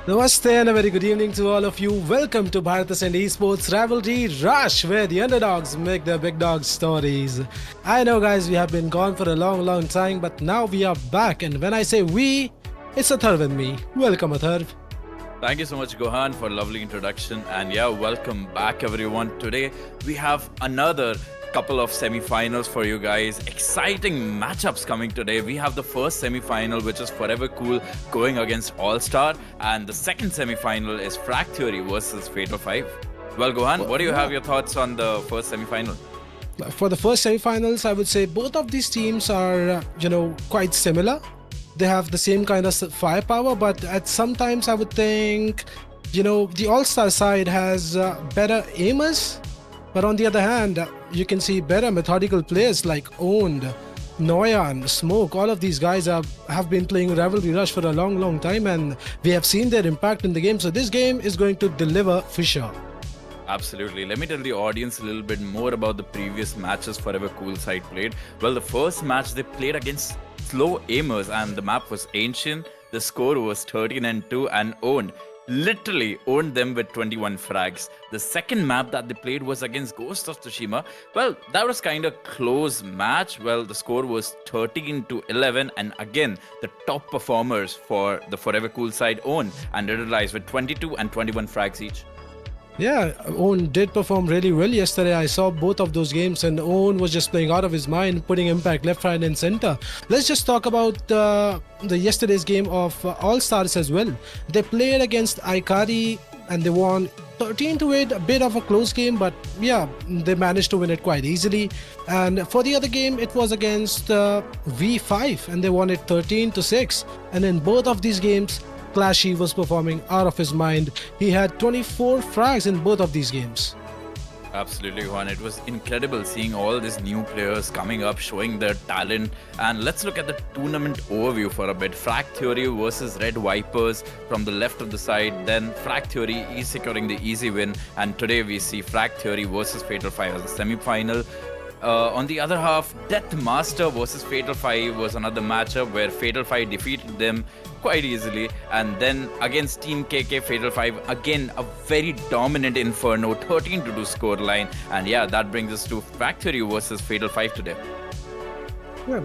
Namaste and a very good evening to all of you. Welcome to Bharat Ascend Esports Rivalry Rush, where the underdogs make their big dog stories. I know, guys, we have been gone for a long time, but now we are back. And when I say we, it's Atharv and me. Welcome, Atharv. Thank you so much, Gohan, for a lovely introduction. And yeah, welcome back, everyone. Today, we have another couple of semi-finals for you guys. Exciting matchups coming today. We have the first semi-final, which is Forever Cool going against Allstar. And the second semi-final is Frag Theory versus Fatal 5. Well, Gohan, what do you have your thoughts on the first semi-final? For the first semi-finals, I would say both of these teams are, quite similar. They have the same kind of firepower, but at sometimes I would think, the All-Star side has better aimers. But on the other hand, you can see better methodical players like Owned, Noyan, Smoke. All of these guys have been playing Rivalry Rush for a long time, and we have seen their impact in the game. So this game is going to deliver for sure. Absolutely. Let me tell the audience a little bit more about the previous matches Forever Cool side played. Well, the first match they played against slow aimers, and the map was Ancient. The score was 13-2 and Owned. Literally owned them with 21 frags. The second map that they played was against Ghost of Tsushima. Well, that was kind of close match. Well, the score was 13-11, and again, the top performers for the Forever Cool side Own and Rivalry with 22 and 21 frags each. Yeah, Owen did perform really well yesterday. I saw both of those games, and Owen was just playing out of his mind, putting impact left, right, and center. Let's just talk about the yesterday's game of All Stars as well. They played against Aikari and they won 13-8, a bit of a close game, but yeah, they managed to win it quite easily. And for the other game, it was against V5 and they won it 13-6. And in both of these games, Clashy was performing out of his mind. He had 24 frags in both of these games. Absolutely, Juan. It was incredible seeing all these new players coming up, showing their talent. And let's look at the tournament overview for a bit. Frag Theory versus Red Vipers from the left of the side. Then Frag Theory is securing the easy win. And today we see Frag Theory versus Fatal 5 as a semi-final. On the other half, Death Master versus Fatal 5 was another matchup where Fatal 5 defeated them quite easily. And then against Team KK, Fatal 5, again a very dominant Inferno, 13-2 scoreline. And yeah, that brings us to Factory versus Fatal 5 today. Yeah,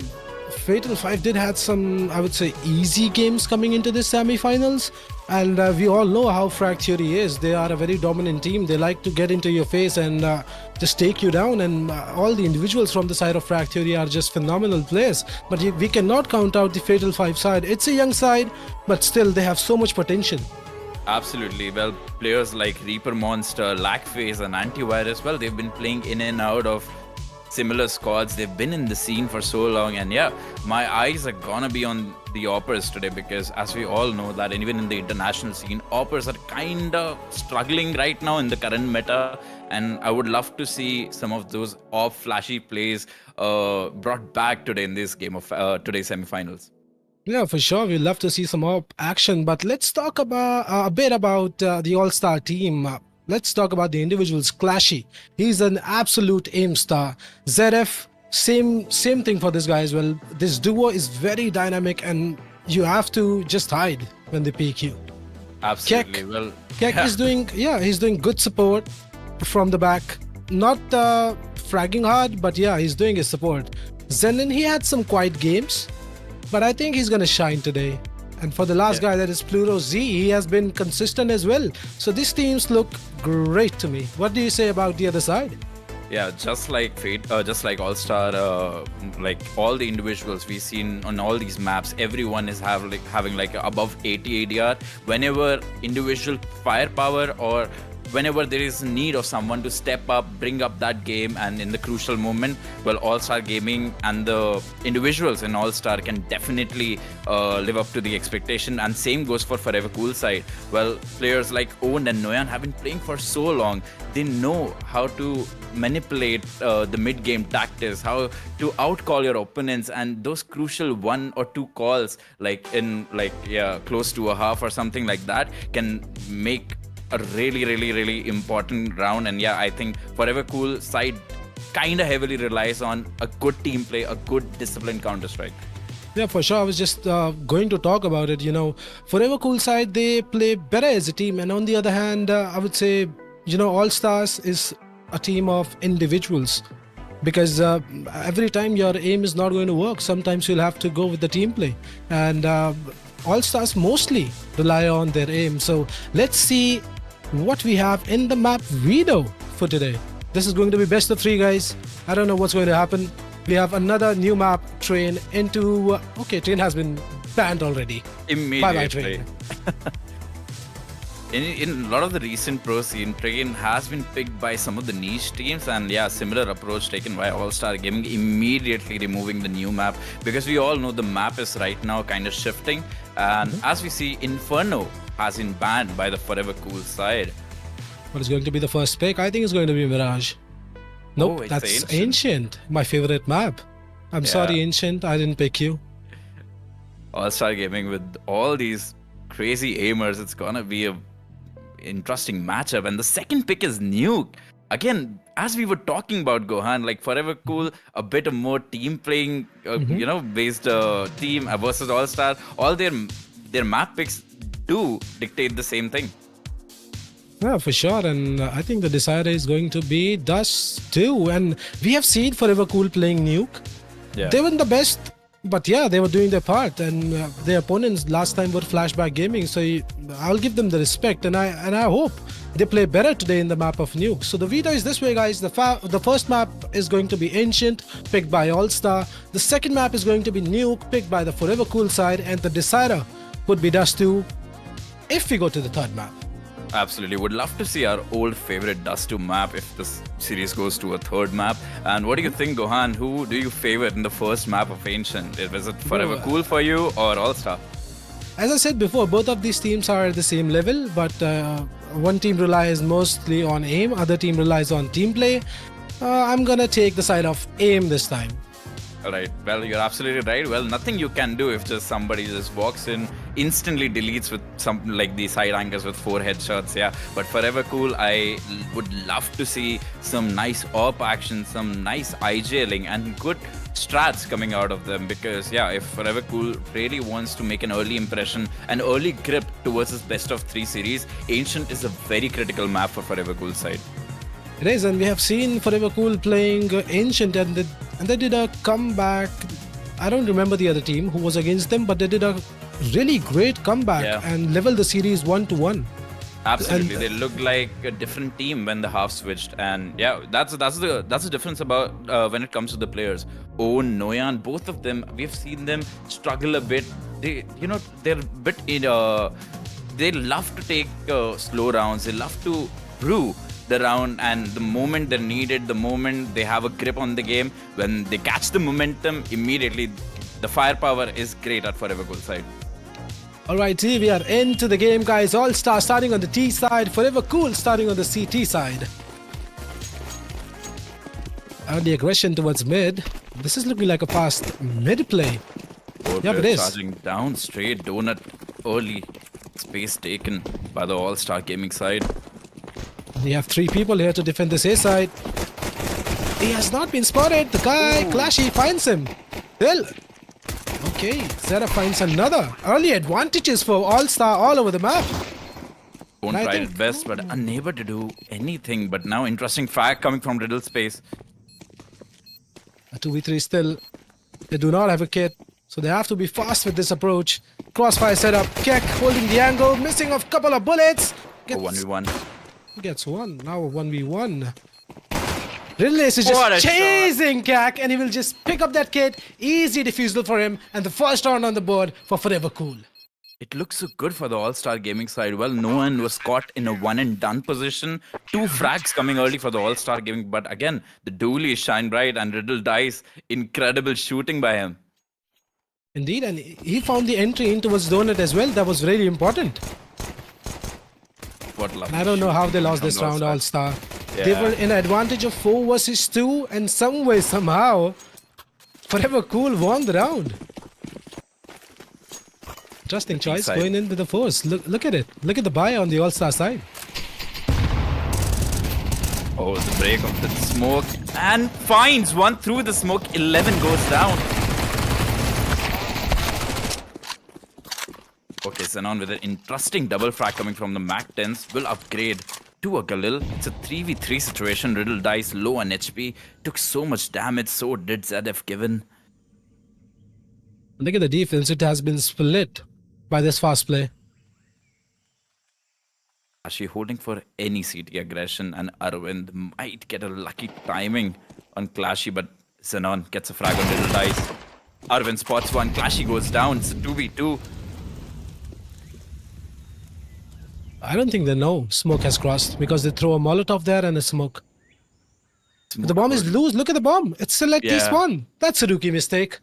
Fatal 5 did had some, I would say, easy games coming into the semi-finals. And we all know how Frag Theory is. They are a very dominant team. They like to get into your face and just take you down. And all the individuals from the side of Frag Theory are just phenomenal players. But we cannot count out the Fatal 5 side. It's a young side, but still they have so much potential. Absolutely. Well, players like Reaper Monster, Lackface and Antivirus, well, they've been playing in and out of similar squads. They've been in the scene for so long, and yeah, my eyes are gonna be on the Oppers today, because as we all know that even in the international scene, Oppers are kind of struggling right now in the current meta, and I would love to see some of those off flashy plays brought back today in this game of today's semifinals. Yeah, for sure. We'd love to see some more action, but let's talk about a bit about the All-Star team. Let's talk about the individuals. Clashy, he's an absolute aim star. ZF, same thing for this guy as well. This duo is very dynamic, and you have to just hide when they peek you. Absolutely. Kek is doing, he's doing good support from the back. Not fragging hard, but yeah, he's doing his support. Zenin, he had some quiet games, but I think he's gonna shine today. And for the last guy, that is Pluro Z, he has been consistent as well. So these teams look great to me. What do you say about the other side? Yeah, just like Fate, just like All-Star, like all the individuals we've seen on all these maps, everyone is having like above 80 ADR. Whenever individual firepower or whenever there is need of someone to step up, bring up that game, and in the crucial moment, well, All-Star Gaming and the individuals in All-Star can definitely live up to the expectation. And same goes for Forever Cool side. Well, players like Owen and Noyan have been playing for so long. They know how to manipulate the mid-game tactics, how to outcall your opponents, and those crucial 1 or 2 calls, like in close to a half or something like that, can make a really important round. And yeah, I think Forever Cool side kind of heavily relies on a good team play, a good disciplined Counter-Strike. Yeah, for sure. I was just going to talk about it. Forever Cool side, they play better as a team. And on the other hand, I would say, All Stars is a team of individuals. Because every time your aim is not going to work, sometimes you'll have to go with the team play. And All Stars mostly rely on their aim. So let's see what we have in the map video for today. This is going to be best of 3, guys. I don't know what's going to happen. We have another new map, Train, into... okay, Train has been banned already. Bye-bye, Train. In a lot of the recent pro scene, Train has been picked by some of the niche teams, and yeah, similar approach taken by All-Star Gaming, immediately removing the new map, because we all know the map is right now kind of shifting, and as we see, Inferno has been banned by the Forever Cool side. What is going to be the first pick? I think it's going to be Mirage. Nope, it's that's Ancient, my favorite map. I'm sorry, Ancient, I didn't pick you. All-Star Gaming with all these crazy aimers, it's gonna be a interesting matchup. And the second pick is Nuke. Again, as we were talking about, Gohan, like Forever Cool, a bit of more team playing, based team versus All-Star. All their map picks do dictate the same thing. Yeah, for sure. And I think the decider is going to be Dust too. And we have seen Forever Cool playing Nuke. Yeah. They weren't the best, but yeah, they were doing their part. And their opponents last time were Flashback Gaming. So I'll give them the respect. And I hope they play better today in the map of Nuke. So the video is this way, guys. The first map is going to be Ancient, picked by All-Star. The second map is going to be Nuke, picked by the Forever Cool side. And the decider would be Dust 2 if we go to the third map. Absolutely. Would love to see our old favorite Dust 2 map if this series goes to a third map. And what do you think, Gohan? Who do you favor in the first map of Ancient? Was it Forever Cool for you or All-Star? As I said before, both of these teams are at the same level, but one team relies mostly on aim, other team relies on team play. I'm gonna take the side of aim this time. Alright, well, you're absolutely right. Well, nothing you can do if just somebody just walks in, instantly deletes with some like the side angles with 4 headshots, yeah. But Forever Cool, I would love to see some nice AWP action, some nice IJling and good strats coming out of them, because yeah, if Forever Cool really wants to make an early impression, an early grip towards this best of 3 series, Ancient is a very critical map for Forever Cool side. It is, and we have seen Forever Cool playing Ancient, and they did a comeback. I don't remember the other team who was against them, but they did a really great comeback and leveled the series 1-1. Absolutely, they looked like a different team when the half switched, and yeah, that's the difference about when it comes to the players. Owen, Noyan, both of them, we've seen them struggle a bit. They're a bit they love to take slow rounds. They love to brew the round, and the moment they're needed, the moment they have a grip on the game, when they catch the momentum, immediately the firepower is great at Forever Cool side. Alright, we are into the game, guys. All-Star starting on the T side, Forever Cool starting on the CT side. Early aggression towards mid. This is looking like a fast mid play. Yeah, it is. Charging down straight, donut early. Space taken by the All-Star Gaming side. We have 3 people here to defend this A side. He has not been spotted. The guy, Clashy, finds him. Still. Okay, Zera finds another. Early advantages for All-Star all over the map. Don't try it best, but unable to do anything. But now interesting frag coming from Riddle space. A 2v3 still. They do not have a kit, so they have to be fast with this approach. Crossfire setup. Keck holding the angle, missing a couple of bullets. 1v1. Gets one. Now a 1v1. Riddle is just chasing Kek, and he will just pick up that kit. Easy defusal for him, and the first round on the board for Forever Cool. It looks so good for the All-Star Gaming side. Well, no one was caught in a one-and-done position. 2 frags coming early for the All-Star Gaming, but again, the dually shine bright, and Riddle dies. Incredible shooting by him. Indeed, and he found the entry into his donut as well. That was really important. I don't know how they lost this round, All-Star. Yeah. They were in advantage of 4 versus 2, and some way, somehow, Forever Cool won the round. Interesting choice going in with the force. Look at it. Look at the buy on the All-Star side. Oh, the break of the smoke, and finds one through the smoke. 11 goes down. Okay, Xenon with an interesting double frag coming from the Mac 10s will upgrade to a Galil. It's a 3v3 situation. Riddle dies low on HP. Took so much damage, so did ZF given. Look at the defense. It has been split by this fast play. Actually holding for any CT aggression, and Arvind might get a lucky timing on Clashy, but Xenon gets a frag on Riddle dies. Arvind spots one, Clashy goes down. It's a 2v2. I don't think they know smoke has crossed because they throw a Molotov there and a smoke. The bomb is loose. Look at the bomb. It's still at T-spawn. That's a rookie mistake.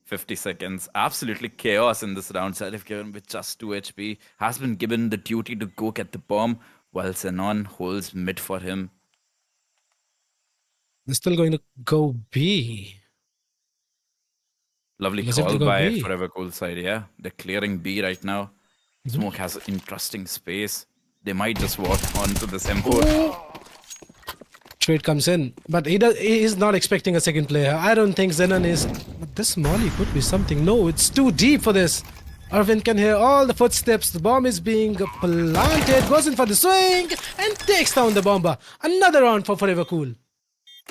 50 seconds. Absolutely chaos in this round. Salif given with just 2 HP has been given the duty to go get the bomb while Xenon holds mid for him. They're still going to go B. Lovely call by ForeverCool side, yeah. They're clearing B right now. Smoke has interesting space. They might just walk onto this M4. Trade comes in, but he's not expecting a second player. I don't think Xenon is. But this molly could be something. No, it's too deep for this. Arvind can hear all the footsteps. The bomb is being planted. Goes in for the swing and takes down the bomber. Another round for ForeverCool.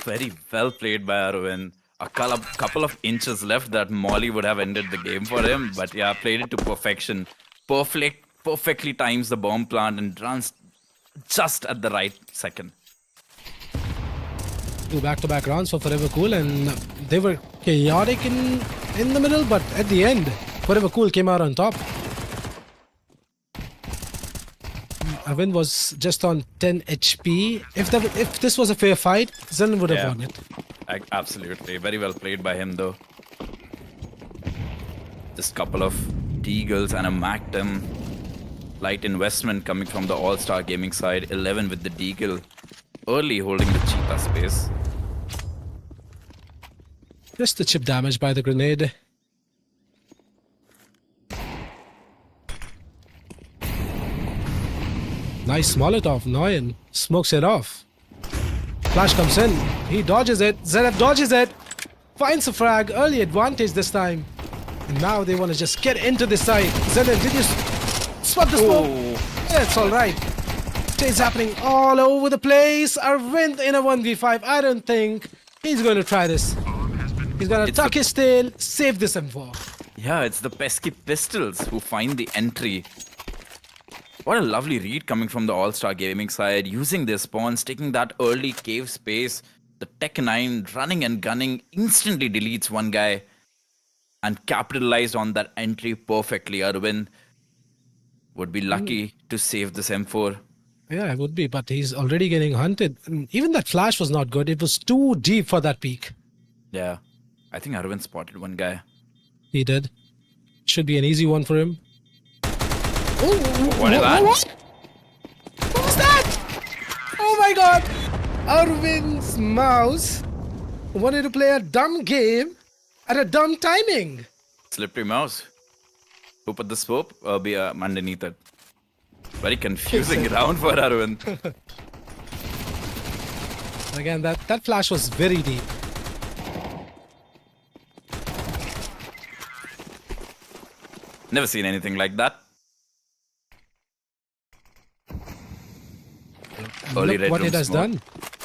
Very well played by Arvind. A couple of inches left that molly would have ended the game for him. But yeah, played it to perfection. Perfectly times the bomb plant and runs just at the right second. 2 back-to-back rounds for ForeverCool, and they were chaotic in the middle, but at the end, ForeverCool came out on top. Arvind was just on 10 HP. If this was a fair fight, Zen would have won it. Absolutely. Very well played by him, though. Just couple of Deagles and a Mac-10. Light investment coming from the Allstar gaming side. 11 with the Deagle. Early holding the Cheetah space. Just the chip damage by the grenade. Nice Molotov. Noyan smokes it off. Flash comes in. He dodges it. ZF dodges it. Finds a frag. Early advantage this time. And now they want to just get into the side. ZF, did you spot the smoke? Yeah, it's alright. It's happening all over the place. Arvind in a 1v5. I don't think he's going to try this. He's going to tuck his tail, save this M4. Yeah, it's the pesky pistols who find the entry. What a lovely read coming from the All-Star Gaming side. Using their spawns, taking that early cave space. The Tech 9 running and gunning instantly deletes one guy. And capitalized on that entry perfectly. Arvind would be lucky to save this M4. Yeah, it would be, but he's already getting hunted. And even that flash was not good. It was too deep for that peak. Yeah, I think Arvind spotted one guy. He did. Should be an easy one for him. What is that? What was that? Oh my god! Arvind's mouse wanted to play a dumb game at a dumb timing. Slippery mouse. Who put the swoop? Be underneath it. Very confusing round for Arvind. Again, that flash was very deep. Never seen anything like that. Look what it has done.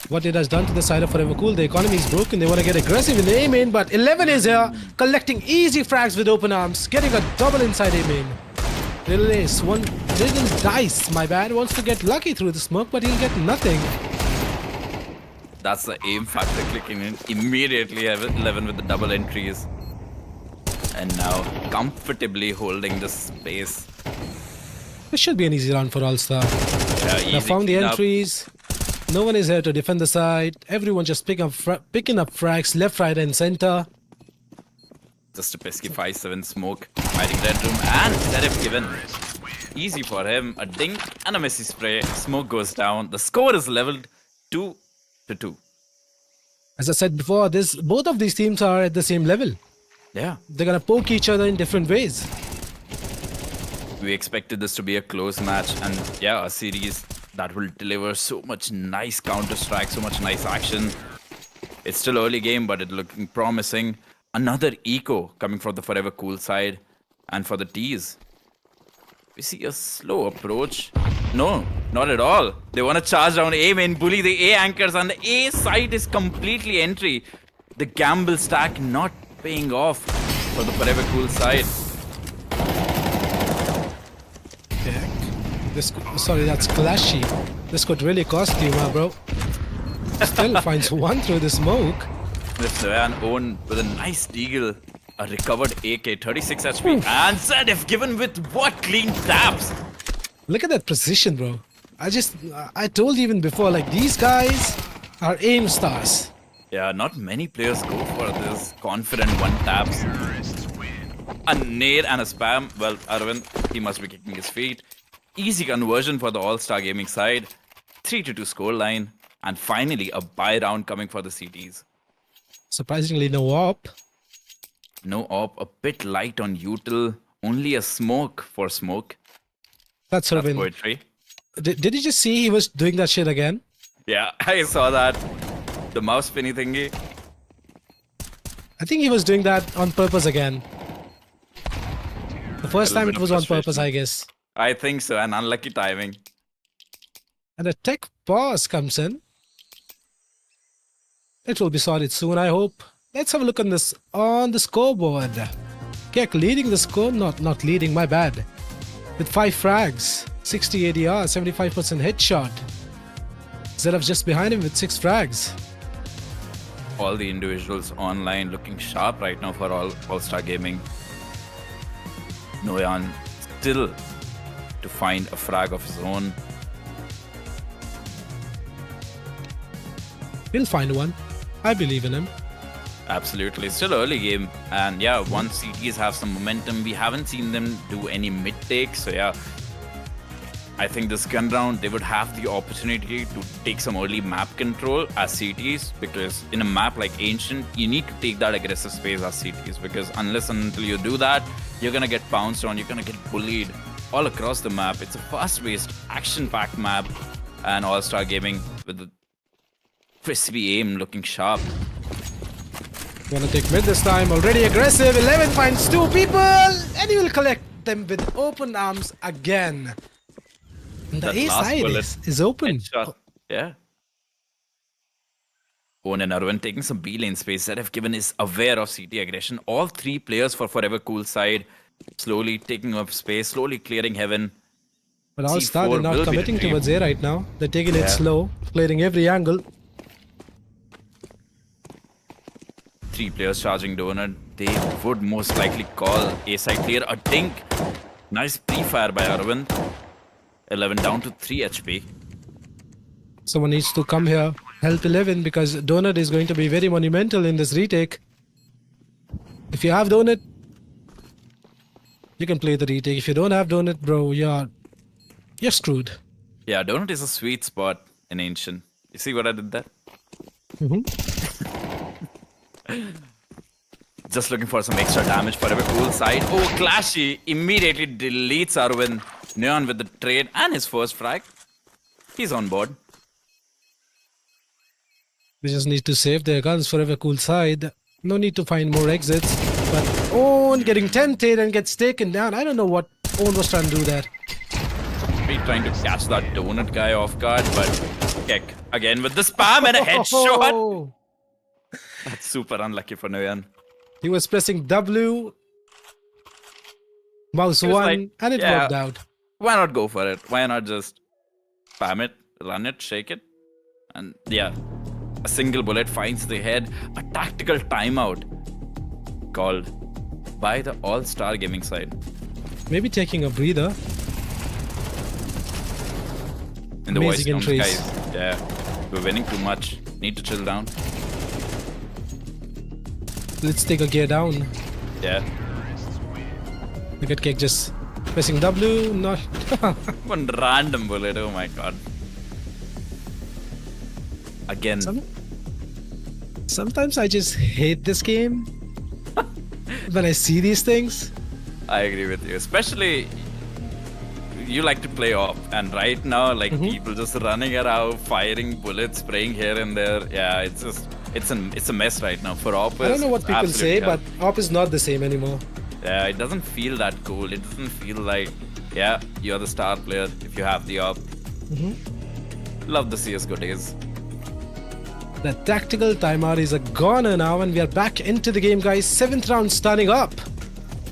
What it has done to the side of ForeverCool. The economy is broken. They want to get aggressive in the A main, but 11 is here, collecting easy frags with open arms, getting a double inside A main. Little Ace, Little Dice, my bad, wants to get lucky through the smoke, but he'll get nothing. That's the aim factor clicking in immediately. 11 with the double entries. And now comfortably holding the space. This should be an easy round for Allstar. Yeah, they found the entries. No one is here to defend the side. Everyone just picking up frags left, right, and center. Just a pesky 5-7 smoke. Hiding Red Room and Serif given. Easy for him. A dink and a messy spray. Smoke goes down. The score is leveled 2-2. As I said before, both of these teams are at the same level. Yeah. They're gonna poke each other in different ways. We expected this to be a close match, and yeah, a series that will deliver so much nice counter-strike, so much nice action. It's still early game, but it's looking promising. Another eco coming from the ForeverCool side, and for the T's. We see a slow approach. No, not at all. They want to charge down A main, bully the A anchors, and the A side is completely entry. The gamble stack not paying off for the Forever Cool side. Sorry, that's clashy. This could really cost you, my bro. Still finds one through the smoke. With Noyan own with a nice deagle. A recovered AK, 36 HP. And Zedef given with what clean taps. Look at that precision, bro. I told you even before, like, these guys are aim stars. Yeah, not many players go for this confident one taps. A nade and a spam. Well, Arvind, he must be kicking his feet. Easy conversion for the All-Star Gaming side. 3-2 scoreline. And finally, a buy round coming for the CTs. Surprisingly, no op. No op, a bit light on util. Only a smoke for smoke. That's Arvind. Poetry. Did you just see he was doing that shit again? Yeah, I saw that. The mouse spinny thingy. I think he was doing that on purpose again. The first time it was on purpose, I guess. I think so, and unlucky timing. And a tech pause comes in. It will be sorted soon, I hope. Let's have a look on this on the scoreboard. Kek leading the score, not leading, my bad. With 5 frags, 60 ADR, 75% headshot. Zedef just behind him with 6 frags. All the individuals online looking sharp right now for All-Star Gaming. Noyan still to find a frag of his own. He'll find one. I believe in him. Absolutely. Still early game. And yeah, once CTs have some momentum, we haven't seen them do any mid takes. So yeah, I think this gun round, they would have the opportunity to take some early map control as CTs, because in a map like Ancient, you need to take that aggressive space as CTs, because unless and until you do that, you're going to get pounced on, you're going to get bullied all across the map. It's a fast-paced, action-packed map, and All-Star Gaming with the crispy aim looking sharp. Gonna take mid this time, already aggressive. 11 finds 2 people, and he will collect them with open arms again. And the That A last side bullet, is open. Headshot. Yeah. Owen and Arvind taking some B lane space. Zedef given is aware of CT aggression. All 3 players for Forever Cool side slowly taking up space, slowly clearing heaven. But Allstar, C4 they're not will be committing the dream. towards A right now. They're taking Yeah. it slow, clearing every angle. 3 players charging donut. They would most likely call A side clear. A dink. Nice pre-fire by Arvind. 11 down to 3 HP. Someone needs to come here, help 11, because Donut is going to be very monumental in this retake. If you have Donut, you can play the retake. If you don't have Donut, bro, you're screwed. Yeah, donut is a sweet spot in Ancient. You see what I did there? Just looking for some extra damage for a cool side. Oh, Clashy immediately deletes Arvind. Neon with the trade and his first frag. He's on board. They just need to save their guns forever cool side. No need to find more exits. But Owen getting tempted and gets taken down. I don't know what Owen was trying to do there. Be trying to catch that donut guy off guard, but Kek again with the spam and a headshot. Oh, That's super unlucky for Noyan. he was pressing W, mouse He was 1, like, and it yeah. worked out. Why not go for it? Why not just spam it, run it, shake it? And yeah, a single bullet finds the head. A tactical timeout called by the All-Star Gaming side. Maybe taking a breather. In the voice Amazing comes, entries. guys. Yeah, we're winning too much. Need to chill down. Let's take a gear down. Yeah. Look at Cake just pressing W, not... One random bullet. Oh my god. Again. Sometimes I just hate this game. When I see these things. I agree with you. Especially, you like to play off, and right now, like people just running around, firing bullets, spraying here and there. Yeah, it's just it's a mess right now for op. I don't know what people say, absolutely but op is not the same anymore. yeah, it doesn't feel that cool. It doesn't feel like Yeah, you're the star player if you have the op. Love the CSGO days. The tactical timeout is a goner now, and we are back into the game, guys. 7th round starting up.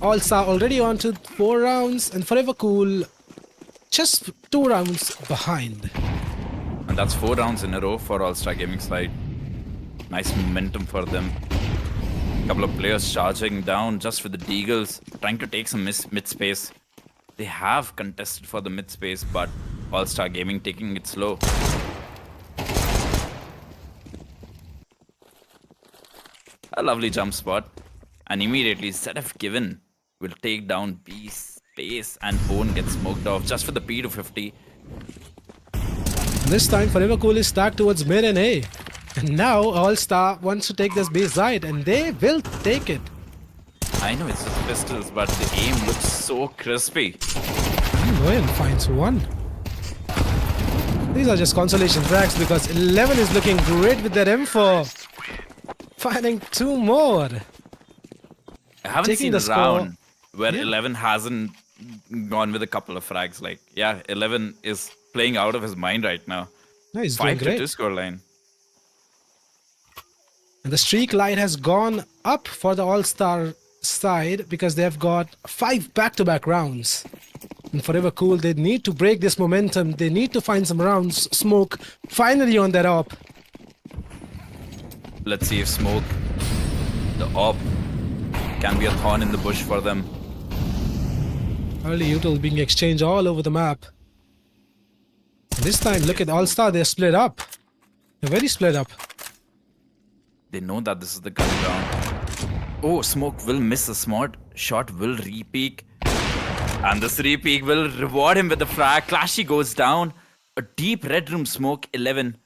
Allstar already on to 4 rounds, and Forever Cool just 2 rounds behind. And that's 4 rounds in a row for Allstar Gaming side. Nice momentum for them. Couple of players charging down just for the Deagles, trying to take some mid space. They have contested for the mid space, but Allstar Gaming taking it slow. A lovely jump spot. And immediately ZF Given will take down B space, and Bone gets smoked off just for the P250. This time, Forever Cool is stacked towards mid and A. And now Allstar wants to take this B side, and they will take it. I know it's just pistols, but the aim looks so crispy. Noyan finds one. These are just consolation frags because 11 is looking great with their M4. Finding 2 more. I haven't Taking seen the a score. round where Yeah. 11 hasn't gone with a couple of frags. Like, yeah, 11 is playing out of his mind right now. No, he's doing 5-2 great. scoreline. And the streak line has gone up for the All-Star side because they have got 5 back-to-back rounds. And Forever Cool, they need to break this momentum. They need to find some rounds. Smoke finally on that op. Let's see if Smoke, the op, can be a thorn in the bush for them. Early util being exchanged all over the map. And this time, look at All-Star, they're split up. They're very split up. They know that this is the gun round. Oh, Smoke will miss a smart shot, will re-peek. And this re-peek will reward him with the frag. Clashy goes down. A deep red room Smoke. 11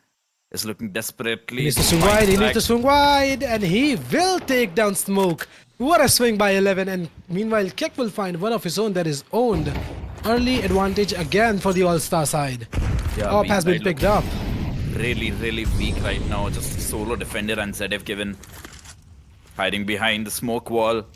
is looking desperately. He needs to swing wide, he needs to swing wide, and he will take down Smoke. What a swing by 11, and meanwhile, Kek will find one of his own that is owned. Early advantage again for the All-Star side. Yeah, Op has been picked up. Really weak right now. Just solo defender and ZF Given hiding behind the smoke wall. It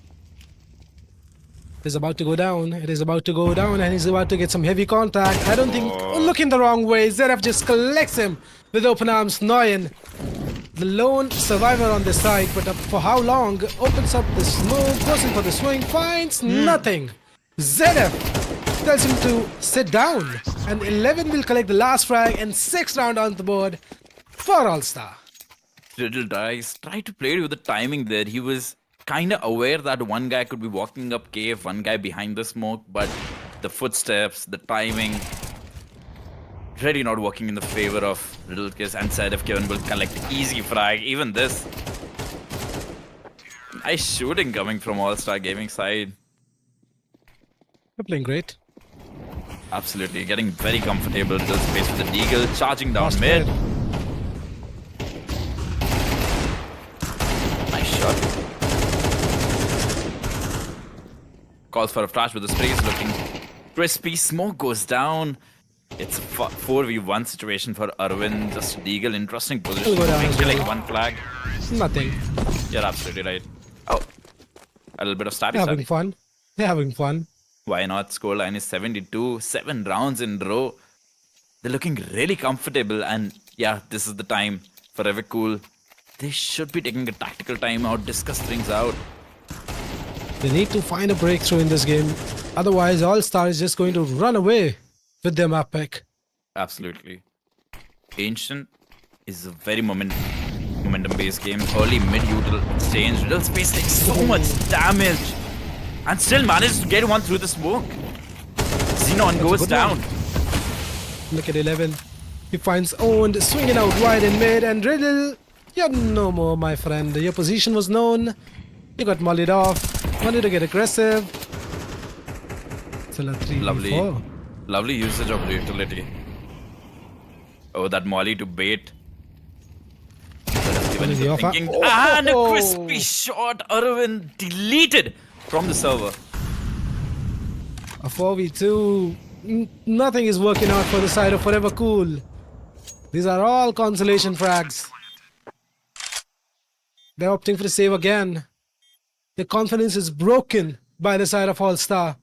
is about to go down. It is about to go down, and he's about to get some heavy contact. I don't think. Oh, looking the wrong way. ZF just collects him with open arms. Noyan, the lone survivor on this side, but for how long? Opens up the smoke, goes in for the swing, finds nothing. ZF tells him to sit down, and 11 will collect the last frag, and 6th round on the board for All-Star. Little Dice tried to play with the timing there. He was kind of aware that one guy could be walking up cave, one guy behind the smoke, but the footsteps, the timing, really not working in the favor of Little Kiss, and ZF Given will collect easy frag. Even this. Nice shooting coming from All-Star Gaming side. They're playing great. Absolutely, getting very comfortable. Little space for the Deagle, charging down Last mid. mid. Nice shot. Calls for a flash, but the spray is looking crispy. Smoke goes down. It's a 4v1 situation for Arvind. Just Deagle, interesting position. He'll go down as Killing well. one flag. Nothing. You're absolutely right. Oh, a little bit of stabby They're having stabby. fun. They're having fun. Why not? Scoreline is 72. 7 rounds in a row. They're looking really comfortable, and yeah, this is the time. Forever Cool. They should be taking a tactical timeout, discuss things out. They need to find a breakthrough in this game. Otherwise, All-Star is just going to run away with their map pick. Absolutely. Ancient is a very momentum-based game. Early mid-util exchange. Little space takes so much damage, and still manages to get one through the smoke. Xenon goes good down. one. Look at 11. He finds owned, swinging out wide in mid, and Riddle, you're no more, my friend. Your position was known. You got mollied off. Wanted to get aggressive. Still a 3v4. Lovely usage of utility. Oh, that molly to bait. Given is the into offer? thinking. Oh, And a oh, oh. crispy shot. Arvind deleted from the server. A 4v2. Nothing is working out for the side of Forever Cool. These are all consolation frags. They're opting for the save again. The confidence is broken by the side of All-Star.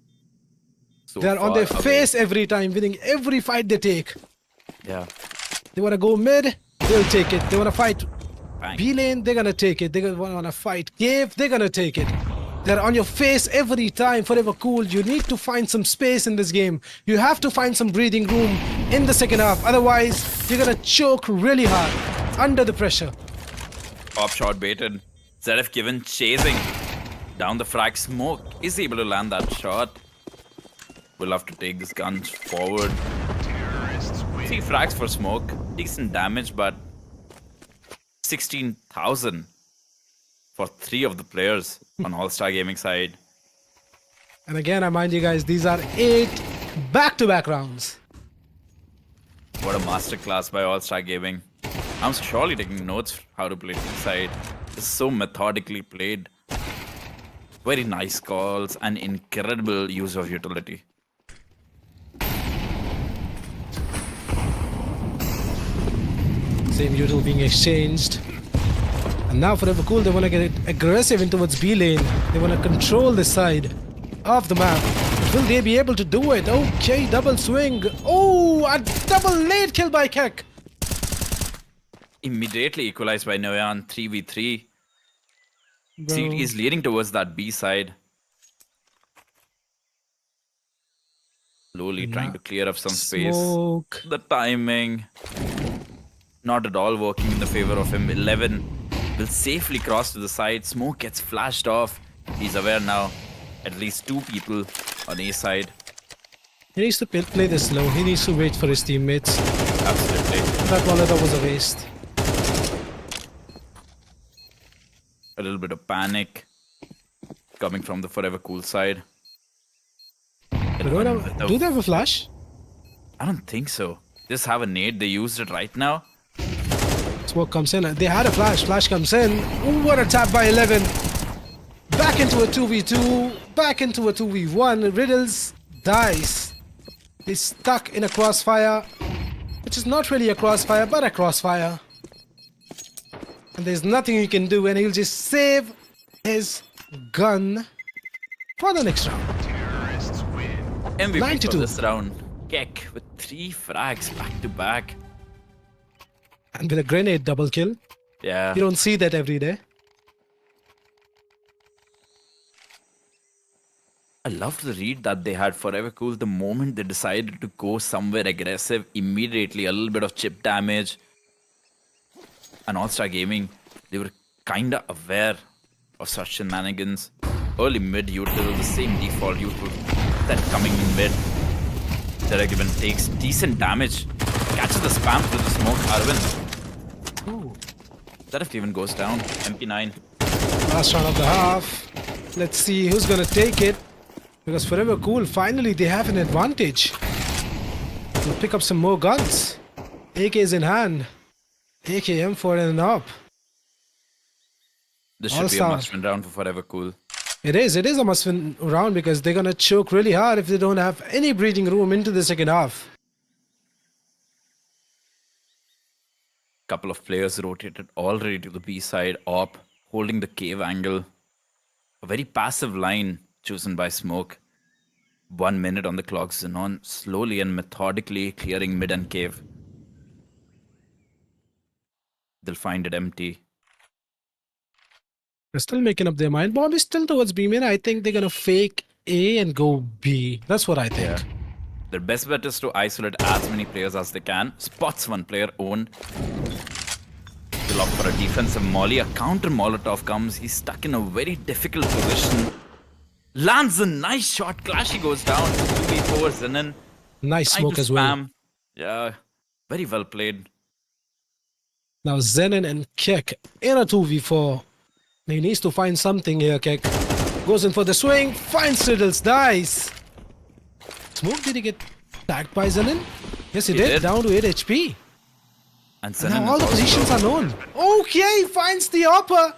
So They're on far their away. face every time, winning every fight they take. Yeah. They want to go mid, they'll take it. They want to fight Bang. B lane, they're going to take it. They want to fight cave, they're going to take it. They're on your face every time. Forever Cool. You need to find some space in this game. You have to find some breathing room in the second half. Otherwise, you're going to choke really hard under the pressure. Top shot baited. Zeref given chasing. Down the frag smoke. Is able to land that shot. We'll have to take this gun forward. 3 frags for smoke. Decent damage, but 16,000 for 3 of the players on Allstar Gaming side. And again, I mind you guys, these are 8 back-to-back rounds. What a masterclass by Allstar Gaming. I'm surely taking notes how to play this side. It's so methodically played. Very nice calls and incredible use of utility. Same util being exchanged. And now Forever Cool, they want to get aggressive in towards B lane. They want to control this side of the map. Will they be able to do it? Okay, double swing. Oh, a double late kill by Kek. Immediately equalized by Noyan 3v3. Bro. CT is leading towards that B side. Slowly trying to clear up some space. Smoke. The timing. Not at all working in the favor of him. 11 will safely cross to the side. Smoke gets flashed off. He's aware now. At least 2 people on A side. He needs to play this slow. He needs to wait for his teammates. Absolutely. That Molotov was a waste. A little bit of panic coming from the Forever Cool side. Do they have a flash? I don't think so. Just have a nade. They used it right now. Smoke comes in. They had a flash. Flash comes in. Ooh, what a tap by 11. Back into a 2v2. Back into a 2v1. Riddles dies. He's stuck in a crossfire. Which is not really a crossfire, but a crossfire. And there's nothing he can do, and he'll just save his gun for the next round. MVP 92. for this round. Kek with 3 frags back to back. And with a grenade double kill. Yeah. You don't see that every day. I loved the read that they had Forever Cool. The moment they decided to go somewhere aggressive, immediately a little bit of chip damage. And Allstar Gaming, they were kinda aware of such shenanigans. Early mid util, the same default util that coming in mid. Given takes decent damage. Catches the spam with the smoke. Arvind. Ooh. That even goes down. MP9. Last round of the half. Let's see who's gonna take it. Because Forever Cool, finally they have an advantage. They'll pick up some more guns. AK's in hand. AK M4 and up. This should be a Allstar. must-win round for Forever Cool. It is a must-win round because they're gonna choke really hard if they don't have any breathing room into the second half. Couple of players rotated already to the B side. Op holding the cave angle. A very passive line chosen by Smoke. 1 minute on the clock. Xenon slowly and methodically clearing mid and cave. They'll find it empty. They're still making up their mind. Bomb is still towards B main. I think they're gonna fake A and go B. That's what I think. Yeah. Their best bet is to isolate as many players as they can. Spots one player own. They'll opt for a defensive molly. A counter Molotov comes. He's stuck in a very difficult position. Lands a nice shot. Clashy goes down. 2v4 Zenon. Nice Trying smoke to as well. spam. Yeah. Very well played. Now Zenon and Kek in a 2v4. He needs to find something here, Kek. Goes in for the swing, finds Riddles, dies. Smoke, did he get tagged by Zenon? Yes, he did. Down to 8 HP. And Now all the positions are known. Okay, finds the upper.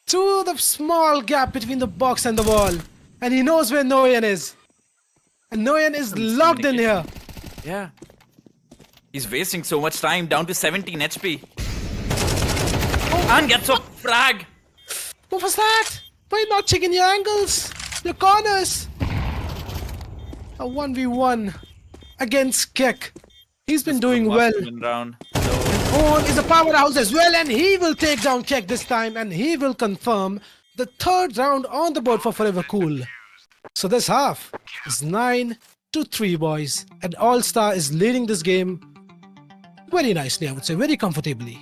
To the small gap between the box and the wall. And he knows where Noyan is. And Noyan is locked in here. Yeah. He's wasting so much time. Down to 17 HP. And gets a frag. What was that? Why not checking your angles? Your corners? A 1v1 against Kek. He's been This doing well. must-win round. So, Owen is a powerhouse as well, and he will take down Kek this time, and he will confirm the third round on the board for Forever Cool. So this half is 9-3, boys, and Allstar is leading this game very nicely, I would say, very comfortably.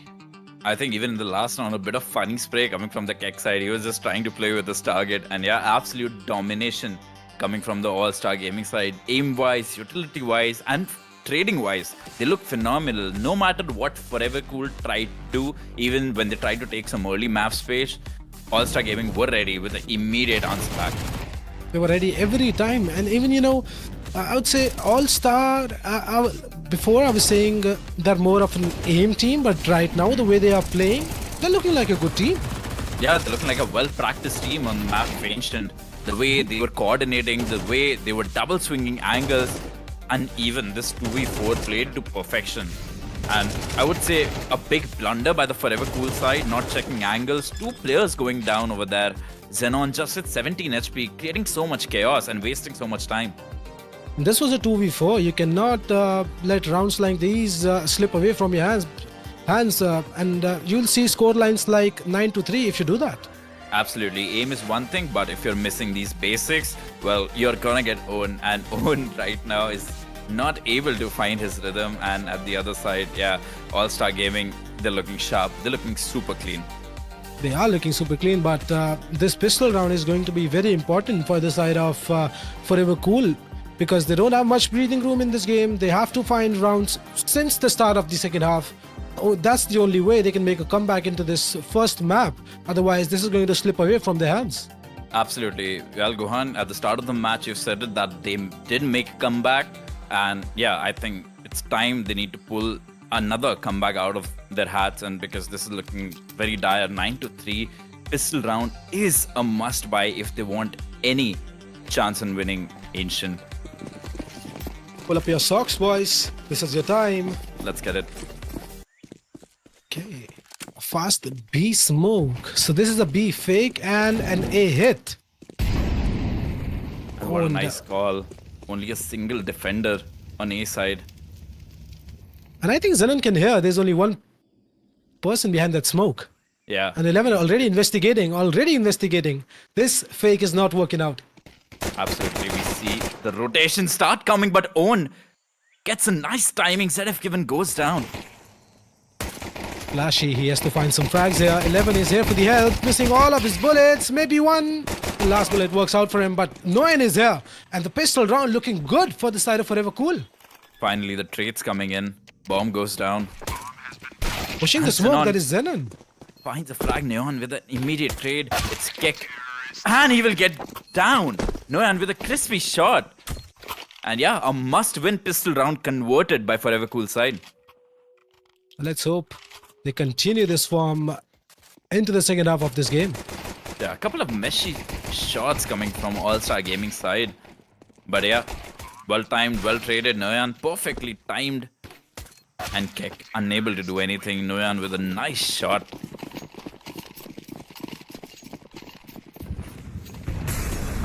I think even in the last round, a bit of funny spray coming from the Keck side. He was just trying to play with his target, and yeah, absolute domination coming from the All-Star Gaming side. Aim-wise, utility-wise, and trading-wise, they look phenomenal. No matter what Forever Cool tried to do, even when they tried to take some early map space, All-Star Gaming were ready with an immediate answer back. They were ready every time, and even I would say All-Star. Before I was saying they're more of an aim team, but right now the way they are playing, they're looking like a good team. Yeah, they're looking like a well-practiced team on the map of Ancient. The way they were coordinating, the way they were double swinging angles, and even this 2v4 played to perfection. And I would say a big blunder by the Forever Cool side, not checking angles. Two players going down over there. Xenon just at 17 HP, creating so much chaos and wasting so much time. This was a 2v4. You cannot let rounds like these slip away from your hands, and you'll see score lines like 9-3 if you do that. Absolutely. Aim is one thing, but if you're missing these basics, well, you're gonna get owned. And Owen right now is not able to find his rhythm. And at the other side, yeah, All-Star Gaming, they're looking sharp. They're looking super clean. They are looking super clean, but this pistol round is going to be very important for the side of Forever Cool, because they don't have much breathing room in this game. They have to find rounds since the start of the second half. Oh, that's the only way they can make a comeback into this first map. Otherwise, this is going to slip away from their hands. Absolutely. Well, Gohan, at the start of the match, you said it that they didn't make a comeback. And yeah, I think it's time they need to pull another comeback out of their hats. And because this is looking very dire, 9-3 pistol round is a must buy if they want any chance in winning Ancient. Pull up your socks, boys. This is your time. Let's get it. Okay. Fast B smoke. So this is a B fake and an A hit. What a nice call. Only a single defender on A side. And I think Xenon can hear there's only one person behind that smoke. Yeah. And 11 already investigating. This fake is not working out. Absolutely. We see the rotation start coming, but Owen gets a nice timing. ZF given goes down. Flashy, he has to find some frags here. 11 is here for the help, missing all of his bullets. Maybe one. The last bullet works out for him, but Noyan is here. And the pistol round looking good for the side of Forever Cool. Finally, the trades coming in. Bomb goes down. Pushing the smoke, that is Xenon. Finds a frag. Neon with an immediate trade. It's Kick. And he will get down. Neon with a crispy shot. And yeah, a must-win pistol round converted by Forever Cool side. Let's hope they continue this form into the second half of this game. There are a couple of meshy shots coming from All-Star Gaming side. But yeah, well-timed, well-traded. Noyan perfectly timed. And Keck unable to do anything. Noyan with a nice shot.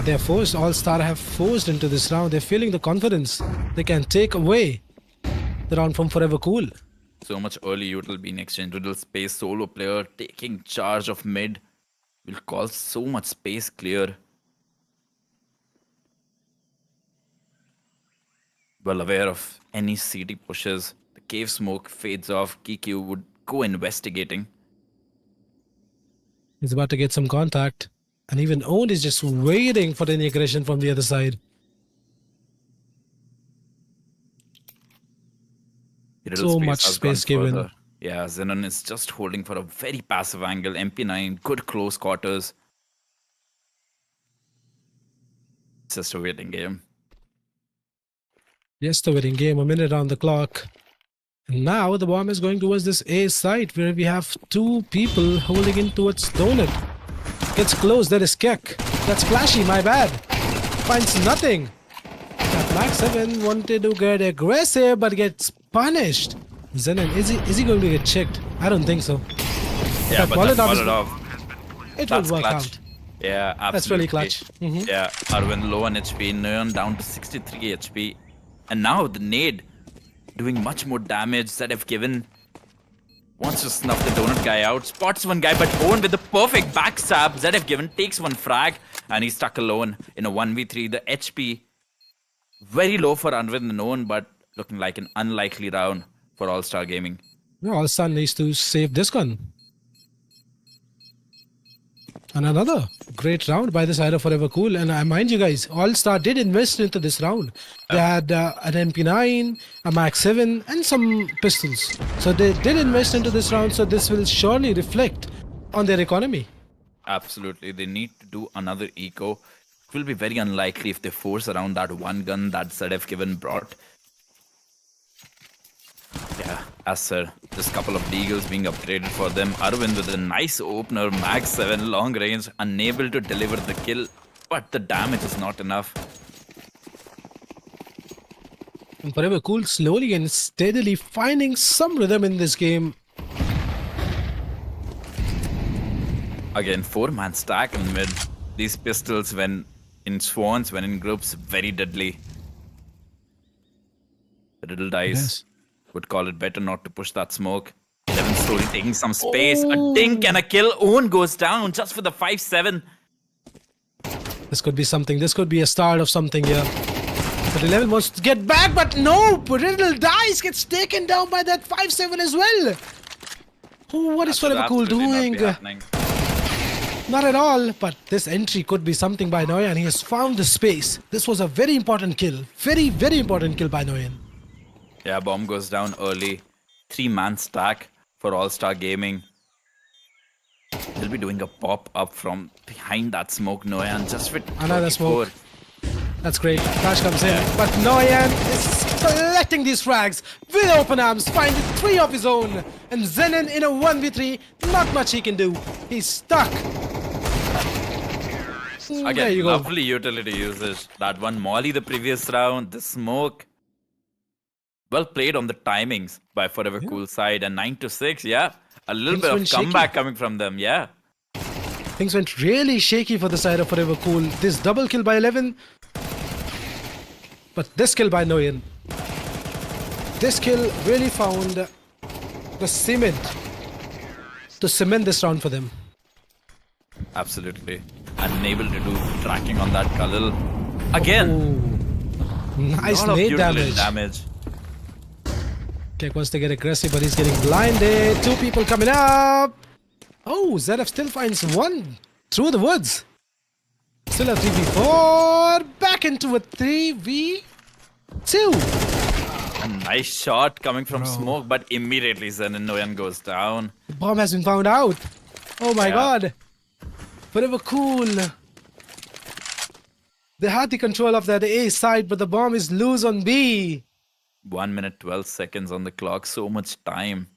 They're forced, All-Star have forced into this round. They're feeling the confidence. They can take away the round from Forever Cool. So much early util being exchanged. Riddle space solo player taking charge of mid. Will call so much space clear. Well aware of any CT pushes. The cave smoke fades off. Kiki would go investigating. He's about to get some contact. And even Owen is just waiting for any aggression from the other side. So much space given. Yeah, Xenon is just holding for a very passive angle. MP9, good close quarters. It's just a waiting game. Just a waiting game, a minute on the clock. And now the bomb is going towards this A site where we have two people holding in towards Donut. Gets close, that is Keck. That's Flashy, my bad. Finds nothing. That Max 7 wanted to get aggressive but gets punished. Xenon, is he going to get checked? I don't think so. Yeah, but that's Molotov Molotov. it That's will work clutch. out. Yeah, absolutely. That's really clutch. Yeah, Arvind low on HP, Nayan down to 63 HP. And now the nade doing much more damage that have given. Wants to snuff the donut guy out, spots one guy, but Owen with the perfect backstab. ZF given takes one frag, and he's stuck alone in a 1v3. The HP very low for Arvind and Owen, but looking like an unlikely round for All-Star Gaming. Yeah, Allstar needs to save this gun. And another great round by the side of Forever Cool. And I mind you guys, Allstar did invest into this round. They had an MP9, a Mac 7, and some pistols. So they did invest into this round. So this will surely reflect on their economy. Absolutely. They need to do another eco. It will be very unlikely if they force around that one gun that ZF given brought. Yeah, as said, just a couple of deagles being upgraded for them. Arvind with a nice opener, Max 7, long range, unable to deliver the kill, but the damage is not enough. And Forever Cool slowly and steadily finding some rhythm in this game. Again, 4-man stack in mid. These pistols, when in swans, when in groups, very deadly. Riddle dice. Yes. Would call it better not to push that smoke. 11 slowly taking some space. A dink and a kill. Owen goes down just for the 5-7. This could be something. This could be a start of something here. But 11 wants to get back, but no! Riddle dies, gets taken down by that 5-7 as well. Oh, what is Forever Cool doing? Not at all, but this entry could be something by Noyan. He has found the space. This was a very important kill. Very, very important kill by Noyan. Yeah, bomb goes down early. 3-man stack for All-Star Gaming. They'll be doing a pop-up from behind that smoke, Noyan, just with Another 34. smoke. That's great. Flash comes in, but Noyan is collecting these frags with open arms, finding 3 of his own. And Zenon in a 1v3, not much he can do. He's stuck. There Again, you go. lovely utility usage. That one molly the previous round, the smoke. Well played on the timings by Forever Cool side, and 9-6, yeah. A little Things bit of went shaky. comeback coming from them, yeah. Things went really shaky for the side of Forever Cool. This double kill by 11. But this kill by Noyan. This kill really found the cement to cement this round for them. Absolutely. Unable to do tracking on that Khalil. Again, Ooh. Nice lot of nade utility damage. Kek wants to get aggressive, but he's getting blinded. 2 people coming up. Oh, ZF still finds one through the woods. Still a 3v4. Back into a 3v2. a nice shot coming from smoke, but immediately Zen and Noyan goes down. The bomb has been found out. Oh my Yeah. god. Forever Cool. They had the control of that A side, but the bomb is loose on B. 1 minute 12 seconds on the clock, so much time.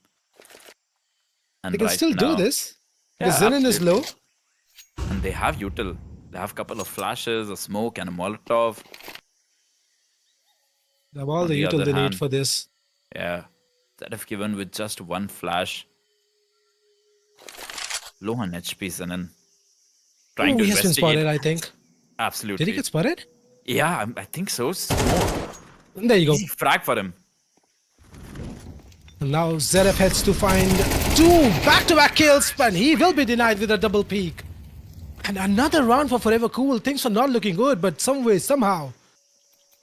And They can right still now, do this. Yeah, The Zenon is low. and they have util. They have a couple of flashes, a smoke, and a Molotov. They have all On the the util other they need hand- for this. Yeah, that have given with just one flash. Low on HP, Zenon. Trying Oh, to he has been investigate. spotted, I think. Absolutely. Did he get spotted? Yeah, I think so. Smoke. There you go. Easy frag for him. And now ZF heads to find 2 back-to-back kills, and he will be denied with a double peak. And another round for Forever Cool. Things are not looking good, but some way, somehow.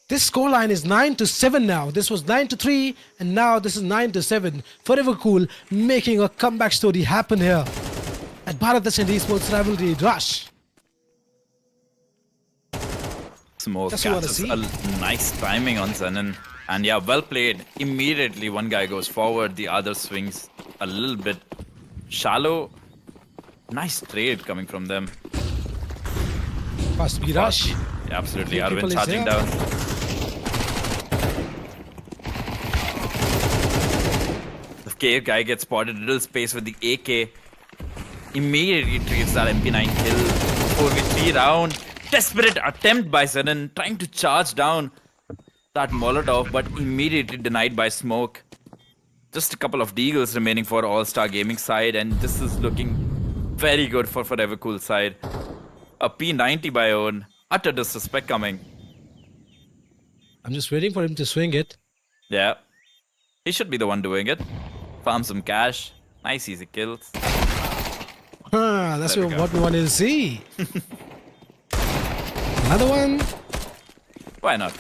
This scoreline is 9-7 now. This was 9-3, and now this is 9-7. Forever Cool making a comeback story happen here at Bharat Ascend Esports Rivalry Rush. Smoke That's what I wanna catches see. a nice timing on Zenon. And yeah, well played. Immediately one guy goes forward, the other swings a little bit shallow. Nice trade coming from them. Fast B rush. Yeah, absolutely. 3 people Arvind is charging there. down. The cave guy gets spotted, little space with the AK. Immediately treats that MP9 kill. 4v3 round. Desperate attempt by Zenon, trying to charge down that Molotov, but immediately denied by smoke. Just a couple of deagles remaining for All-Star Gaming side, and this is looking very good for Forever Cool side. A P90 by Own. Utter disrespect coming. I'm just waiting for him to swing it. Yeah. He should be the one doing it. Farm some cash. Nice easy kills. That's There we go. what we wanted to see. Another one. Why not?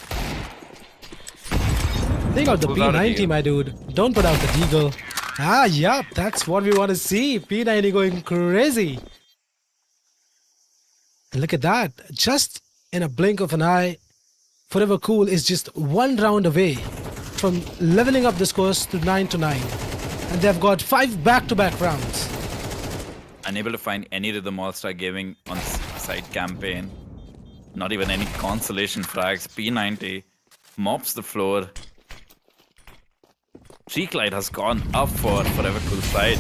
Take out the Pulls out a P90, deagle. my dude. Don't put out the deagle. Yup, that's what we want to see. P90 going crazy. And look at that. Just in a blink of an eye, Forever Cool is just one round away from leveling up the scores to 9-9. And they've got 5 back-to-back rounds. Unable to find any rhythm All-Star Gaming on side campaign. Not even any consolation frags. P90 mops the floor. Cheek light has gone up for Forever Cool side.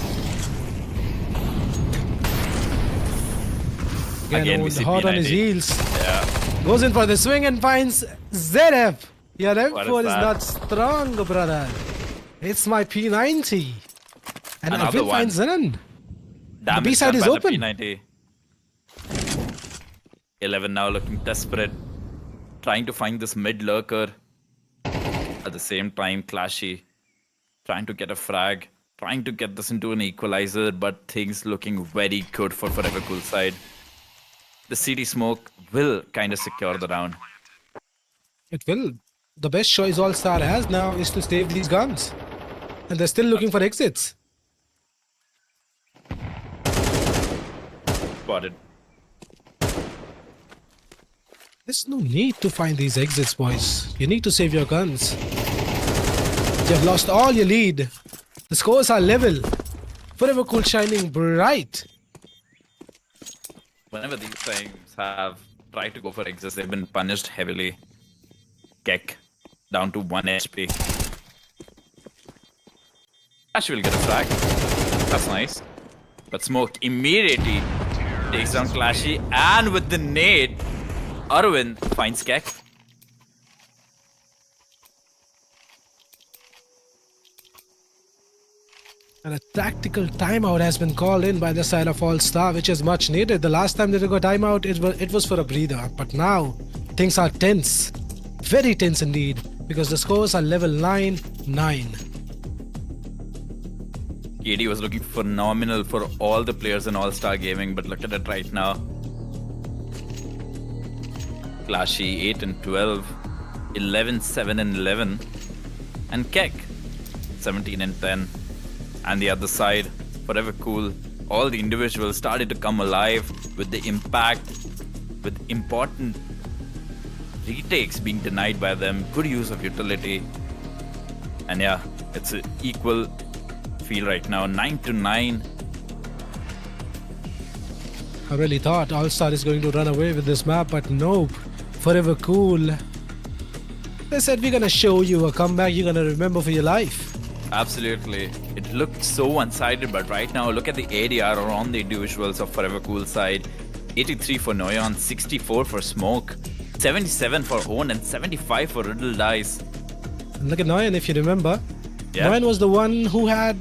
Again, we Old see hot on his P90. heels. Yeah. Goes in for the swing and finds ZF. Your What M4 is is that? not strong, brother. It's my P90. And Another Arvind one. finds Zanan. Damage B-side done is by the open. P90. 11 now looking desperate. Trying to find this mid lurker. At the same time, Clashy. Trying to get a frag. Trying to get this into an equalizer. But things looking very good for Forever Cool side. The CD smoke will kind of secure the round. It will. The best choice Allstar has now is to save these guns. And they're still looking for exits. Spotted. There's no need to find these exits, boys. You need to save your guns. You've lost all your lead. The scores are level. Forever Cool shining bright. Whenever these things have tried to go for exits, they've been punished heavily. Keck down to 1 HP. Ash will get a frag. That's nice. But Smoke immediately takes down Clashy, and with the nade, Arvind finds Keck. And a tactical timeout has been called in by the side of Allstar, which is much needed. The last time they took a timeout, it was for a breather. But now, things are tense. Very tense indeed. Because the scores are level 9-9. KD was looking phenomenal for all the players in All-Star Gaming, but look at it right now. Clashy 8 and 12, 11, 7 and 11, and Keck 17 and 10. And the other side, Forever Cool, all the individuals started to come alive with the impact, with important retakes being denied by them, good use of utility. And yeah, it's an equal feel right now, 9-9. I really thought Allstar is going to run away with this map, but nope. Forever Cool. They said we're gonna show you a comeback you're gonna remember for your life. Absolutely. It looked so one-sided, but right now, look at the ADR on the individuals of Forever Cool side. 83 for Noyon, 64 for Smoke, 77 for Own, and 75 for Riddle Dice. And look at Noyan, if you remember. Yeah. Noyan was the one who had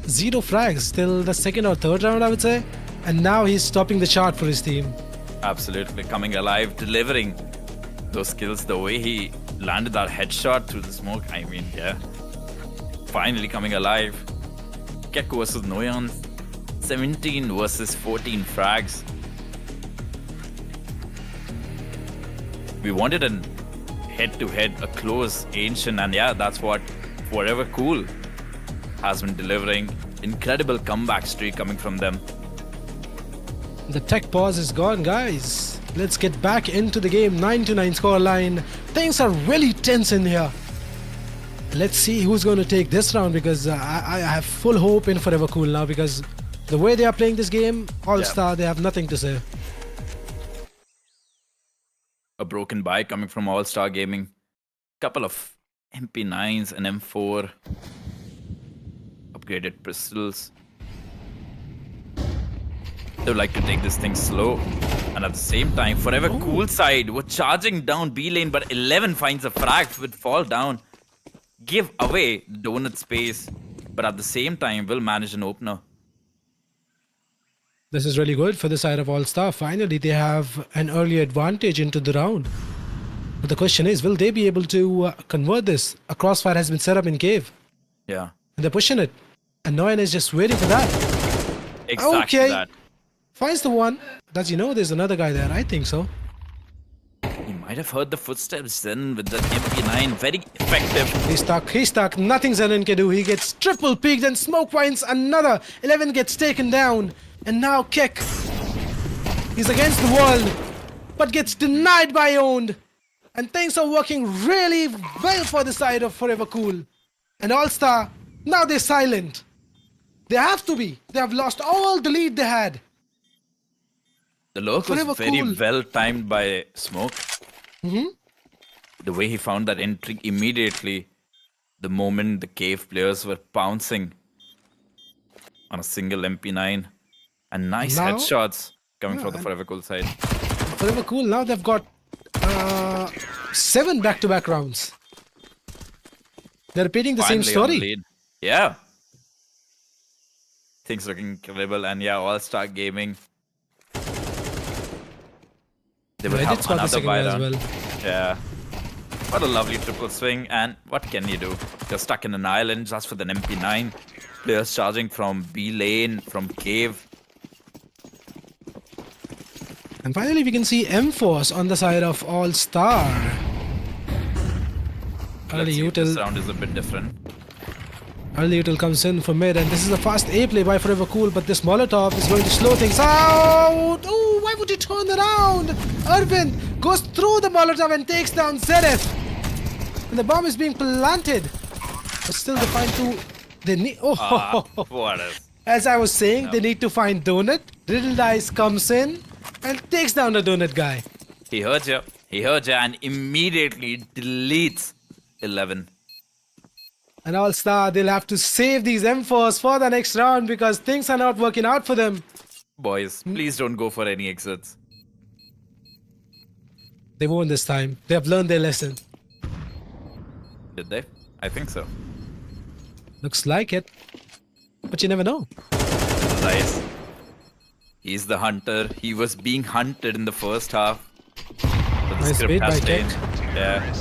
0 frags till the second or third round, I would say. And now he's topping the chart for his team. Absolutely. Coming alive, delivering those skills, the way he landed that headshot through the smoke. I mean, yeah. Finally coming alive. Keko versus Noyan. 17 versus 14 frags. We wanted a head-to-head, a close ancient, and yeah, that's what Forever Cool has been delivering. Incredible comeback streak coming from them. The tech pause is gone, guys. Let's get back into the game. 9-9 scoreline. Things are really tense in here. Let's see who's going to take this round, because I have full hope in Forever Cool now, because the way they are playing this game, All-Star, they have nothing to say. A broken buy coming from All-Star Gaming. Couple of MP9s and M4. Upgraded pistols. They would like to take this thing slow. And at the same time, Forever Cool side were charging down B lane, but 11 finds a frag with fall down. Give away donut space, but at the same time will manage an opener. This is really good for the side of Allstar. Finally, they have an early advantage into the round. But the question is, will they be able to convert this? A crossfire has been set up in cave. Yeah. And they're pushing it. And Noyan is just waiting for that. Exactly Okay. that. Finds the one. Does he know there's another guy there? I think so. He might have heard the footsteps then with the MP9. Very effective. He's stuck. Nothing Zenon can do. He gets triple peeked and smoke finds another. 11 gets taken down. And now Keck. He's against the wall. But gets denied by Owned. And things are working really well for the side of Forever Cool. And Allstar, now they're silent. They have to be. They have lost all the lead they had. The lurk was Forever very Cool. well timed by Smoke. The way he found that entry immediately, the moment the cave players were pouncing on a single MP9. And nice Now- headshots coming from the Forever Cool side. Forever Cool, now they've got 7 back-to-back rounds. They're repeating the same Finally on the story. lead. Yeah. Things looking incredible. And yeah, All-Star Gaming. They will I have did spot the another second buy one as round. well. Yeah. What a lovely triple swing. And what can you do? You're stuck in an island just with an MP9. Players charging from B lane, from cave. And finally, we can see M-Force on the side of All-Star. Let's Early see if this Util, round is a bit different. early Util comes in for mid, and this is a fast A play by Forever Cool, but this Molotov is going to slow things out. Oh, why would you turn around? Irvin goes through the Molotov and takes down Zeref. And the bomb is being planted. But still, they find two. They need. Oh, What a... as I was saying, they need to find Donut. Riddle Dice comes in and takes down the Donut guy. He heard you. He heard you and immediately deletes 11. And All-Star, they'll have to save these M4s for the next round because things are not working out for them. Boys, please don't go for any exits. They won't this time. They have learned their lesson. Did they? I think so. Looks like it. But you never know. Nice. He's the hunter. He was being hunted in the first half. But the Nice script bait has by changed. Yeah.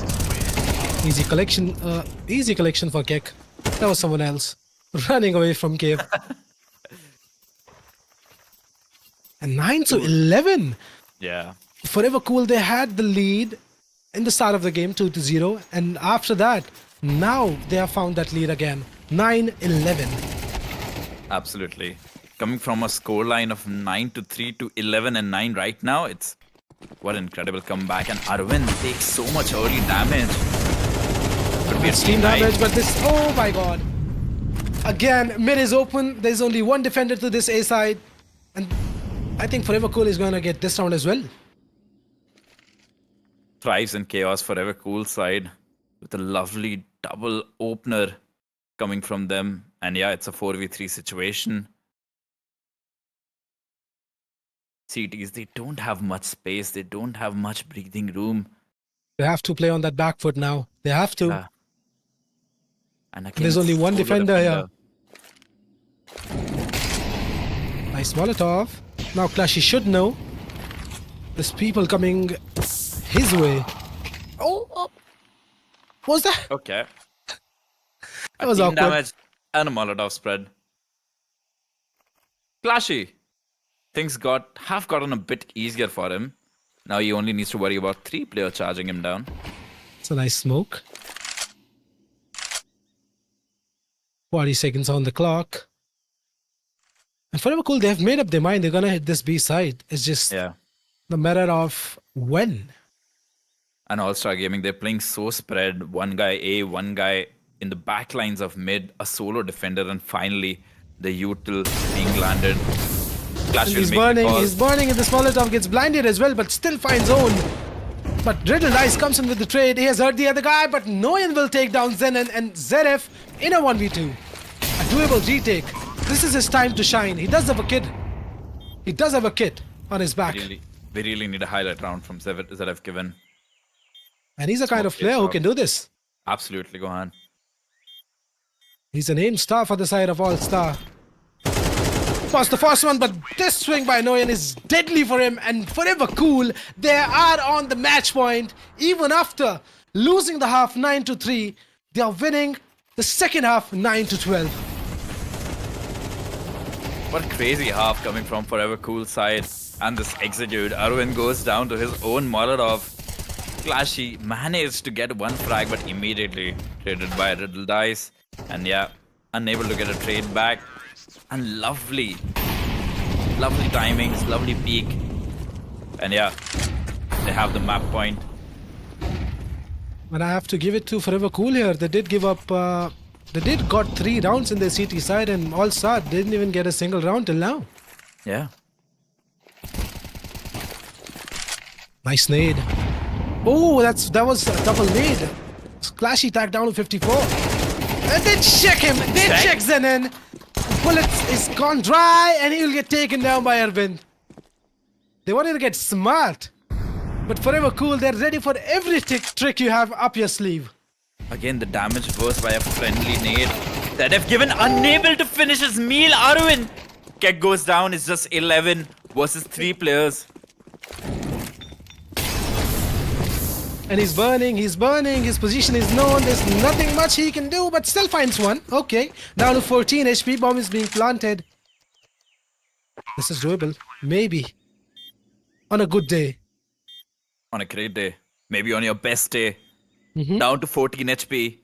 Easy collection for Keck. That was someone else. Running away from cave. And 9-11. Yeah. Forever Cool, they had the lead in the start of the game, 2-0. And after that, now they have found that lead again. 9-11. Absolutely. Coming from a scoreline of 9-3 to 11 and 9 right now, it's what an incredible comeback. And Arvind takes so much early damage. Could be a It's team team damage, but this, oh my god. Again, mid is open. There's only one defender to this A side. And I think Forever Cool is going to get this round as well. Thrives in chaos Forever Cool side with a lovely double opener coming from them. And yeah, it's a 4v3 situation. CTs, they don't have much space. They don't have much breathing room. They have to play on that back foot now. They have to. Yeah. And There's only one solo defender here. Nice Molotov. Now Clashy should know. There's people coming his way. Oh, what was that? Okay. That was team awkward. damage and a Molotov spread. Clashy. Things have gotten a bit easier for him. Now he only needs to worry about 3 players charging him down. It's a nice smoke. 40 seconds on the clock. And Forever Cool, they have made up their mind. They're going to hit this B side. It's just Yeah. the matter of when. And All-Star Gaming, they're playing so spread. One guy A, one guy in the back lines of mid, a solo defender, and finally the util being landed. Clash will He's make the burning. call. He's burning, and this Molotov gets blinded as well, but still finds own. But Riddle Dice comes in with the trade. He has hurt the other guy, but Noyan will take down Zenon and Zeref in a 1v2. A doable retake. This is his time to shine. He does have a kid. He does have a kid on his back. We really need a highlight round from Zeref given. And he's a kind of player who can do this. Absolutely, go on. He's a named star for the side of All-Star. bypass the first one, but this swing by Noyan is deadly for him, and Forever Cool, they are on the match point. Even after losing the half 9-3, they are winning the second half 9-12. What a crazy half coming from Forever Cool side. And this execute, Arvind goes down to his own Molotov. Clashy managed to get one frag, but immediately traded by Riddle Dice. And yeah, unable to get a trade back. And lovely timings, lovely peak. And yeah, they have the map point. And I have to give it to Forever Cool here. They did give up. They did got 3 rounds in their CT side, and Allstar didn't even get a single round till now. Yeah. Nice nade. Oh, that was a double nade. Clashy tagged down to 54. And they check him. They check Zenon. Bullets is gone dry, and he will get taken down by Arvind. They wanted to get smart. But Forever Cool, they're ready for every trick you have up your sleeve. Again, the damage burst by a friendly nade. That have given unable to finish his meal. Arvind. Kek goes down. It's just 11 versus 3 players. And he's burning, his position is known, there's nothing much he can do, but still finds one. Okay, now to 14 HP, bomb is being planted. This is doable, maybe. On a good day. On a great day. Maybe on your best day. Down to 14 HP.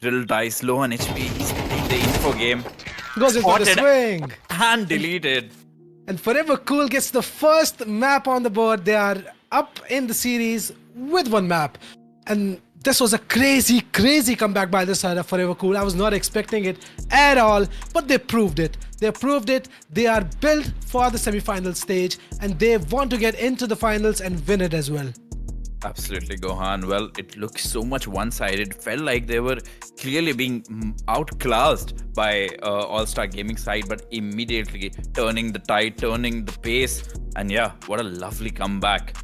Riddle Dice low on HP. He's playing the info game. Goes in for the swing. And deleted. And Forever Cool gets the first map on the board. They are up in the series with 1 map. And this was a crazy comeback by the side of Forever Cool. I was not expecting it at all, but they proved it. They are built for the semi-final stage, and they want to get into the finals and win it as well. Absolutely, Gohan. Well, it looked so much one-sided. Felt like they were clearly being outclassed by Allstar Gaming side, but immediately turning the tide, turning the pace. And yeah, what a lovely comeback.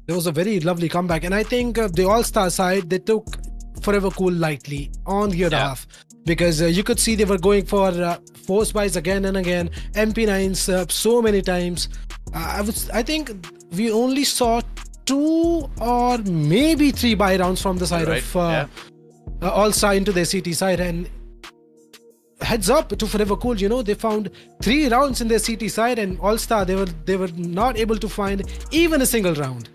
It was a very lovely comeback, and I think the All-Star side, they took Forever Cool lightly on the other half, because you could see they were going for force buys again and again, MP9s so many times. I think we only saw 2 or maybe 3 buy rounds from the side of All-Star into their CT side, and heads up to Forever Cool, you know, they found 3 rounds in their CT side, and All-Star, they were not able to find even a single round.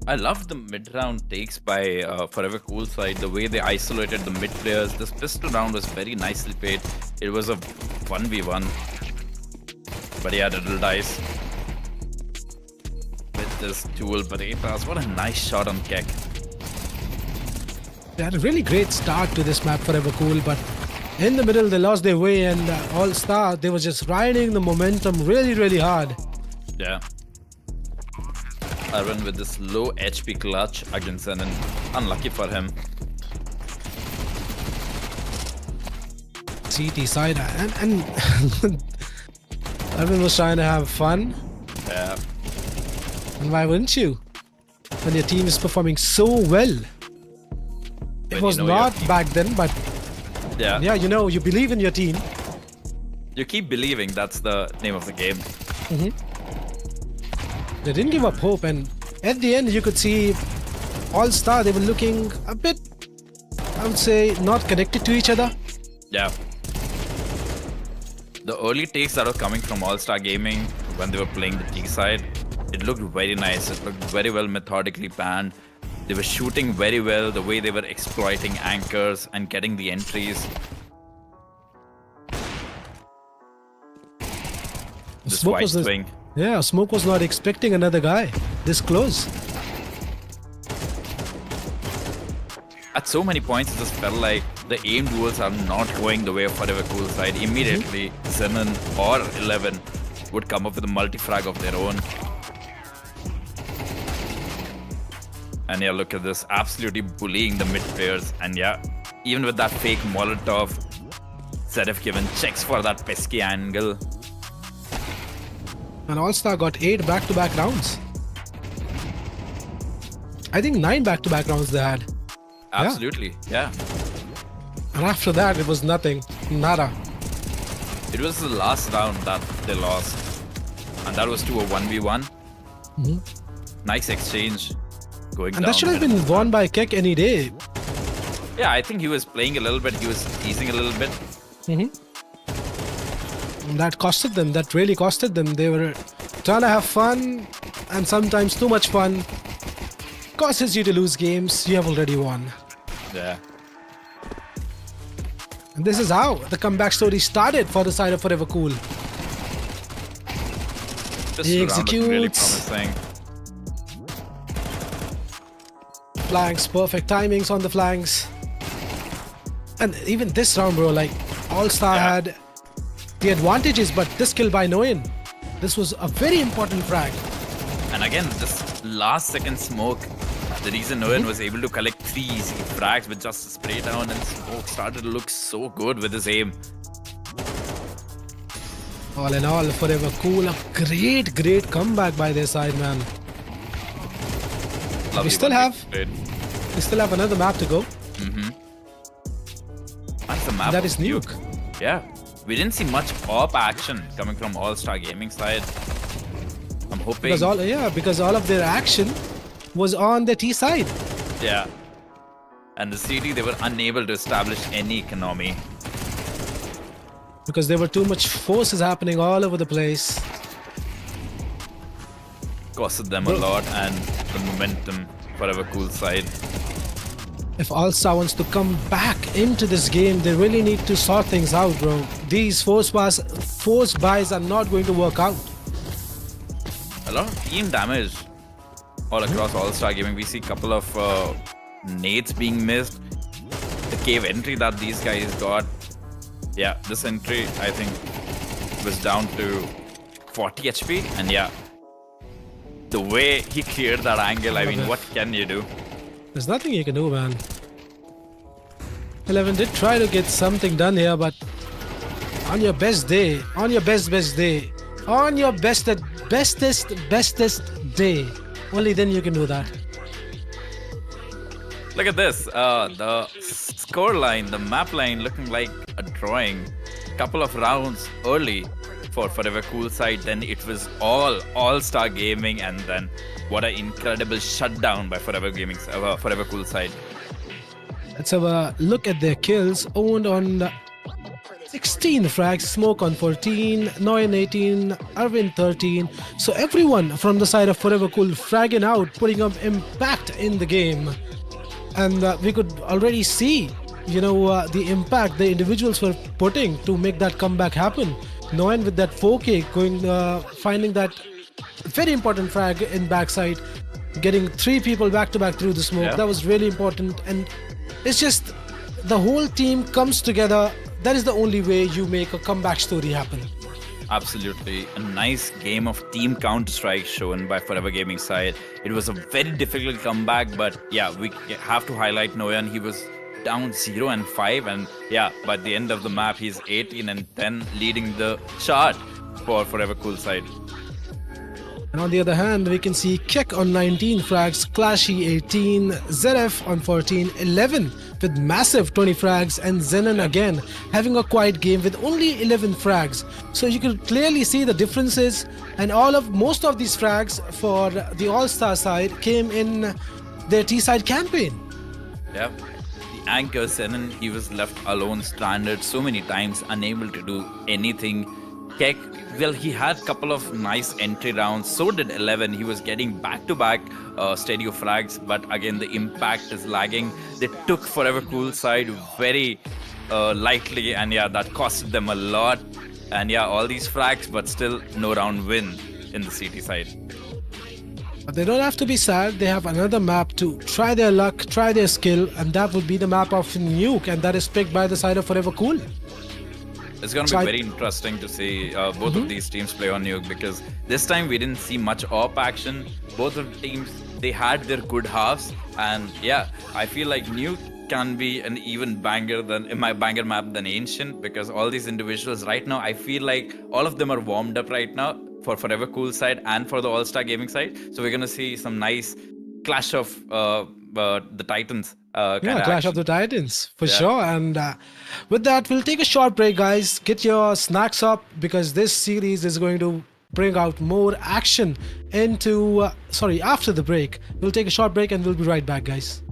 I love the mid-round takes by Forever Cool side, the way they isolated the mid players. This pistol round was very nicely played. It was a 1v1. But yeah, Riddle Dice with this dual Berettas. What a nice shot on Kek. They had a really great start to this map, Forever Cool, but in the middle they lost their way, and All-Star, they were just riding the momentum really hard. Yeah. Arvind with this low HP clutch against Zenon. Unlucky for him. CT side, and Arvind was trying to have fun. Yeah. And why wouldn't you? When your team is performing so well. It was not back then, but yeah, you know, you believe in your team. You keep believing, that's the name of the game. They didn't give up hope, and at the end you could see All-Star, they were looking a bit, I would say, not connected to each other. Yeah. The early takes that were coming from All-Star Gaming when they were playing the T side, it looked very nice. It looked very well methodically planned. They were shooting very well, the way they were exploiting anchors and getting the entries. This white swing. Yeah, Smoke was not expecting another guy this close. At so many points, it just felt like the aim duels are not going the way of Forever Cool side. Immediately, Zenon or 11 would come up with a multi-frag of their own. And yeah, look at this, absolutely bullying the mid players. And yeah, even with that fake Molotov, Zedef given checks for that pesky angle. And All-Star got 8 back-to-back rounds. I think 9 back-to-back rounds they had. Absolutely, yeah. And after that, it was nothing. Nada. It was the last round that they lost, and that was to a 1v1. Nice exchange going And down. that should have been won by Keck any day. Yeah, I think he was playing a little bit. He was teasing a little bit. That costed them. That really costed them. They were trying to have fun, and sometimes too much fun causes you to lose games you have already won. Yeah. And this is how the comeback story started for the side of Forever Cool. This He round looking really executes. promising. Flanks, perfect timings on the flanks. And even this round, bro, like Allstar Yeah. had the advantages, but this kill by Noyan, this was a very important frag. And again, this last second smoke, the reason Noyan was able to collect 3 easy frags with just a spray down and smoke started to look so good with his aim. All in all, Forever Cool, a great comeback by their side, man. Lovely still one have- played. We still have another map to go. That's the map That of is Nuke. Yeah. We didn't see much op action coming from Allstar Gaming side. I'm hoping. Because all of their action was on the T side. Yeah. And the city, they were unable to establish any economy. Because there were too much forces happening all over the place. Costed them a lot and the momentum Forever Cool side. If Allstar wants to come back into this game, they really need to sort things out, bro. These force buys are not going to work out. A lot of team damage all across All-Star Gaming. We see a couple of nades being missed. The cave entry that these guys got. Yeah, this entry, I think, was down to 40 HP. And yeah, the way he cleared that angle, I mean, what can you do? There's nothing you can do, man. 11 did try to get something done here, but on your best day, on your best day, on your bestest day, only then you can do that. Look at this. The score line, the map line looking like a drawing. Couple of rounds early for Forever Cool side. Then it was All-Star Gaming, and then what an incredible shutdown by Forever Cool side. Let's have a look at their kills. Owned on 16 frags, Smoke on 14, Noyan 18, Arvind 13. So everyone from the side of Forever Cool fragging out, putting up impact in the game. And we could already see, the impact the individuals were putting to make that comeback happen. Noyan with that 4K finding that very important frag in backside, getting 3 people back to back through the smoke. Yeah. That was really important, and it's just the whole team comes together. That is the only way you make a comeback story happen. Absolutely. A nice game of team Counter-Strike shown by Forever Gaming side. It was a very difficult comeback, but yeah, we have to highlight Noyan. He was down 0 and 5, and yeah, by the end of the map, he's 18 and 10, leading the chart for Forever Cool side. And on the other hand, we can see Kek on 19 frags, Clashy 18, ZF on 14, 11 with massive 20 frags, and Zenon again having a quiet game with only 11 frags. So you can clearly see the differences, and most of these frags for the All-Star side came in their T-side campaign. Yeah. The anchor Zenon, he was left alone, stranded so many times, unable to do anything. Kek, well, he had a couple of nice entry rounds. So did 11. He was getting back-to-back stereo frags, but again, the impact is lagging. They took Forever Cool side very lightly, and yeah, that costed them a lot. And yeah, all these frags, but still no round win in the CT side. But they don't have to be sad. They have another map to try their luck, try their skill, and that would be the map of Nuke, and that is picked by the side of Forever Cool. It's going to be very interesting to see both of these teams play on Nuke, because this time we didn't see much op action. Both of the teams, they had their good halves, and yeah, I feel like Nuke can be an even banger map than Ancient, because all these individuals right now, I feel like all of them are warmed up right now for Forever Cool side and for the All-Star Gaming side. So we're going to see some nice clash of the Titans kind Yeah, of Clash of the action. Titans for Yeah. sure. And with that, we'll take a short break, guys. Get your snacks up because this series is going to bring out more action into. Sorry, after the break, we'll take a short break and we'll be right back, guys.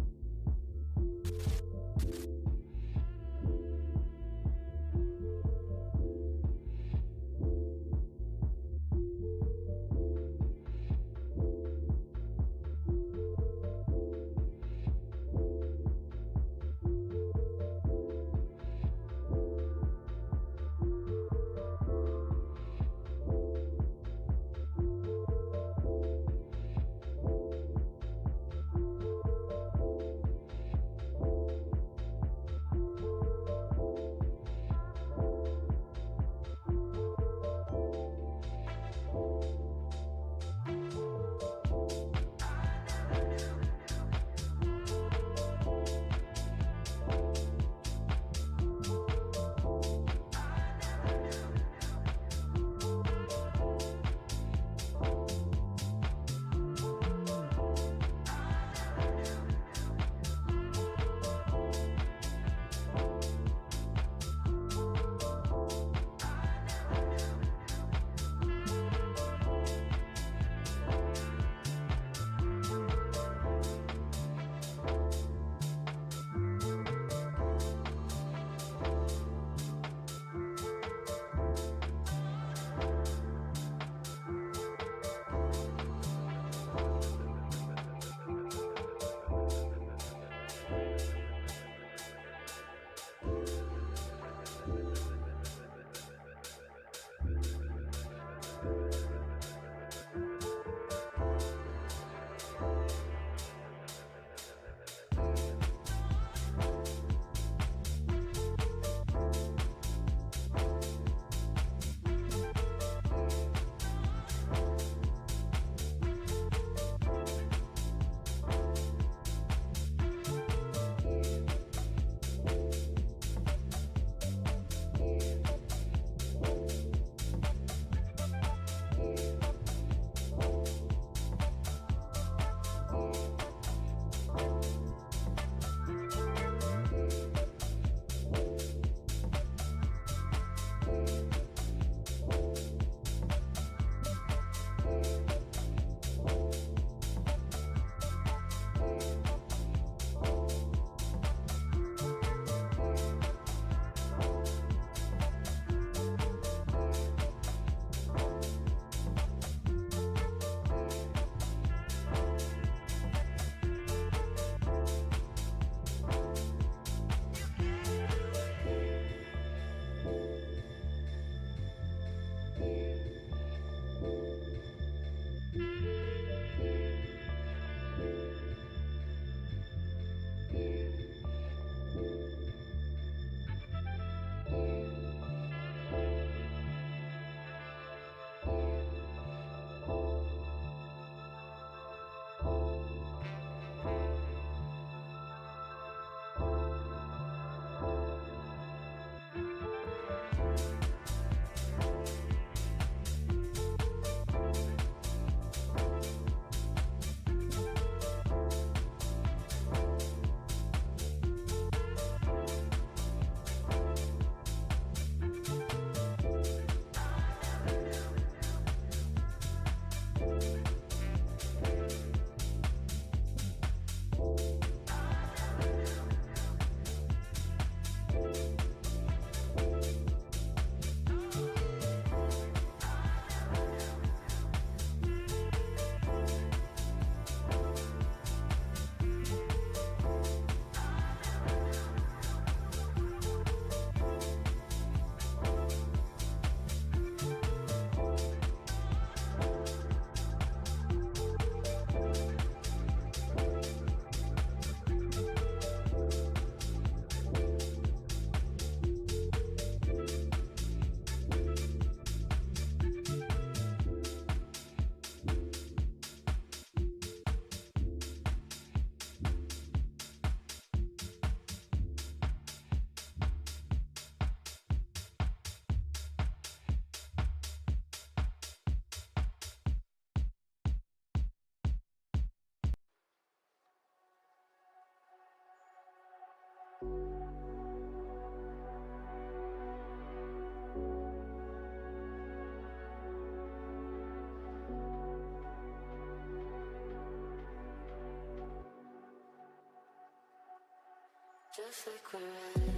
Just like we're ready.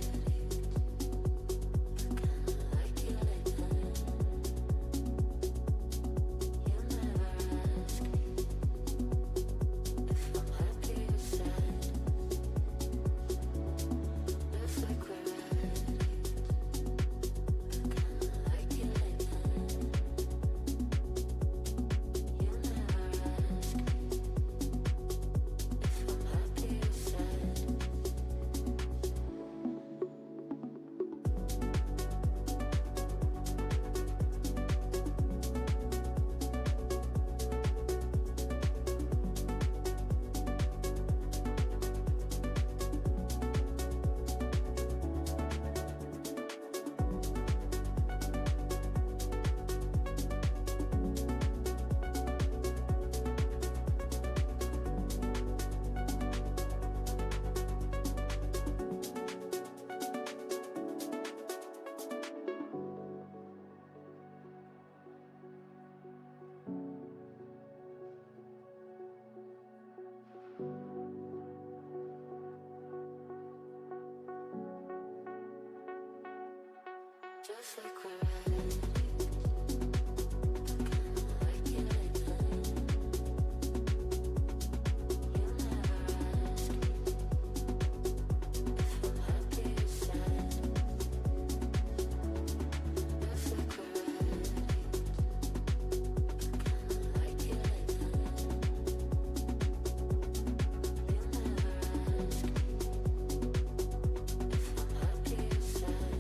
Kinda like it like that. You never ask me if I'm happy or sad. Just like we're ready. Kinda like it like that. You never ask me if I'm happy or sad. Just like we're ready. Kinda like it like that. You never ask me if I'm happy or sad. Just like we're ready. Kinda like it like that. You never ask me if I'm happy or sad.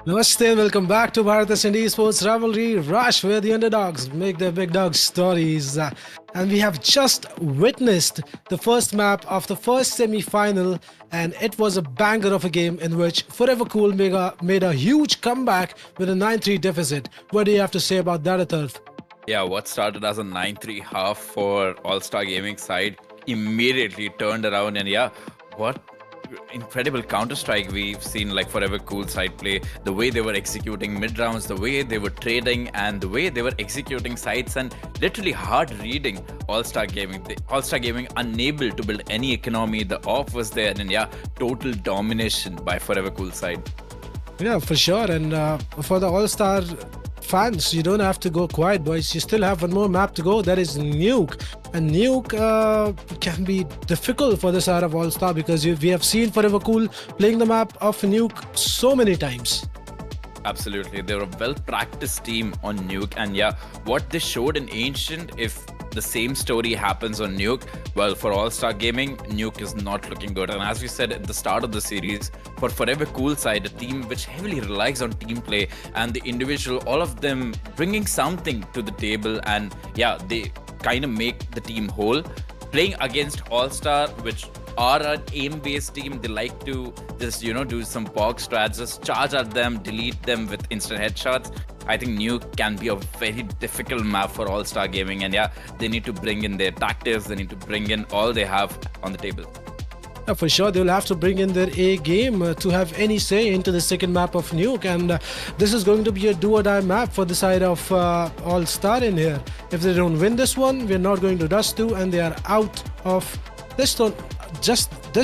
Namaste and welcome back to Bharat Ascend Esports Rivalry Rush, where the underdogs make their big dog stories. And we have just witnessed the first map of the first semi-final, and it was a banger of a game in which Forever Cool made a huge comeback with a 9-3 deficit. What do you have to say about that, Atarth? Yeah, what started as a 9-3 half for All-Star Gaming side immediately turned around, and yeah, what incredible counter-strike we've seen like Forever Cool side play, the way they were executing mid-rounds, the way they were trading, and the way they were executing sides, and literally hard reading All-Star Gaming. All-Star Gaming unable to build any economy, the off was there, and yeah, total domination by Forever Cool side. Yeah, for sure. And for the All-Star fans, you don't have to go quiet, boys. You still have one more map to go. That is Nuke. And Nuke can be difficult for the side of All-Star because we have seen Forever Cool playing the map of Nuke so many times. Absolutely, they're a well-practiced team on Nuke, and yeah, what they showed in Ancient, if the same story happens on Nuke, well, for All-Star Gaming, Nuke is not looking good. And as we said at the start of the series, for Forever Cool side, a team which heavily relies on team play and the individual, all of them bringing something to the table, and yeah, they kind of make the team whole. Playing against All-Star, which are an aim-based team, they like to just, do some POG strats, just charge at them, delete them with instant headshots. I think Nuke can be a very difficult map for All-Star Gaming, and yeah, they need to bring in their tactics, they need to bring in all they have on the table. Yeah, for sure, they'll have to bring in their A game to have any say into the second map of Nuke, and this is going to be a do or die map for the side of All Star in here. If they don't win this one, we're not going to Dust 2, and they are out of this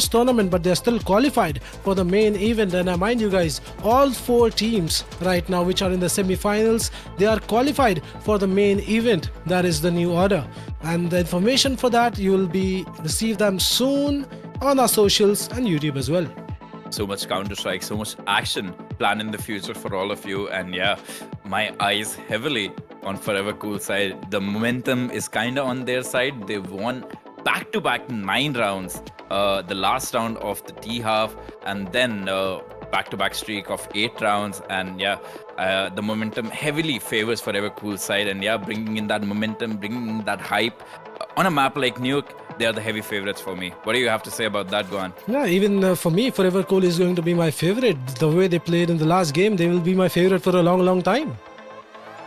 tournament, but they're still qualified for the main event. And I mind you guys, all 4 teams right now which are in the semi-finals, they are qualified for the main event. That is the new order, and the information for that you will receive them soon on our socials and YouTube as well. So much Counter-Strike, so much action planned in the future for all of you, and yeah, my eyes heavily on Forever Cool side. The momentum is kind of on their side. They've won back-to-back 9 rounds, the last round of the T half, and then back-to-back streak of 8 rounds, and yeah, the momentum heavily favors Forever Cool side, and yeah, bringing in that momentum, bringing in that hype on a map like Nuke, they are the heavy favorites for me. What do you have to say about that, Gohan? Yeah, even for me, Forever Cool is going to be my favorite. The way they played in the last game, they will be my favorite for a long time.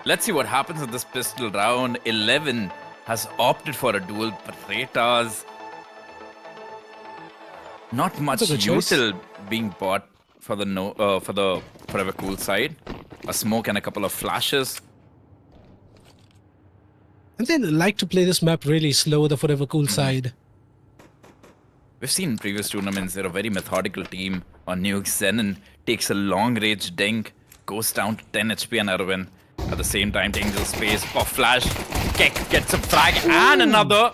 Let's see what happens in this pistol round. 11 has opted for a duel, but Retas, not much util being bought for the Forever Cool side. A smoke and a couple of flashes. And they like to play this map really slow, the Forever Cool side. We've seen in previous tournaments, they're a very methodical team. On Nuke, Zenon takes a long range dink, goes down to 10 HP and Arvin. At the same time, taking the space, pop flash, Kek gets a frag and another.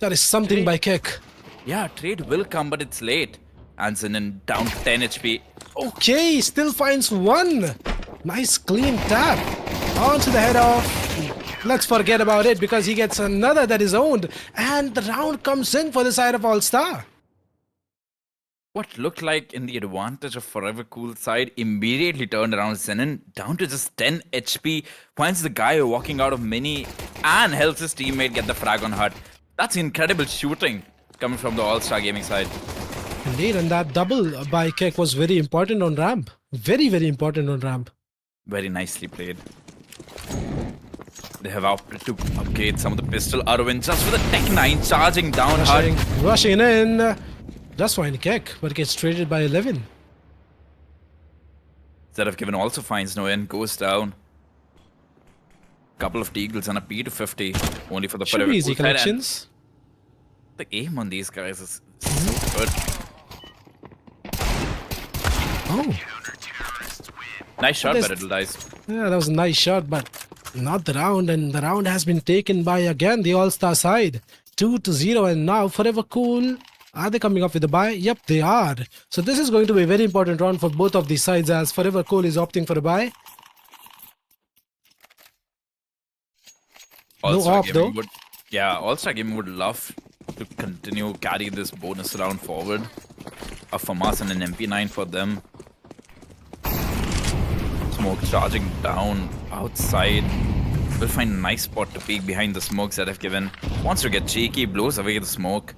That is something by Kek. Yeah, trade will come, but it's late. And Zenon down to 10 HP. Okay, still finds one. Nice clean tap onto the head of. Let's forget about it because he gets another that is owned, and the round comes in for the side of All Star. What looked like in the advantage of Forever Cool side immediately turned around. Zenon down to just 10 HP, finds the guy walking out of mini and helps his teammate get the frag on hut. That's incredible shooting coming from the All-Star Gaming side. Indeed, and that double by Kek was very important on ramp. Very important on ramp. Very nicely played. They have opted to upgrade some of the pistol. Arvin just with a Tech 9 charging down hard. Rushing in. Just fine Kek, but gets traded by 11. Given also finds no end, goes down. Couple of Deagles and a P250 only for the Should be easy collections. The aim on these guys is so good. Oh. Nice shot by Riddle Dice. Yeah, that was a nice shot, but not the round, and the round has been taken by again the All-Star side. 2-0, and now Forever Cool. Are they coming up with a buy? Yep, they are. So this is going to be a very important round for both of these sides as Forever Cool is opting for a buy. No op though. All-Star Gaming would love to continue carry this bonus round forward. A FAMAS and an MP9 for them. smoke charging down outside. Will find a nice spot to peek behind the smokes that I've given. Wants to get cheeky, blows away the smoke.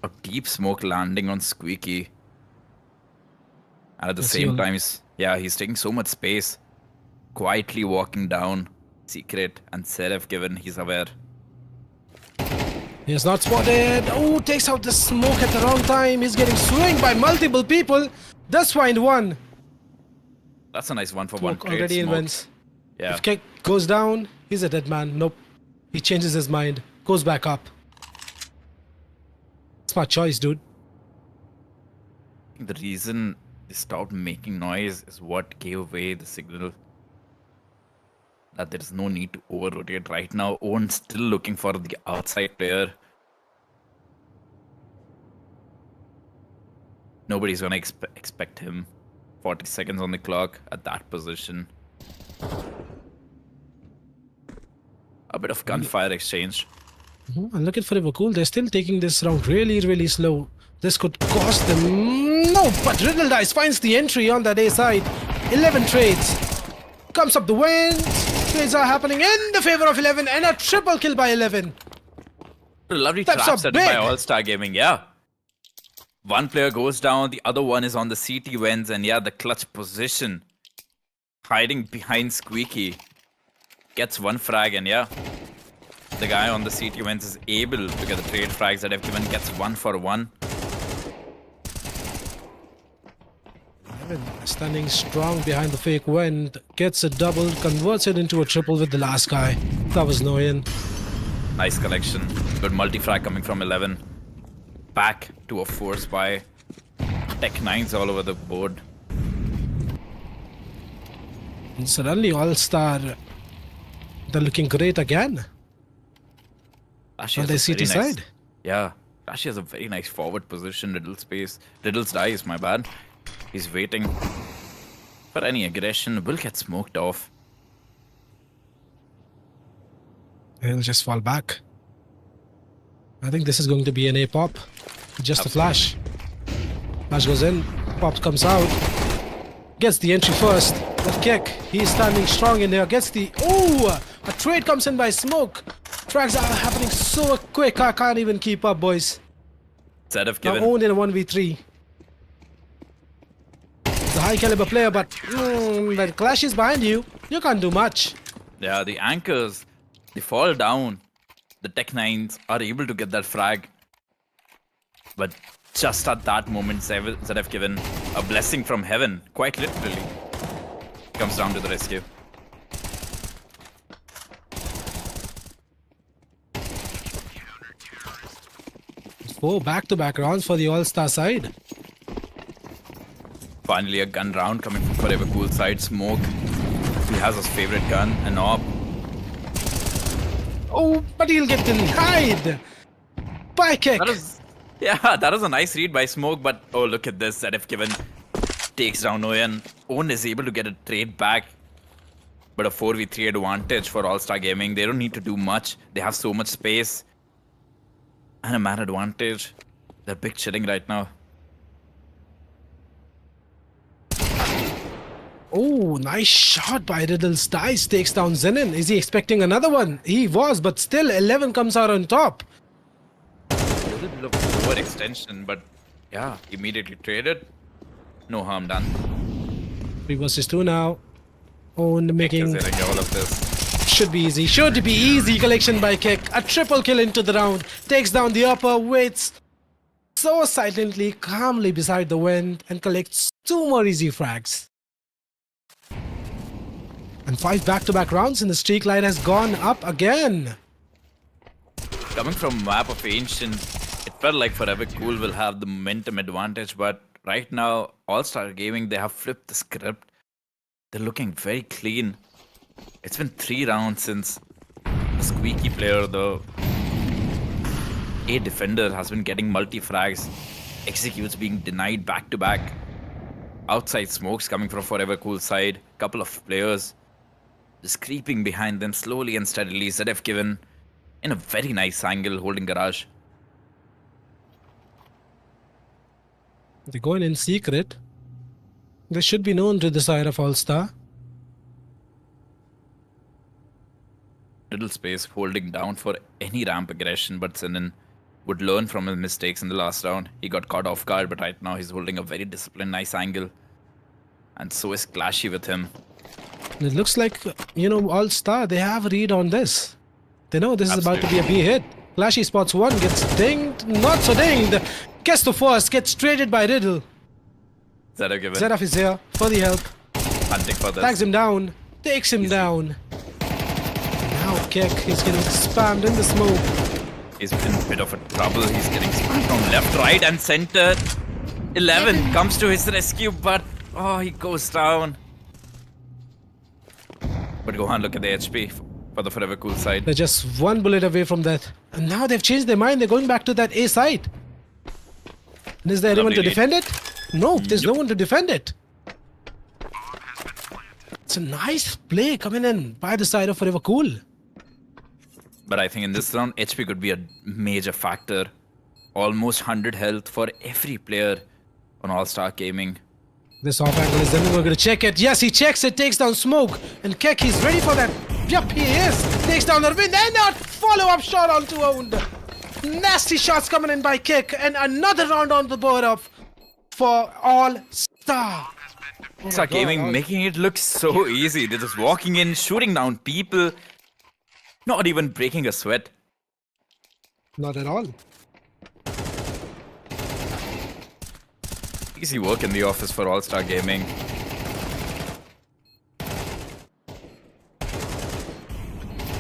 A deep smoke landing on Squeaky. And at the same time, he's taking so much space. Quietly walking down. Secret and Seraph given, he's aware. He is not spotted. Oh, takes out the smoke at the wrong time. He's getting swinged by multiple people. Does find one. That's a nice one for one. Smoke already in wins. Yeah. If Kick goes down, he's a dead man. Nope. He changes his mind. Goes back up. Smart choice, dude. The reason they stopped making noise is what gave away the signal that there is no need to over-rotate right now. Owen's still looking for the outside player. Nobody's gonna expect him. 40 seconds on the clock at that position. A bit of gunfire exchange. And look at 4EVERCOOL. They're still taking this round really, really slow. This could cost them. No, but Riddle Dice finds the entry on that A side. 11 trades. Comes up the wind. Trades are happening in the favor of 11 and a triple kill by 11. A lovely That's trap a set big- by Allstar Gaming, yeah. One player goes down, the other one is on the CT vents, and yeah, the clutch position. Hiding behind Squeaky. Gets one frag, and yeah. The guy on the CT vents is able to get the trade frags that I've given, gets 1 for 1. 11 standing strong behind the fake wind. Gets a double, converts it into a triple with the last guy. That was Noyan. Nice collection. Good multi-frag coming from 11. Back to a force by Tech 9s all over the board. And suddenly Allstar, they're looking great again. Rashi On has the a very CT nice- side. Yeah, Rashi has a very nice forward position, Riddle's dice, my bad. He's waiting for any aggression, will get smoked off. He'll just fall back. I think this is going to be an A pop. Just a flash. Flash goes in. Pop comes out. Gets the entry first. The kick. He's standing strong in there. Gets the... Oh! A trade comes in by Smoke. Tracks are happening so quick. I can't even keep up, boys. Instead of Now given, owned in a 1v3. It's a high caliber player, but that clash is behind you. You can't do much. yeah, the anchors, they fall down. The Tech 9s are able to get that frag. But just at that moment, Zedef given a blessing from heaven, quite literally. Comes down to the rescue. Four back-to-back rounds for the All-Star side. Finally, a gun round coming from 4EVERCOOL side. Smoke. He has his favorite gun, an AWP. Oh, but he'll get denied. By kick. That was a nice read by Smoke, but oh, look at this. Zedef given takes down Owen. Owen is able to get a trade back. But a 4v3 advantage for Allstar Gaming. They don't need to do much. They have so much space. And a man advantage. They're big chilling right now. Oh, nice shot by Riddle's Dice. Takes down Zenin. Is he expecting another one? He was, but still 11 comes out on top. A little bit of overextension, but yeah, immediately traded. No harm done. 3 versus 2 now. Own making... Considering all of this. Should be easy. Should be easy. Collection by kick. A triple kill into the round. Takes down the upper. Waits so silently, calmly beside the wind. And collects 2 more easy frags. And 5 back-to-back rounds and the streak line has gone up again. Coming from map of Ancient, it felt like 4EVERCOOL will have the momentum advantage, but right now, Allstar Gaming, they have flipped the script. They're looking very clean. It's been 3 rounds since the Squeaky player, the A defender, has been getting multi-frags. Executes being denied back-to-back. Outside smokes coming from 4EVERCOOL side. Couple of players just creeping behind them slowly and steadily. Zedef given in a very nice angle, holding garage. They're going in secret. They should be known to the side of Allstar. Little space holding down for any ramp aggression, but Sinan would learn from his mistakes in the last round. He got caught off guard, but right now he's holding a very disciplined, nice angle. And so is Clashy with him. It looks like, Allstar, they have a read on this. They know this is about to be a B hit. Clashy spots one, gets dinged, not so dinged. Gets the first, gets traded by Riddle. Zero given. Zeraf is here for the help. Hunting for this. Tags him down, takes him down. Now Kick, he's getting spammed in the smoke. He's in a bit of a trouble. He's getting spammed from left, right, and center. 11 comes to his rescue, but he goes down. But Gohan, look at the HP for the Forever Cool side. They're just one bullet away from that. And now they've changed their mind. They're going back to that A side. And is there anyone to Lovely defend it? No, there's no one to defend it. It's a nice play coming in by the side of Forever Cool. But I think in this round, HP could be a major factor. Almost 100 health for every player on All-Star Gaming. This off angle is then we're going to check it. Yes, he checks it, takes down Smoke. And Keck, he's ready for that. Yep, he is. Takes down Arvind and a follow-up shot onto Owned. Nasty shots coming in by Kick. And another round on the board up for All-Star. All-Star Gaming making it look so easy. They're just walking in, shooting down people. Not even breaking a sweat. Not at all. Easy work in the office for All-Star Gaming.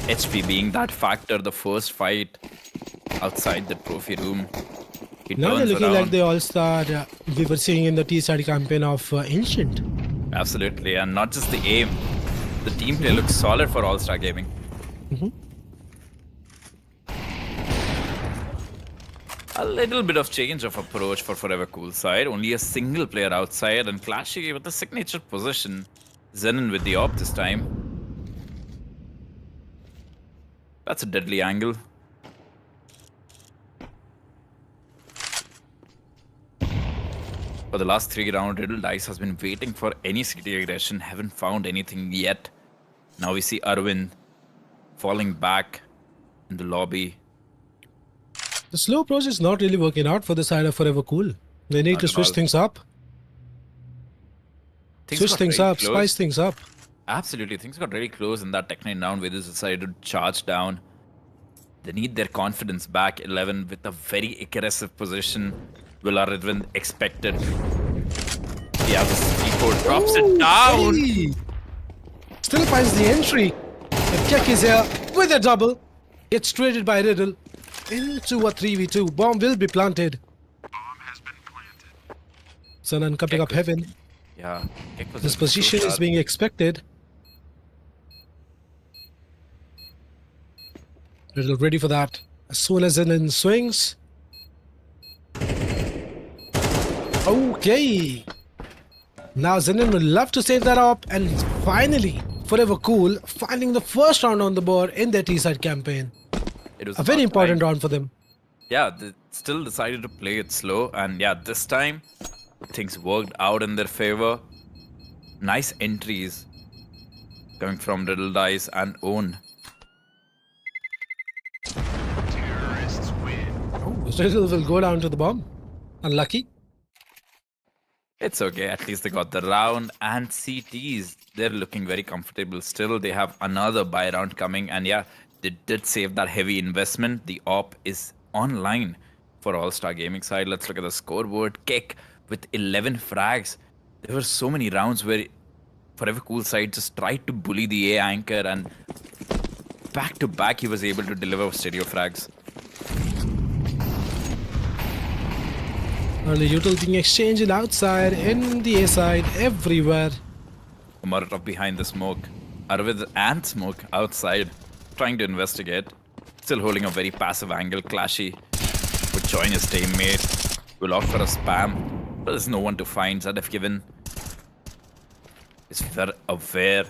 HP being that factor, the first fight outside the trophy room. He Now they're turns looking around. like the All-Star we were seeing in the T-side campaign of Ancient. Absolutely, and not just the aim. The team play looks solid for All-Star Gaming. A little bit of change of approach for Forever Cool side. Only a single player outside and Clashy with the signature position. Zenon with the op this time. That's a deadly angle. For the last 3 rounds, Riddle Dice has been waiting for any city aggression. Haven't found anything yet. Now we see Arvind falling back in the lobby. The slow approach is not really working out for the side of Forever Cool. They need Not to at switch all. things up. Things Switch got things very up, close. spice things up. Absolutely, things got really close in that Tech 9 round where they decided to charge down. They need their confidence back. 11 with a very aggressive position. Will Arvind expected? Yeah, the C4 drops it down. Hey! Still finds the entry. And Keck is here with a double. Gets traded by Riddle into a 3v2. Bomb will be planted. Sanan coming up heaven. Yeah, Keck was This just position so is sharp. being expected. Riddle ready for that. As soon as Zenon swings. Okay. Now Zenon would love to save that up, and finally, Forever Cool finding the first round on the board in their T-side campaign. It was A very about important time. round for them. Yeah, they still decided to play it slow, and yeah, this time things worked out in their favor. Nice entries coming from Riddle Dice and Own. Riddle will go down to the bomb. Unlucky. It's okay, at least they got the round and CTs. They're looking very comfortable still. They have another buy round coming, and yeah, they did save that heavy investment. The op is online for All-Star Gaming side. Let's look at the scoreboard. Kick with 11 frags. There were so many rounds where Forever Cool side just tried to bully the A anchor, and back to back he was able to deliver stereo frags. Early util being exchanged outside, in the A side, everywhere. Molotov behind the smoke. Arvind and Smoke outside, trying to investigate. Still holding a very passive angle. Clashy would join his teammate. Will opt for a spam. But there's no one to find. Zadef given is very aware.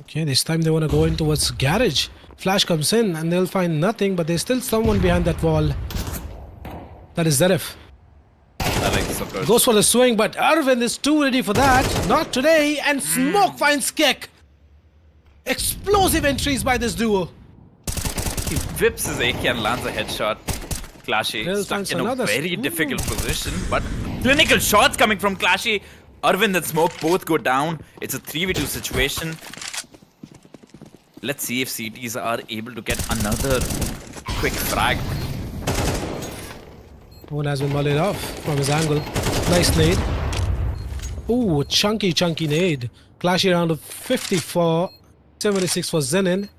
Okay, this time they want to go in towards garage. Flash comes in and they'll find nothing, but there's still someone behind that wall. That is Zaref. like this approach. Goes for the swing, but Arvind is too ready for that. Not today. And Smoke finds Keck. Explosive entries by this duo. He whips his AK and lands a headshot. Clashy Well, stuck finds in a another- very difficult position, but clinical shots coming from Clashy. Arvind and Smoke both go down. It's a 3v2 situation. Let's see if CTs are able to get another quick frag. One has been volleyed off from his angle. Nice nade. Ooh, chunky nade. Clashy round of 54. 76 for Zenin.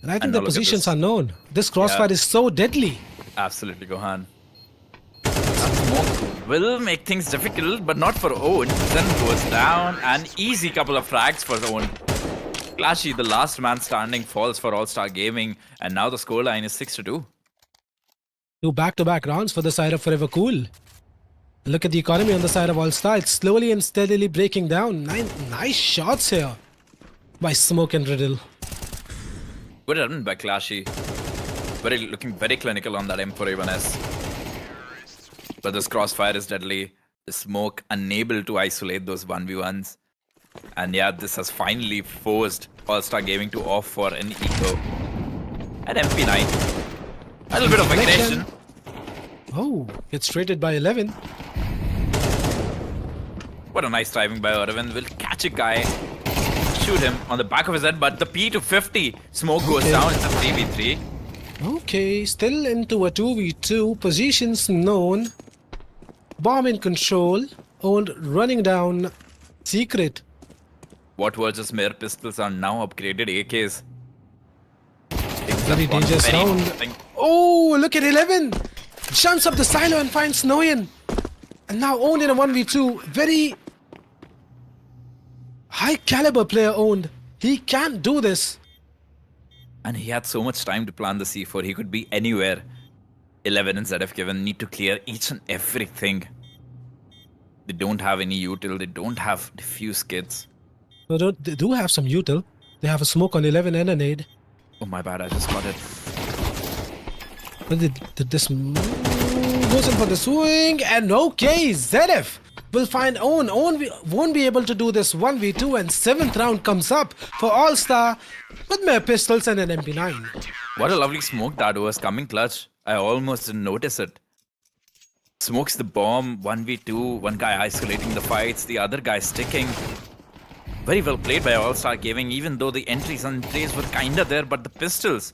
And I think And the now look at positions this. are known. This crossfire is so deadly. Absolutely, Gohan. Smoke will make things difficult, but not for Owen. Then goes down, and easy couple of frags for Owen. Clashy, the last man standing, falls for Allstar Gaming, and now the scoreline is 6-2. Two back-to-back rounds for the side of Forever Cool. Look at the economy on the side of Allstar. It's slowly and steadily breaking down. Nice shots here by Smoke and Riddle. Good run by Clashy. Looking very clinical on that M4A1S. But this crossfire is deadly. The Smoke unable to isolate those 1v1s. And yeah, this has finally forced Allstar Gaming to opt for an eco. At MP9. A little bit of aggression. Oh, gets traded by 11. What a nice timing by Arvind. Will catch a guy, shoot him on the back of his head, but the P to 50. Smoke goes down. It's a 3v3. Okay, still into a 2v2. Positions known. Bomb in control. Owned running down. Secret. What were just mere pistols are now upgraded AKs. Very dangerous round. Oh, look at 11. Jumps up the silo and finds Noyan. And now owned in a 1v2. Very high caliber player owned. He can't do this. And he had so much time to plan the C4. He could be anywhere. 11 and ZF given need to clear each and everything. They don't have any util. They don't have diffuse kits. No, they do have some util. They have a smoke on 11 and a nade. Oh my bad, I just got it. But did this goes in for the swing, and okay, ZF will find Owen. Owen won't be able to do this 1v2, and 7th round comes up for Allstar with mere pistols and an MP9. What a lovely smoke that was coming clutch. I almost didn't notice it. Smokes the bomb, 1v2, one guy isolating the fights, the other guy sticking. Very well played by Allstar Gaming, even though the entries and plays were kinda there, but the pistols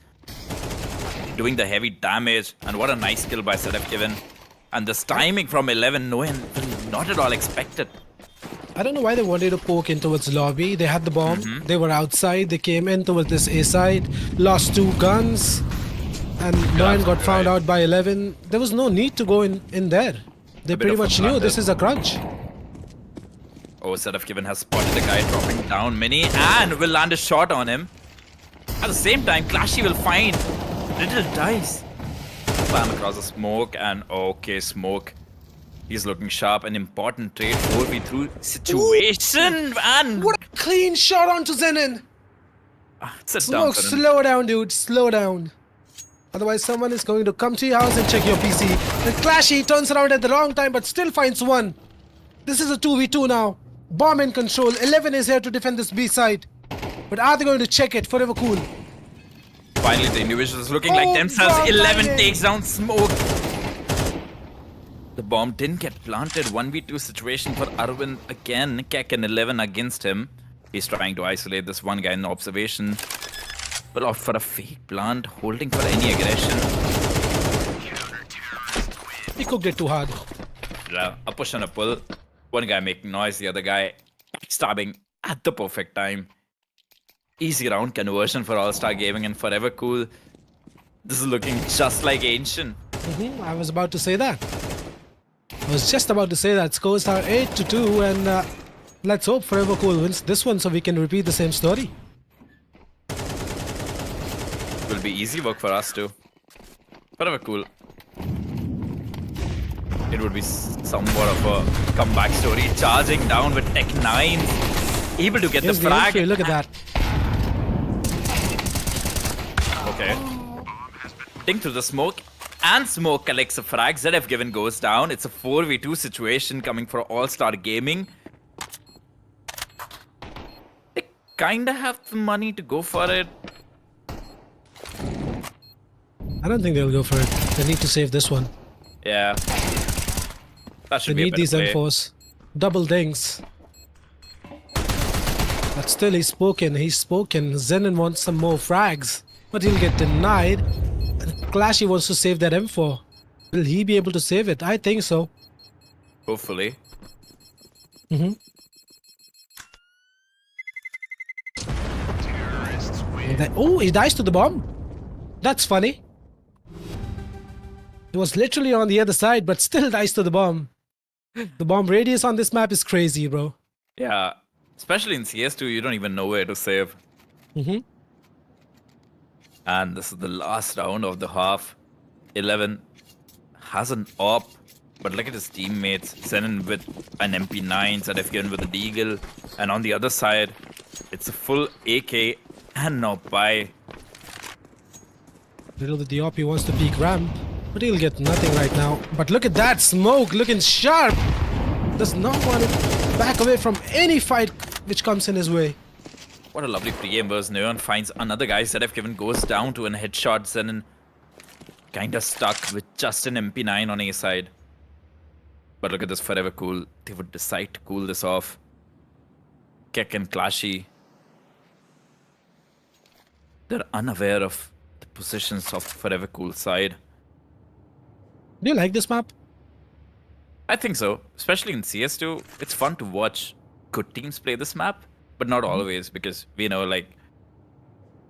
doing the heavy damage. And what a nice kill by ZF given. And this timing from 11, no one not at all expected. I don't know why they wanted to poke in towards lobby. They had the bomb. They were outside. They came in towards this A side. Lost 2 guns. And Noyan got found out by 11. There was no need to go in there. They bit pretty of a much knew blunder. this is a crunch. Oh, ZF given has spotted the guy dropping down mini and will land a shot on him. At the same time, Clashy will find Little dice. Spam across the smoke and okay, smoke. He's looking sharp. An important trade 4v3 situation. And What a clean shot onto Zenin. sit down Smoke, for him. slow down, dude. Slow down. Otherwise, someone is going to come to your house and check your PC. And Clashy turns around at the wrong time but still finds one. This is a 2v2 now. Bomb in control. 11 is here to defend this B side. But are they going to check it? Forever Cool. Finally, the individuals looking like Oh, themselves. God, 11 Ryan. takes down smoke. The bomb didn't get planted. 1v2 situation for Arvind again. Kek and 11 against him. He's trying to isolate this one guy in observation. But opt for a fake plant, holding for any aggression. He cooked it too hard. A push and a pull. One guy making noise, the other guy stabbing at the perfect time. Easy round conversion for Allstar Gaming and Forever Cool. This is looking just like Ancient. I was about to say that. I was just about to say that. Scores are 8-2, and let's hope Forever Cool wins this one so we can repeat the same story. Will be easy work for us too. Forever Cool. It would be somewhat of a comeback story. Charging down with Tech 9s. Able to get Here's the the frag. entry. Look at that. Okay. Ding through the smoke. and Smoke collects a frag. ZF Given goes down. It's a 4v2 situation coming for All-Star Gaming. They kinda have the money to go for it. I don't think they'll go for it. They need to save this one. Yeah. That They should be a need better these play. M4s. Double dings. But still, he's spoken. Zenon wants some more frags, but he'll get denied. And Clashy wants to save that M4. Will he be able to save it? I think so. Hopefully. Oh, he dies to the bomb. That's funny. He was literally on the other side, but still dies to the bomb. The bomb radius on this map is crazy, bro. Yeah. Especially in CS2, you don't even know where to save. And this is the last round of the half. 11 has an op, but look at his teammates. Zenon with an MP9, ZFGN with a Deagle, and on the other side, it's a full AK and no buy. Little with the op, he wants to peek ramp, but he'll get nothing right now. But look at that smoke, looking sharp. Does not want to back away from any fight which comes in his way. What a lovely pre-aim burst. Neon finds another guy. ZFGN goes down to a headshot. Zenon kinda stuck with just an MP9 on A side. But look at this Forever Cool. They would decide to cool this off. Kek and Clashy. They're unaware of the positions of Forever Cool side. Do you like this map? I think so. Especially in CS2, it's fun to watch good teams play this map, but not always, because we know like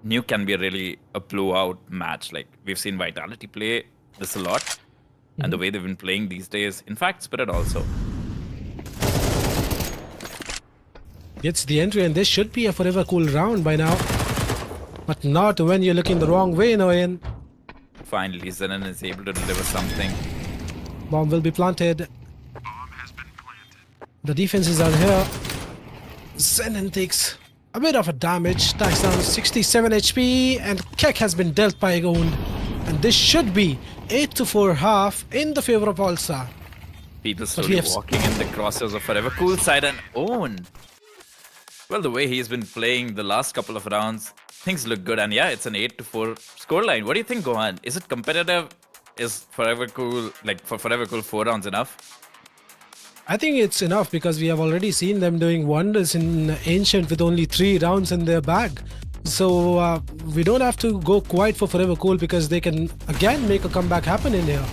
Nuke can be really a blowout match. Like we've seen Vitality play this a lot, and the way they've been playing these days. In fact, Spirit also. Gets the entry, and this should be a Forever Cool round by now. But not when you're looking the wrong way, Noyan. Finally, Zenon is able to deliver something. Bomb will be planted. The defenses are here. Zenon takes a bit of a damage. Dies down 67 HP, and Kek has been dealt by Owned. And this should be 8-4 half in the favor of Allstar. People we slowly have walking in the crosshairs of Forever Cool side and Own. Well, the way he's been playing the last couple of rounds, things look good. And yeah, it's an 8-4 scoreline. What do you think, Gohan? Is it competitive? Is Forever Cool, like for Forever Cool, 4 rounds enough? I think it's enough because we have already seen them doing wonders in Ancient with only 3 rounds in their bag. So we don't have to go quite for Forever Cool because they can again make a comeback happen in here.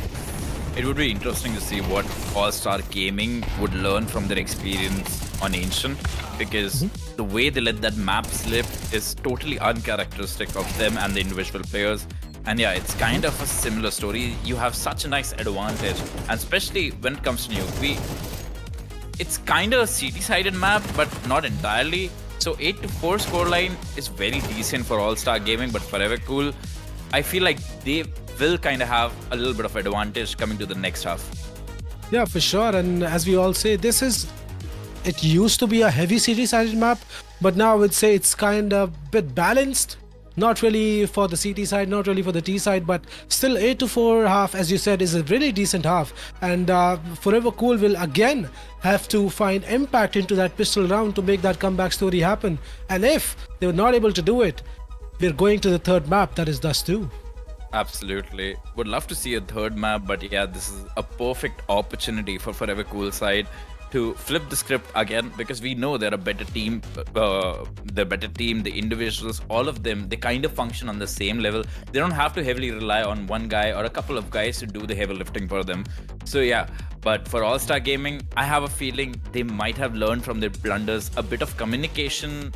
It would be interesting to see what All-Star Gaming would learn from their experience on Ancient, because the way they let that map slip is totally uncharacteristic of them and the individual players. And yeah, it's kind of a similar story. You have such a nice advantage, and especially when it comes to Nuke, it's kind of a city-sided map, but not entirely. So 8-4 scoreline is very decent for All-Star Gaming, but Forever Cool, I feel like they will kind of have a little bit of advantage coming to the next half. Yeah, for sure. And as we all say, it used to be a heavy city-sided map, but now I would say it's kind of a bit balanced. Not really for the CT side, not really for the T side, but still 8-4 half, as you said, is a really decent half. And Forever Cool will again have to find impact into that pistol round to make that comeback story happen. And if they were not able to do it, we're going to the third map, that is Dust 2. Absolutely. Would love to see a third map, but yeah, this is a perfect opportunity for Forever Cool side to flip the script again, because we know they're a better team. The individuals, all of them, they kind of function on the same level. They don't have to heavily rely on one guy or a couple of guys to do the heavy lifting for them. So yeah, but for All-Star Gaming, I have a feeling they might have learned from their blunders. A bit of communication,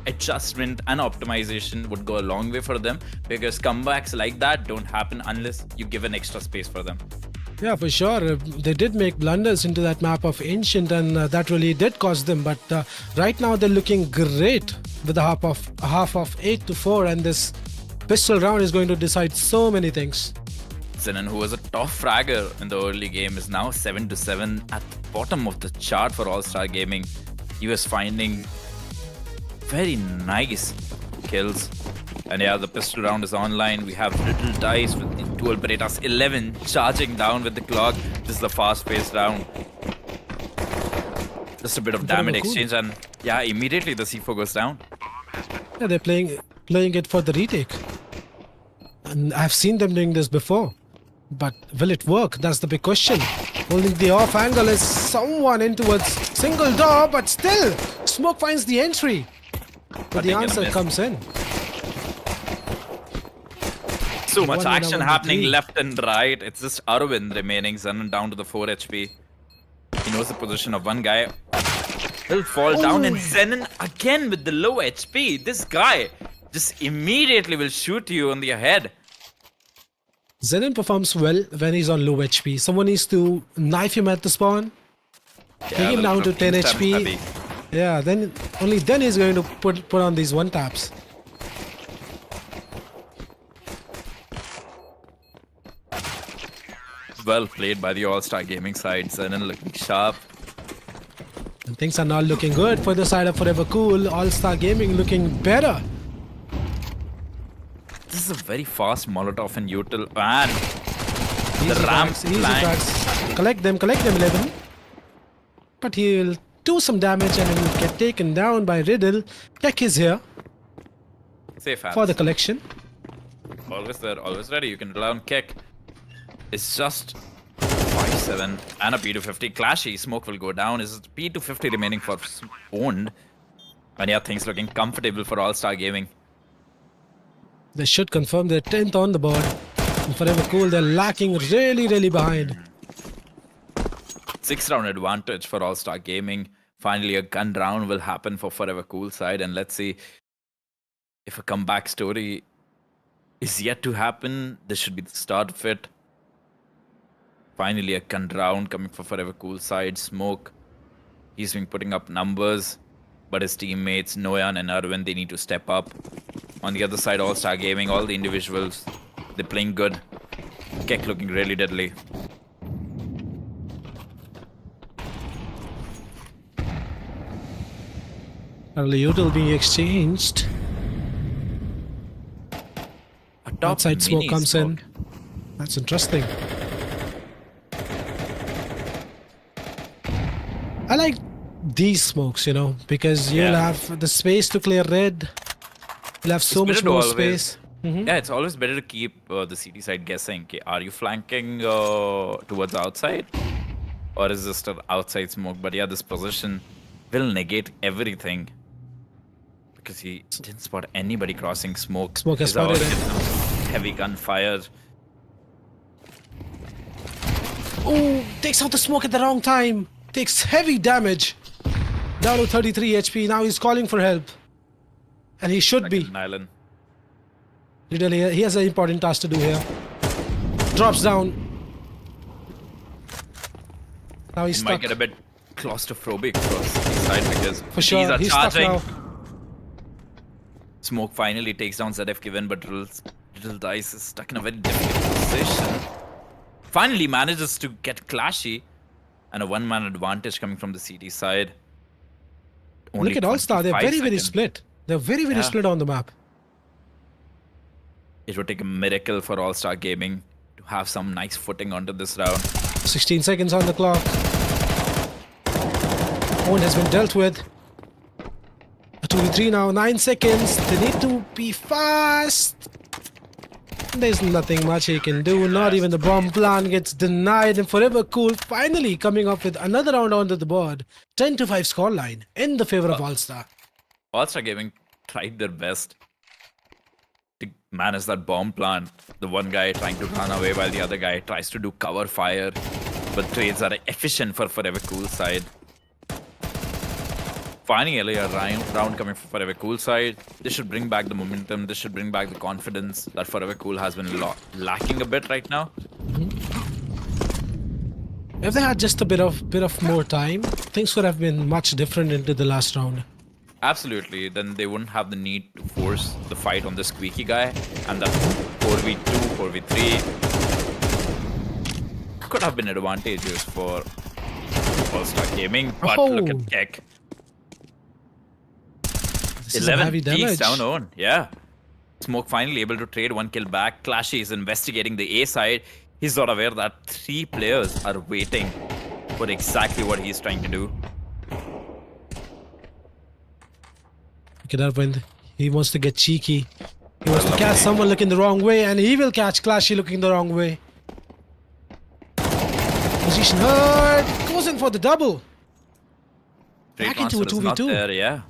adjustment and optimization would go a long way for them, because comebacks like that don't happen unless you give an extra space for them. Yeah, for sure. They did make blunders into that map of Ancient, and that really did cost them. But right now they're looking great with a half of 8-4, and this pistol round is going to decide so many things. Zenon, who was a top fragger in the early game, is now 7-7 at the bottom of the chart for All-Star Gaming. He was finding very nice kills. And yeah, the pistol round is online. We have Little Dice with the dual Berettas 11 charging down with the clock. This is the fast-paced round. Just a bit of damage Cool. exchange, and yeah, immediately the C4 goes down. Yeah, they're playing it for the retake. And I've seen them doing this before. But will it work? That's the big question. Holding the off angle is someone in towards single door, but still, Smoke finds the entry. But the they're gonna answer miss. comes in. So much One action number happening 3. left and right. It's just Arvind remaining. Zanan down to the 4 HP. He knows the position of one guy. He'll fall down, and Zenon again with the low HP. This guy just immediately will shoot you on the head. Zenon performs well when he's on low HP. Someone needs to knife him at the spawn. Take him down to 10 HP. Yeah, then only then he's going to put on these one taps. Well played by the All-Star Gaming side. Zenon looking sharp. And things are not looking good for the side of Forever Cool. All-Star Gaming looking better. This is a very fast Molotov and util. And the Easy ramp tracks, easy flank. tracks. Collect them, 11. But he'll do some damage and he'll get taken down by Riddle. Keck is here Safe hands. for the collection. Always there, always ready. You can rely on kick. It's just 5-7 and a P250. Clashy. Smoke will go down. Is P250 remaining for owned? And yeah, things looking comfortable for All-Star Gaming. They should confirm their 10th on the board. And Forever Cool, they're lacking really behind. 6-round advantage for All-Star Gaming. Finally, a gun round will happen for Forever Cool side. And let's see if a comeback story is yet to happen. This should be the start of it. Finally, a gun round coming for Forever Cool side. Smoke. He's been putting up numbers. But his teammates, Noyan and Arvind, they need to step up. On the other side, All-Star Gaming, all the individuals, they're playing good. Keck looking really deadly. Early util being exchanged. A top Outside smoke mini comes in. That's interesting. I like these smokes, you know, because you'll Yeah. have the space to clear red. You'll have so It's much better to more always- space. Yeah, it's always better to keep the CT side guessing. Okay, are you flanking towards the outside? Or is this an outside smoke? But yeah, this position will negate everything. Because he didn't spot anybody crossing smoke. Smoke has He's already spotted getting some heavy gunfire. Oh, takes out the smoke at the wrong time. Takes heavy damage. Down to 33 HP. Now he's calling for help. And he should be. An island. Literally, he has an important task to do here. Drops down. Now he's He might stuck. get a bit claustrophobic across the side because For sure, these are he's stuck charging. now. Smoke finally takes down ZF given, but Little Dice is stuck in a very difficult position. Finally manages to get Clashy and a one-man advantage coming from the CT side. Only Look at Allstar. They're 25 very seconds. split. They're very Yeah. split on the map. It would take a miracle for All-Star Gaming to have some nice footing onto this round. 16 seconds on the clock. Owen has been dealt with. A 2v3 now, 9 seconds. They need to be fast. There's nothing much he can do. Not even the bomb plan gets denied. And Forever Cool finally coming up with another round onto the board. 10-5 scoreline in the favor of Allstar. All-Star Gaming tried their best to manage that bomb plan. The one guy trying to run away while the other guy tries to do cover fire. But trades are efficient for Forever Cool side. Finally, a round coming for Forever Cool side. This should bring back the momentum. This should bring back the confidence that Forever Cool has been lacking a bit right now. If they had just a bit of more time, things could have been much different into the last round. Absolutely. Then they wouldn't have the need to force the fight on the squeaky guy. And that 4v2, 4v3 could have been advantageous for All-Star Gaming. But look Oh. at Keck. This is some heavy 11 damage. peaks down on. Yeah. Smoke finally able to trade 1 kill back. Clashy is investigating the A side. He's not aware that 3 players are waiting for exactly what he's trying to do. Look at that when he wants to get cheeky. He wants to catch someone looking the wrong way, and he will catch Clashy looking the wrong way. Position hurt. Goes in for the double. Trade Back into a transfer is not 2v2. there, yeah.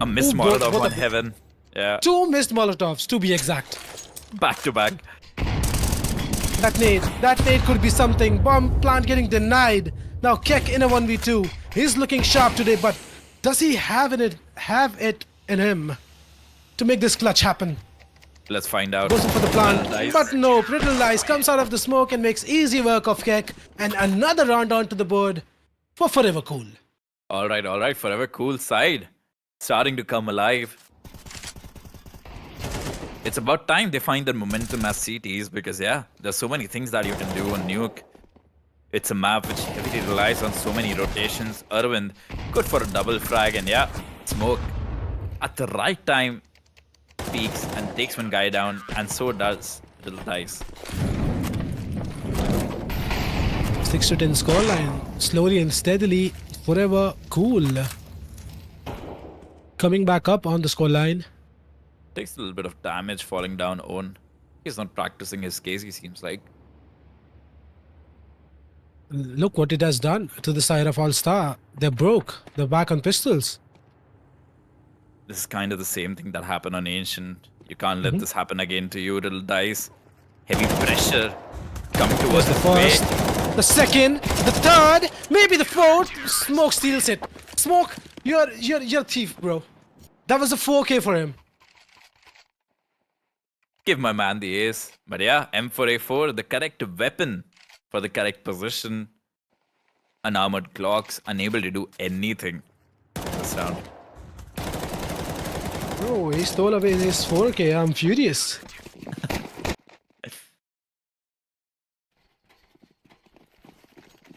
A missed Ooh, Molotov both on of them. Heaven. Yeah, 2 missed Molotovs, to be exact. back to back. That nade could be something. Bomb plant getting denied. Now Keck in a 1v2. He's looking sharp today, but does he have it in him to make this clutch happen? Let's find out. Goes in for the plant, Nice. but no. Brittle Dice comes out of the smoke and makes easy work of Keck, and another round onto the board for Forever Cool. All right. Forever Cool side. Starting to come alive. It's about time they find their momentum as CTs because, yeah, there's so many things that you can do on Nuke. It's a map which heavily relies on so many rotations. Arvind, good for a double frag, and yeah, Smoke at the right time peaks and takes one guy down, and so does Little Dice. 6-10 scoreline. Slowly and steadily, Forever Cool coming back up on the scoreline. Takes a little bit of damage falling down Own. He's not practicing his case, he seems like. Look what it has done to the side of Allstar. They're broke. They're back on pistols. This is kind of the same thing that happened on Ancient. You can't let this happen again to you, Little Dice. Heavy pressure coming towards The his way. first, the second, the third, maybe the fourth. Smoke steals it. Smoke, you're a thief, bro. That was a 4K for him. Give my man the ace. But yeah, M4A4, the correct weapon for the correct position. Unarmored clocks, unable to do anything this round. Bro, he stole away his 4K. I'm furious.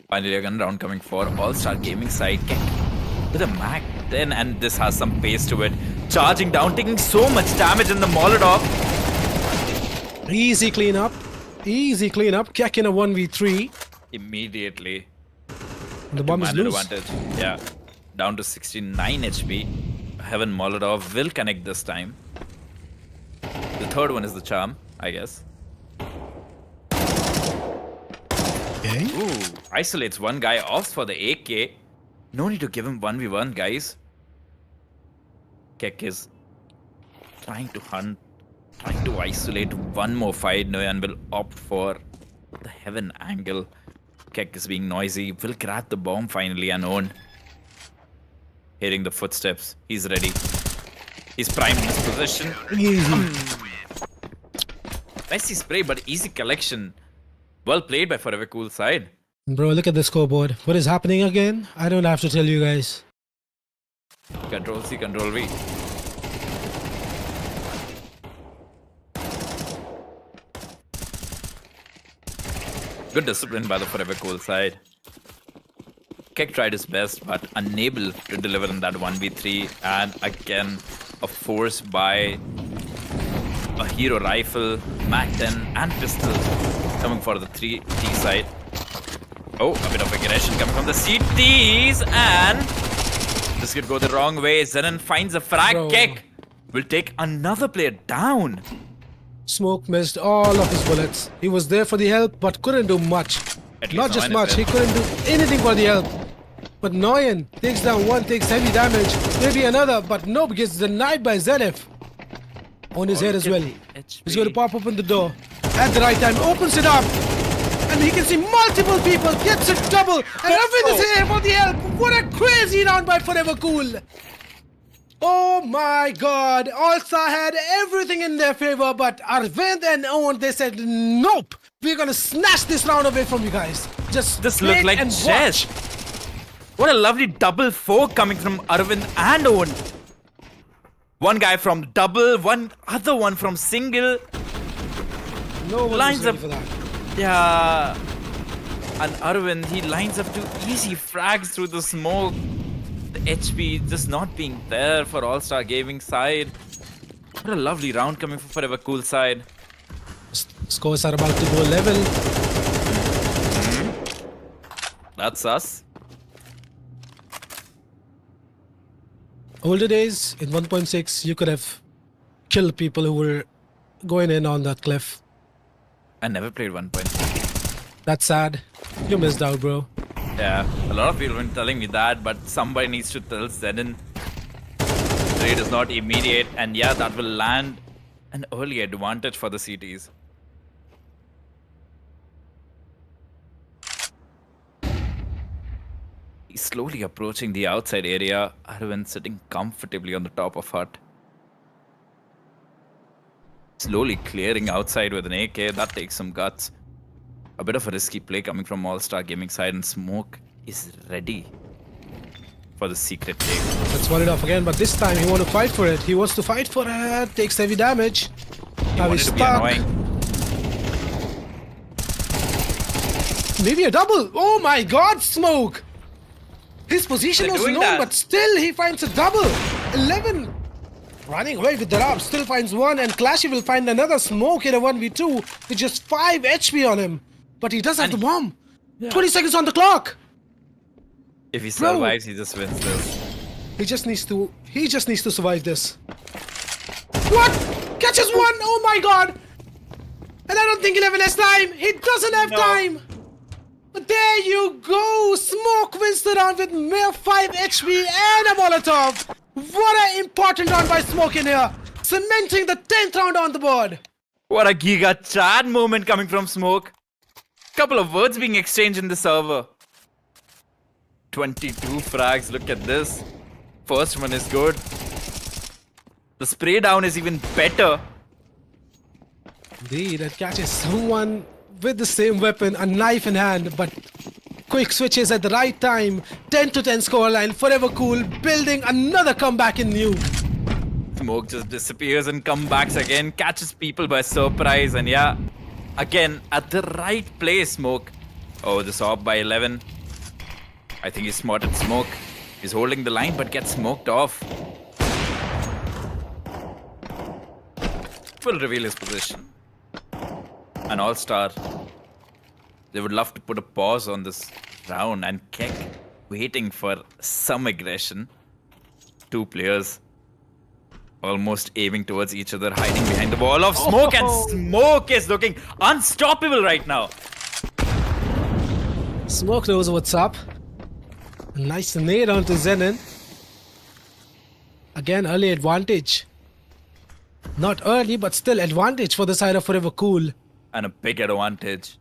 Finally, a gun round coming for All-Star Gaming side. With a Mac 10, and this has some pace to it. Charging down, taking so much damage in the Molotov. Easy cleanup. Easy cleanup. Keck in a 1v3. Immediately. The bomb is Man loose. advantage. Yeah. Down to 69 HP. Heaven Molotov will connect this time. The third one is the charm, I guess. Okay. Ooh, isolates one guy off for the AK. No need to give him 1v1, guys. Keck is trying to hunt, trying to isolate one more fight. Noyan will opt for the Heaven angle. Keck is being noisy, will grab the bomb finally and Own. Hearing the footsteps, he's ready. He's priming his position. Easy. Messy spray, but easy collection. Well played by Forever Cool side. Bro, look at the scoreboard. What is happening again? I don't have to tell you guys. Control C, Control V. Good discipline by the Forever Cool side. Keck tried his best, but unable to deliver in that 1v3. And again, a force by a hero rifle, Mac 10, and pistols coming for the 3T side. Oh, a bit of aggression coming from the CTs, and this could go the wrong way. Zenon finds a frag. Bro. Keck will take another player down. Smoke missed all of his bullets. He was there for the help, but couldn't do much. At least Not just Noyan is much, there. he couldn't do anything for the help. But Noyan takes down one, takes heavy damage, maybe another, but nope, gets denied by Zenith. On his head as well. He's going to pop open the door at the right time, opens it up, and he can see multiple people, gets it double, and Arvind is here for the help. What a crazy round by Forever Cool. Oh my god, Allstar had everything in their favor, but Arvind and Owen, they said, nope, we're gonna snatch this round away from you guys. Just This wait looked like and chess. watch. What a lovely double four coming from Arvind and Owen. One guy from double, one other one from single. No one Lines was ready up. for that. Yeah. And Arvind, he lines up two easy frags through the smoke. The HP just not being there for All-Star Gaming side. What a lovely round coming from Forever Cool side. Scores are about to go level. That's us. Older days, in 1.6, you could have killed people who were going in on that cliff. I never played 1.6. That's sad. You missed out, bro. Yeah, a lot of people have been telling me that, but somebody needs to tell Zenin. Trade is not immediate, and yeah, that will land an early advantage for the CTs. He's slowly approaching the outside area. Arvind sitting comfortably on the top of hut. Slowly clearing outside with an AK. That takes some guts. A bit of a risky play coming from Allstar Gaming side, and Smoke is ready for the secret take. Let's wall it off again, but this time he wants to fight for it. He wants to fight for it. Takes heavy damage. Now he's Wanted to be stuck. annoying. Maybe a double. Oh my god, Smoke! His position They're was doing known, that. but still he finds a double. 11. Running away with the rob. Still finds one, and Clashy will find another Smoke in a 1v2 with just 5 HP on him. But he does have the bomb. 20 seconds on the clock. If he Bro. survives, he just wins this. He just needs to survive this. What? Catches one! Oh my god! And I don't think 11 has time. He doesn't have No. time. But there you go. Smoke wins the round with mere 5 HP and a Molotov. What an important round by Smoke in here. Cementing the 10th round on the board. What a Giga Chad moment coming from Smoke. Couple of words being exchanged in the server. 22 frags, look at this. First one is good. The spray down is even better. Indeed, it catches someone with the same weapon, a knife in hand, but quick switches at the right time. 10 to 10 scoreline. Forever Cool building another comeback in New. Smoke just disappears and comebacks again, catches people by surprise, and yeah, again at the right place. Smoke. Oh, this off by 11. I think he's spotted Smoke. He's holding the line but gets smoked off. Will reveal his position. An All-Star. They would love to put a pause on this round, and Keck waiting for some aggression. Two players almost aiming towards each other, hiding behind the wall of smoke, and Smoke is looking unstoppable right now. Smoke knows what's up. A nice nade onto Zenin. Again, early advantage. Not early, but still advantage for the side of Forever Cool. And a big advantage.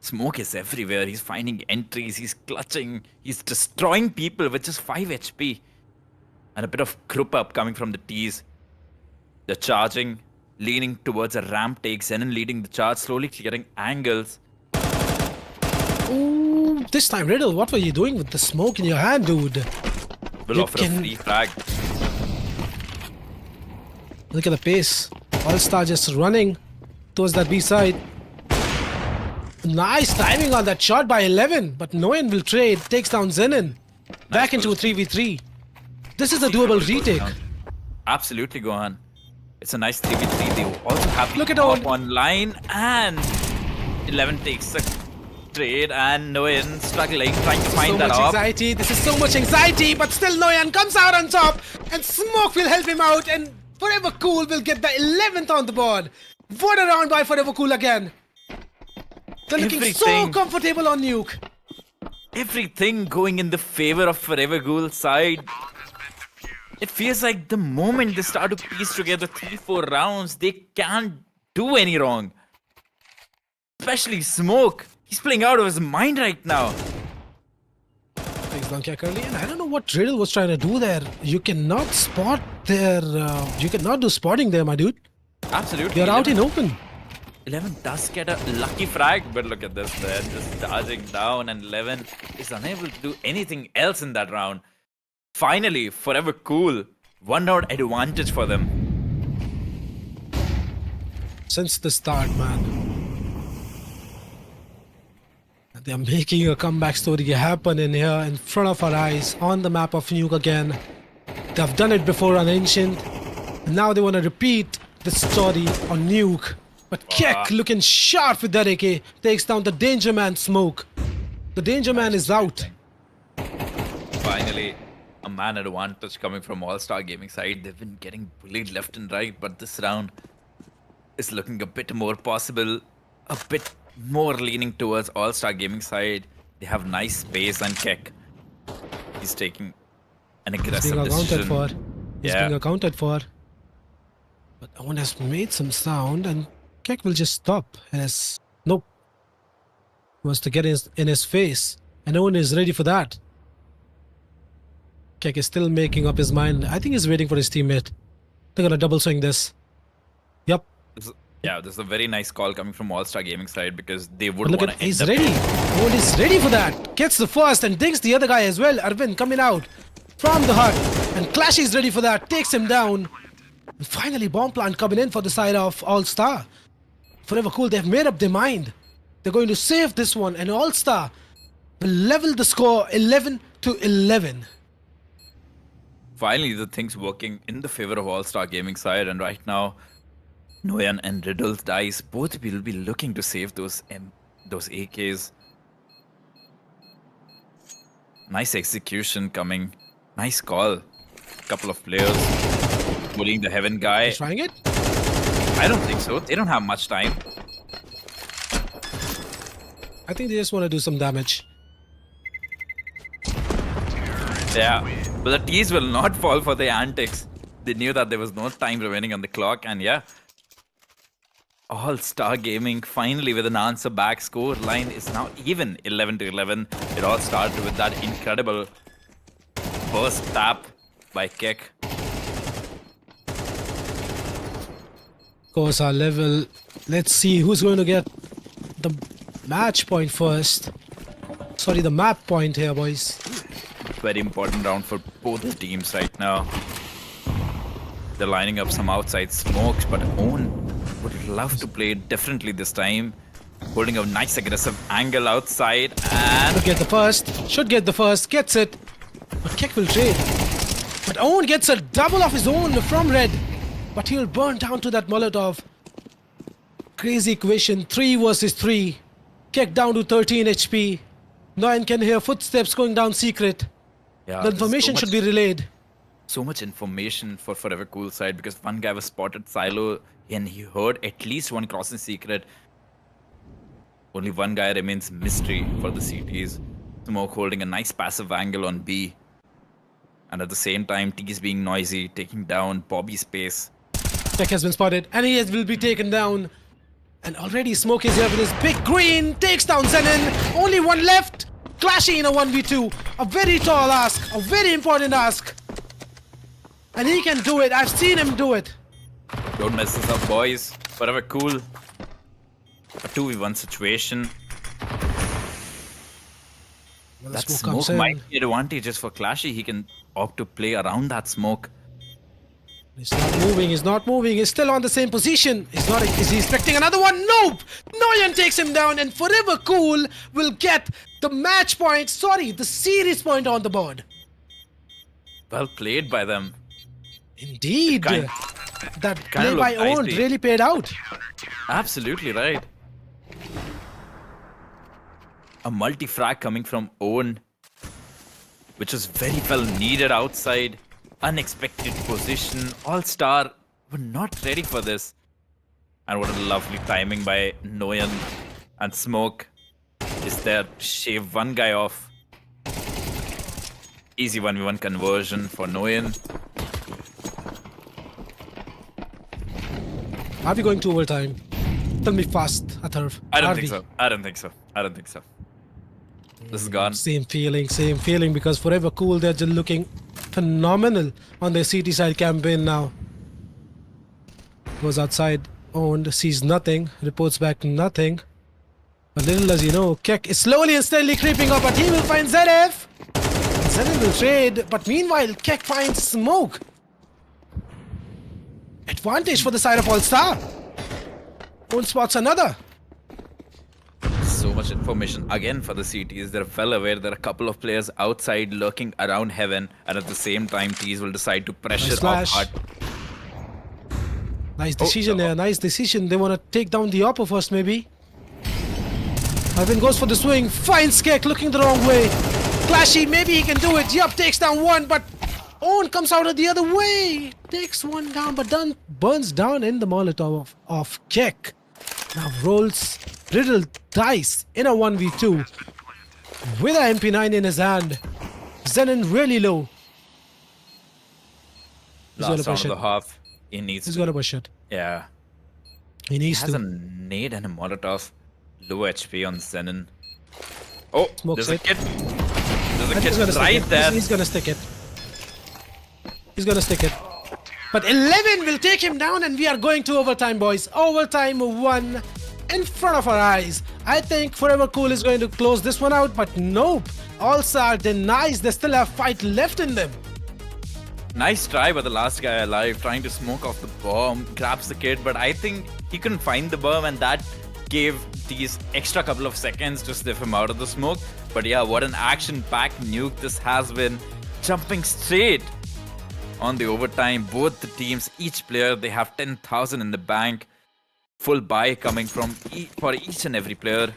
Smoke is everywhere. He's finding entries. He's clutching. He's destroying people with just 5 HP. And a bit of group up coming from the T's. They're charging, leaning towards a ramp take. Zenon leading the charge, slowly clearing angles. Ooh, this time, Riddle, what were you doing with the smoke in your hand, dude? Will You offer can- a free frag. Look at the pace. Allstar just running towards that B side. Nice timing on that shot by 11, but no one will trade. Takes down Zenin. Back into a 3v3. This is a doable retake. Absolutely, Gohan. It's a nice 3v3. They also have the Look at op all- on line, and 11 takes a trade, and Noyan struggling, trying to So find that much op. anxiety. This is so much anxiety, but still Noyan comes out on top, and Smoke will help him out, and Forever Cool will get the 11th on the board. What a round by Forever Cool again. They're looking so Everything. comfortable on Nuke. Everything going in the favor of Forever Ghoul side. It feels like the moment they start to piece together 3-4 rounds, they can't do any wrong. Especially Smoke. He's playing out of his mind right now. Takes down Kek early, and I don't know what Riddle was trying to do there. You cannot spot there. You cannot do spotting there, my dude. Absolutely. You're out in open. 11 does get a lucky frag, but look at this, man. Just charging down, and 11 is unable to do anything else in that round. Finally, Forever Cool. 1 round advantage for them. Since the start, man. They're making a comeback story happen in here in front of our eyes on the map of Nuke again. They've done it before on Ancient, Now they want to repeat the story on Nuke. But Keck looking sharp with that AK. Takes down the Danger Man Smoke. The Danger Man is out. Finally, a man advantage coming from All-Star Gaming side. They've been getting bullied left and right, but this round is looking a bit more possible, a bit more leaning towards All-Star Gaming side. They have nice space and Keck. He's taking an aggressive Being accounted decision. for. He's Yeah. being accounted for. But Owen has made some sound and Keck will just stop. Nope. He wants to get in his face. And Owen is ready for that. Keck is still making up his mind. I think he's waiting for his teammate. They're gonna double swing this. Yep. Yeah, this is a very nice call coming from All-Star Gaming side because they would But look want at to he's ready. Owen is ready for that. Gets the first and dinks the other guy as well. Arvind coming out from the hut. And Clash is ready for that. Takes him down. And finally, bomb plant coming in for the side of All-Star. Forever Cool, they've made up their mind. They're going to save this one, and All-Star will level the score 11-11. Finally, the things working in the favor of All-Star Gaming side, and right now, Noyan and Riddle's dice both will be looking to save those AKs. Nice execution coming. Nice call. Couple of players bullying the Heaven guy. Trying it? I don't think so. They don't have much time. I think they just want to do some damage. Yeah, but the T's will not fall for the antics. They knew that there was no time remaining on the clock, and yeah. All-Star Gaming finally with an answer back. Score line is now even 11-11. It all started with that incredible first tap by Keck. Of course, our level. Let's see who's going to get the match point first. Sorry, the map point here, boys. Very important round for both teams right now. They're lining up some outside smokes, but Owen would love to play it differently this time. Holding a nice aggressive angle outside and Should get the first. Should get the first. Gets it. But Keck will trade. But Owen gets a double of his own from Red. But he'll burn down to that Molotov. Crazy equation. 3 versus 3. Keck down to 13 HP. Noyan can hear footsteps going down secret. yeah, The there's information should be relayed. so much information for Forever Cool side because one guy was spotted silo and he heard at least one crossing secret. Only one guy remains mystery for the CTs. Smoke holding a nice passive angle on B. And at the same time, T is being noisy, taking down Bobby's space. Keck has been spotted and will be taken down. And already Smoke is here with his big green. Takes down Zenon. Only one left. Clashing in a 1v2. A very tall ask. A very important ask. And he can do it. I've seen him do it. Don't mess this up, boys. Forever Cool. A 2v1 situation. Well, the That smoke smoke comes in. might be advantageous for Clashy. He can opt to play around that smoke. He's not moving. He's not moving. He's still on the same position. Is he expecting another one? Nope. Noyan takes him down, and Forever Cool will get the match point. Sorry, the series point on the board. Well played by them. Indeed. Kind- That kind play of by looked Owen dicey. really paid out. Absolutely right. A multi-frag coming from Owen, which was very well needed outside. Unexpected position. All-Star were not ready for this. And what a lovely timing by Noyan and Smoke is there to shave one guy off. Easy 1v1 conversion for Noyan. Are we going to overtime? Tell me fast, Atharv. I don't Are think we? so. I don't think so. I don't think so. This is gone. Same feeling because Forever Cool, they're just looking phenomenal on their CT side campaign now. Goes outside, owned, sees nothing, reports back nothing. But little does he know, Keck is slowly and steadily creeping up, but he will find ZF. ZF will trade, but meanwhile, Keck finds Smoke. Advantage for the side of All-Star. Own spots another. So much information again for the CTs. They're well aware there are a couple of players outside lurking around Heaven, and at the same time, T's will decide to pressure Nice off flash. hard. Nice decision there. Nice decision. They want to take down the upper first, maybe. Arvind goes for the swing. Finds Skek looking the wrong way. Clashy, maybe he can do it. Yup, takes down one, but Owen comes out of the other way. Takes one down, but burns down in the Molotov of Kek. Now rolls Riddle dice in a 1v2 with a MP9 in his hand. Zenon really low. He's gonna Last round push of it. the half. He needs He's to. gonna push it. Yeah. He He needs has a to. nade and a Molotov. Low HP on Zenon. Oh, Smokes there's a it. kid. There's a And kid he's gonna stick right it. there. He's gonna stick it. He's gonna stick it. But 11 will take him down, and we are going to overtime, boys. Overtime 1 in front of our eyes. I think Forever Cool is going to close this one out, but nope. Allstar denies they still have fight left in them. Nice try by the last guy alive, trying to smoke off the bomb, grabs the kid, but I think he couldn't find the bomb, and that gave these extra couple of seconds to sniff him out of the smoke. But yeah, what an action-packed nuke this has been. Jumping straight on the overtime, both the teams, each player, they have 10,000 in the bank. Full buy coming from for each and every player.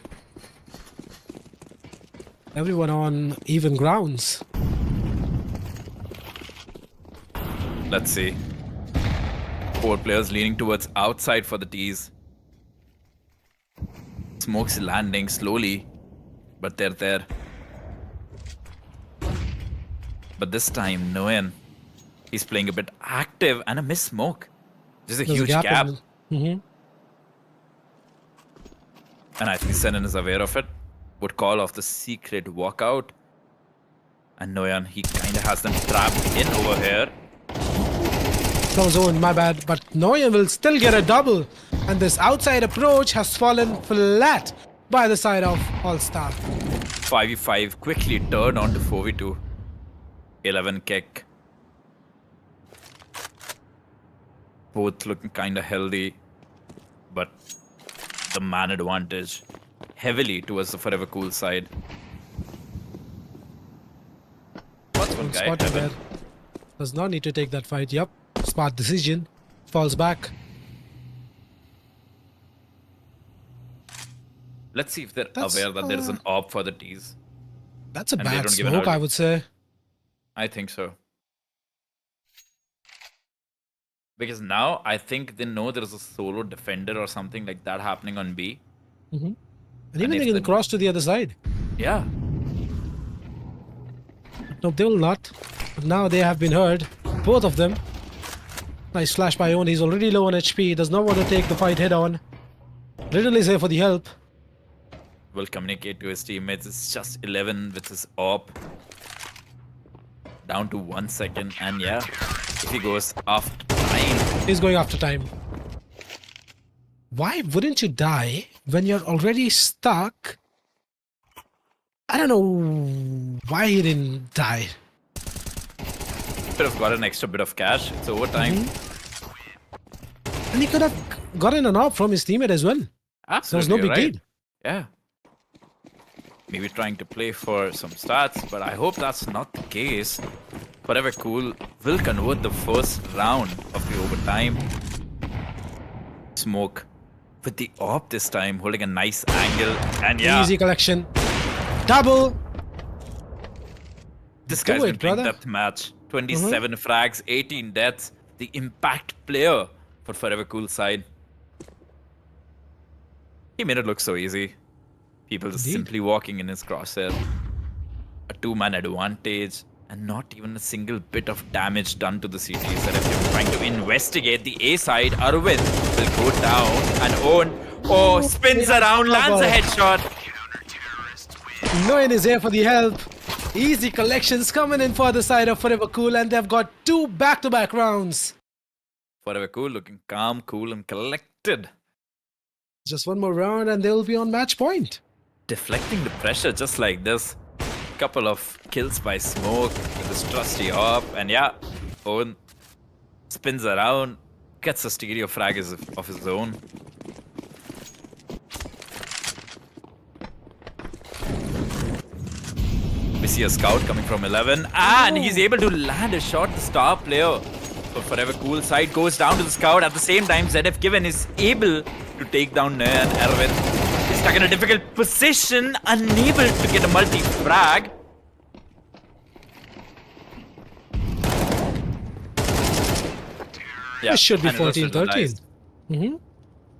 Everyone on even grounds. Let's see. 4 players leaning towards outside for the T's. Smoke's landing slowly, but they're there. But this time, Noen, he's playing a bit active and a miss smoke. There's a There's huge gap. in- And I think Zenon is aware of it. Would call off the secret walkout. And Noyan, he kind of has them trapped in over here. No zone, my bad. But Noyan will still get a double. And this outside approach has fallen flat by the side of Allstar. 5v5 quickly turned on to 4v2. 11 kick. Both looking kind of healthy. But the man advantage heavily towards the Forever Cool side. What's one guy? Spotted Heaven. there. Does not need to take that fight. Yup. Smart decision. Falls back. Let's see if they're That's, aware that there is an op for the T's. That's a And they bad don't give an smoke, I out. would say. I think so. Because now I think they know there is a solo defender or something like that happening on B. And even if they can the- cross to the other side. Yeah. Nope, they will not. But now they have been heard. Both of them. Nice flash by Owen. He's already low on HP. Does not want to take the fight head on. Riddle is here for the help. Will communicate to his teammates. It's just 11 with his op. Down to 1 second. And yeah, if he goes after time. He's going after time. Why wouldn't you die when you're already stuck? I don't know why he didn't die. Could have got an extra bit of cash. It's overtime. And he could have gotten an op from his teammate as well. There was Absolutely no big right. deal. Yeah. Maybe trying to play for some stats, but I hope that's not the case. Forever Cool will convert the first round of the overtime. Smoke with the op this time, holding a nice angle. And yeah, Easy collection. Double. this Do guy's it, been playing brother. depth match. 27 frags, 18 deaths. The impact player for Forever Cool side. He made it look so easy. People just Indeed. simply walking in his crosshair. A 2-man advantage and not even a single bit of damage done to the CT. So if you're trying to investigate the A side, Arvind will go down and Owen spins around, lands a headshot. Noen is here for the help. Easy collections coming in for the side of Forever Cool, and they've got 2 back-to-back rounds. Forever Cool looking calm, cool and collected. Just one more round and they'll be on match point. Deflecting the pressure just like this. Couple of kills by Smoke with his trusty op. And yeah, Owen spins around, gets a stereo frag of his own. We see a scout coming from 11 and he's able to land a shot, the star player So Forever Cool side goes down to the scout. At the same time, ZF Given is able to take down Nair, and Arvind is stuck in a difficult position, unable to get a multi-frag. Yeah, It should be and it was 14-13. realized. Mm-hmm.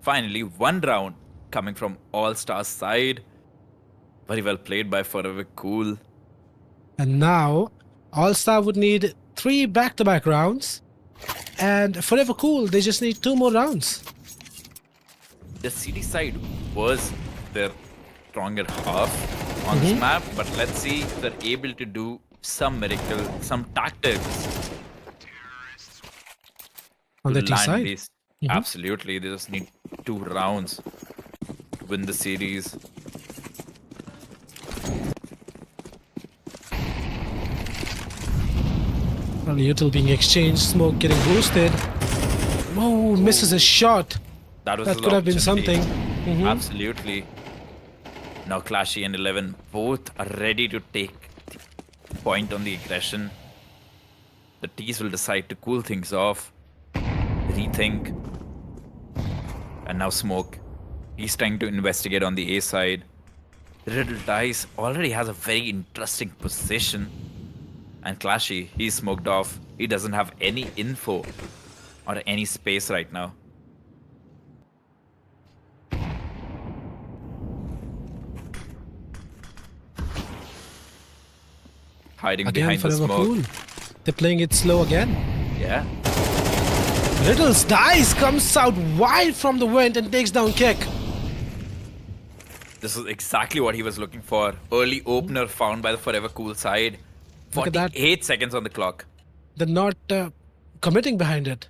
Finally, one round coming from Allstar side. Very well played by Forever Cool. And now, All-Star would need 3 back-to-back rounds. And Forever Cool, they just need 2 more rounds. The city side was their stronger half on this map, but let's see if they're able to do some miracle, some tactics On to the T land side. these. Absolutely, they just need 2 rounds to win the series. Util being exchanged, smoke getting boosted. Oh, misses a shot. That was That his could have been opportunity. something. Absolutely. Now Clashy and 11 both are ready to take the point on the aggression. The T's will decide to cool things off, rethink. And now Smoke. He's trying to investigate on the A side. Riddle Dice already has a very interesting position. And Clashy, he's smoked off. He doesn't have any info or any space right now. Hiding Again, behind the Forever smoke. Cool. They're playing it slow again. Yeah. Riddle's dice comes out wide from the wind and takes down Kick. This is exactly what he was looking for. Early opener found by the Forever Cool side. Look at that. 48 seconds on the clock. They're not committing behind it.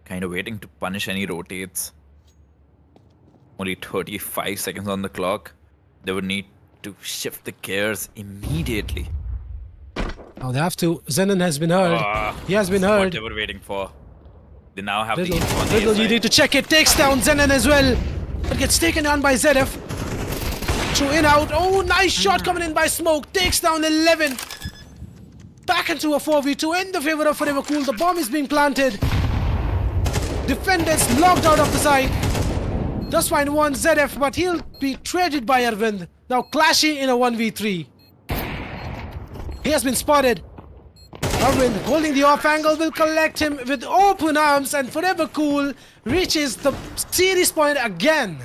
Kind of waiting to punish any rotates. Only 35 seconds on the clock. They would need to shift the gears immediately. Now they have to. Zenon has been heard. He has been What heard. they were waiting for. They now have Riddle, the info on the Riddle, A you side. need to check it. Takes down Zenon as well. But gets taken down by ZF. Through in out. Oh, nice shot coming in by Smoke. Takes down 11. Back into a 4v2 in the favor of Forever Cool. The bomb is being planted. Defenders locked out of the side. Just find one ZF, but he'll be traded by Arvind. Now Clashy in a 1v3. He has been spotted. Arvind holding the off angle will collect him with open arms, and Forever Cool reaches the series point again.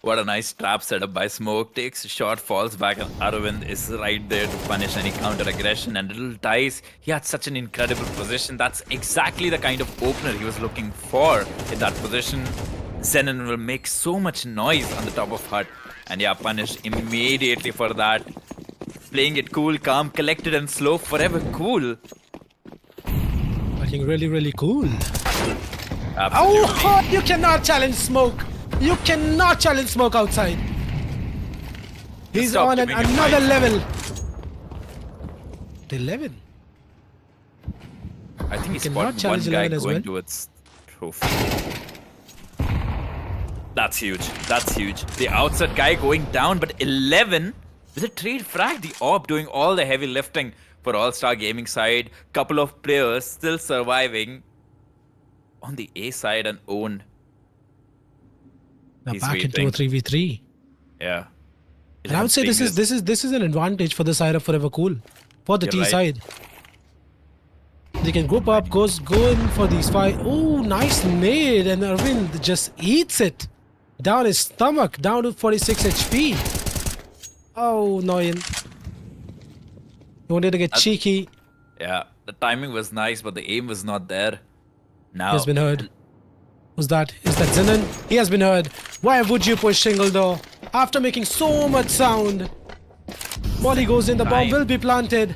What a nice trap set up by Smoke. Takes a shot, falls back, and Arvind is right there to punish any counter aggression. And Little Dice, he had such an incredible position. That's exactly the kind of opener he was looking for in that position. Zenon will make so much noise on the top of Hut. And yeah, punished immediately for that. Playing it cool, calm, collected, and slow. Forever Cool. Looking really, really cool. Absolutely. Oh, you cannot challenge Smoke. You cannot challenge Smoke outside. He's Stop on giving him another fight. level. 11. I think he cannot spotted one challenge guy 11 as going well. towards trophy. That's huge. That's huge. The outside guy going down, but 11 with a trade frag. The AWP doing all the heavy lifting for All-Star Gaming side. Couple of players still surviving on the A side and own. Now He's back into a waiting. 3v3. Yeah. And I would say this is an advantage for the side of Forever Cool. For the You're T right. side. They can group up, go in for these 5. Oh, nice nade, and Arvind just eats it. Down his stomach, down to 46 HP. Oh, Noyan. He wanted to get cheeky. Yeah. The timing was nice, but the aim was not there. Now. He has been heard. Who's that? Is that Zenon? He has been heard. Why would you push single door? After making so much sound. Molly goes in, the bomb Time. will be planted.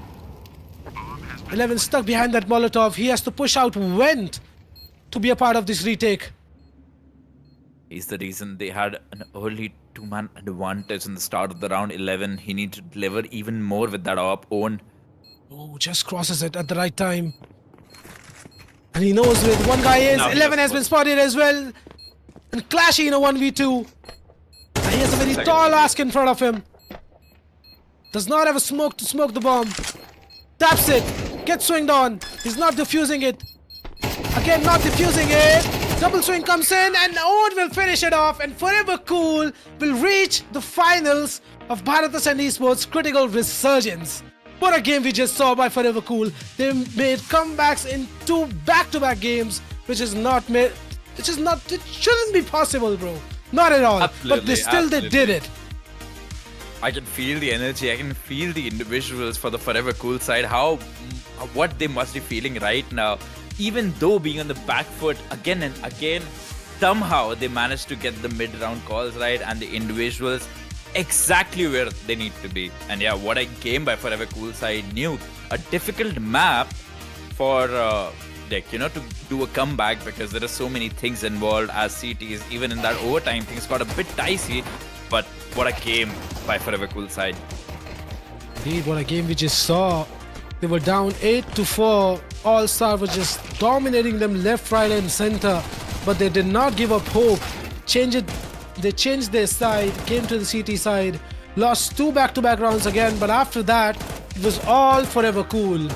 11 stuck behind that Molotov. He has to push out Went to be a part of this retake. He's the reason they had an early 2-man advantage in the start of the round 11. He needs to deliver even more with that AWP own. Oh, just crosses it at the right time. And he knows where the one guy is. Now he 11 has just been spotted as well. And Clashy in a 1v2. And he has a very Second. tall ask in front of him. Does not have a smoke to smoke the bomb. Taps it. Gets swinged on. He's not defusing it. Again, not defusing it. Double swing comes in and Owen will finish it off. And Forever Cool will reach the finals of Bharat Ascend Esports Critical Resurgence. What a game we just saw by Forever Cool. They made comebacks in 2 back-to-back games, which is not made. It shouldn't be possible, bro. Not at all. But they did it. I can feel the energy. I can feel the individuals for the Forever Cool side. What they must be feeling right now. Even though being on the back foot again and again, somehow they managed to get the mid-round calls right and the individuals exactly where they need to be. And yeah, what a game by Forever Cool side. Knew a difficult map for to do a comeback because there are so many things involved as CTs. Even in that overtime, things got a bit dicey. But what a game by Forever Cool side. Indeed, what a game we just saw. They were down 8-4. Allstar was just dominating them left, right, and center. But they did not give up hope. They changed their side, came to the CT side, lost 2 back-to-back rounds again. But after that, it was all Forever Cool.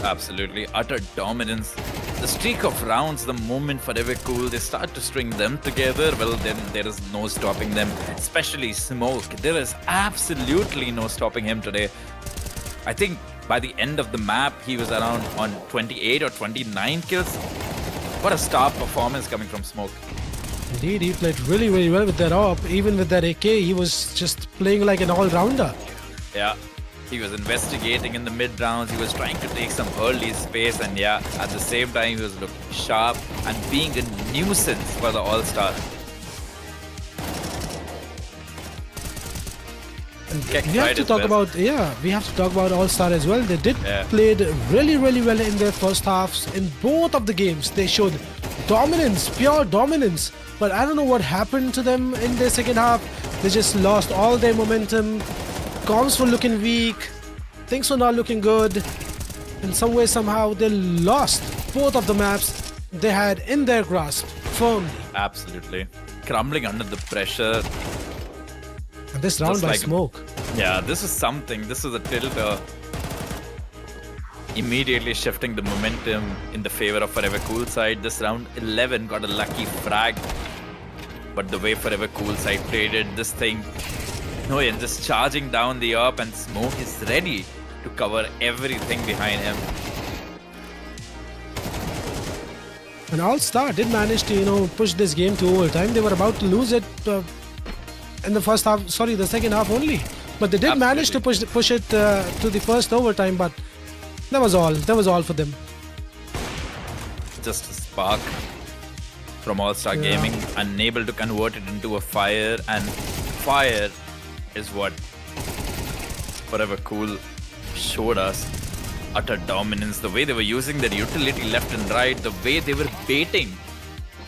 Absolutely, utter dominance. The streak of rounds, the moment Forever Cool, they start to string them together, well then there is no stopping them, especially Smoke. There is absolutely no stopping him today. I think by the end of the map, he was around on 28 or 29 kills. What a star performance coming from Smoke. Indeed, he played really, really well with that AWP. Even with that AK, he was just playing like an all-rounder. Yeah. He was investigating in the mid rounds. He was trying to take some early space, and yeah, at the same time, he was looking sharp and being a nuisance for the All-Star. We have to talk about All-Star as well. They did played really, really well in their first halves. In both of the games, they showed dominance, pure dominance. But I don't know what happened to them in their second half. They just lost all their momentum. Comms were looking weak, things were not looking good. In some way, somehow, they lost both of the maps they had in their grasp firmly. Absolutely. Crumbling under the pressure. And this round by Smoke. Yeah, this is something. This is a tilter. Immediately shifting the momentum in the favor of Forever Cool side. This round 11 got a lucky frag. But the way Forever Cool side played it, this thing... No, and just charging down the AWP and Smoke is ready to cover everything behind him. And Allstar did manage to, push this game to overtime. They were about to lose it in the the second half only. But they did manage to push it to the first overtime, but that was all. That was all for them. Just a spark from Allstar Gaming, unable to convert it into a fire, and fire is what Forever Cool showed us. Utter dominance, the way they were using their utility left and right, the way they were baiting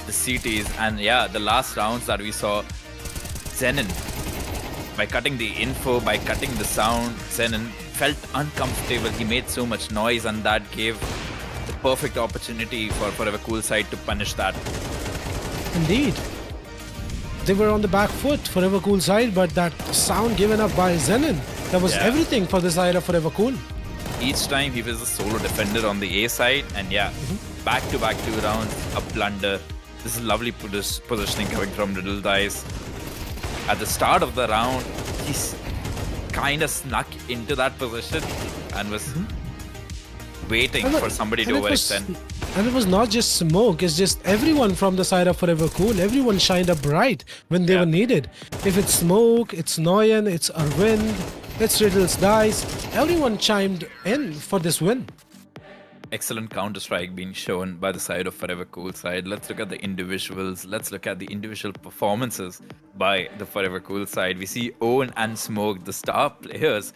the CTs, and yeah, the last rounds that we saw, Zenon, by cutting the info, by cutting the sound, Zenon felt uncomfortable. He made so much noise, and that gave the perfect opportunity for Forever Cool side to punish that. Indeed. They were on the back foot, Forever Cool side, but that sound given up by Zenon, that was everything for the side of Forever Cool. Each time he was a solo defender on the A side, and back-to-back 2 rounds, a plunder. This is lovely positioning coming from Riddle Dice. At the start of the round, he's kind of snuck into that position and was waiting for somebody to overextend. And it was not just Smoke, it's just everyone from the side of Forever Cool. Everyone shined up bright when they were needed. If it's Smoke, it's Noyan, it's Arvind, it's Riddle's Dice. Everyone chimed in for this win. Excellent counter-strike being shown by the side of Forever Cool side. Let's look at the individuals. Let's look at the individual performances by the Forever Cool side. We see Owen and Smoke, the star players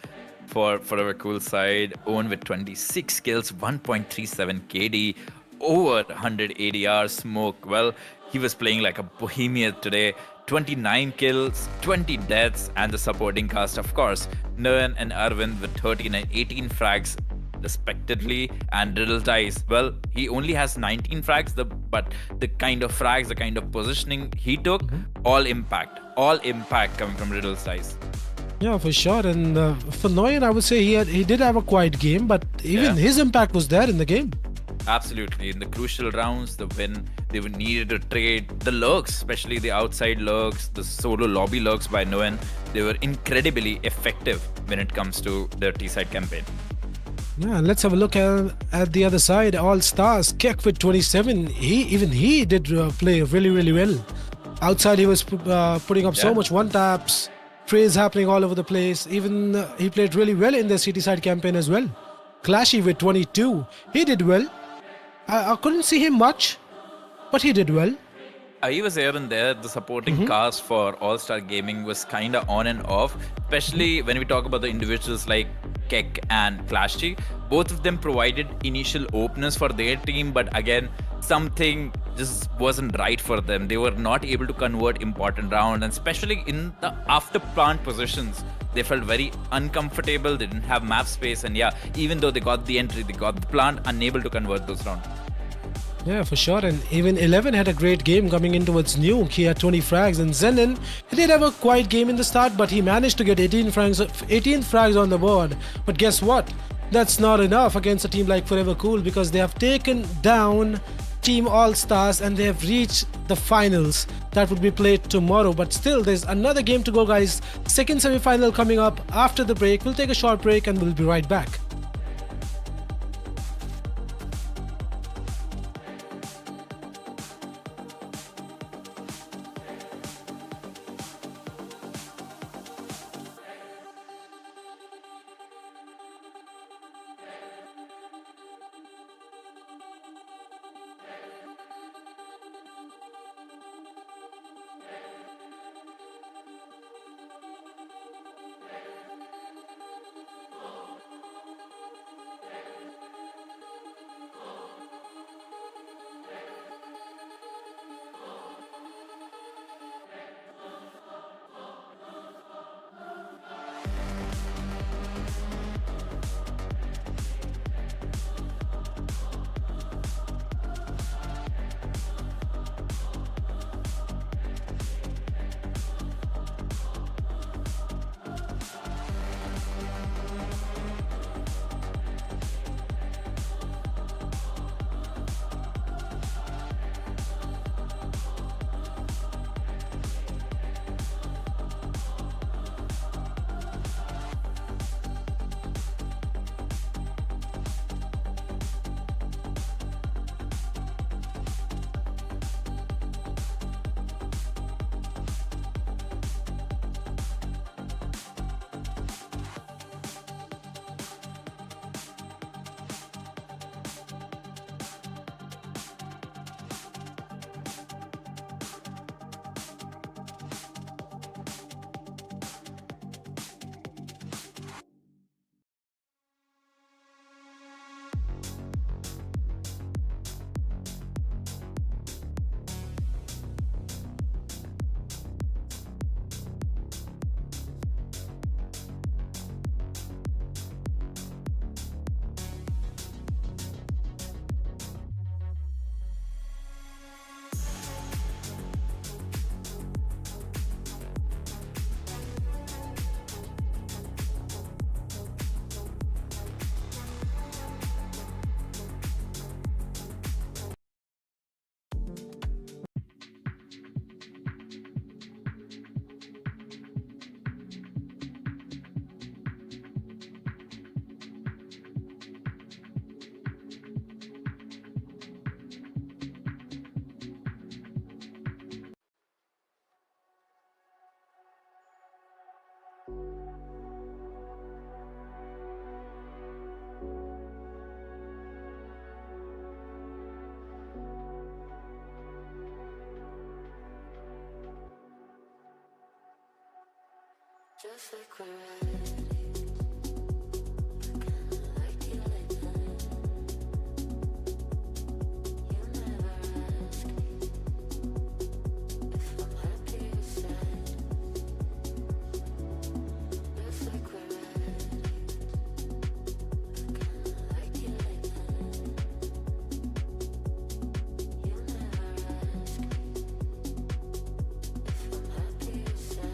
for Forever Cool side. Owen with 26 kills, 1.37 KD, over 100 ADR. Smoke, well, he was playing like a bohemian today. 29 kills, 20 deaths, and the supporting cast, of course, Nayan and Arvind with 13 and 18 frags respectively, and Riddle Dice, well, he only has 19 frags, but the kind of frags, the kind of positioning he took, all impact coming from Riddle's Dice. Yeah, for sure. And for Noyan, I would say he did have a quiet game, but even Yeah. his impact was there in the game. Absolutely. In the crucial rounds, the win, they would needed to trade the lurks, especially the outside lurks, the solo lobby lurks by Nguyen. They were incredibly effective when it comes to their T-side campaign. Yeah, and let's have a look at the other side. All Stars, Keck with 27. He did play really, really well. Outside, he was putting up so Yeah. much one taps, trades happening all over the place. Even he played really well in the city side campaign as well. Clashy with 22. He did well. I couldn't see him much, but he did well. He was here and there. The supporting cast for All-Star Gaming was kind of on and off, especially when we talk about the individuals like Keck and Clashy. Both of them provided initial openers for their team, but again, something just wasn't right for them. They were not able to convert important round, and especially in the after plant positions, they felt very uncomfortable. They didn't have map space, and yeah, even though they got the entry, they got the plant, unable to convert those rounds. Yeah, for sure. And even 11 had a great game coming in towards Nuke. He had 20 frags. And Zenon, he did have a quiet game in the start, but he managed to get 18 frags on the board. But guess what? That's not enough against a team like ForeverCool, because they have taken down Team All Stars and they have reached the finals that would be played tomorrow. But still, there's another game to go, guys. Second semi-final coming up after the break. We'll take a short break and we'll be right back. Just like we're ready. Kinda like you like that. You never ask me if I'm happy or sad. Just like we're ready. Kinda like you like that. You never ask me if I'm happy or sad.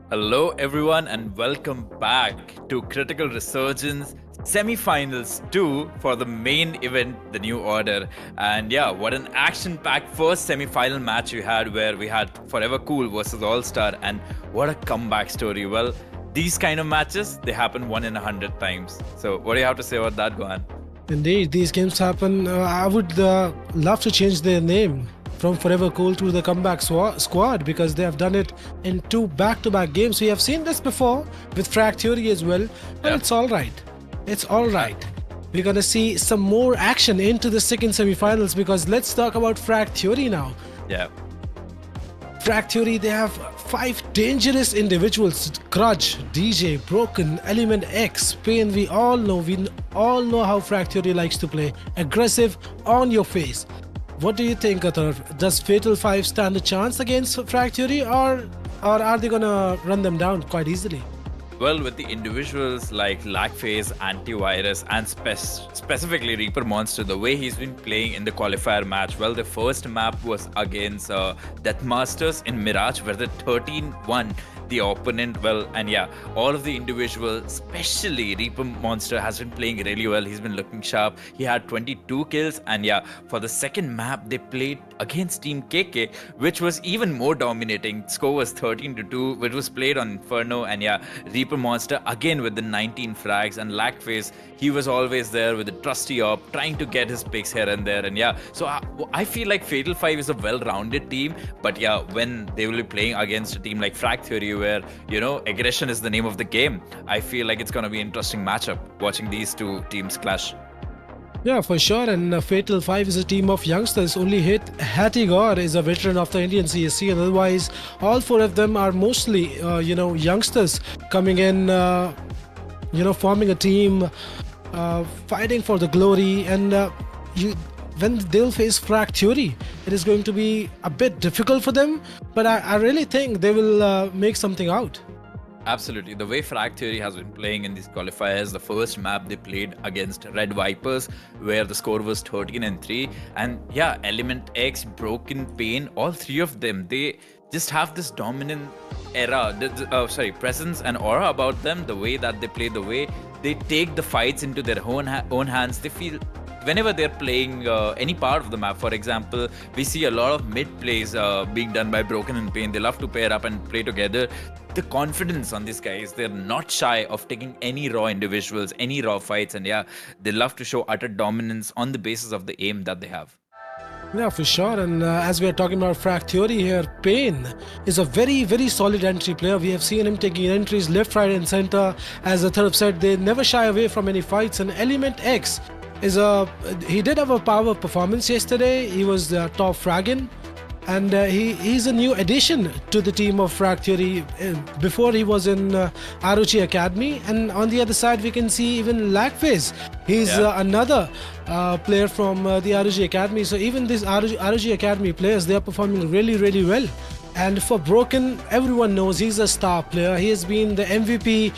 Hello, everyone, and welcome back to Critical Resurgence Semi-Finals 2 for the main event, the New Order. And yeah, what an action-packed first semi-final match we had, where we had Forever Cool versus Allstar, and what a comeback story. Well, these kind of matches, they happen 1 in 100 times. So what do you have to say about that, Gohan? Indeed, these games happen. I would love to change their name from Forever Cool to the Comeback Squad, because they have done it in 2 back-to-back games. We have seen this before with Frag Theory as well, but it's all right. It's all right. We're gonna see some more action into the second semi-finals, because let's talk about Frag Theory now. Yeah. Frag Theory, they have 5 dangerous individuals: Grudge, DJ, Broken, Element X, Pain. We all know how Frag Theory likes to play. Aggressive, on your face. What do you think, Athar? Does Fatal 5 stand a chance against Frag Theory, or are they gonna run them down quite easily? Well, with the individuals like Lagface, Antivirus, and specifically Reaper Monster, the way he's been playing in the qualifier match, well, the first map was against Deathmasters in Mirage, where the 13-1 the opponent. Well, and yeah, all of the individuals, especially Reaper Monster, has been playing really well. He's been looking sharp. He had 22 kills, and yeah, for the second map they played against Team KK, which was even more dominating. Score was 13-2, which was played on Inferno, and yeah, Reaper Monster again with the 19 frags, and Lagface, he was always there with the trusty op, trying to get his picks here and there. And yeah, so I feel like Fatal 5 is a well-rounded team, but yeah, when they will be playing against a team like Frag Theory, where, you know, aggression is the name of the game, I feel like it's going to be an interesting matchup watching these two teams clash. Yeah, for sure. And Fatal 5 is a team of youngsters. Only Hattie Gaur is a veteran of the Indian CSC, and otherwise all 4 of them are mostly youngsters coming in, forming a team, fighting for the glory. And when they'll face Frag Theory, it is going to be a bit difficult for them, but I really think they will make something out. Absolutely. The way Frag Theory has been playing in these qualifiers, the first map they played against Red Vipers, where the score was 13-3. And yeah, Element X, Broken, Pain, all 3 of them, they just have this dominant presence and aura about them. The way that they play, the way they take the fights into their own hands. They feel whenever they're playing any part of the map. For example, we see a lot of mid plays being done by Broken and Pain. They love to pair up and play together. The confidence on these guys, they're not shy of taking any raw individuals, any raw fights, and yeah, they love to show utter dominance on the basis of the aim that they have. Yeah, for sure. And as we are talking about Frag Theory here, Pain is a very, very solid entry player. We have seen him taking entries left, right, and center. As the third said, they never shy away from any fights. And Element X he did have a power performance yesterday. He was top fragging, and he's a new addition to the team of Frag Theory. Before, he was in ROG Academy, and on the other side we can see even Lagface. He's another player from the ROG Academy. So even these ROG Academy players, they are performing really, really well. And for Broken, everyone knows he's a star player. He has been the MVP.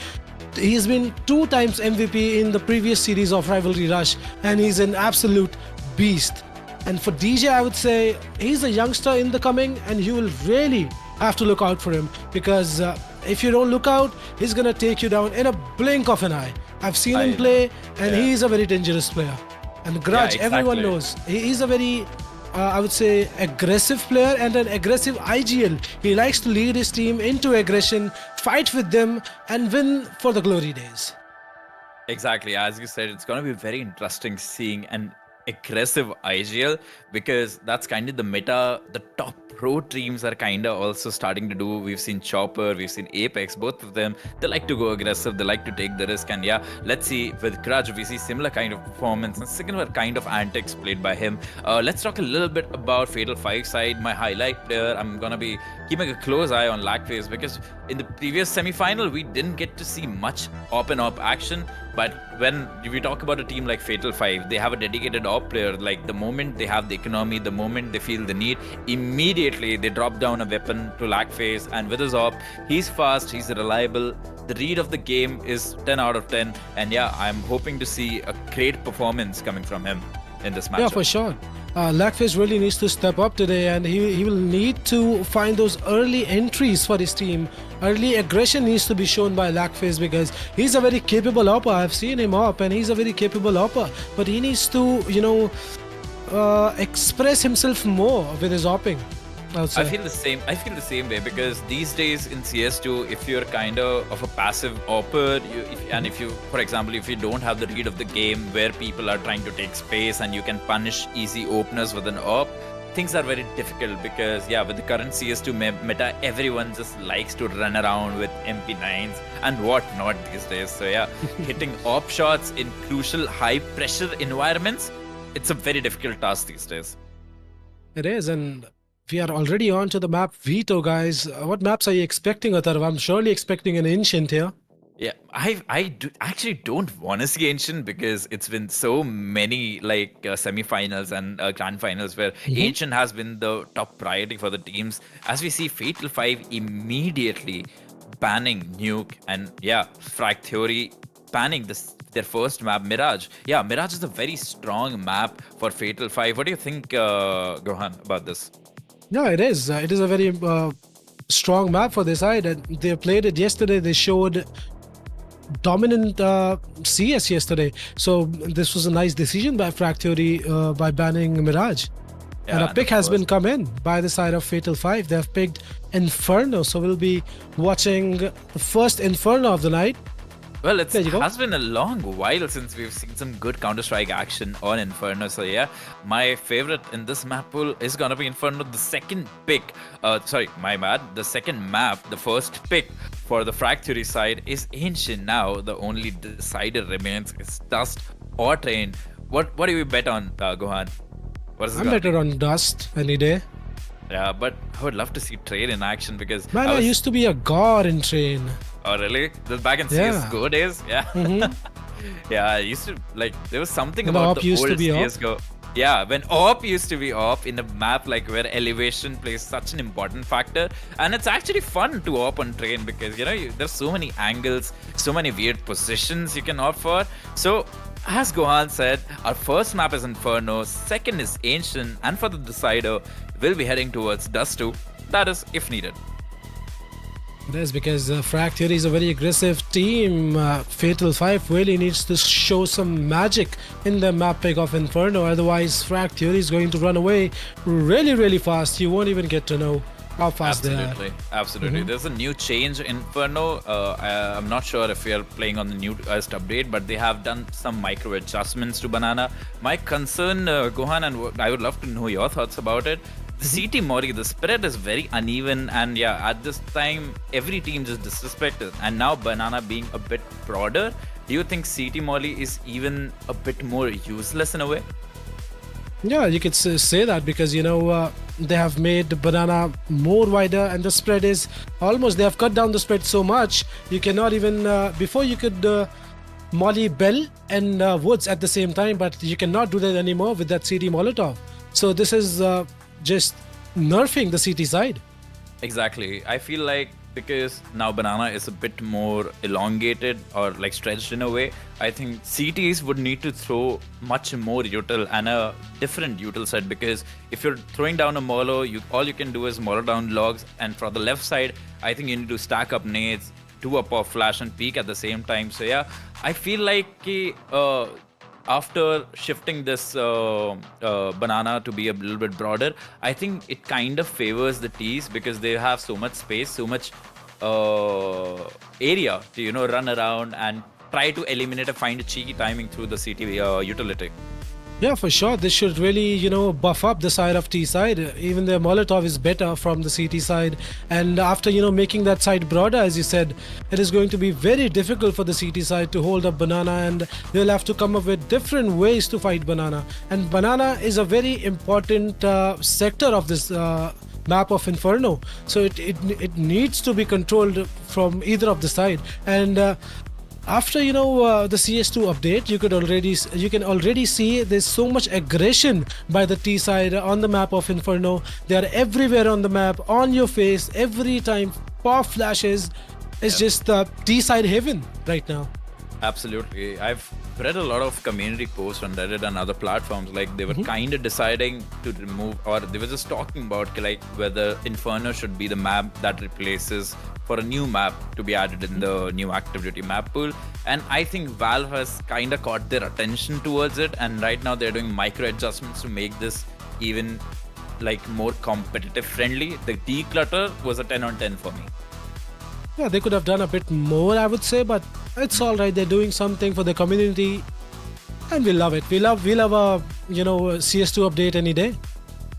He's been 2 times MVP in the previous series of Rivalry Rush, and he's an absolute beast. And for DJ, I would say he's a youngster in the coming, and you will really have to look out for him, because if you don't look out, he's gonna take you down in a blink of an eye. I've seen him play, and he's a very dangerous player. And Grudge, everyone knows he's a very I would say aggressive player and an aggressive IGL. He likes to lead his team into aggression, fight with them, and win for the glory days. Exactly. As you said, it's going to be very interesting seeing an aggressive IGL, because that's kind of the meta the top pro teams are kind of also starting to do. We've seen Chopper, we've seen Apex, both of them, they like to go aggressive, they like to take the risk. And yeah, let's see, with Grudge we see similar kind of performance and similar kind of antics played by him. Let's talk a little bit about Fatal 5 side. My highlight player, I'm gonna be keeping a close eye on Lagface, because in the previous semi-final we didn't get to see much op and op action. But when we talk about a team like Fatal 5, they have a dedicated op player. Like, the moment they have the economy, the moment they feel the need, immediately they drop down a weapon to Lagface, and with his op, he's fast, he's reliable. The read of the game is 10 out of 10, and yeah, I'm hoping to see a great performance coming from him. in this matchup. Yeah, for sure. Lackface really needs to step up today, and he will need to find those early entries for his team. Early aggression needs to be shown by Lackface because he's a very capable opper. I've seen him op, and he's a very capable opper. But he needs to, express himself more with his opping. I feel the same. I feel the same way because these days in CS2, if you're kind of a passive opper, if you, for example, if you don't have the read of the game where people are trying to take space and you can punish easy openers with an op, things are very difficult because with the current CS2 meta, everyone just likes to run around with MP9s and whatnot these days. So hitting op shots in crucial high pressure environments, it's a very difficult task these days. It is, and we are already on to the map Veto, guys. What maps are you expecting, Atharv? I'm surely expecting an Ancient here. Yeah, actually don't want to see Ancient because it's been so many semi-finals and grand finals where Ancient has been the top priority for the teams. As we see Fatal 5 immediately banning Nuke and Frag Theory banning their first map, Mirage. Yeah, Mirage is a very strong map for Fatal 5. What do you think, Gohan, about this? Yeah, it is. It is a very strong map for this side. And they played it yesterday. They showed dominant CS yesterday. So this was a nice decision by Frag Theory by banning Mirage. And a pick has been come in by the side of Fatal 5. They have picked Inferno. So we'll be watching the first Inferno of the night. Well, it has been a long while since we've seen some good Counter-Strike action on Inferno. So my favorite in this map pool is gonna be Inferno. The second pick, the second map, the first pick for the Frag Theory side is Ancient. Now the only decider remains is Dust or Train. What do you bet on, Gohan? I'm better on Dust any day. Yeah, but I would love to see Train in action because I used to be a god in Train. Oh really? Back in CSGO days? Yeah. I used to there was something about the old CSGO. Yeah, when AWP used to be AWP in a map where elevation plays such an important factor, and it's actually fun to AWP on Train because there's so many angles, so many weird positions you can opt for. So as Gohan said, our first map is Inferno, second is Ancient, and for the decider, we'll be heading towards Dust 2. That is, if needed. It is because Frag Theory is a very aggressive team. Fatal 5 really needs to show some magic in the map pick of Inferno. Otherwise, Frag Theory is going to run away really, really fast. You won't even get to know how fast they are. Absolutely. There's a new change in Inferno. I'm not sure if we are playing on the newest update, but they have done some micro adjustments to Banana. My concern, Gohan, and I would love to know your thoughts about it. The CT Mori, the spread is very uneven, and at this time every team just disrespected. And now Banana being a bit broader, do you think CT Mori is even a bit more useless in a way? Yeah, you could say that because they have made Banana more wider, and the spread is almost, they have cut down the spread so much you cannot even before you could molly Bell and Woods at the same time, but you cannot do that anymore with that CT Molotov. So this is just nerfing the CT side. Exactly. I feel like because now Banana is a bit more elongated or stretched in a way, I think CTs would need to throw much more util and a different util set, because if you're throwing down a Molo, all you can do is Molo down logs, and for the left side, I think you need to stack up nades, do a pop flash and peek at the same time. So I feel like after shifting this Banana to be a little bit broader, I think it kind of favors the Ts because they have so much space, so much area to run around and try to eliminate or find a cheeky timing through the CT utility. Yeah, for sure. This should really, buff up the side of T side. Even the Molotov is better from the CT side. And after, making that side broader, as you said, it is going to be very difficult for the CT side to hold up Banana, and they'll have to come up with different ways to fight Banana. And Banana is a very important sector of this map of Inferno. So it needs to be controlled from either of the side. And after the CS2 update, you can already see there's so much aggression by the T side on the map of Inferno. They are everywhere on the map, on your face, every time. Pop flashes. It's just T side heaven right now. Absolutely. I've read a lot of community posts on Reddit and other platforms. Like they were kind of deciding to remove, or they were just talking about like whether Inferno should be the map that replaces for a new map to be added in the new activity map pool. And I think Valve has kind of caught their attention towards it. And right now they're doing micro adjustments to make this even like more competitive friendly. The declutter was a 10 on 10 for me. Yeah, they could have done a bit more, I would say, but it's all right. They're doing something for the community, and we love it. We love a CS2 update any day.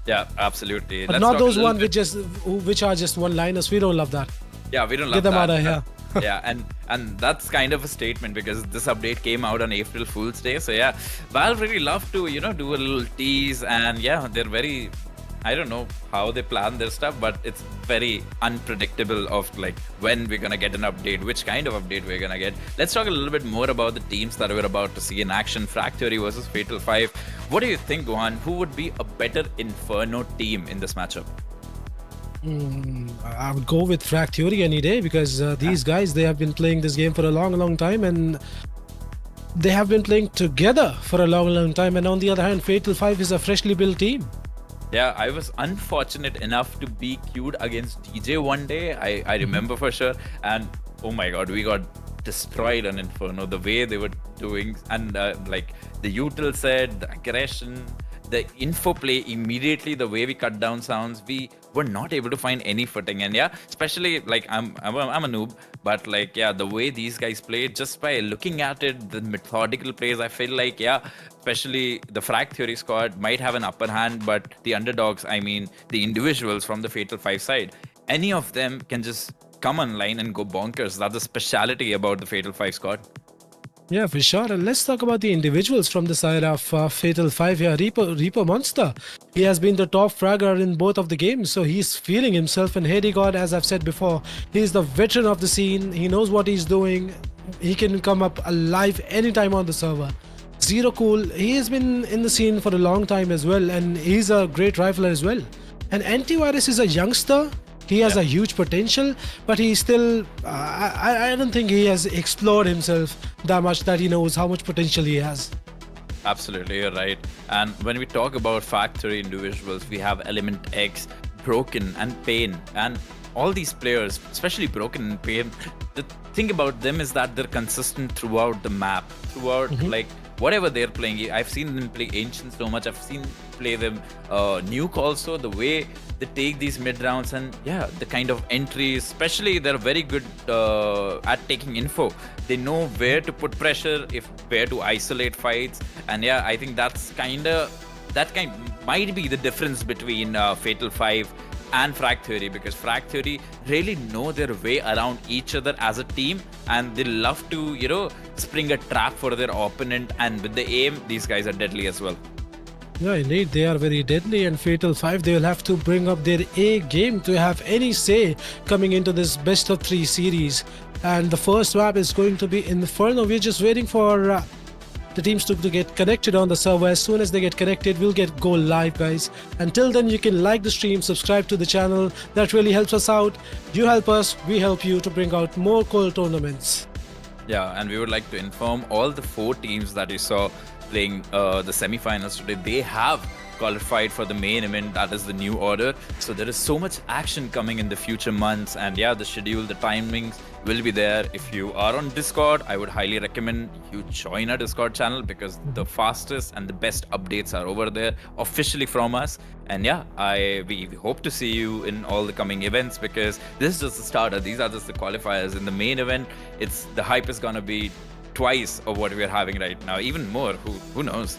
Yeah, absolutely. But Let's not talk a those little one bit- which are just one-liners. We don't love that. Yeah, we don't Get love them that. out of here. Yeah, and that's kind of a statement because this update came out on April Fool's Day. So yeah, Valve really love to do a little tease, and yeah, they're very. I don't know how they plan their stuff, but it's very unpredictable of like when we're gonna get an update, which kind of update we're gonna get. Let's talk a little bit more about the teams that we're about to see in action. Frag versus Fatal 5. What do you think, Gohan? Who would be a better Inferno team in this matchup? I would go with Frag Theory any day because these guys, they have been playing this game for a long time, and they have been playing together for a long time. And on the other hand, Fatal 5 is a freshly built team. Yeah, I was unfortunate enough to be queued against DJ one day. I remember for sure. And oh my god, we got destroyed on Inferno. The way they were doing, and like the util set, the aggression, the info play immediately, the way we cut down sounds, we were not able to find any footing. And yeah, especially like I'm a noob, but like yeah, the way these guys played, just by looking at it, the methodical plays, I feel like yeah, especially the Frag Theory squad might have an upper hand, but the underdogs, I mean the individuals from the Fatal 5 side, any of them can just come online and go bonkers. That's the speciality about the Fatal 5 squad. Yeah, for sure. And let's talk about the individuals from the side of Fatal 5 here. Reaper Monster. He has been the top fragger in both of the games, so he's feeling himself. And Heady God, as I've said before, he's the veteran of the scene. He knows what he's doing. He can come up alive anytime on the server. Zero Cool, he has been in the scene for a long time as well, and he's a great rifler as well. And Antivirus is a youngster. He has a huge potential, but he's still. I don't think he has explored himself that much that he knows how much potential he has. Absolutely, you're right. And when we talk about factory individuals, we have Element X, Broken, and Pain. And all these players, especially Broken and Pain, the thing about them is that they're consistent throughout the map, throughout like whatever they're playing. I've seen them play Ancient so much. I've seen play them Nuke also. The way they take these mid rounds, and yeah, the kind of entries, especially they're very good at taking info. They know where to put pressure, where to isolate fights, and yeah, I think that might be the difference between Fatal 5 and Frag Theory, because Frag Theory really know their way around each other as a team, and they love to spring a trap for their opponent, and with the aim, these guys are deadly as well. Yeah, indeed, they are very deadly, and Fatal 5, they will have to bring up their A game to have any say coming into this best of 3 series. And the first map is going to be Inferno. We're just waiting for the teams to get connected on the server. As soon as they get connected, we'll go live, guys. Until then, you can like the stream, subscribe to the channel. That really helps us out. You help us, we help you to bring out more cool tournaments. Yeah, and we would like to inform all the 4 teams that you saw playing the semi-finals today. They have qualified for the main event, that is the new order. So there is so much action coming in the future months, and yeah, the schedule, the timings will be there. If you are on Discord, I would highly recommend you join our Discord channel, because the fastest and the best updates are over there officially from us. And yeah, we hope to see you in all the coming events, because this is just the starter. These are just the qualifiers. In the main event, the hype is gonna be twice of what we are having right now, even more. Who knows?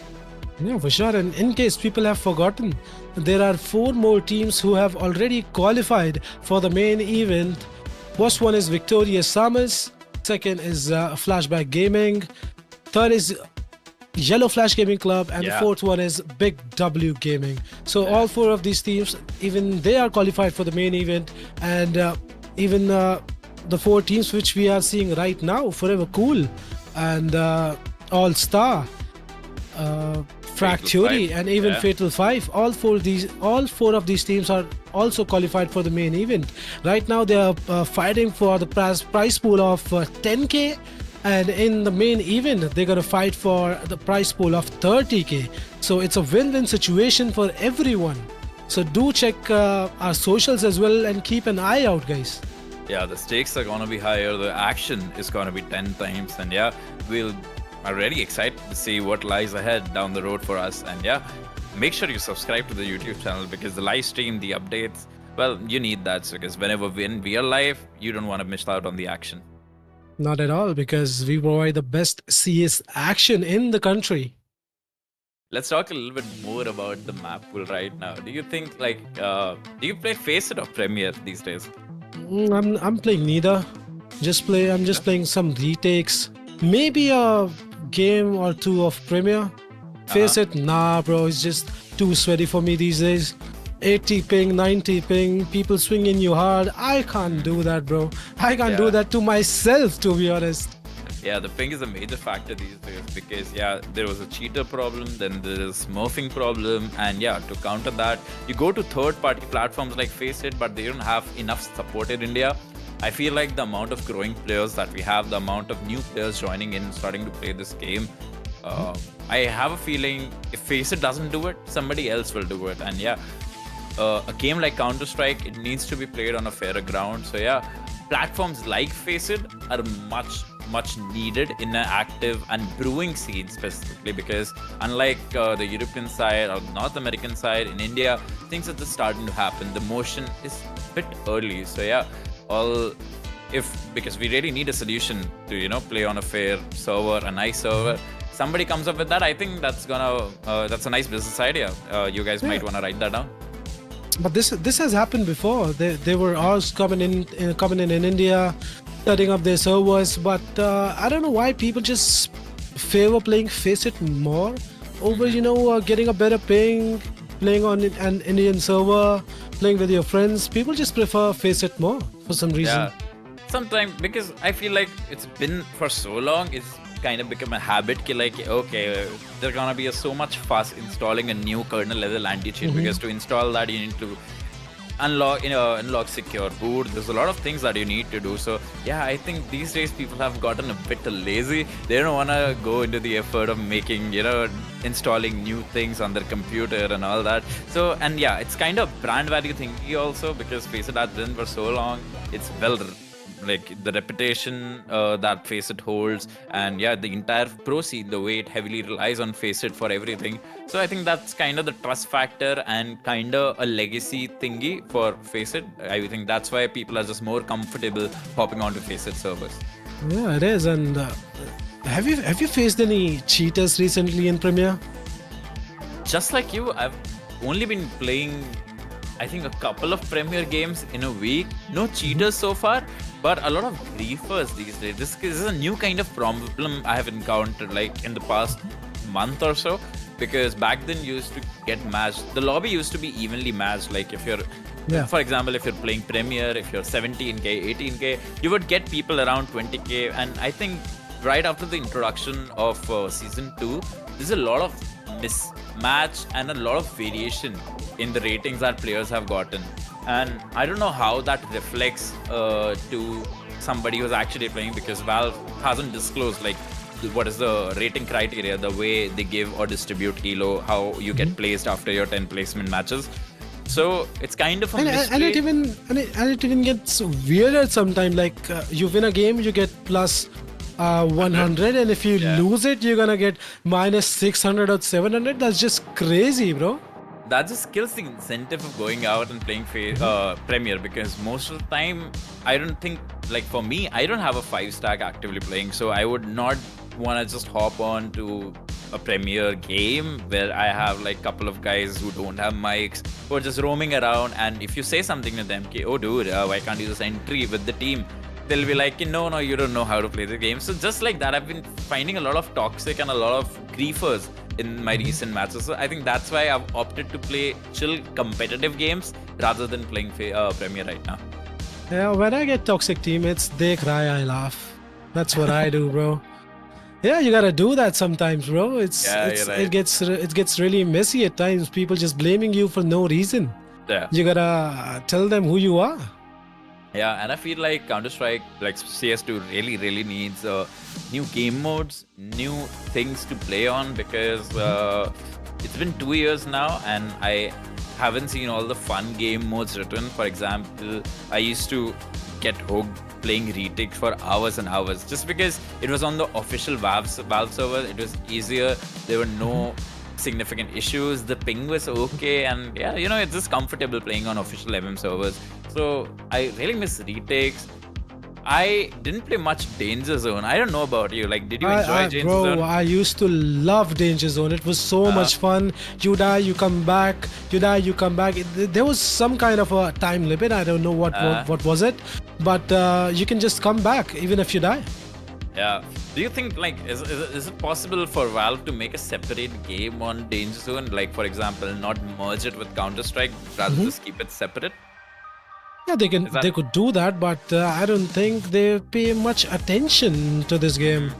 Yeah, for sure. And in case people have forgotten, there are 4 more teams who have already qualified for the main event. First one is Victorious Summers. Second is Flashback Gaming. Third is Yellow Flash Gaming Club. And the fourth one is Big W Gaming. So all 4 of these teams, even they are qualified for the main event. And even the 4 teams which we are seeing right now, 4EVERCOOL and Allstar, Frag Theory, and even Fatal 5, all 4 of these teams are also qualified for the main event. Right now they are fighting for the prize pool of 10k, And in the main event, they're gonna fight for the prize pool of 30k. So it's a win-win situation for everyone. So do check our socials as well and keep an eye out, guys. Yeah, the stakes are gonna be higher. The action is gonna be 10 times, and yeah, we'll are really excited to see what lies ahead down the road for us. And yeah, make sure you subscribe to the YouTube channel because the live stream, the updates, well, you need that because whenever we are live, you don't want to miss out on the action. Not at all, because we provide the best CS action in the country. Let's talk a little bit more about the map pool right now. Do you think do you play Faceit or Premier these days? I'm playing neither. I'm just playing some retakes. Maybe a game or two of Premier. Face it, nah, bro. It's just too sweaty for me these days. 80 ping, 90 ping, people swinging you hard. I can't do that, bro. I can't do that to myself, to be honest. Yeah, the ping is a major factor these days because yeah, there was a cheater problem, then there is smurfing problem, and yeah, to counter that, you go to third-party platforms like Faceit, but they don't have enough support in India. I feel like the amount of growing players that we have, the amount of new players joining in, starting to play this game, I have a feeling if Faceit doesn't do it, somebody else will do it. And yeah, a game like Counter-Strike, it needs to be played on a fairer ground. So yeah, platforms like Faceit are much needed in an active and brewing scene specifically because unlike the European side or North American side, in India, things are just starting to happen. The motion is a bit early. So yeah, because we really need a solution to play on a fair server, a nice server. Somebody comes up with that, I think that's a nice business idea. You guys might want to write that down. But this has happened before. They were ours coming in India, setting up their servers. But I don't know why people just favor playing Faceit more over getting a better ping, playing on an Indian server, playing with your friends. People just prefer Faceit more for some reason. Yeah, sometimes because I feel like it's been for so long, it's kind of become a habit. Like, okay, there's gonna be so much fuss installing a new kernel level anti-cheat because to install that you need to unlock secure boot. There's a lot of things that you need to do. So yeah, I think these days people have gotten a bit lazy. They don't want to go into the effort of making installing new things on their computer and all that. So and yeah, it's kind of brand value thingy also because Faceit has been for so long. It's like the reputation that Faceit holds, and yeah, the entire pro scene, the way it heavily relies on Faceit for everything. So I think that's kind of the trust factor and kind of a legacy thingy for Faceit. I think that's why people are just more comfortable hopping onto Faceit servers. Yeah, it is. And have you faced any cheaters recently in Premier? Just like you, I've only been playing I think a couple of Premier games in a week. No cheaters so far, but a lot of griefers these days. This is a new kind of problem I have encountered like in the past month or so. Because back then you used to get matched. The lobby used to be evenly matched. Like if you're, for example, if you're playing Premier, if you're 17k, 18k, you would get people around 20k. And I think right after the introduction of Season 2, there's a lot of mismatch and a lot of variation in the ratings that players have gotten. And I don't know how that reflects to somebody who's actually playing because Valve hasn't disclosed like what is the rating criteria, the way they give or distribute elo, how you get placed after your 10 placement matches. So it's kind of a mystery. And it even gets weirder sometimes. Like you win a game, you get plus 100, and if you lose it, you're gonna get minus 600 or 700. That's just crazy, bro. That just kills the incentive of going out and playing Premier because most of the time, I don't think, like for me, I don't have a 5-stack actively playing, so I would not want to just hop on to a Premier game where I have like a couple of guys who don't have mics who are just roaming around, and if you say something to them, oh dude, why can't you just entry with the team? They'll be like, no, you don't know how to play the game. So just like that, I've been finding a lot of toxic and a lot of griefers in my recent matches. So I think that's why I've opted to play chill competitive games rather than playing Premier right now. Yeah, when I get toxic teammates, they cry, I laugh. That's what I do, bro. Yeah, you gotta do that sometimes, bro. It gets really messy at times. People just blaming you for no reason. Yeah. You gotta tell them who you are. Yeah, and I feel like Counter-Strike, like CS2, really needs new game modes, new things to play on, because it's been 2 years now, and I haven't seen all the fun game modes written. For example, I used to get hooked playing retakes for hours and hours, just because it was on the official Valve server. It was easier. There were no significant issues. The ping was okay, and yeah, it's just comfortable playing on official servers. So I really miss retakes. I didn't play much Danger Zone. I don't know about you. Like, did you enjoy Danger bro, Zone? I used to love Danger Zone. It was so much fun. You die, you come back. You die, you come back. There was some kind of a time limit. I don't know what was it, but you can just come back even if you die. Yeah. Do you think, like, is it possible for Valve to make a separate game on Danger Zone? Like, for example, not merge it with Counter-Strike, rather just keep it separate? Yeah, they could do that, but I don't think they pay much attention to this game.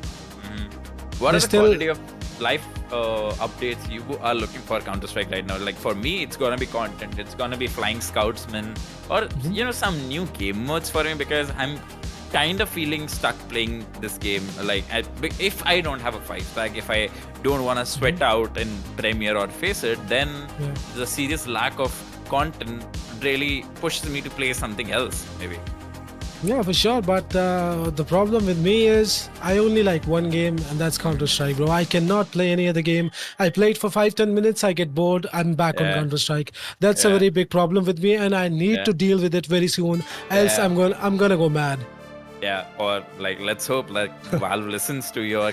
What They are the still- quality of life updates you are looking for Counter-Strike right now? Like, for me, it's gonna be content. It's gonna be Flying Scoutsman, or some new game modes for me, because I'm kind of feeling stuck playing this game. Like, if I don't have a 5-stack, if I don't want to sweat out in Premiere or Face It, then the serious lack of content really pushes me to play something else, maybe. Yeah, for sure. But the problem with me is I only like one game, and that's Counter-Strike, bro. I cannot play any other game. I played for 5-10 minutes, I get bored, I'm back on Yeah. Counter-Strike. That's a Yeah. very big problem with me, and I need Yeah. to deal with it very soon. Else Yeah. I'm gonna go mad. Yeah, or like, let's hope like Valve listens to your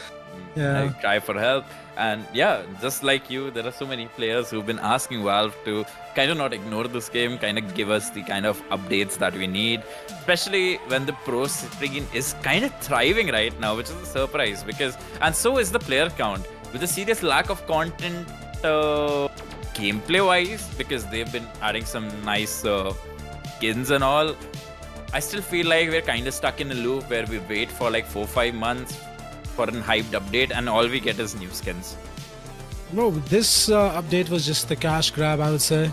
Yeah. cry for help. And yeah, just like you, there are so many players who've been asking Valve to kind of not ignore this game, kind of give us the kind of updates that we need, especially when the pro scene is kind of thriving right now, which is a surprise, because, and so is the player count. With a serious lack of content gameplay wise, because they've been adding some nice skins and all, I still feel like we're kind of stuck in a loop where we wait for like 4-5 months for an hyped update, and all we get is new skins. Bro, this update was just the cash grab, I would say.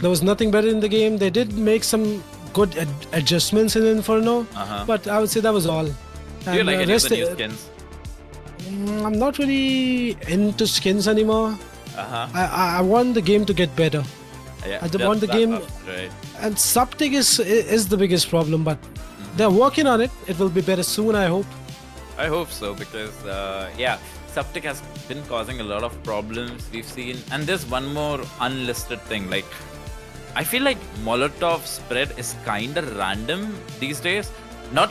There was nothing better in the game. They did make some good adjustments in Inferno, but I would say that was all. Do you like any of the new skins? I'm not really into skins anymore. Uh-huh. I want the game to get better. Yeah, I don't want the game, right. and subtick is the biggest problem, but they're working on it. It will be better soon, I hope. I hope so, because yeah, Subtic has been causing a lot of problems we've seen. And there's one more unlisted thing. Like, I feel like Molotov spread is kind of random these days. Not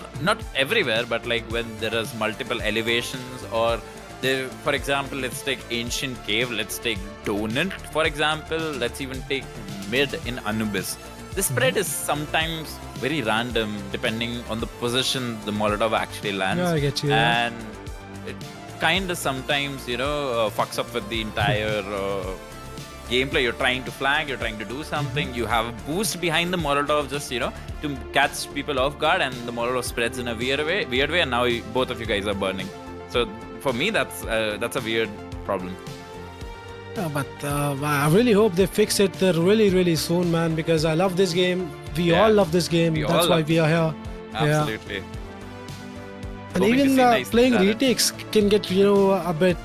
everywhere, but like when there is multiple elevations, or there, for example, let's take Ancient Cave, let's take Donut, for example, let's even take Mid in Anubis. The spread is sometimes very random depending on the position the Molotov actually lands. Yeah, I get you, yeah. And it kind of sometimes, fucks up with the entire gameplay. You're trying to flank, you're trying to do something, you have a boost behind the Molotov just, to catch people off guard, and the Molotov spreads in a weird way, and now both of you guys are burning. So for me, that's a weird problem. Yeah, but I really hope they fix it really soon, man, because I love this game. We Yeah. all love this game. We That's all why love we are here. Yeah. Absolutely. And Hoping to even see nice playing talent. retakes can get, a bit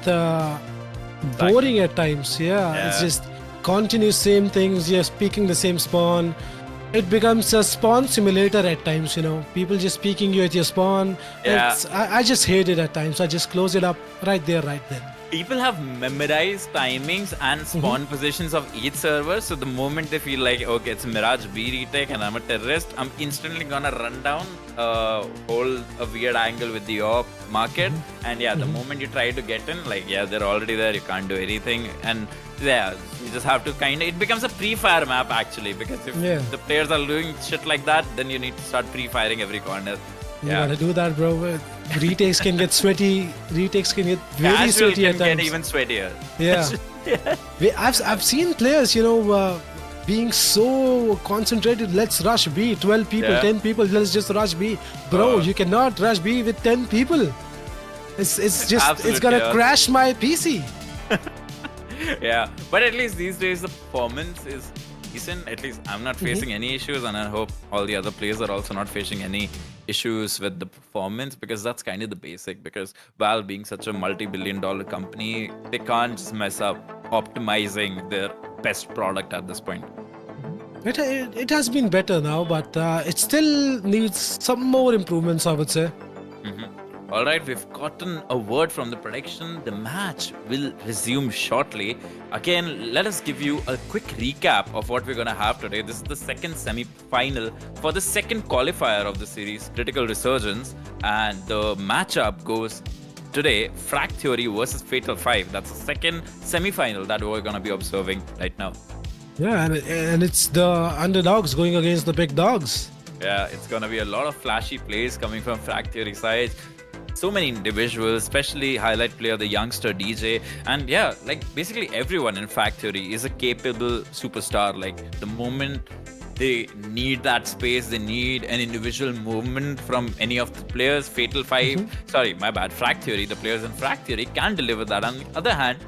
boring at times. Yeah, it's Yeah. just continuous same things. You're speaking the same spawn. It becomes a spawn simulator at times. People just speaking you at your spawn. Yeah. I just hate it at times. I just close it up right there, right then. People have memorized timings and spawn positions of each server, so the moment they feel like, okay, it's Mirage B retake and I'm a terrorist, I'm instantly gonna run down, hold a weird angle with the op market, and yeah, the moment you try to get in, like, yeah, they're already there, you can't do anything, and yeah, you just have to it becomes a pre-fire map actually, because if the players are doing shit like that, then you need to start pre-firing every corner. You gotta do that, bro. Retakes can get sweaty. Retakes can get really Casual sweaty can at get times. even sweatier. Yeah. I've seen players, being so concentrated. Let's rush B. 12 people, Yeah. 10 people. Let's just rush B. Bro, you cannot rush B with 10 people. It's just Absolute it's gonna chaos. crash my PC. Yeah, but at least these days the performance is decent. At least I'm not facing any issues, and I hope all the other players are also not facing any issues with the performance, because that's kind of the basic. Because Valve being such a multi-billion-dollar company, they can't just mess up optimizing their best product at this point. It has been better now, but it still needs some more improvements, I would say. All right, we've gotten a word from the prediction. The match will resume shortly. Again, let us give you a quick recap of what we're going to have today. This is the second semi-final for the second qualifier of the series, Critical Resurgence. And the matchup goes today, Frag Theory versus Fatal 5. That's the second semi-final that we're going to be observing right now. Yeah, and it's the underdogs going against the big dogs. Yeah, it's going to be a lot of flashy plays coming from Frag Theory side. So many individuals, especially highlight player, the youngster DJ. And yeah, like basically everyone in Frag Theory is a capable superstar. Like the moment they need that space, they need an individual movement from any of the players. Fatal 5, sorry, my bad, Frag Theory, the players in Frag Theory can deliver that. On the other hand,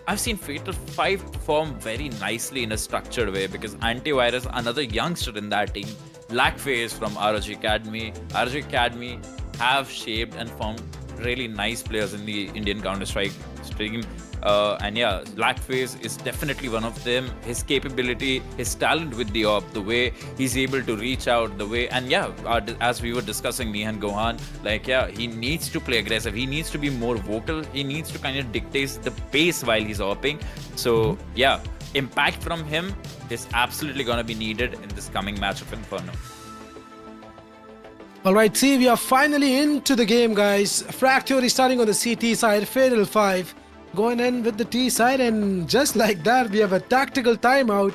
I've seen Fatal 5 perform very nicely in a structured way, because Antivirus, another youngster in that team, Blackface from ROG Academy. ROG Academy have shaped and formed really nice players in the Indian Counter-Strike stream. And yeah, Blackface is definitely one of them. His capability, his talent with the AWP, the way he's able to reach out, the way, and yeah, as we were discussing, me and Gohan, like yeah, he needs to play aggressive. He needs to be more vocal. He needs to kind of dictate the pace while he's AWPing. So yeah, impact from him is absolutely going to be needed in this coming match of Inferno. Alright, see, we are finally into the game, guys. Frag Theory starting on the CT side, Fatal 5 going in with the T side, and just like that, we have a tactical timeout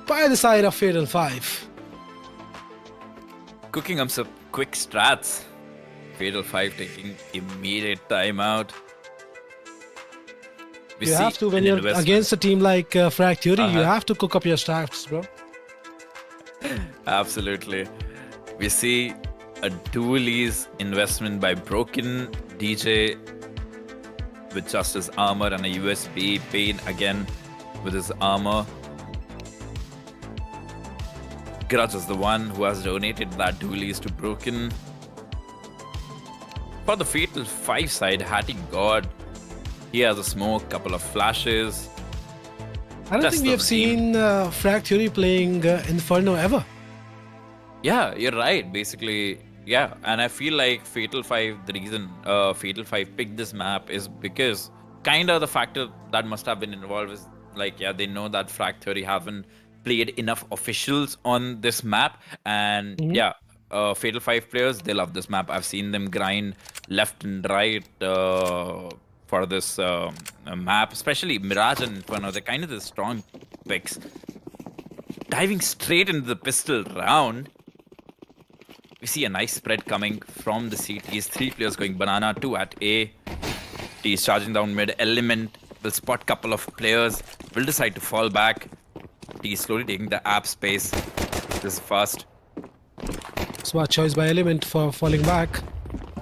by the side of Fatal 5. Cooking up some quick strats. Fatal 5 taking immediate timeout. You have to, when you're against a team like Frag Theory, you have to cook up your strats, bro. Absolutely. We see a dualies investment by Broken DJ with just his armor and a USB. Pain again with his armor. Grudge is the one who has donated that dualies to Broken. For the Fatal 5 side, Hattie God, he has a smoke, couple of flashes. I don't think we have seen Frag Theory playing Inferno ever. Yeah, you're right. Basically, yeah. And I feel like Fatal 5, the reason Fatal 5 picked this map is because kind of the factor that must have been involved is like, yeah, they know that Frag Theory haven't played enough officials on this map. And yeah, Fatal 5 players, they love this map. I've seen them grind left and right for this map, especially Mirage and Inferno. They're kind of the strong picks. Diving straight into the pistol round. We see a nice spread coming from the CTs. 3 players going banana, 2 at A. T is charging down mid. Element will spot couple of players. Will decide to fall back. T is slowly taking the app space. This is fast. Smart choice by Element for falling back.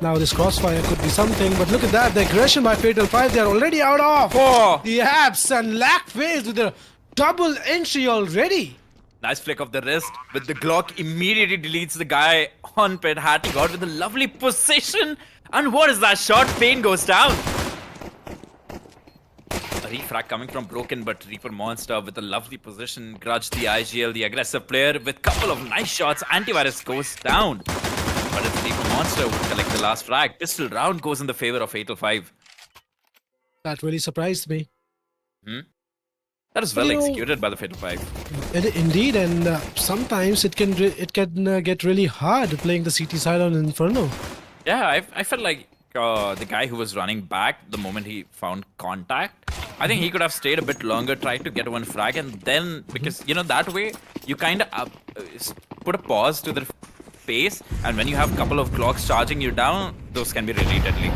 Now this crossfire could be something, but look at that. The aggression by Fatal 5. They are already out of the apps, and Blackface with a double entry already. Nice flick of the wrist with the Glock, immediately deletes the guy on pit. Hattie got with a lovely position. And what is that shot? Pain goes down. A refrag coming from Broken, but Reaper Monster with a lovely position. Grudge the IGL, the aggressive player with couple of nice shots. Antivirus goes down. But it's Reaper Monster who will collect the last frag. Pistol round goes in the favor of Fatal 5. That really surprised me. That is well executed by the Fatal 5. Indeed, and sometimes it can get really hard playing the CT side on Inferno. Yeah, I felt like the guy who was running back the moment he found contact, I think he could have stayed a bit longer, tried to get one frag, and then, because, you know, that way you kind of put a pause to the pace, and when you have a couple of clocks charging you down, those can be really deadly.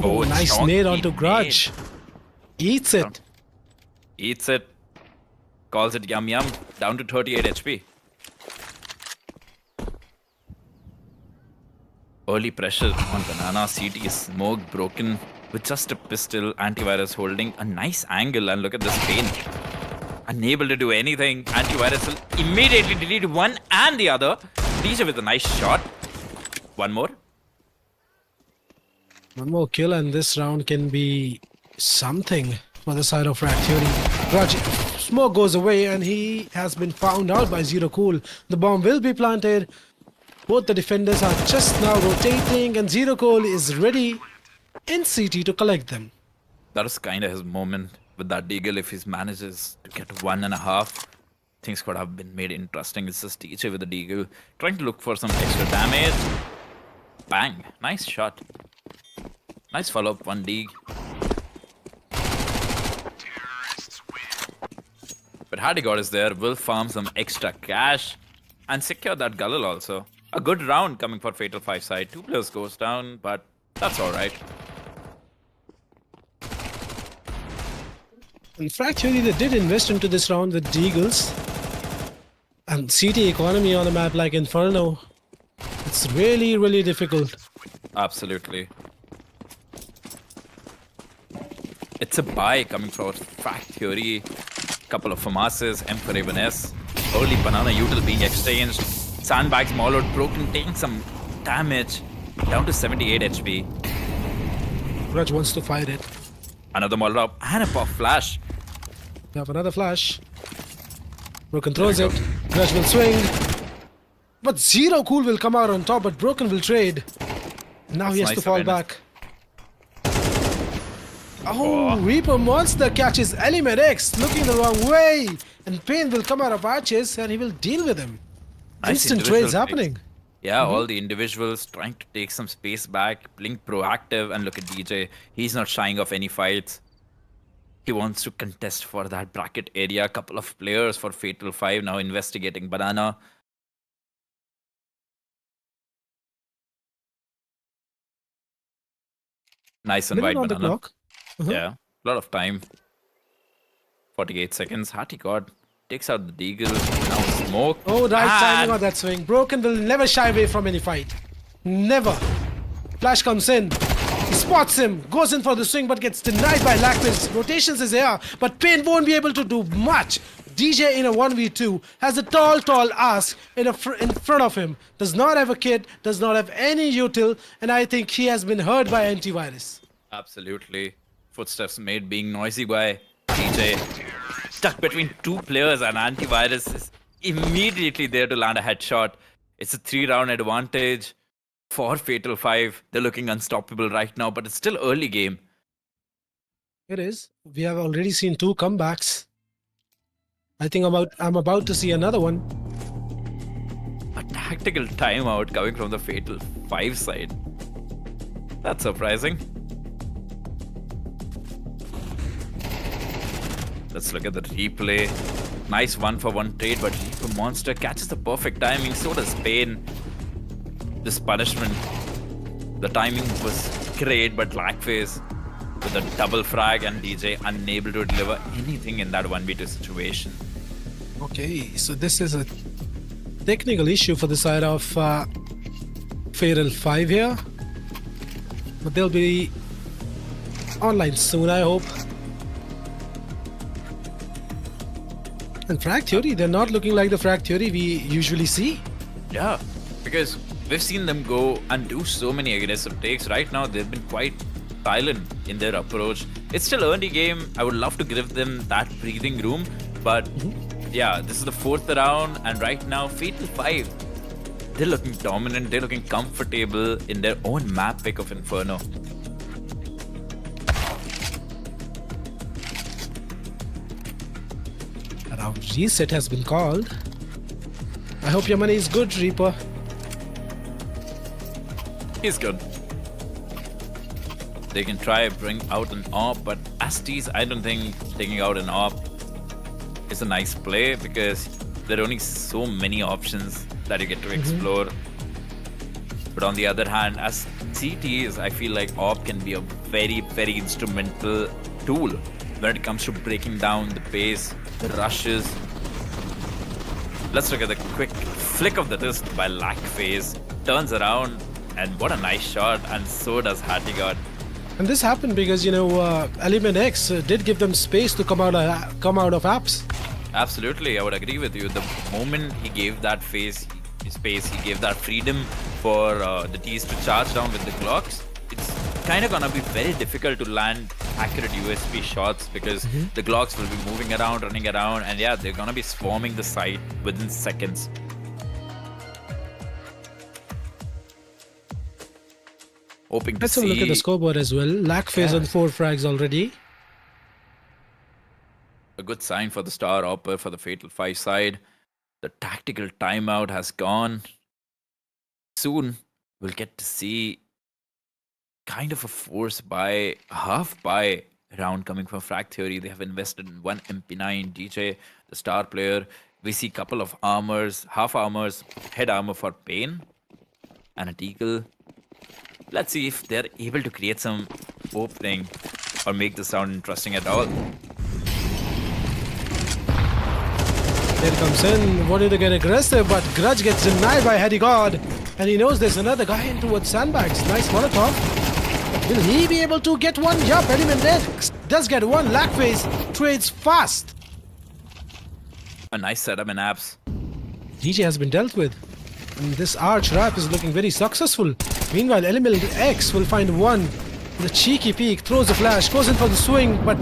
Oh, nice nade onto Grudge. Eats it. Eats it. Calls it yum yum. Down to 38 HP. Early pressure on Banana. CT is smoke broken. with just a pistol. Antivirus holding a nice angle, and look at this pain. Unable to do anything. Antivirus will immediately delete one and the other. DJ with a nice shot. One more. One more kill, and this round can be something for the side of Frag Theory. Raj, smoke goes away, and he has been found out by Zero Cool. The bomb will be planted. Both the defenders are just now rotating, and Zero Cool is ready in CT to collect them. That was kind of his moment with that deagle. If he manages to get 1.5, things could have been made interesting. It's just DJ with the deagle trying to look for some extra damage. Bang! Nice shot. Nice follow up, one dig. But Hardigod is there, will farm some extra cash and secure that Gullal also. A good round coming for Fatal 5 side. 2 players goes down, but that's alright. In Frag Theory, they did invest into this round with Deagles. And CT economy on a map like Inferno, it's really, really difficult. Absolutely. It's a buy coming for Frag Theory. Couple of FAMASes, M for Raven S. Early banana util being exchanged. Sandbags Mallowed broken, taking some damage. Down to 78 HP. Raj wants to fight it. Another Molotov and a pop flash. We have another flash. Broken throws it. Raj will swing. But Zero Cool will come out on top, but Broken will trade. Now That's he has nice to fall awareness. back. Oh, Reaper Monster catches Element X, looking the wrong way. And Pain will come out of arches and he will deal with him. Nice Instant individual trades picks. happening. Yeah, all the individuals trying to take some space back, playing proactive, and look at DJ. He's not shying off any fights. He wants to contest for that bracket area. A couple of players for Fatal 5 now investigating Banana. Nice and Minute wide on the Banana. clock. Uh-huh. Yeah, a lot of time. 48 seconds. Hartigod takes out the deagle. Now smoke. Oh, right timing And on that swing. Broken will never shy away from any fight. Never. Flash comes in. He spots him. Goes in for the swing but gets denied by Lactis. Rotations is here, but Pain won't be able to do much. DJ in a 1v2 has a tall ass in front of him. Does not have a kit, does not have any util, and I think he has been heard by antivirus. Absolutely. Footsteps made being noisy by DJ. Stuck between two players, and antivirus is immediately there to land a headshot. It's a 3-round advantage for Fatal 5. They're looking unstoppable right now, but it's still early game. It is. We have already seen 2 comebacks. I think I'm about to see another one. A tactical timeout coming from the Fatal 5 side. That's surprising. Let's look at the replay. Nice 1-for-1 trade, but Reaper Monster catches the perfect timing. So does Pain. This punishment. The timing was great, but Blackface with a double frag and DJ unable to deliver anything in that 1v2 situation. Okay, so this is a technical issue for the side of Fatal 5 here. But they'll be online soon, I hope. And Frag Theory, they're not looking like the Frag Theory we usually see. Yeah, because we've seen them go and do so many aggressive takes. Right now, they've been quite silent in their approach. It's still early game. I would love to give them that breathing room. But yeah, this is the 4th round. And right now, Fatal 5, they're looking dominant. They're looking comfortable in their own map pick of Inferno. A round reset has been called. I hope your money is good, Reaper. He's good. They can try bring out an AWP, but Asties, I don't think taking out an AWP is a nice play because there are only so many options that you get to explore. But on the other hand, as CTs, I feel like AWP can be a very, very instrumental tool when it comes to breaking down the pace, the rushes. Let's look at the quick flick of the wrist by Lackface. Turns around, and what a nice shot, and so does Hartigod. And this happened because, Element X did give them space to come out of apps. Absolutely, I would agree with you. The moment he gave that space, he gave that freedom for the T's to charge down with the Glocks. It's kind of gonna be very difficult to land accurate USP shots because the Glocks will be moving around, running around, and yeah, they're gonna be swarming the site within seconds. Hoping to Let's see. have a look at the scoreboard as well. Lack phase on 4 frags already. A good sign for the Star Hopper for the Fatal 5 side. The tactical timeout has gone. Soon, we'll get to see kind of a half buy round coming from Frag Theory. They have invested in one MP9 DJ, the star player. We see a couple of armors, half armors, head armor for Pain, and a Deagle. Let's see if they're able to create some opening or make this round interesting at all. There comes in, wanting to get aggressive, but Grudge gets denied by Heady God. And he knows there's another guy in towards sandbags. Nice Molotov. Will he be able to get one? Yup, Element X does get one. Lack phase trades fast. A nice setup in apps. DJ has been dealt with. And this arch wrap is looking very successful. Meanwhile, Element X will find one. The cheeky peek, throws a flash, goes in for the swing, but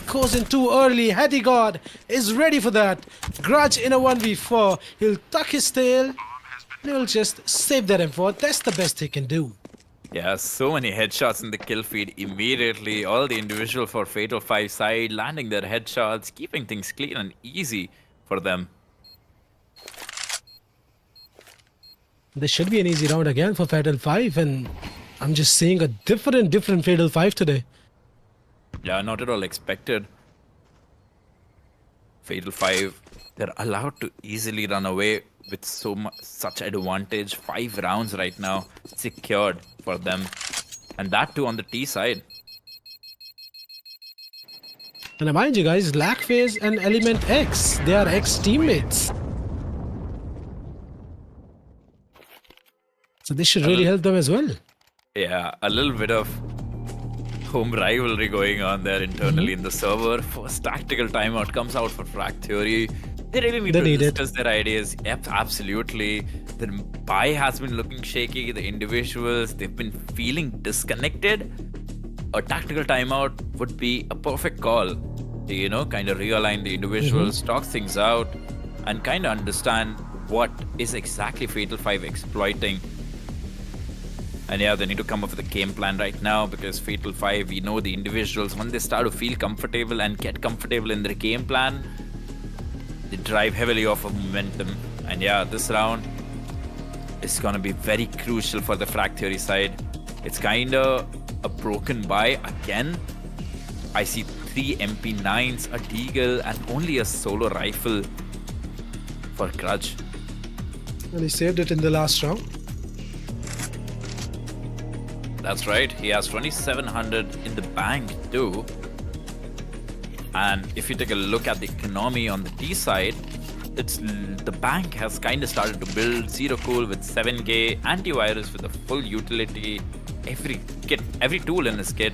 goes in too early. Heady God is ready for that. Grudge in a 1v4. He'll tuck his tail. And he'll just save that M4. That's the best he can do. Yeah, so many headshots in the kill feed immediately. All the individual for Fatal 5 side landing their headshots, keeping things clean and easy for them. This should be an easy round again for Fatal 5, and I'm just seeing a different Fatal 5 today. Yeah, not at all expected. Fatal 5, they're allowed to easily run away with such advantage. 5 rounds right now secured for them, and that too on the T side. And mind you guys, Lack phase and Element X, they are ex-teammates. So this should really help them as well. Yeah, a little bit of home rivalry going on there internally in the server. First tactical timeout comes out for Frag Theory. They really need to discuss their ideas. Yep, absolutely. The buy has been looking shaky. The individuals, they've been feeling disconnected. A tactical timeout would be a perfect call to, kind of realign the individuals, talk things out, and kind of understand what is exactly Fatal 5 exploiting. And yeah, they need to come up with a game plan right now because Fatal 5, we know the individuals, when they start to feel comfortable and get comfortable in their game plan, they drive heavily off of momentum. And yeah, this round is going to be very crucial for the Frag Theory side. It's kind of a broken buy again. I see 3 MP9s, a Deagle, and only a solo rifle for Grudge. And he saved it in the last round. That's right, he has 2700 in the bank too. And if you take a look at the economy on the T side, the bank has kind of started to build. Zero Cool with 7K, antivirus with a full utility, every tool in his kit,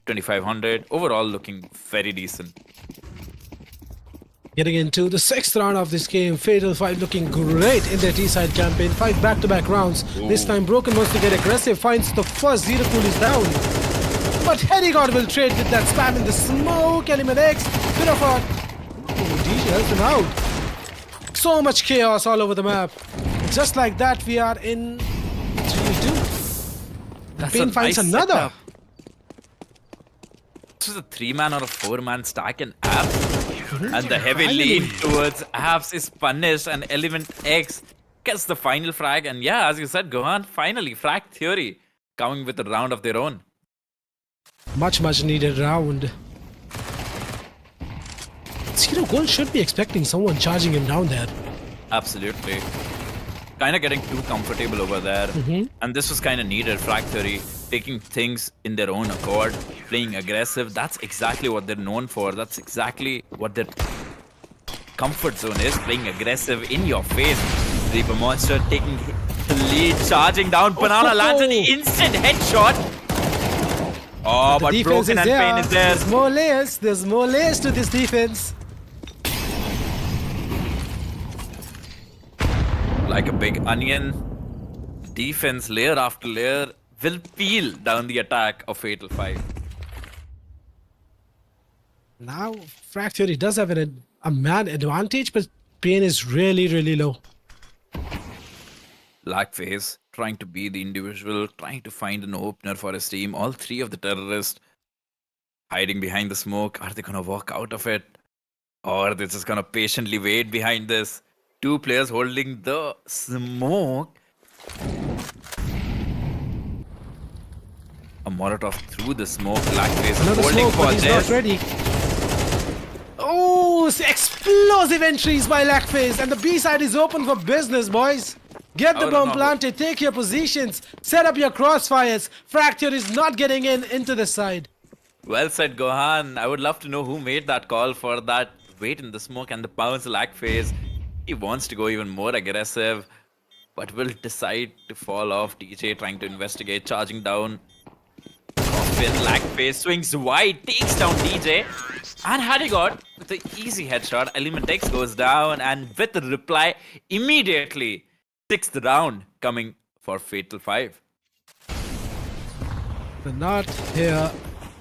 2500. Overall looking very decent. Getting into the 6th round of this game, Fatal 5 looking great in their T-side campaign. 5 back-to-back rounds. This time Broken wants to get aggressive, finds the first. Zero Cool is down. But Heady God will trade with that spam in the smoke. Element X, bit of a... DJ helps him out. So much chaos all over the map. Just like that, we are in 3-2. Pain finds another. Setup. This is a 3-man or a 4-man stack in apps. And the heavy lean towards apps is punished, and Element X gets the final frag. And yeah, as you said, Gohan, finally, Frag Theory coming with a round of their own. Much needed round. Zero Goal should be expecting someone charging him down there. Absolutely. Kind of getting too comfortable over there. And this was kind of needed. Frag Theory taking things in their own accord, playing aggressive. That's exactly what they're known for. That's exactly what their comfort zone is, playing aggressive in your face. Reaper Monster taking the lead, charging down. Banana lands an instant headshot. Oh, The but defense Broken is and Pain is there. There's more layers. There's more layers to this defense. Like a big onion, defense layer after layer will peel down the attack of Fatal 5. Now, Frag Theory does have a man advantage, but Pain is really, really low. Blackface trying to be the individual, trying to find an opener for his team. All three of the terrorists hiding behind the smoke. Are they gonna walk out of it? Or they're just gonna patiently wait behind this? Two players holding the smoke. A Molotov through the smoke. Blackface Another holding smoke, for but he's this. not ready. Oh, explosive entries by Blackface, and the B side is open for business, boys. Get the Oh, bomb no. planted, take your positions, set up your crossfires. Fracture is not getting into the side. Well said, Gohan. I would love to know who made that call for that wait in the smoke and the bounce lag phase. He wants to go even more aggressive, but will decide to fall off. DJ trying to investigate, charging down. Coffin, lag phase, swings wide, takes down DJ. And had he got with the easy headshot, Element X goes down, and with the reply, immediately, 6th round coming for Fatal 5. They're not here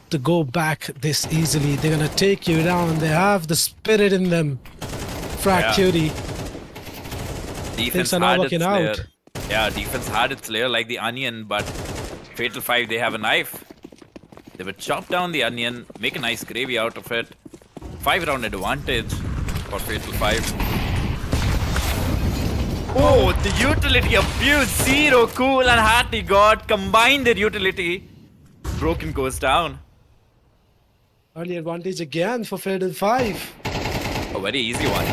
to go back this easily. They're gonna take you down. They have the spirit in them. Fractury. Defense are not had working its out. layer. Yeah, defense had its layer like the onion, but Fatal 5, they have a knife. They would chop down the onion, make a nice gravy out of it. 5-round advantage for Fatal 5. Oh, the utility abuse. Zero, Cool, and Hattie God combine their utility. Broken goes down. Early advantage again for Fatal 5. A very easy one.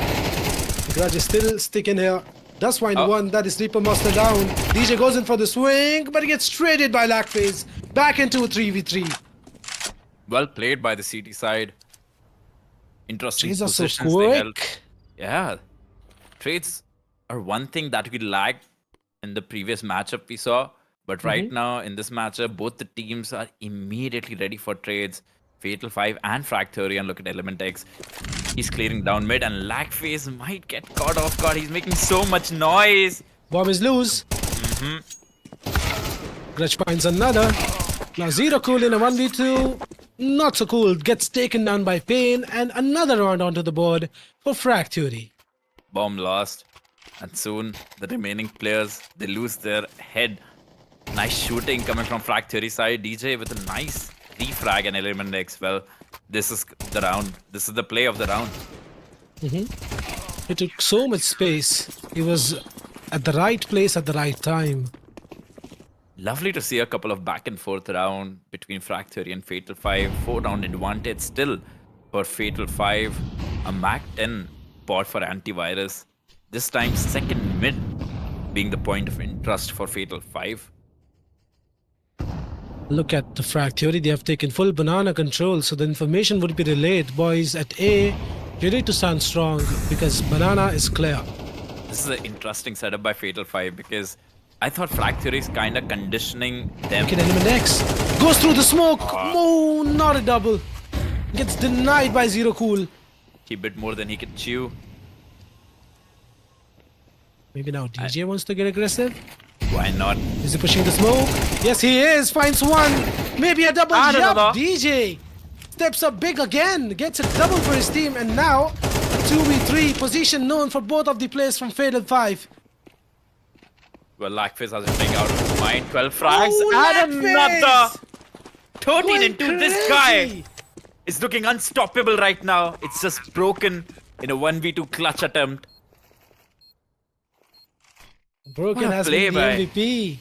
Grudge is still sticking here. Does find Oh. one. That is Reaper Master down. DJ goes in for the swing, but he gets traded by Blackface. Back into a 3v3. Well played by the CT side. Interesting These are so positions they held. quick. Yeah. Trades are one thing that we lacked in the previous matchup we saw. But right now, in this matchup, both the teams are immediately ready for trades. Fatal 5 and Frag Theory, and look at Element X. He's clearing down mid, and Lagface might get caught off guard. He's making so much noise. Bomb is loose. Grudge finds another. Now Zero Cool in a 1v2. Not so cool. Gets taken down by Pain, and another round onto the board for Frag Theory. Bomb lost. And soon, the remaining players, they lose their head. Nice shooting coming from Frag Theory side. DJ with a nice refrag and Element X. Well, this is the round. This is the play of the round. He took so much space. He was at the right place at the right time. Lovely to see a couple of back and forth round between Frag Theory and Fatal 5. 4-round advantage still for Fatal 5. A Mac 10 bot for antivirus. This time second mid being the point of interest for Fatal 5. Look at the Frag Theory. They have taken full banana control, so the information would be relayed. Boys at A, you need to stand strong because banana is clear. This is an interesting setup by Fatal 5 because I thought Frag Theory is kind of conditioning them. Look at Element X. Goes through the smoke. Oh, not a double. Gets denied by Zero Cool. He bit more than he could chew. Maybe now DJ wants to get aggressive. Why not? Is he pushing the smoke? Yes, he is. Finds one. Maybe a double. And Yup, another. DJ steps up big again. Gets a double for his team. And now a 2v3 position known for both of the players from Fatal 5. Well, Lagface has been playing out of his mind. 12 frags Oh, and Lagface! another 13 Going into this guy. crazy. Is looking unstoppable right now. It's just broken in a 1v2 clutch attempt. Broken What a has play been the by- MVP.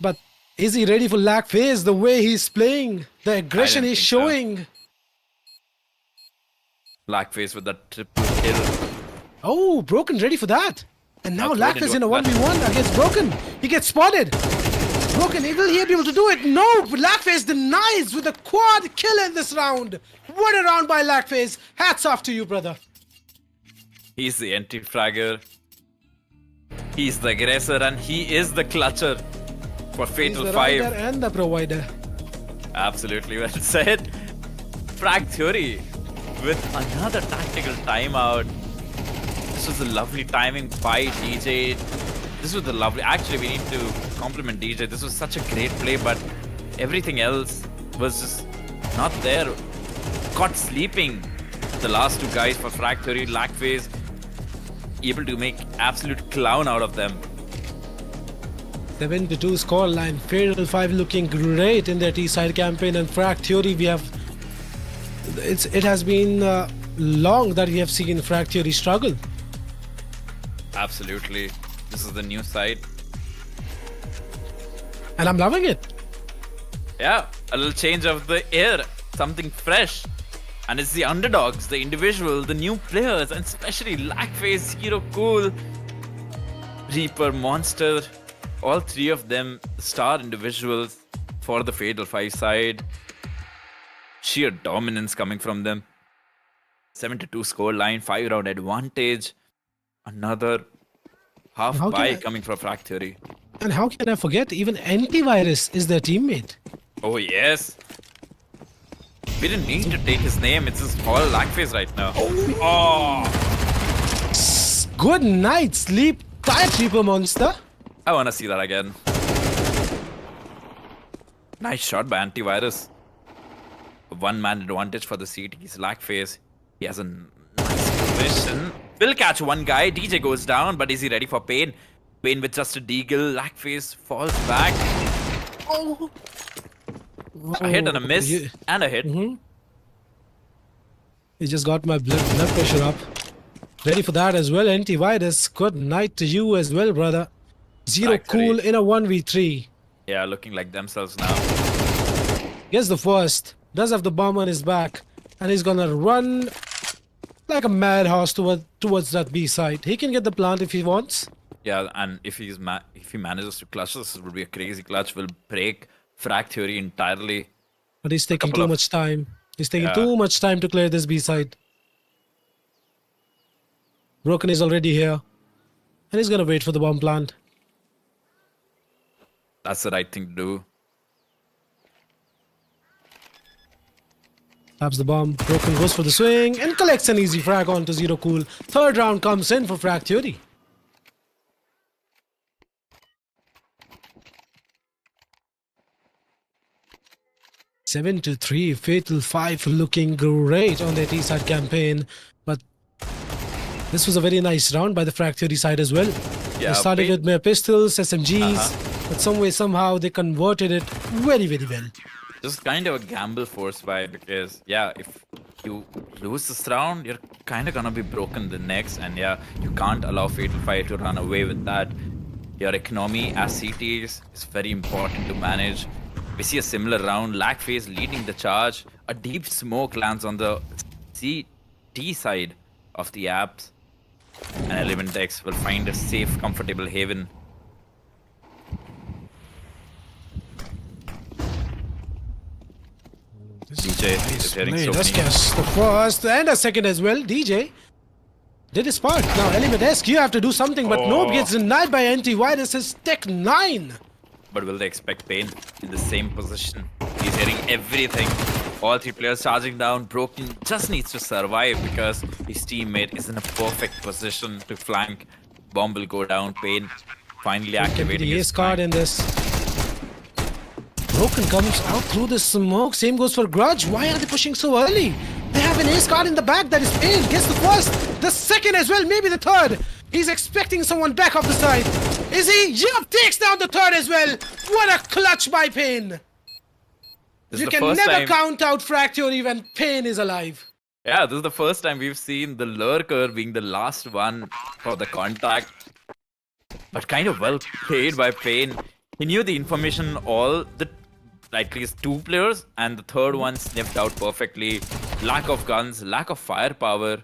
But is he ready for Lagface? The way he's playing, the aggression don't he's think so. showing. Lagface with that triple kill. Oh, Broken ready for that. And now Not Lagface ready in a to- 1v1 against Broken. He gets spotted. Broken, will he be able to do it? No, Lagface denies with a quad kill in this round. What a round by Lagface. Hats off to you, brother. He's the anti-fragger. He's the aggressor and he is the clutcher for He's Fatal the 5. rider and the provider. Absolutely well said. Frag Theory with another tactical timeout. This was a lovely timing by DJ. This was the lovely. Actually, we need to compliment DJ. This was such a great play, but everything else was just not there. Caught sleeping. The last two guys for Frag Theory, Lackface, able to make absolute clown out of them. 7-2 scoreline. Fatal 5 looking great in their T-side campaign, and Frag Theory it has been long that we have seen Frag Theory struggle. Absolutely. This is the new side. And I'm loving it. Yeah, a little change of the air, something fresh. And it's the underdogs, the individual, the new players, and especially Lackface, Hero Cool, Reaper, Monster. All three of them star individuals for the Fatal 5 side. Sheer dominance coming from them. 7-2 scoreline, 5-round advantage. Another half How can buy I- coming from Frag Theory. And how can I forget, even Antivirus is their teammate. Oh yes. We didn't need to take his name. It's just all Lackface right now. Oh. Good night, sleep tight, Reaper Monster. I want to see that again. Nice shot by Antivirus. One-man advantage for the CT's Lackface. He has a nice position. Will catch one guy. DJ goes down, but is he ready for Pain? Pain with just a deagle. Lackface falls back. Oh. A hit and a miss. You- And a hit. You just got my blood pressure up. Ready for that as well, Antivirus. Good night to you as well, brother. Zero Factory. Cool in a 1v3. Yeah, looking like themselves now. Gets the first. Does have the bomb on his back. And he's gonna run like a mad horse towards that B side. He can get the plant if he wants. Yeah, and if he manages to clutch this, it would be a crazy clutch. Will break Frag Theory entirely. But he's taking Couple too of- much time. He's taking Yeah. too much time to clear this B side. Broken is already here. And he's gonna wait for the bomb plant. That's the right thing to do. Taps the bomb. Broken goes for the swing and collects an easy frag onto Zero Cool. Third round comes in for Frag Theory. Seven to 3, Fatal 5 looking great on their T-side campaign. But this was a very nice round by the Frag Theory side as well. Yeah, They started Pain- with mere pistols, SMGs, but some way, somehow they converted it very, very well. This is kind of a gamble forced by because yeah, if you lose this round, you're kind of gonna be broken the next, and yeah, you can't allow Fatal 5 to run away with that. Your economy as CTs is very important to manage. We see a similar round, Lackface leading the charge. A deep smoke lands on the CT side of the apps, and Element X will find a safe, comfortable haven. DJ is hearing so Let's many. guess the first and a second as well. DJ did his part. Now, Element-esque, you have to do something, but Nope gets denied by Antivirus' Tech 9. But will they expect Pain in the same position? He's hearing everything. All three players charging down. Broken just needs to survive because his teammate is in a perfect position to flank. Bomb will go down. Pain finally activating The his ace card in this. Broken comes out through the smoke. Same goes for Grudge. Why are they pushing so early? They have an ace card in the back that is Pain. Gets the first, the second as well, maybe the third. He's expecting someone back off the side. Is he? Yup, takes down the third as well. What a clutch by Pain. This is You the can first never time- count out Frag Theory when Pain is alive. Yeah, this is the first time we've seen the lurker being the last one for the contact. But kind of well played by Pain. He knew the information all the at least two players, and the third one sniffed out perfectly. Lack of guns, lack of firepower,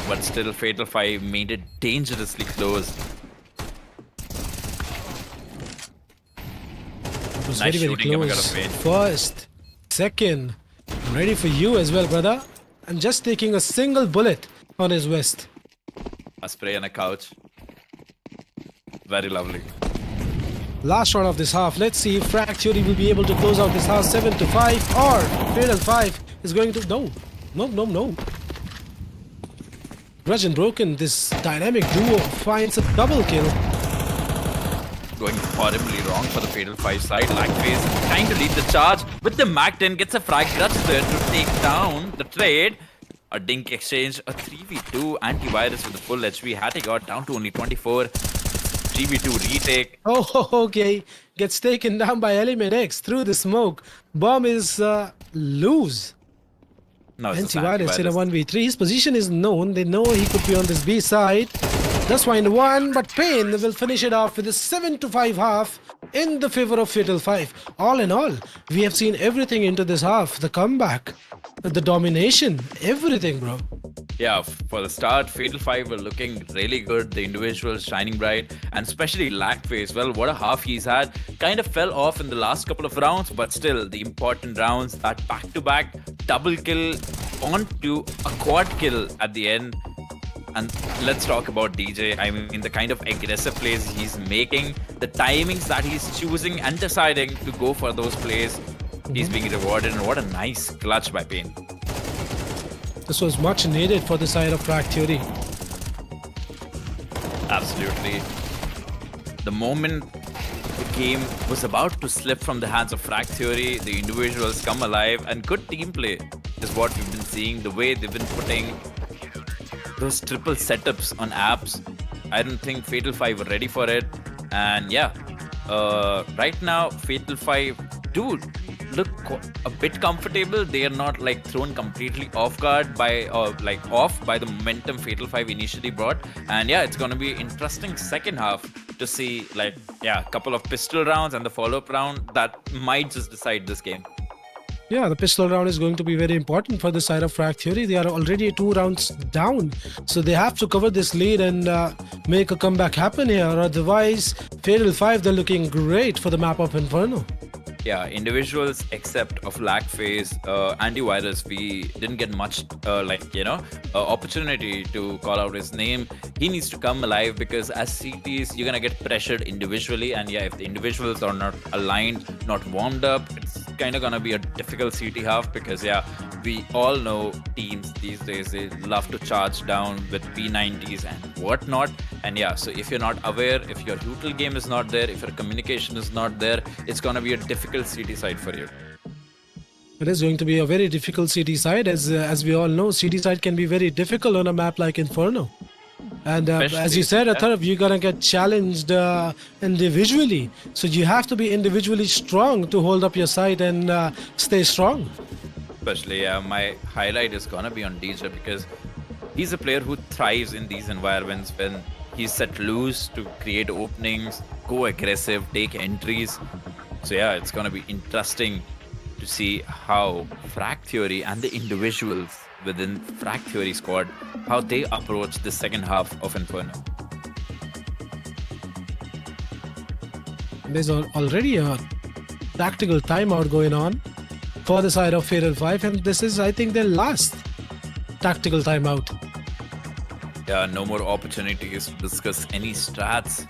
but still Fatal 5 made it dangerously close. It was Nice very, very shooting coming out close. of Pain. First, second, ready for you as well, brother. And just taking a single bullet on his vest. A spray and a couch. Very lovely. Last round of this half. Let's see if Frag Theory will be able to close out this half 7-5 or Fatal 5 is going to... No. Grudge and Broken, this dynamic duo finds a double kill. Going horribly wrong for the Fatal 5 side. Lagface trying to lead the charge with the Mac 10, gets a frag Grudge there to take down the trade. A dink exchange, a 3v2 antivirus with the full HP. Hattie got down to only 24. 3v2 retake. Oh, okay. Gets taken down by Element X through the smoke. Bomb is loose. No, it's just Antivirus in a antivirus. 1v3. His position is known. They know he could be on this B side. Does find one, but Pain will finish it off with a 7-5 half in the favor of Fatal 5. All in all, we have seen everything into this half. The comeback, the domination, everything, bro. Yeah, for the start, Fatal 5 were looking really good. The individuals shining bright, and especially Lagface. Well, what a half he's had. Kind of fell off in the last couple of rounds, but still, the important rounds, that back-to-back double kill onto a quad kill at the end. And let's talk about DJ. I mean, the kind of aggressive plays he's making, the timings that he's choosing and deciding to go for those plays, he's being rewarded. And what a nice clutch by Pain. This was much needed for the side of Frag Theory. Absolutely. The moment the game was about to slip from the hands of Frag Theory, the individuals come alive, and good team play is what we've been seeing. The way they've been putting those triple setups on apps, I don't think Fatal 5 were ready for it. And yeah, right now Fatal 5 do look a bit comfortable. They are not like thrown completely off guard by off by the momentum Fatal 5 initially brought. And yeah, it's gonna be interesting second half to see a couple of pistol rounds and the follow-up round that might just decide this game. Yeah, the pistol round is going to be very important for the side of Frag Theory. They are already 2 rounds down, so they have to cover this lead and make a comeback happen here. Otherwise, Fatal 5, they're looking great for the map of Inferno. Yeah, individuals except of Lagface, antivirus, we didn't get much opportunity to call out his name. He needs to come alive because as CTs, you're gonna get pressured individually, and yeah, if the individuals are not aligned, not warmed up, it's kind of gonna be a difficult CT half because yeah, we all know teams these days, they love to charge down with P90s and whatnot. And yeah, so if you're not aware, if your util game is not there, if your communication is not there, it's gonna be a difficult CT side for you. It is going to be a very difficult CT side. As we all know, CT side can be very difficult on a map like Inferno. And as you said, Atharv, you're gonna get challenged individually. So you have to be individually strong to hold up your side and stay strong. Especially, my highlight is gonna be on DJ because he's a player who thrives in these environments when he's set loose to create openings, go aggressive, take entries. So yeah, it's gonna be interesting to see how Frag Theory and the individuals within Frag Theory squad, how they approach the second half of Inferno. There's already a tactical timeout going on for the side of Fatal 5, and this is, I think, their last tactical timeout. Yeah, no more opportunities to discuss any strats.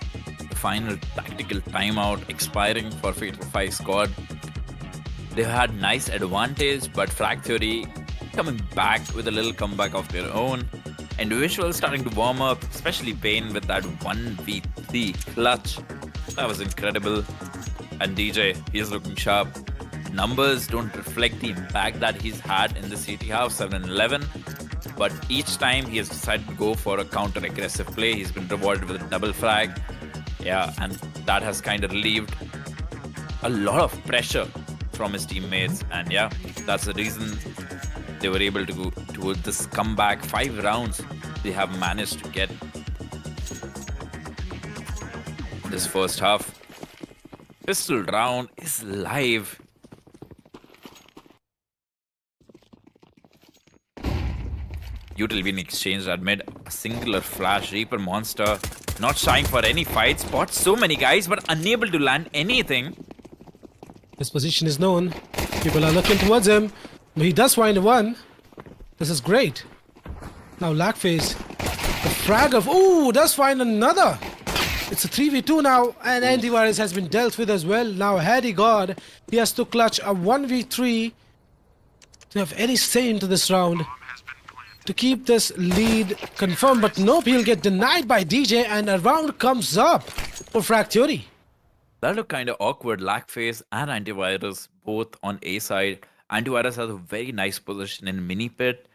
The final tactical timeout expiring for Fatal 5 squad. They had nice advantage, but Frag Theory coming back with a little comeback of their own. Individuals starting to warm up, especially Pain with that 1v3 clutch. That was incredible. And DJ, he's looking sharp. Numbers don't reflect the impact that he's had in the CT half, 7-11. But each time he has decided to go for a counter-aggressive play, he's been rewarded with a double frag. Yeah, and that has kind of relieved a lot of pressure from his teammates. And yeah, that's the reason they were able to go to this comeback. 5 rounds they have managed to get this first half. Pistol round is live. Util being exchanged amid a singular flash. Reaper Monster not shying for any fight. Spots so many guys but unable to land anything. His position is known. People are looking towards him. He does find one. This is great. Now Lagface. The frag of... Ooh, does find another. It's a 3v2 now, and antivirus has been dealt with as well. Now, had he God, he has to clutch a 1v3 to have any say into this round to keep this lead confirmed. But nope, he'll get denied by DJ, and a round comes up for Frag Theory. That looked kind of awkward. Lackface and Antivirus both on A side. Antivirus has a very nice position in mini pit.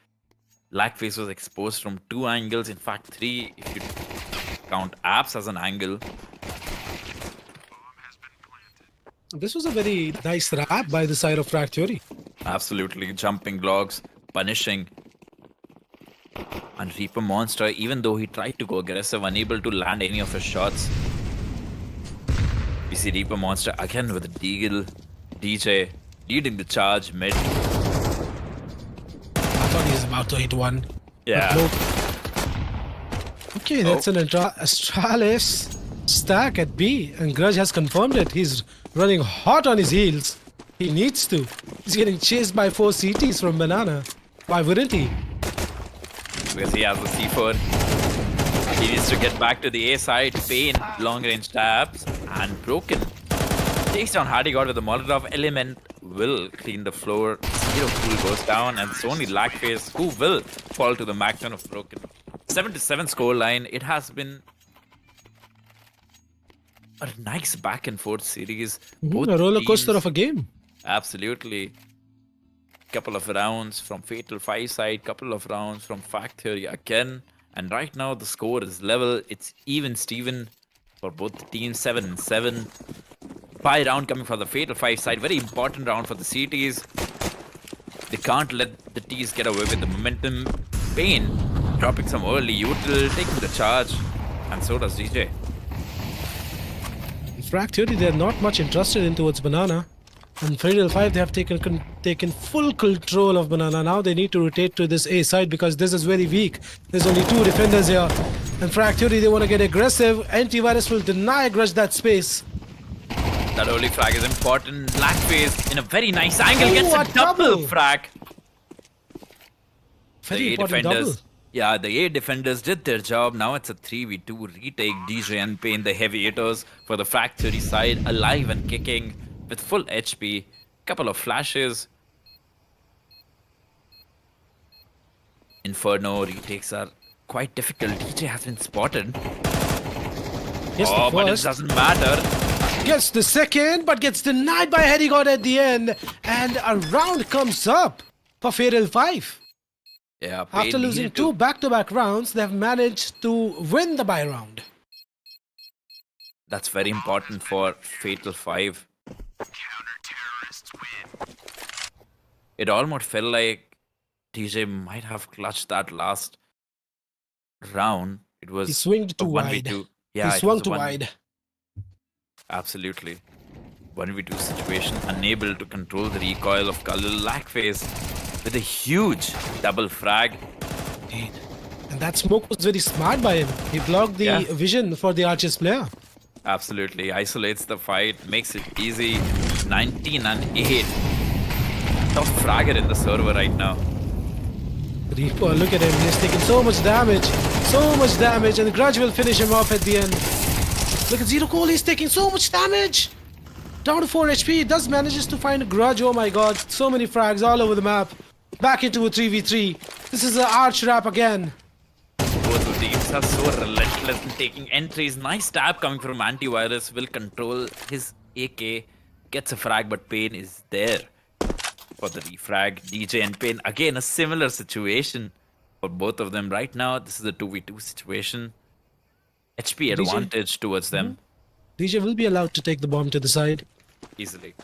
Lackface was exposed from 2 angles, in fact 3 if you count apps as an angle. This was a very nice wrap by the side of Frag Theory. Absolutely, jumping logs, punishing. And Reaper Monster, even though he tried to go aggressive, unable to land any of his shots. We see Reaper Monster again with a Deagle. DJ leading the charge mid. I thought he was about to hit one. Yeah. But nope. Okay, that's an Astralis stack at B, and Grudge has confirmed it. He's running hot on his heels. He needs to. He's getting chased by 4 CTs from Banana. Why wouldn't he? Because he has the C4. He needs to get back to the A side. Pain, long range taps, and broken. Takes down Hardy-God with a Molotov element. Will clean the floor. Zero Cool goes down, and it's only Lackface who will fall to the Macton of broken. 7-7 scoreline. It has been a nice back and forth series. Both A roller coaster teams- of a game. Absolutely. Couple of rounds from Fatal 5 side, couple of rounds from Frag Theory again. And right now the score is level. It's even Steven for both the teams, 7-7. Bye round coming for the Fatal 5 side. Very important round for the CTs. They can't let the T's get away with the momentum. Pain dropping some early util, taking the charge. And so does DJ. Frag Theory, they're not much interested in towards Banana. And Fatal 5, they have taken full control of Banana. Now they need to rotate to this A side because this is very weak. There's only 2 defenders here. And Frag Theory, they want to get aggressive. Antivirus will deny Grudge that space. That early frag is important. Blackface in a very nice angle gets Ooh, a a double double. frag. Very The A important defenders, double. yeah, the A defenders did their job. Now it's a 3v2 retake. DJ and Pain, the heavy hitters for the Frag Theory side, alive and kicking with full HP. Couple of flashes. Inferno retakes are quite difficult. DJ has been spotted. Yes, Oh, the but it first. doesn't matter. Gets the second, but gets denied by Hardy God at the end. And a round comes up for Fatal 5. Yeah, Pain After losing needed 2 to- back-to-back rounds, they have managed to win the bye round. That's very important for Fatal 5. It almost felt like DJ might have clutched that last round. It was He swinged a too 1v2. wide. Yeah, He it swung was a too 1v2. wide. Absolutely. 1v2 situation, unable to control the recoil of Khalil. Lackface with a huge double frag. And that smoke was very smart by him. He blocked the Yeah. vision for the Archers player. Absolutely. Isolates the fight, makes it easy. 19-8. Top fragger in the server right now. Reaper, look at him. He's taking so much damage. So much damage. And Grudge will finish him off at the end. Look at Zero Cool. He's taking so much damage. Down to 4 HP. He does manages to find a Grudge. Oh my god. So many frags all over the map. Back into a 3v3. This is an Arch wrap again. Both of the teams are so relentless in taking entries. Nice stab coming from Antivirus. Will control his AK. Gets a frag, but Pain is there for the refrag. DJ and Pain, again, a similar situation for both of them. Right now, this is a 2v2 situation. HP DJ? advantage towards them DJ will be allowed to take the bomb to the side. easily.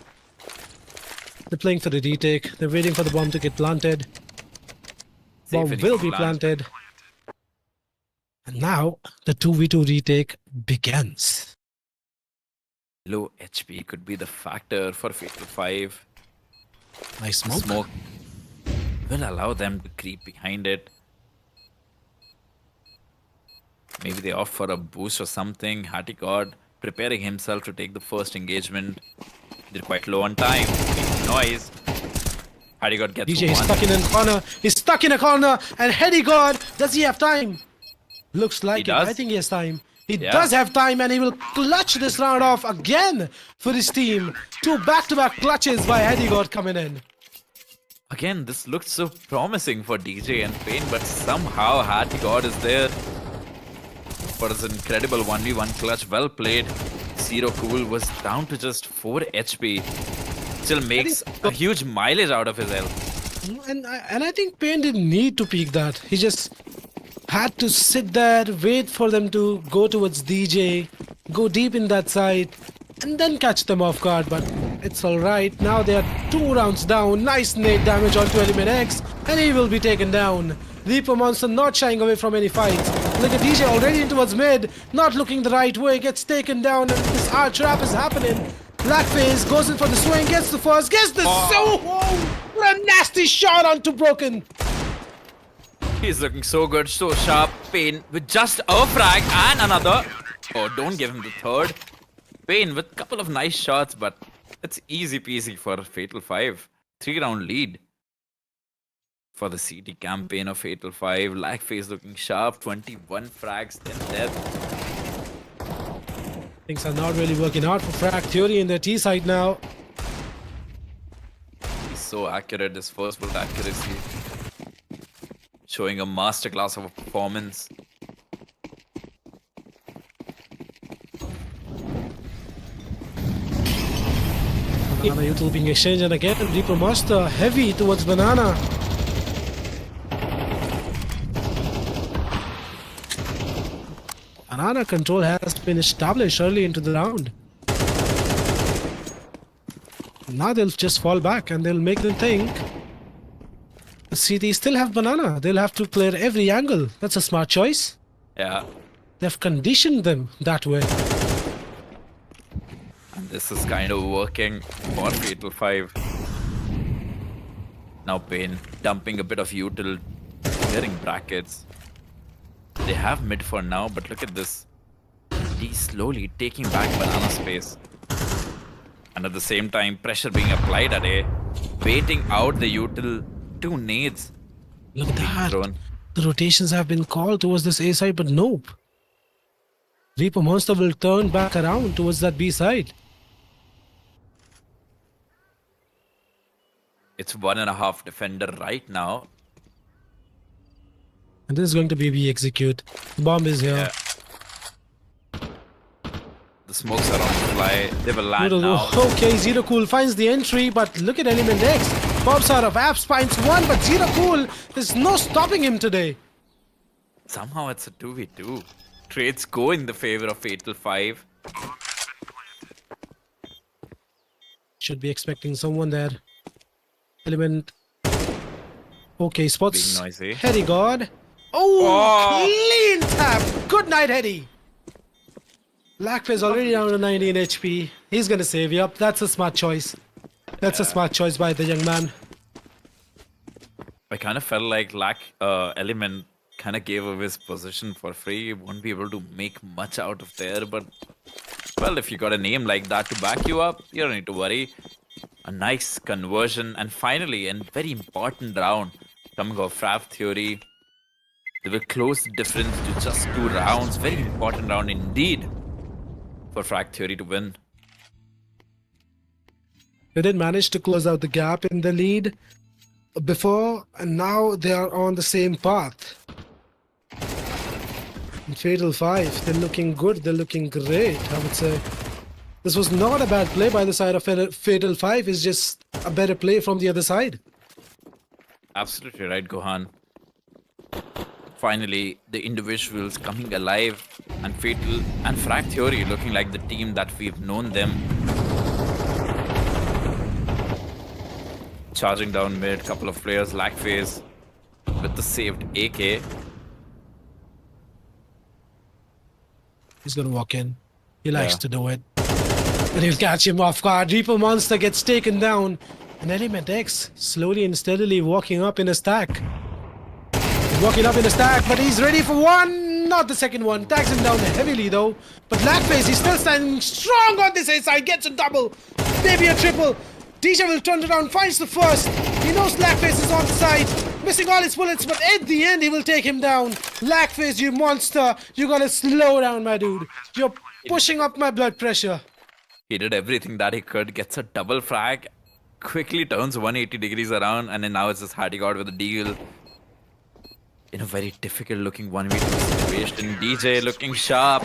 They're playing for the retake. They're waiting for the bomb to get planted. Bomb Safe will inning be plant. planted. And now the 2v2 retake begins. Low HP could be the factor for Fatal 5. Nice smoke. Smoke will allow them to creep behind it. Maybe they opt for a boost or something. Hattie-God preparing himself to take the first engagement. They're quite low on time. Noise. Hattie-God gets DJ is one. stuck in a corner. He's stuck in a corner. And Hardy God, does he have time? Looks like it. does. I think he has time. He Yeah. does have time and he will clutch this round off again for his team. 2 back-to-back clutches by Hedigod coming in. Again, this looked so promising for DJ and Pain, but somehow God is there for his incredible 1v1 clutch. Well played. Zero Cool was down to just 4 HP. Still makes a huge mileage out of his health. And I think Payne didn't need to peek that. He just had to sit there, wait for them to go towards DJ, go deep in that side, and then catch them off guard. But it's alright. Now they are 2 rounds down. Nice nade damage onto Element X, and he will be taken down. Reaper Monster not shying away from any fights. Look at DJ already in towards mid, not looking the right way, gets taken down, and this arch trap is happening. Blackface goes in for the swing, gets the first, gets the what a nasty shot onto Broken. He's looking so good, so sharp. Pain with just a frag and another. Oh, don't give him the third. Pain with a couple of nice shots, but it's easy peasy for Fatal 5. 3-round lead for the CT campaign of Fatal 5. Lagface looking sharp. 21 frags, 10 death. Things are not really working out for Frag Theory in their T side now. He's so accurate, his first bullet accuracy. Showing a masterclass of a performance. Banana Util being exchanged, and again Reaper Monster heavy towards Banana. Banana control has been established early into the round. Now they'll just fall back and they'll make them think. See, they still have Banana. They'll have to clear every angle. That's a smart choice. Yeah. They've conditioned them that way. And this is kind of working for Fatal 5. Now Pain dumping a bit of util, clearing brackets. They have mid for now, but look at this. He's slowly taking back Banana space. And at the same time, pressure being applied at A. Waiting out the util. 2 nades. Look at that. Thrown. The rotations have been called towards this A side, but nope. Reaper Monster will turn back around towards that B side. It's 1.5 defender right now. And this is going to be B execute. The bomb is here. Yeah. The smokes are on the fly. They will land Noodle- now. Okay, Zero Cool finds the entry, but look at Element X. Pops out of Apps, finds one, but Zero Cool, there's no stopping him today. Somehow it's a 2v2. Trades go in the favor of Fatal 5. Should be expecting someone there. Element. Okay, spots. Being noisy. Heady God. Oh, clean tap. Good night, Heady. Blackface already down to 19 HP. He's gonna save you up. That's a smart choice. That's a smart choice by the young man. I kind of felt like Element kind of gave away his position for free. Won't be able to make much out of there, but well, if you got a name like that to back you up, you don't need to worry. A nice conversion, and finally, a very important round coming off Frag Theory. They will close the difference to just 2 rounds. Very important round indeed for Frag Theory to win. They did manage to close out the gap in the lead before, and now they are on the same path. In Fatal 5, they're looking good, they're looking great, I would say. This was not a bad play by the side of Fatal 5, it's just a better play from the other side. Absolutely right, Gohan. Finally, the individuals coming alive, and Fatal and Frag Theory looking like the team that we've known them. Charging down mid, couple of players, Lagface with the saved AK. He's gonna walk in. He likes to do it. And he'll catch him off guard. Reaper Monster gets taken down. And Element X slowly and steadily walking up in a stack. He's walking up in a stack, but he's ready for one. Not the second one. Tags him down heavily though. But Lagface, he's still standing strong on this A side. Gets a double. Maybe a triple. DJ will turn it around, finds the first. He knows Lagface is on the side. Missing all his bullets, but at the end he will take him down. Lagface, you monster. You gotta slow down, my dude. You're pushing up my blood pressure. He did everything that he could, gets a double frag, quickly turns 180 degrees around, and then now it's just Hattie with a deal. In a very difficult looking 1v2 situation, DJ looking sharp.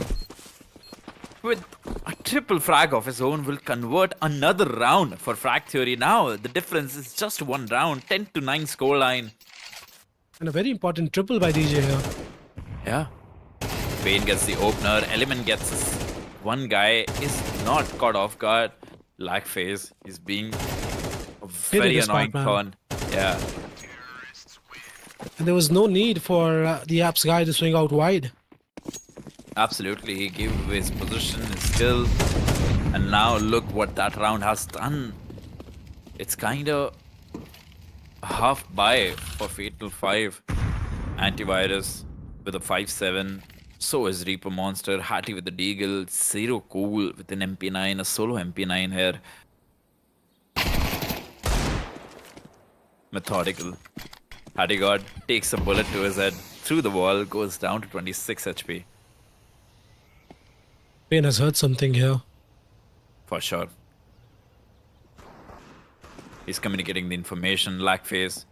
With a triple frag of his own, will convert another round for Frag Theory. Now the difference is just one round, 10-9 scoreline. And a very important triple by DJ here. Yeah. Bane gets the opener, Element gets his. One guy is not caught off guard. Lagface is being a very this annoying part, pawn. Yeah. And there was no need for the Apps guy to swing out wide. Absolutely, he gave away his position, his skill, and now look what that round has done. It's kind of a half buy for Fatal 5. Antivirus with a 5-7. So is Reaper Monster, Hattie with the Deagle, Zero Cool with an MP9, a solo MP9 here. Methodical. Hattie God takes a bullet to his head through the wall, goes down to 26 HP. Bane has heard something here. For sure. He's communicating the information. Lagface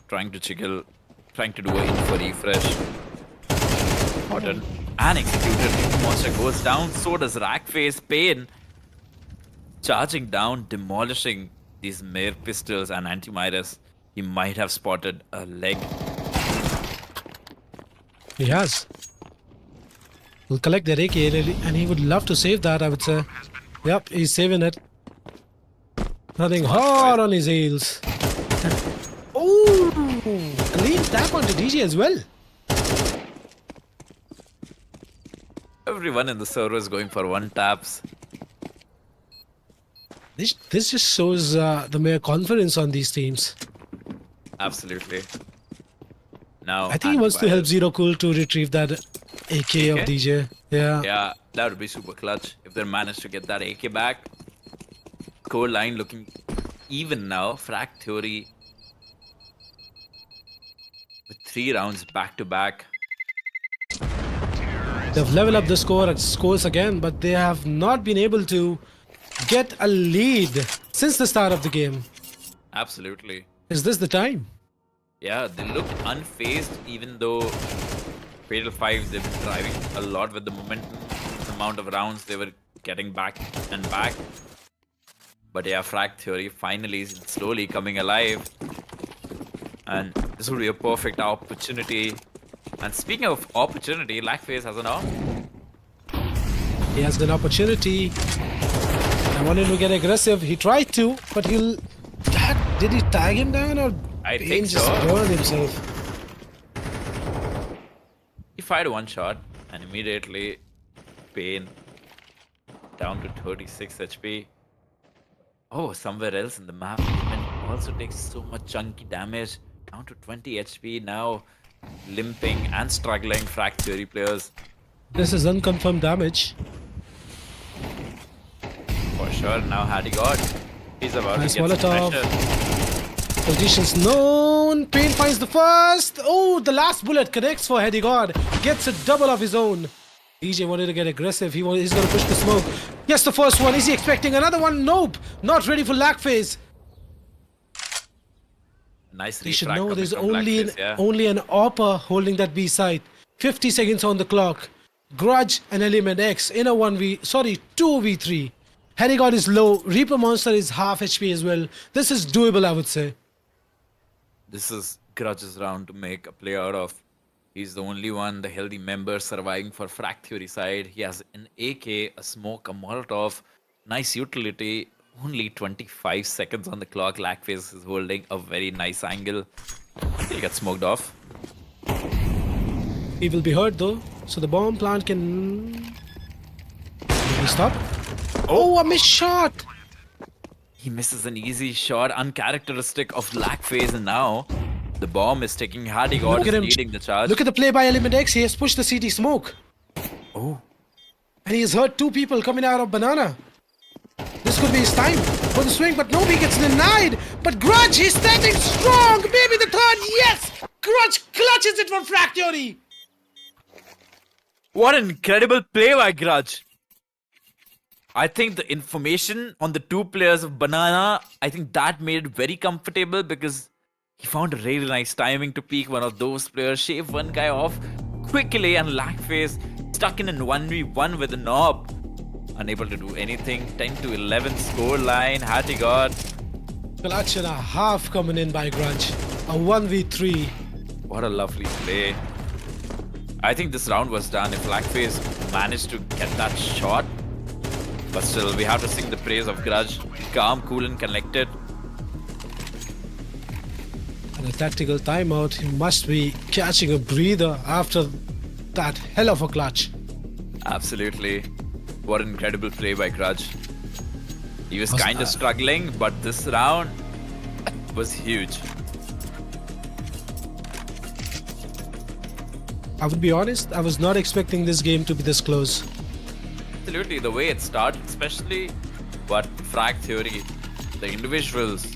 trying to chickle, trying to do a info refresh. Important and executed. Monster goes down. So does Ragface. Pain charging down, demolishing these Mare pistols and Antivirus. He might have spotted a leg. He has. He'll collect that AK and he would love to save that, I would say. Yep, he's saving it. Running hard on his heels. Oh! A lean tap onto DJ as well. Everyone in the server is going for one taps. This just shows the mere confidence on these teams. Absolutely. Now I think he wants to help Zero Cool to retrieve that AK of AK? DJ. Yeah. Yeah, that would be super clutch if they manage to get that AK back. Score line looking even now. Frag Theory with 3 rounds back to back. They've leveled up the scores again, but they have not been able to get a lead since the start of the game. Absolutely. Is this the time? Yeah, they looked unfazed even though Fatal 5 they've been driving a lot with the momentum, the amount of rounds they were getting back and back. But yeah, Frag Theory finally is slowly coming alive. And this would be a perfect opportunity. And speaking of opportunity, Lagface has an op. He has an opportunity. I wanted to get aggressive. He tried to, but he'll... Did he tag him down or I Bane think just so. burned himself? He fired one shot and immediately Bane down to 36 HP. Oh, somewhere else in the map, Element also takes so much chunky damage. Down to 20 HP now, limping and struggling Frag Theory players. This is unconfirmed damage. For sure, now Hattie God. He's about Nice to get some Molotov. pressure. Positions known. Pain finds the first. Oh, the last bullet connects for Heady God. Gets a double of his own. DJ wanted to get aggressive. He's going to push the smoke. Yes, the first one. Is he expecting another one? Nope. Not ready for Lagface. Nice He should refrag know coming there's from only Lagface, yeah. only an AWPer holding that B site. 50 seconds on the clock. Grudge and Element X in a 2v3. Heady God is low. Reaper Monster is half HP as well. This is doable, I would say. This is Grudge's round to make a play out of. He's the only one, the healthy member surviving for Frag Theory side. He has an AK, a smoke, a Molotov. Nice utility. Only 25 seconds on the clock. Lagface is holding a very nice angle. He'll get smoked off. He will be hurt though. So the bomb plant can... Will he stop? Oh, a missed shot! He misses an easy shot, uncharacteristic of Lagface, and now the bomb is taking Hattie God Look is at him. leading the charge. Look at the play by Element X. He has pushed the CT smoke. Oh, And he has hurt 2 people coming out of Banana. This could be his time for the swing, but no, he gets denied. But Grudge, he's standing strong. Maybe the third. Yes! Grudge clutches it for Frag Theory. What an incredible play by Grudge. I think the information on the two players of Banana, I think that made it very comfortable because he found a really nice timing to peek one of those players, shave one guy off quickly, and Lackface stuck in 1v1 with a knob. Unable to do anything. 10 to 11 score line. Hattie got. Clutch and a half coming in by Grudge. A 1v3. What a lovely play. I think this round was done if Lackface managed to get that shot. But still, we have to sing the praise of Grudge. Calm, cool, and collected. And a tactical timeout. He must be catching a breather after that hell of a clutch. Absolutely. What an incredible play by Grudge. He was kind of struggling, but this round was huge. I would be honest, I was not expecting this game to be this close. Absolutely, the way it started, especially, but Frag Theory, the individuals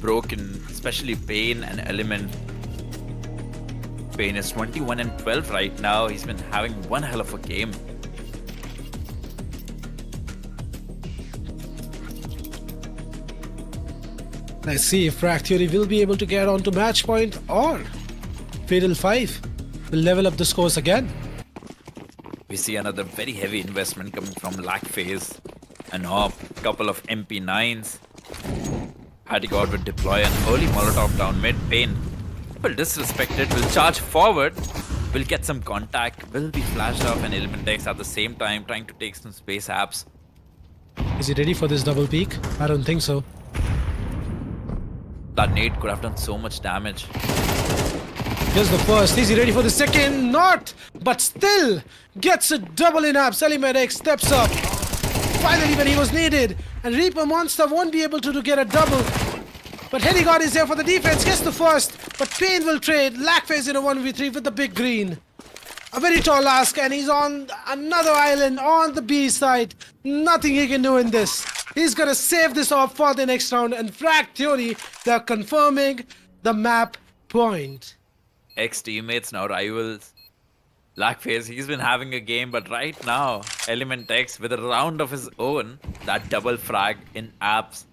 broken, especially Pain and Element. Pain is 21 and 12 right now. He's been having one hell of a game. Let's see if Frag Theory will be able to get on to match point or Fatal 5 will level up the scores again. We see another very heavy investment coming from Lackface. And a couple of MP9s. Hattie God would deploy an early Molotov down mid. Pain will disrespect it, will charge forward, will get some contact, will be flashed off, and Element X at the same time trying to take some space apps. Is he ready for this double peak? I don't think so. That nade could have done so much damage. Here's the first. Is he ready for the second? Not! But still gets a double in apps. Element X steps up. Finally when he was needed. And Reaper Monster won't be able to get a double. But Hedigod is there for the defense. Gets the first. But Pain will trade. Lackface in a 1v3 with the big green. A very tall ask, and he's on another island on the B side. Nothing he can do in this. He's gonna save this off for the next round. And Frag Theory, they're confirming the map point. Ex-teammates, now rivals. Lackface, he's been having a game, but right now, Element X with a round of his own, that double frag in apps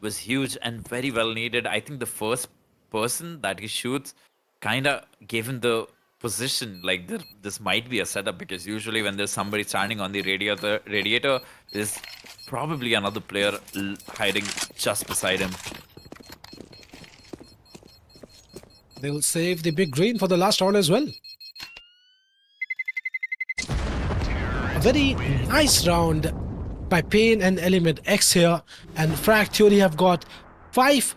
was huge and very well needed. I think the first person that he shoots kinda gave him the position, like this might be a setup, because usually when there's somebody standing on the radiator, there's probably another player hiding just beside him. They'll save the big green for the last round as well. A very nice round by Pain and Element X here, and Frag Theory have got 5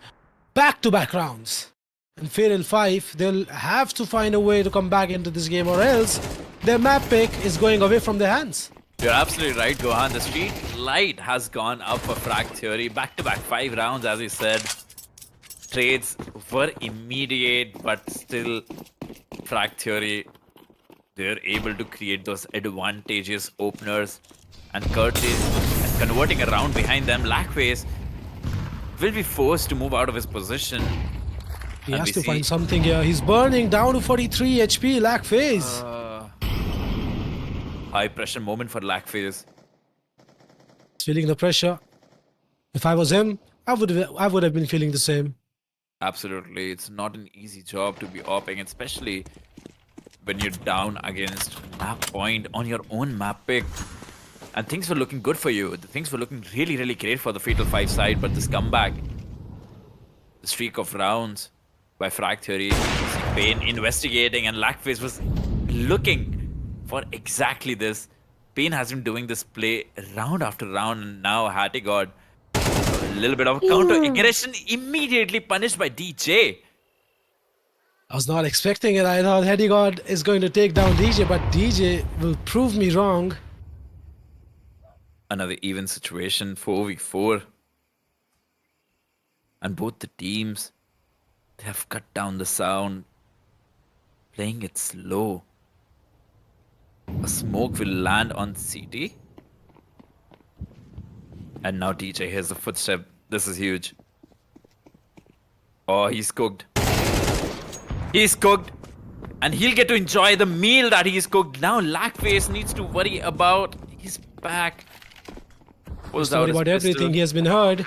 back-to-back rounds. And Fatal 5, they'll have to find a way to come back into this game, or else their map pick is going away from their hands. You're absolutely right, Gohan. The street light has gone up for Frag Theory. Back-to-back 5 rounds, as he said. Trades were immediate, but still Frag Theory, they're able to create those advantageous openers and Curtis and converting a round behind them. Lackface will be forced to move out of his position. He And has we to see- find something here. He's burning down to 43 HP, Lackface. High pressure moment for Lackface. Feeling the pressure. If I was him, I would have been feeling the same. Absolutely, it's not an easy job to be opping, especially when you're down against map point on your own map pick. And things were looking good for you. Things were looking really, really great for the Fatal 5 side, but this comeback, the streak of rounds by Frag Theory, Pain investigating, and Lackface was looking for exactly this. Pain has been doing this play round after round, and now Hattie got a little bit of a counter aggression immediately punished by DJ. I was not expecting it. I thought Hedigod is going to take down DJ, but DJ will prove me wrong. Another even situation, 4v4. And both the teams, they have cut down the sound, playing it slow. A smoke will land on CT. And now DJ, here's the footstep. This is huge. Oh, he's cooked. He's cooked. And he'll get to enjoy the meal that he's cooked. Now Lackface needs to worry about his back. Pulls out Sorry his about pistol. everything. He has been heard.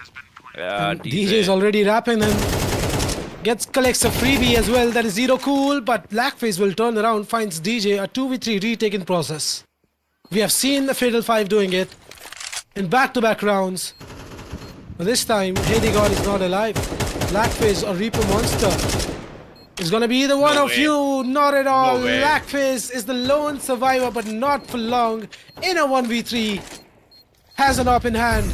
Yeah, DJ is already rapping and collects a freebie as well. That is Zero Cool, but Blackface will turn around, finds DJ a 2v3 retake in process. We have seen the Fatal 5 doing it in back-to-back rounds. But this time, Hedy God is not alive. Blackface or Reaper Monster is gonna be either one No of way. you. Not at all. No way. Blackface is the lone survivor, but not for long. In a 1v3, has an op in hand.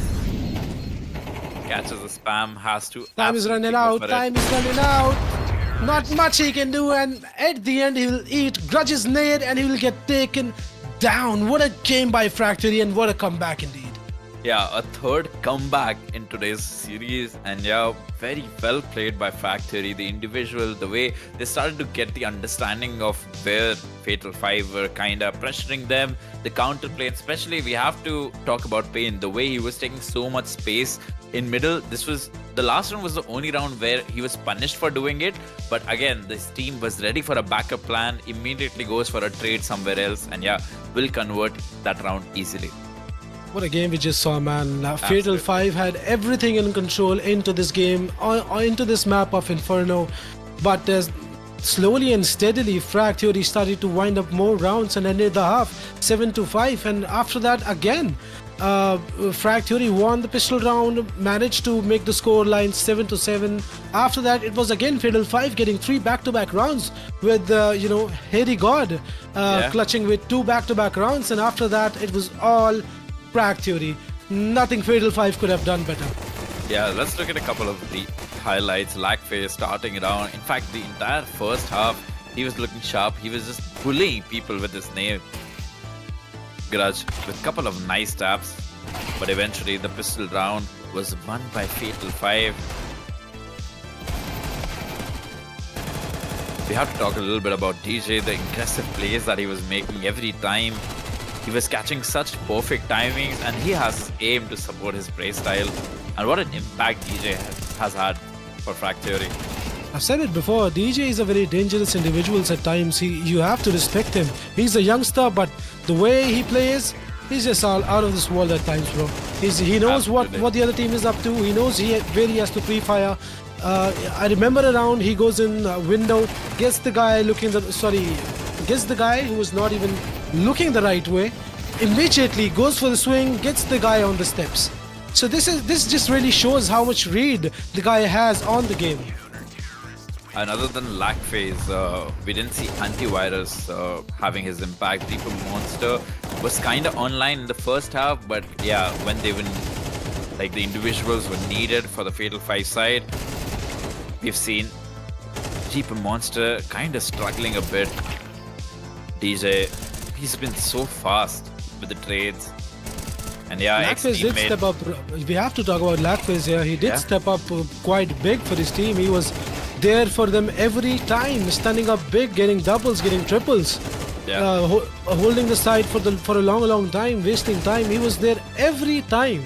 Catches the spam, has to. Time is running absolutely go out. for it. Time is running out. Not much he can do, and at the end he will eat Grudge's nade and he will get taken down. What a game by Fractory and what a comeback indeed. Yeah, a third comeback in today's series, and yeah, very well played by Factory. The individual, the way they started to get the understanding of where Fatal 5 were kind of pressuring them, the counterplay, especially we have to talk about Pain, the way he was taking so much space in middle. This was the last round was the only round where he was punished for doing it, but again, this team was ready for a backup plan, immediately goes for a trade somewhere else, and yeah, will convert that round easily. What a game we just saw, man. Fatal Absolutely. 5 had everything in control into this game, into this map of Inferno. But slowly and steadily, Frag Theory started to wind up more rounds and ended the half 7-5. And after that, again, Frag Theory won the pistol round, managed to make the score line 7-7. After that, it was again Fatal 5 getting 3 back-to-back rounds with, Hedy God clutching with 2 back-to-back rounds. And after that, it was all Frag Theory. Nothing Fatal 5 could have done better. Yeah, let's look at a couple of the highlights. Lackface starting it out. In fact, the entire first half, he was looking sharp. He was just bullying people with his name. Grudge with a couple of nice taps. But eventually, the pistol round was won by Fatal 5. We have to talk a little bit about DJ, the aggressive plays that he was making every time. He was catching such perfect timings, and he has his aim to support his play style. And what an impact DJ has had for Frag Theory. I've said it before, DJ is a very dangerous individual at times. You have to respect him. He's a youngster, but the way he plays, he's just out of this world at times, bro. He knows what the other team is up to. He knows where he has to pre-fire. I remember a round, he goes in window, gets the guy who was not even looking the right way, immediately goes for the swing, gets the guy on the steps. So this just really shows how much read the guy has on the game. And other than Lackface, we didn't see Antivirus having his impact. Reaper Monster was kind of online in the first half, but yeah, when the individuals were needed for the Fatal 5 side, we've seen Reaper Monster kind of struggling a bit. DJ, he's been so fast with the trades. And yeah, Lackface did step up. We have to talk about Lackface here. He did step up quite big for his team. He was there for them every time, standing up big, getting doubles, getting triples, holding the side for a long time, wasting time. He was there every time.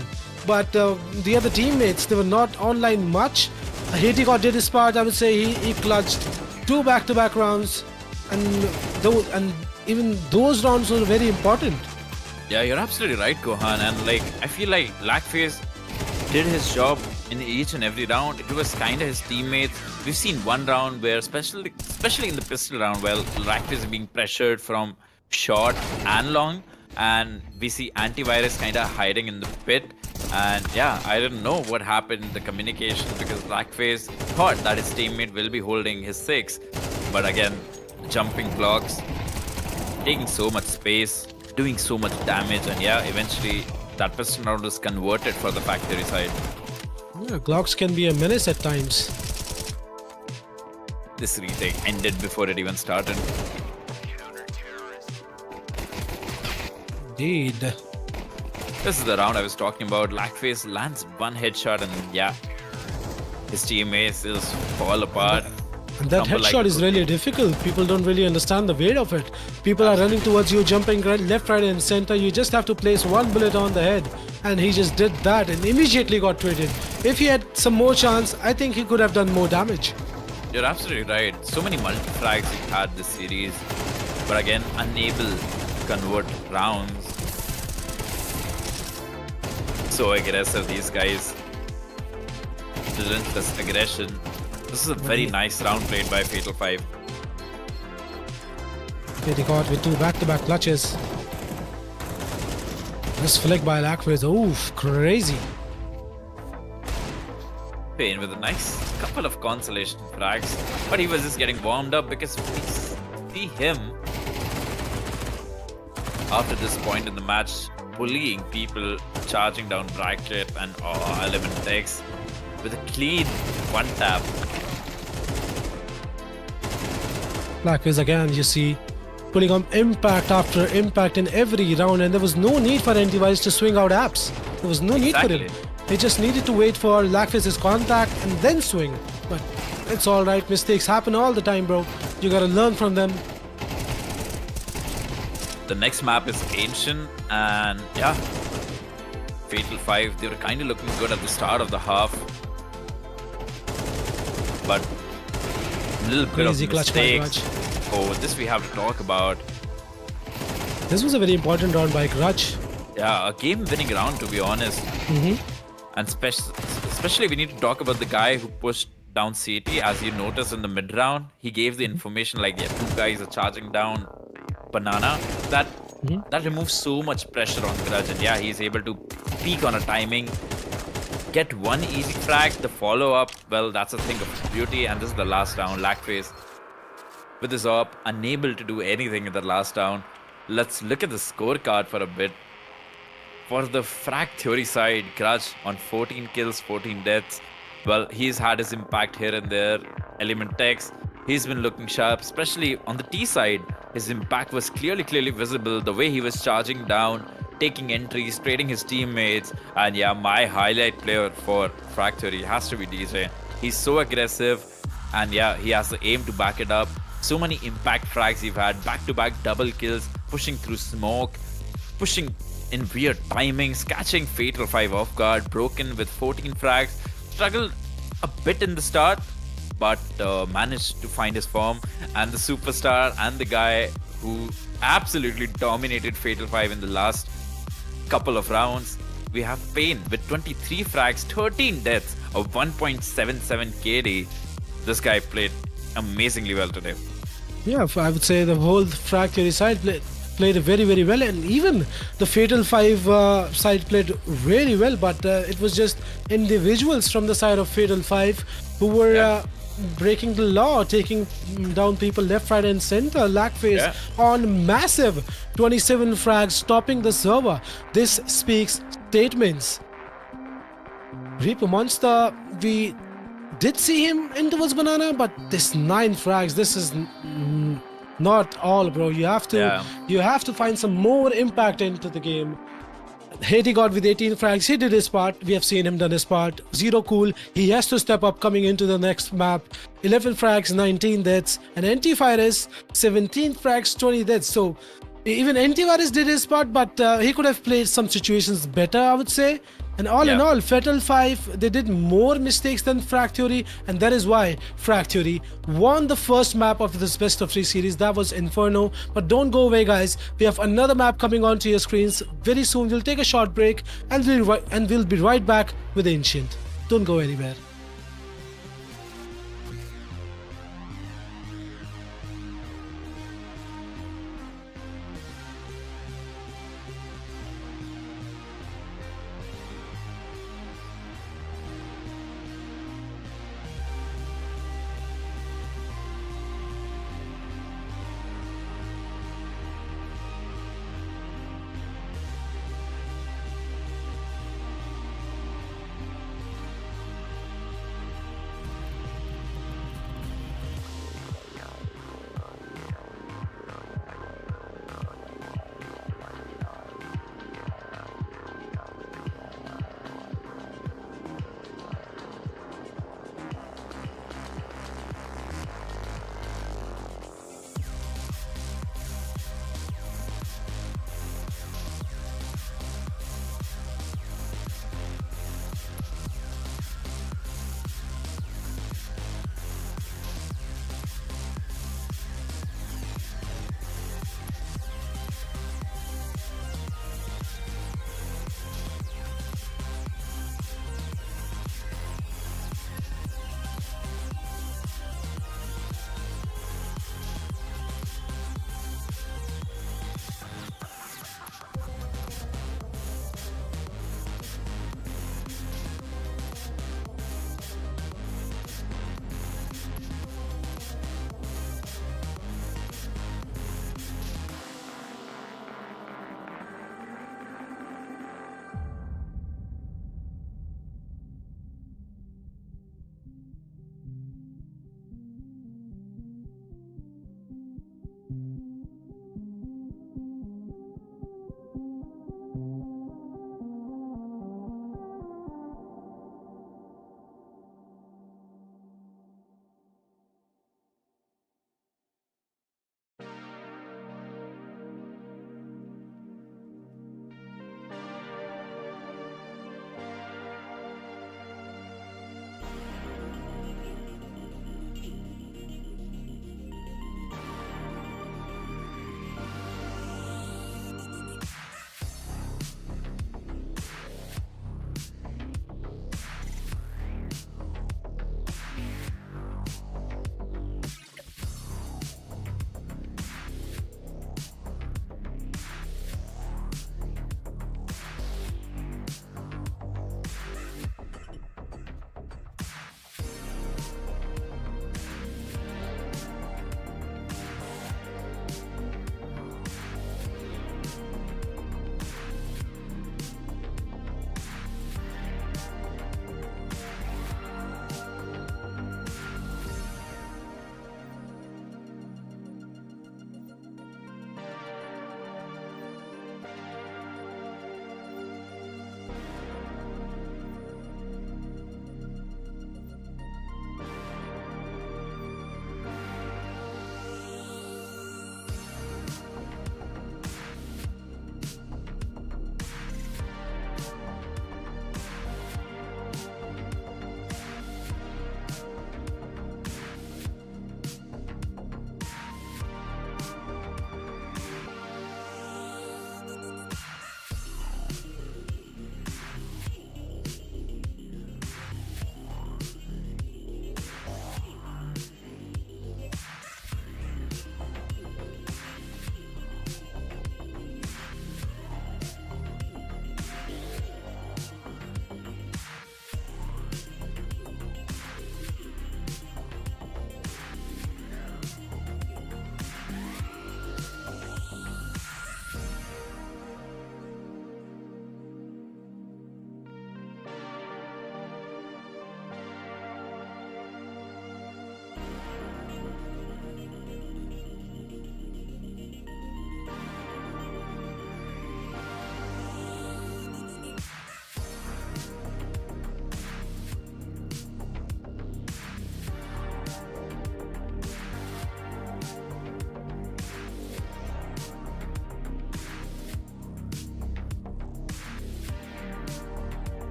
But the other teammates, they were not online much. Hedy God did his part. I would say he clutched 2 back-to-back rounds, and even those rounds were very important. Yeah, you're absolutely right, Gohan. And I feel like Lackface did his job in each and every round. It was kind of his teammates. We've seen one round where, especially in the pistol round, where Lackface is being pressured from short and long, and we see Antivirus kind of hiding in the pit. And yeah, I don't know what happened in the communication, because Lackface thought that his teammate will be holding his 6, but again, jumping blocks, taking so much space, doing so much damage, and yeah, eventually that pistol round was converted for the Factory side. Yeah, Glocks can be a menace at times. This retake ended before it even started. Indeed. This is the round I was talking about. Lackface lands one headshot, and yeah, his teammates just fall apart. And that crumble like headshot a is really cookie. difficult. People don't really understand the weight of it. People are running towards you, jumping right, left, right, and center. You just have to place one bullet on the head. And he just did that and immediately got traded. If he had some more chance, I think he could have done more damage. You're absolutely right. So many multi-frags we've had this series, but again, unable to convert rounds. So aggressive, these guys. Relentless aggression. This is a very nice round played by Fatal 5. He got with two back-to-back clutches. This flick by Lackface, oof, crazy. Pain with a nice couple of consolation frags, but he was just getting warmed up because we see him after this point in the match bullying people, charging down bracket and element decks with a clean one tap. Lackface again, you see, pulling on impact after impact in every round, and there was no need for antivirus to swing out apps. There was no need for him. Exactly. They just needed to wait for Lackface's contact and then swing. But it's alright, mistakes happen all the time, bro. You gotta learn from them. The next map is Ancient, and yeah, Fatal 5, they were kind of looking good at the start of the half, but a little bit Crazy of clutch by mistakes. Oh, this we have to talk about. This was a very important round by Grudge. Yeah, a game-winning round, to be honest. And especially we need to talk about the guy who pushed down CT. As you notice in the mid-round, he gave the information like, yeah, two guys are charging down Banana. That removes so much pressure on Grudge, and yeah, he's able to peak on a timing, get one easy frag. The follow-up, well, that's a thing of beauty. And this is the last round. Lackface with his op, unable to do anything in the last round. Let's look at the scorecard for a bit. For the Frag Theory side, Grudge on 14 kills, 14 deaths. Well, he's had his impact here and there. Element Techs, he's been looking sharp, especially on the T side. His impact was clearly visible. The way he was charging down, taking entries, trading his teammates. And yeah, my highlight player for Frag Theory has to be DJ. He's so aggressive, and yeah, he has the aim to back it up. So many impact frags he've had, back-to-back double kills, pushing through smoke, pushing in weird timings, catching Fatal 5 off guard, broken with 14 frags, struggled a bit in the start, but managed to find his form. And the superstar and the guy who absolutely dominated Fatal 5 in the last couple of rounds, we have Pain with 23 frags, 13 deaths, a 1.77 KD. This guy played amazingly well today. Yeah, I would say the whole Frag Theory side played very, very well, and even the Fatal 5 side played really well, but it was just individuals from the side of Fatal 5 who were breaking the law, taking down people left, right, and center. Lackface on massive 27 frags, stopping the server. This speaks statements. Reaper Monster, we did see him in towards Banana, but this 9 frags, this is not all, bro. You have to find some more impact into the game. Haiti got with 18 frags. He did his part. We have seen him done his part. Zero Cool, he has to step up coming into the next map. 11 frags, 19 deaths. And Antivirus, 17 frags, 20 deaths. So even Antivirus did his part, but he could have played some situations better, I would say. And all in all, Fatal 5, they did more mistakes than Frag Theory, and that is why Frag Theory won the first map of this best of 3 series. That was Inferno. But don't go away, guys. We have another map coming onto your screens very soon. We'll take a short break, and we'll be right back with Ancient. Don't go anywhere.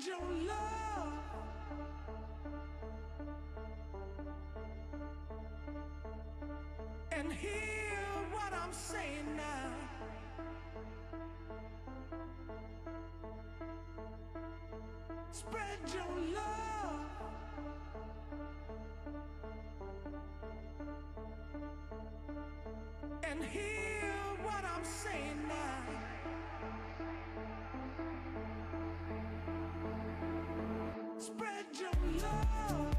Spread your love. And hear what I'm saying now. Spread your love. And hear what I'm saying now. Spread your love.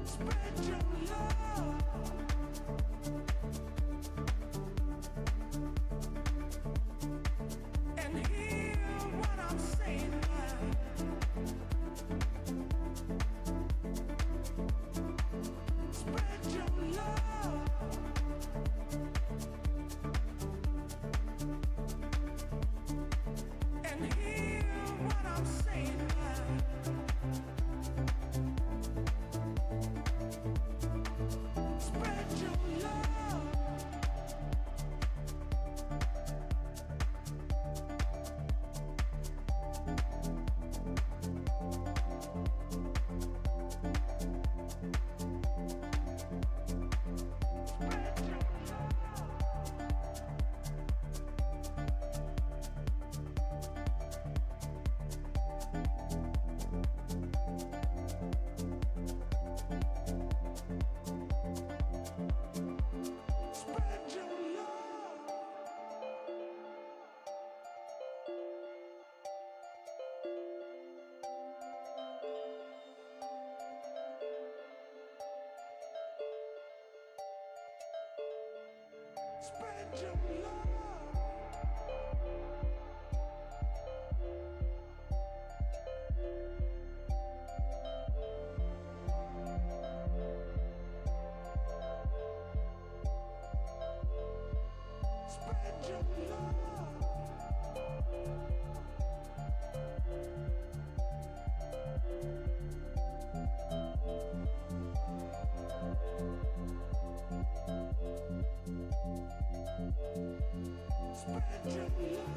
Spread your love. And hear what I'm saying now. Spread your love. And hear what I'm saying now. Spread your love. Spread your love. Spread your love. Spread your love. Spread your love. Spread your love.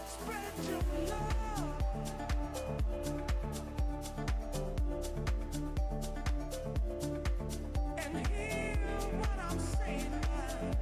Spread your love. And hear what I'm saying now.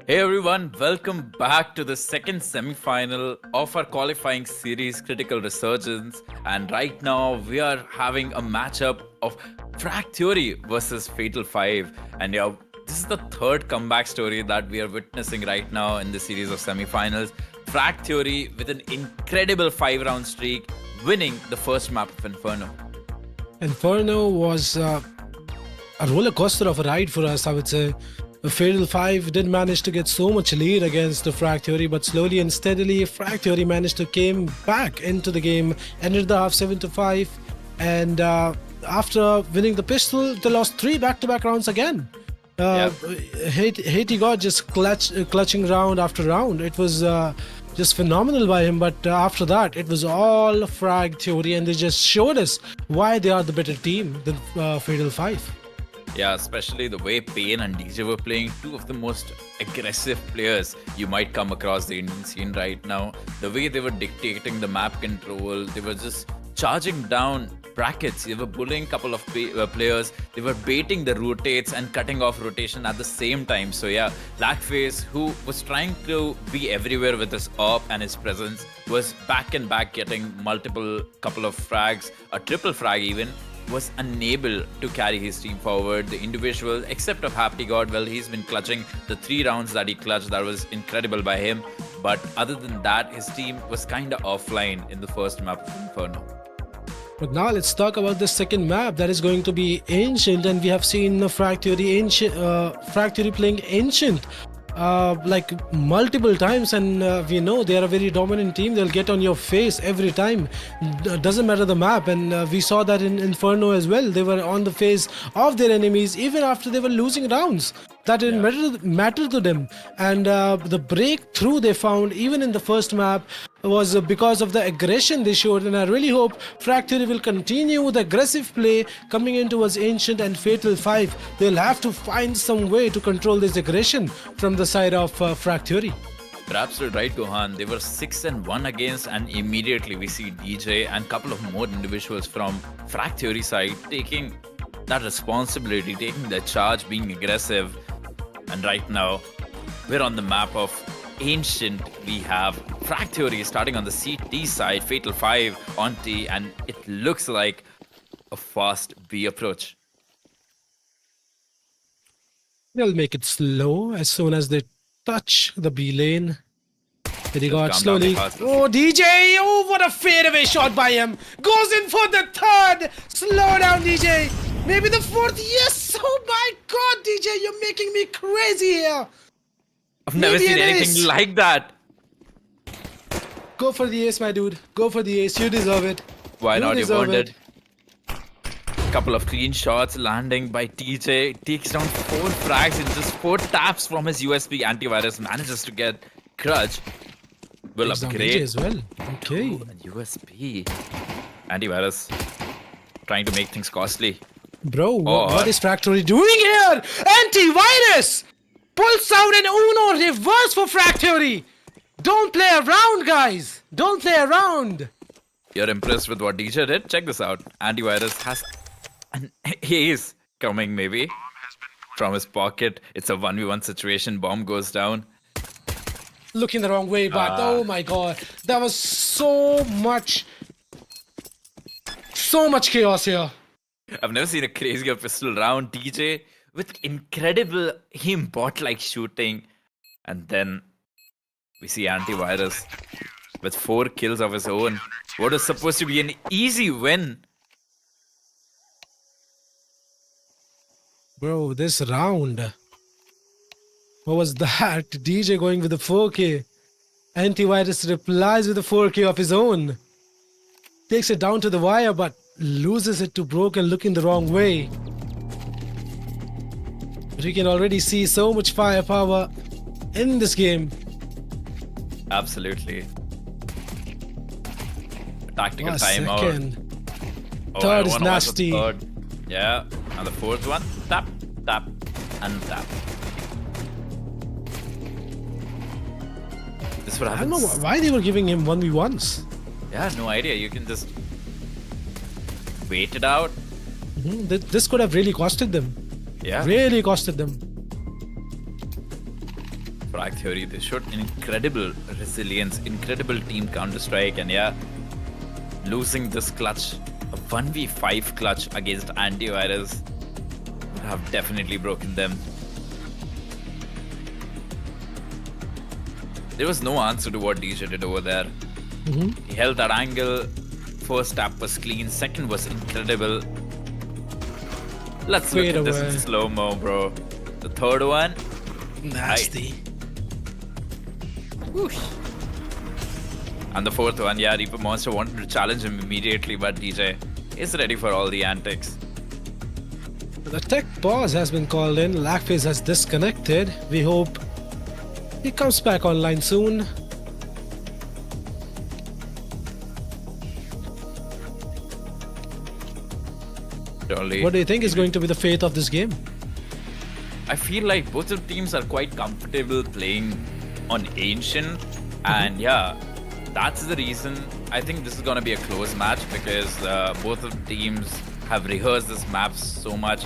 Hey everyone, welcome back to the second semi-final of our qualifying series Critical Resurgence. And right now we are having a matchup of Frag Theory versus Fatal 5. And yeah, this is the third comeback story that we are witnessing right now in the series of semi-finals. Frag Theory with an incredible 5-round streak, winning the first map of Inferno. Inferno was a roller coaster of a ride for us, I would say. Fatal 5 did manage to get so much lead against the Frag Theory, but slowly and steadily, Frag Theory managed to came back into the game, ended the half 7-5, and after winning the pistol, they lost 3 back-to-back rounds again. Haiti got just clutching round after round. It was just phenomenal by him, but after that, it was all Frag Theory, and they just showed us why they are the better team than Fatal 5. Yeah, especially the way Payne and DJ were playing, two of the most aggressive players you might come across the Indian scene right now. The way they were dictating the map control, they were just charging down brackets. They were bullying a couple of players. They were baiting the rotates and cutting off rotation at the same time. So yeah, Blackface, who was trying to be everywhere with his AWP and his presence, was back and back getting multiple couple of frags, a triple frag even, was unable to carry his team forward. The individual, except of Happy God, well, he's been clutching the 3 rounds that he clutched. That was incredible by him. But other than that, his team was kind of offline in the first map of Inferno. But now let's talk about the second map that is going to be Ancient, and we have seen Frag Theory playing Ancient like multiple times, and we know they are a very dominant team. They'll get on your face every time. Doesn't matter the map, and we saw that in Inferno as well. They were on the face of their enemies even after they were losing rounds. That didn't matter to them, and the breakthrough they found even in the first map was because of the aggression they showed. And I really hope Frag Theory will continue with aggressive play coming in towards Ancient and Fatal 5. They'll have to find some way to control this aggression from the side of Frag Theory. You're absolutely right, Gohan. They were 6-1 against, and immediately we see DJ and a couple of more individuals from Frag Theory side taking that responsibility, taking the charge, being aggressive. And right now, we're on the map of Ancient. We have Frag Theory starting on the CT side, Fatal 5 on T, and it looks like a fast B approach. They'll make it slow as soon as they touch the B lane. There he got calm down slowly. the fastest. Oh, DJ! Oh, what a fadeaway shot by him! Goes in for the third! Slow down, DJ! Maybe the fourth. Yes! Oh my god, DJ, you're making me crazy here! I've never Maybe seen it anything is. like that. Go for the ace, my dude. Go for the ace. You deserve it. Why You not? You deserve earned it. it. Couple of clean shots landing by TJ. Takes down 4 frags in just 4 taps from his USB. Antivirus manages to get Crutch. Will Takes down DJ upgrade. as well. Okay. Ooh, and USB. Antivirus trying to make things costly. Bro, Oh, what is Frag Theory doing here? Antivirus! Pulse out and Uno reverse for Frag Theory! Don't play around, guys! Don't play around! You're impressed with what DJ did? Check this out. Antivirus has an ace coming maybe from his pocket. It's a 1v1 situation. Bomb goes down. Looking the wrong way, but oh my god. That was so much chaos here. I've never seen a crazier pistol round. DJ with incredible bot-like shooting. And then we see Antivirus with 4 kills of his own. What was supposed to be an easy win. Bro, this round. What was that? DJ going with the 4K. Antivirus replies with a 4K of his own. Takes it down to the wire, but loses it to Broken, looking the wrong way. But you can already see so much firepower in this game. Absolutely. Tactical What a timeout. second. Oh, Third I is wanna watch the nasty. third. Yeah. And the fourth one. Tap, tap, and tap. This is what I don't happens. know why they were giving him 1v1s. Yeah, no idea. You can just wait it out. This could have really costed them. Yeah. Really costed them. Frag Theory, they showed incredible resilience, incredible team counter-strike, and yeah, losing this clutch, a 1v5 clutch against Antivirus, would have definitely broken them. There was no answer to what DJ did over there. He held that angle. First tap was clean, second was incredible. Let's look Fade at this away. in slow-mo, bro. The third one, Nasty. whoosh. And the fourth one, yeah, Reaper Monster wanted to challenge him immediately, but DJ is ready for all the antics. The tech pause has been called in. Blackface has disconnected. We hope he comes back online soon. Only, What do you think is going to be the fate of this game? I feel like both of the teams are quite comfortable playing on Ancient, and yeah, that's the reason I think this is gonna be a close match because both of the teams have rehearsed this map so much.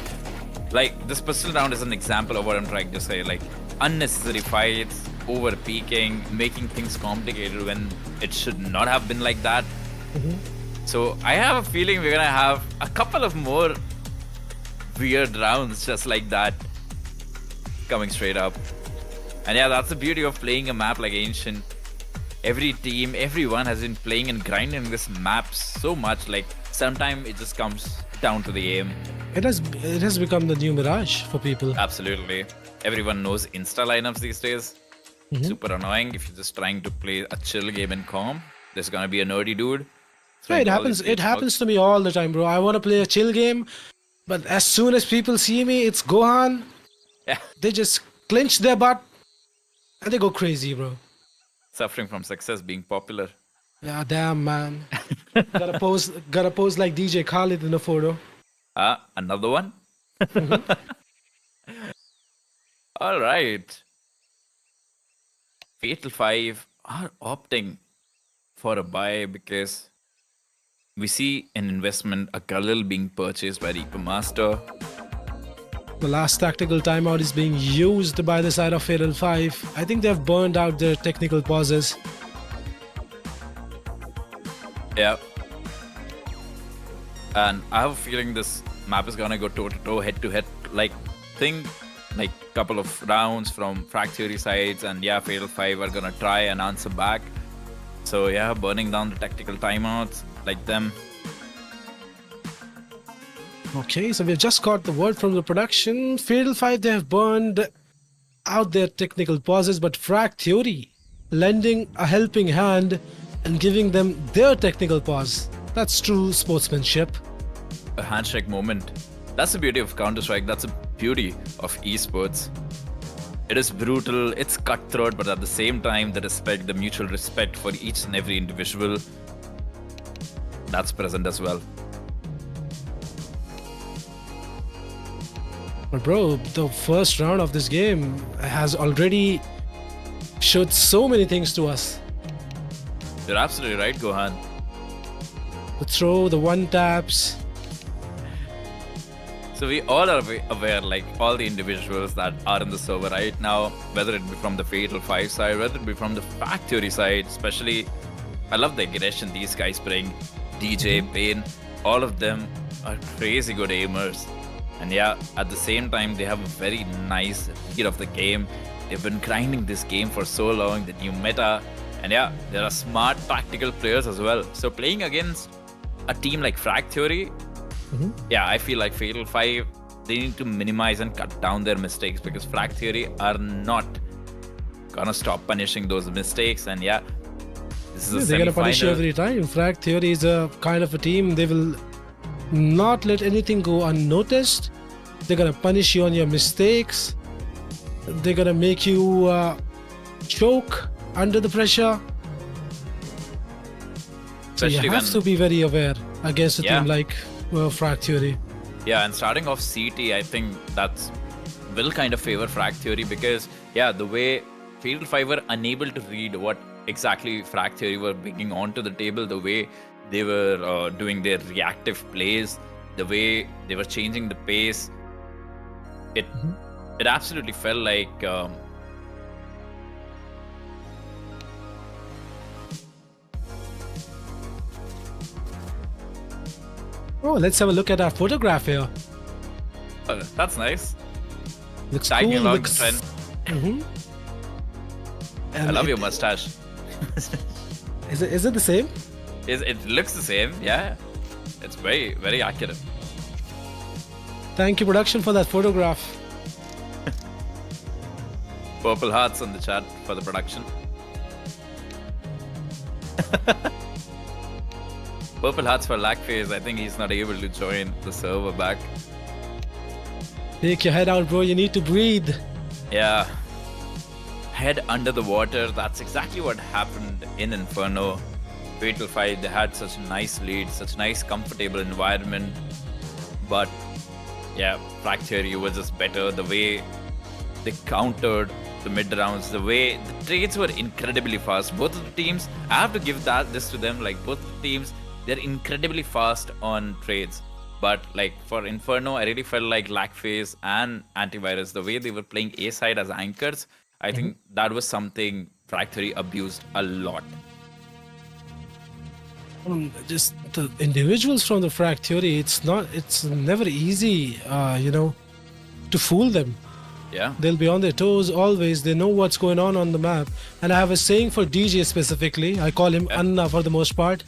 Like this pistol round is an example of what I'm trying to say. Like unnecessary fights, over peaking, making things complicated when it should not have been like that. So I have a feeling we're gonna have a couple of more weird rounds just like that coming straight up. And yeah, that's the beauty of playing a map like Ancient. Every team, everyone has been playing and grinding this map so much. Like sometimes it just comes down to the aim. It has become the new Mirage for people. Absolutely. Everyone knows Insta lineups these days. Super annoying if you're just trying to play a chill game in calm. There's gonna be a nerdy dude. Yeah, it throwing all happens. these It hate happens to me all the time, bro. I want to play a chill game, but as soon as people see me, it's Gohan. bugs. Yeah. They just clench their butt and they go crazy, bro. Suffering from success, being popular. Yeah, damn, man. Gotta pose like DJ Khaled in a photo. Another one? All right. Fatal 5 are opting for a buy because we see an investment, a Galil being purchased by Reaper Master. The last tactical timeout is being used by the side of Fatal 5. I think they've burned out their technical pauses. Yeah. And I have a feeling this map is gonna go toe-to-toe, head-to-head like thing. Like couple of rounds from Frag Theory sides, and yeah, Fatal 5 are gonna try and answer back. So yeah, burning down the tactical timeouts like them. Okay, so we've just got the word from the production. Fatal 5, they have burned out their technical pauses, but Frag Theory lending a helping hand and giving them their technical pause. That's true sportsmanship. A handshake moment. That's the beauty of Counter-Strike. That's the beauty of esports. It is brutal, it's cutthroat, but at the same time, the mutual respect for each and every individual, that's present as well. But bro, the first round of this game has already showed so many things to us. You're absolutely right, Gohan. The throw, the one taps. So we all are aware, like all the individuals that are in the server right now, whether it be from the Fatal 5 side, whether it be from the Frag Theory side, especially, I love the aggression these guys bring. DJ, Pain, all of them are crazy good aimers. And yeah, at the same time, they have a very nice read of the game. They've been grinding this game for so long, the new meta. And yeah, there are smart tactical players as well. So playing against a team like Frag Theory, yeah, I feel like Fatal 5, they need to minimize and cut down their mistakes because Frag Theory are not gonna stop punishing those mistakes. And yeah, this is a They're gonna punish you semi-final. every time. Frag Theory is a kind of a team, they will not let anything go unnoticed. They're gonna punish you on your mistakes. They're gonna make you choke under the pressure. So you Especially have when- to be very aware against a Yeah. team like Frag Theory. Yeah, and starting off CT, I think that's will kind of favor Frag Theory because, yeah, the way Fatal 5 were unable to read what exactly Frag Theory were bringing onto the table, the way they were doing their reactive plays, the way they were changing the pace, it absolutely felt like Oh, let's have a look at our photograph here. that's nice. Looks Tagging cool. along Looks, the trend. and I love it- your mustache. Is it the same? It looks the same, yeah. It's very, very accurate. Thank you, production, for that photograph. Purple hearts on the chat for the production. Purple hearts for Lackface. I think he's not able to join the server back. Take your head out, bro. You need to breathe. Yeah. Head under the water. That's exactly what happened in Inferno. Fatal 5, they had such a nice lead, such a nice, comfortable environment. But yeah, Frag Theory was just better. The way they countered the mid rounds, the way the trades were incredibly fast. Both of the teams, I have to give this to them. Like both the teams, they're incredibly fast on trades. But like for Inferno, I really felt like Lackface and Antivirus, the way they were playing A side as anchors, I think that was something Frag Theory abused a lot. Just the individuals from the Frag Theory, it's never easy, to fool them. Yeah. They'll be on their toes always. They know what's going on the map. And I have a saying for DJ specifically. I call him Anna for the most part.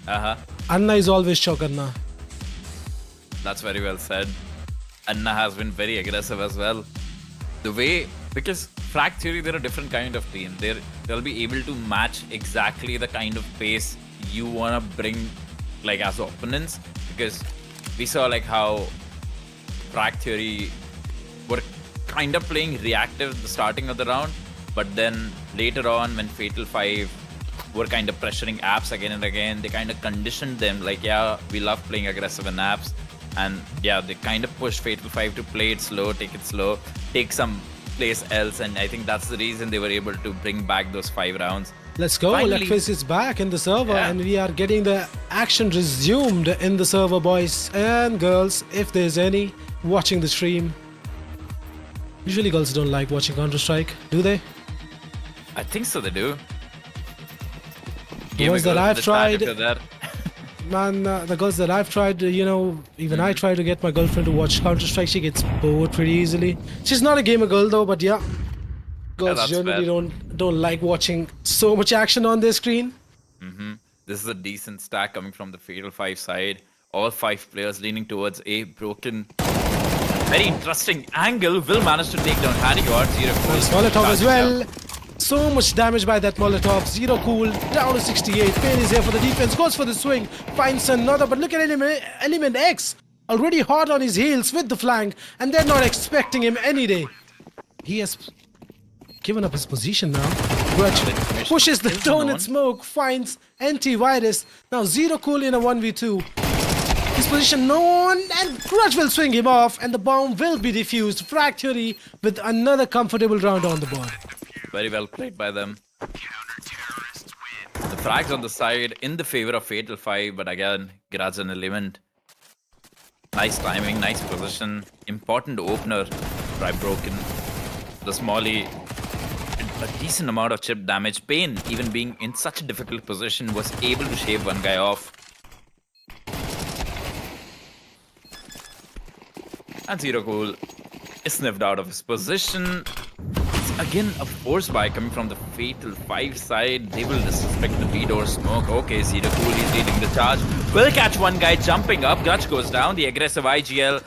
Anna is always Chok Anna. That's very well said. Anna has been very aggressive as well. The way, because Frag Theory, they're a different kind of team. They'll be able to match exactly the kind of pace you want to bring like as opponents. Because we saw like how Frag Theory were kind of playing reactive at the starting of the round, but then later on when Fatal 5 were kind of pressuring apps again and again, they kind of conditioned them like, yeah, we love playing aggressive in apps, and yeah, they kind of pushed Fatal 5 to play it slow, take some place else, and I think that's the reason they were able to bring back those 5 rounds. Let's go. Finally. Lackface is back in the server, Yeah. and we are getting the action resumed in the server, boys and girls, if there's any watching the stream. Usually girls don't like watching Counter-Strike, do they? I think so, they do. The ones that I've tried, That. man, the girls that I've tried, even I try to get my girlfriend to watch Counter-Strike, she gets bored pretty easily. She's not a gamer girl though, but yeah. Girls that's generally fair. don't like watching so much action on their screen. This is a decent stack coming from the Fatal 5 side. All 5 players leaning towards A. Broken. Very interesting angle. Will manage to take down Harry Ward. Nice Molotov as well. So much damage by that Molotov. Zero Cool down to 68. Pain is here for the defense. Goes for the swing. Finds another. But look at Element X. Already hot on his heels with the flank. And they're not expecting him any day. He has given up his position now. Grudge pushes the donut smoke. Finds Antivirus. Now Zero Cool in a 1v2. His position known, and Grudge will swing him off, and the bomb will be defused. Frag Theory with another comfortable round on the board. Very well played by them. The frags on the side in the favor of Fatal 5, but again, Grudge and Element. Nice timing, nice position. Important opener by Broken. The Smolly did a decent amount of chip damage. Pain, even being in such a difficult position, was able to shave one guy off. And Zero Cool is sniffed out of his position. It's again a force buy coming from the Fatal 5 side. They will disrespect the B-door smoke. Okay, Zero Cool is leading the charge. Will catch one guy jumping up. Grudge goes down. The aggressive IGL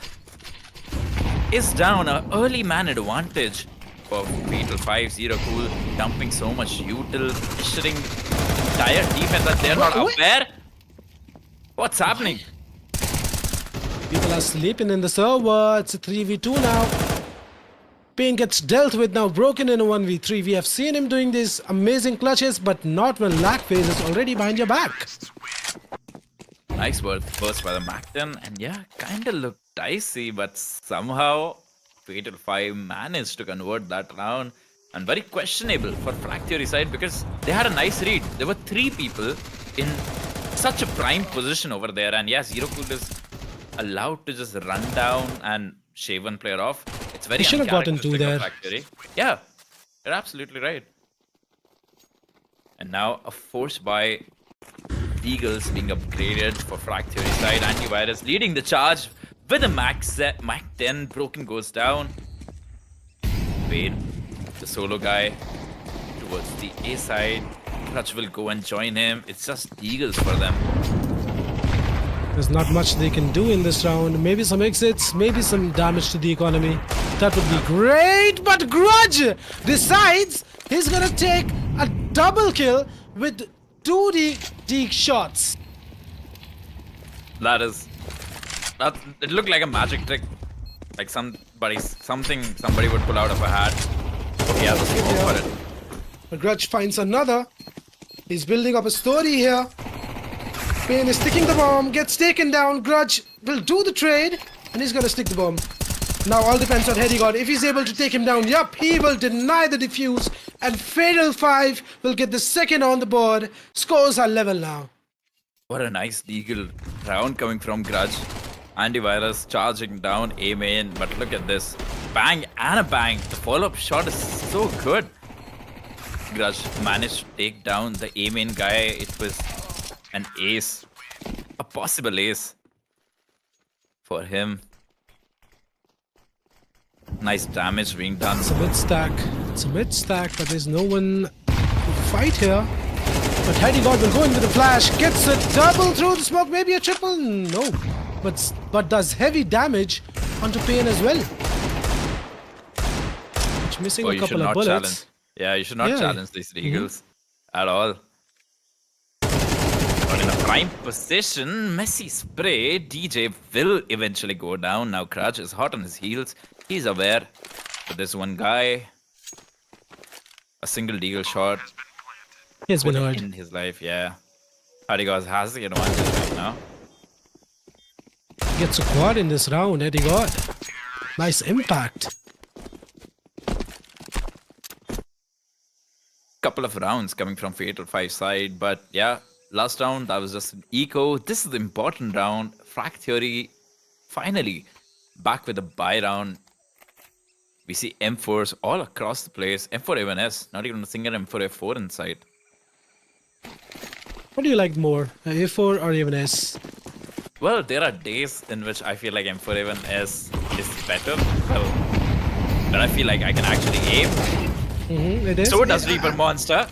is down. An early man advantage for Fatal 5. Zero Cool dumping so much util, pressuring the entire defense that they're not aware. What's happening? People are sleeping in the server. It's a 3v2 now. Pain gets dealt with now. Broken in a 1v3. We have seen him doing these amazing clutches, but not when Lackface is already behind your back. Nice burst by the Macton, and yeah, kinda looked dicey, but somehow Fatal 5 managed to convert that round. And very questionable for Frag Theory side because they had a nice read. There were 3 people in such a prime position over there, and yeah, Zero Cool is allowed to just run down and shave one player off. It's very He should have gotten 2 uncharacteristic of there. Frag Theory. Yeah, you're absolutely right. And now a force by Eagles being upgraded for Frag Theory side. Antivirus leading the charge with a Mac 10. Broken goes down. Wade, the solo guy, towards the A side. Clutch will go and join him. It's just Eagles for them. There's not much they can do in this round. Maybe some exits, maybe some damage to the economy. That would be great, but Grudge decides he's gonna take a double kill with 2 deek shots. It looked like a magic trick. Like somebody would pull out of a hat. He has a smoke for it. But Grudge finds another. He's building up a story here. Pain is sticking the bomb, gets taken down. Grudge will do the trade, and he's gonna stick the bomb. Now all depends on Heady God. If he's able to take him down, yup, he will deny the defuse. And Fatal 5 will get the second on the board. Scores are level now. What a nice deagle round coming from Grudge. Antivirus charging down A main, but look at this. Bang and a bang. The follow-up shot is so good. Grudge managed to take down the A main guy. It was an ace. A possible ace for him. Nice damage being done. It's a mid stack. It's a mid stack, but there's no one to fight here. But Heady God will go in with a flash. Gets a double through the smoke. Maybe a triple. No. But does heavy damage onto Pain as well. Which missing Oh, a you should couple of not bullets. challenge. Yeah, you should not Yeah. challenge these Eagles at all. But in a prime position, messy spray. DJ will eventually go down. Now Crutch is hot on his heels. He's aware. But this one guy, a single deagle shot He's been hurt. in his life. Yeah, Adigas has the advantage right now. Gets a quad in this round. Heady God. Nice impact. Couple of rounds coming from Fatal 5 side, but yeah, last round that was just an eco. This is the important round. Frag Theory finally back with a buy round. We see M4s all across the place. M4 A1S, not even a single M4 F4 inside. What do you like more? A4 or even S? Well, there are days in which I feel like M4 A1S is better. But I feel like I can actually aim. It is. So does Reaper Monster.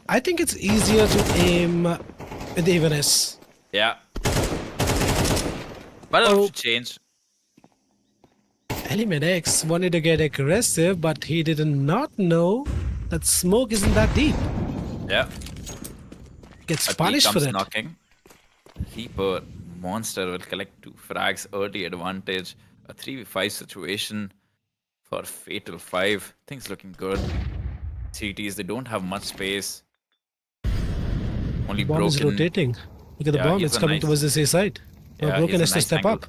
I think it's easier to aim with the even S. Yeah. But it'll have to change. Element X wanted to get aggressive, but he did not know that smoke isn't that deep. Yeah. Gets But he punished for comes it. knocking. Reaper Monster will collect 2 frags, early advantage. A 3v5 situation for Fatal 5. Things looking good. CTs, they don't have much space. Only Bomb is broken. rotating. Look at the Yeah, bomb. he's It's a coming nice- towards this A side. Yeah, Broken he's a has to nice step angle. up.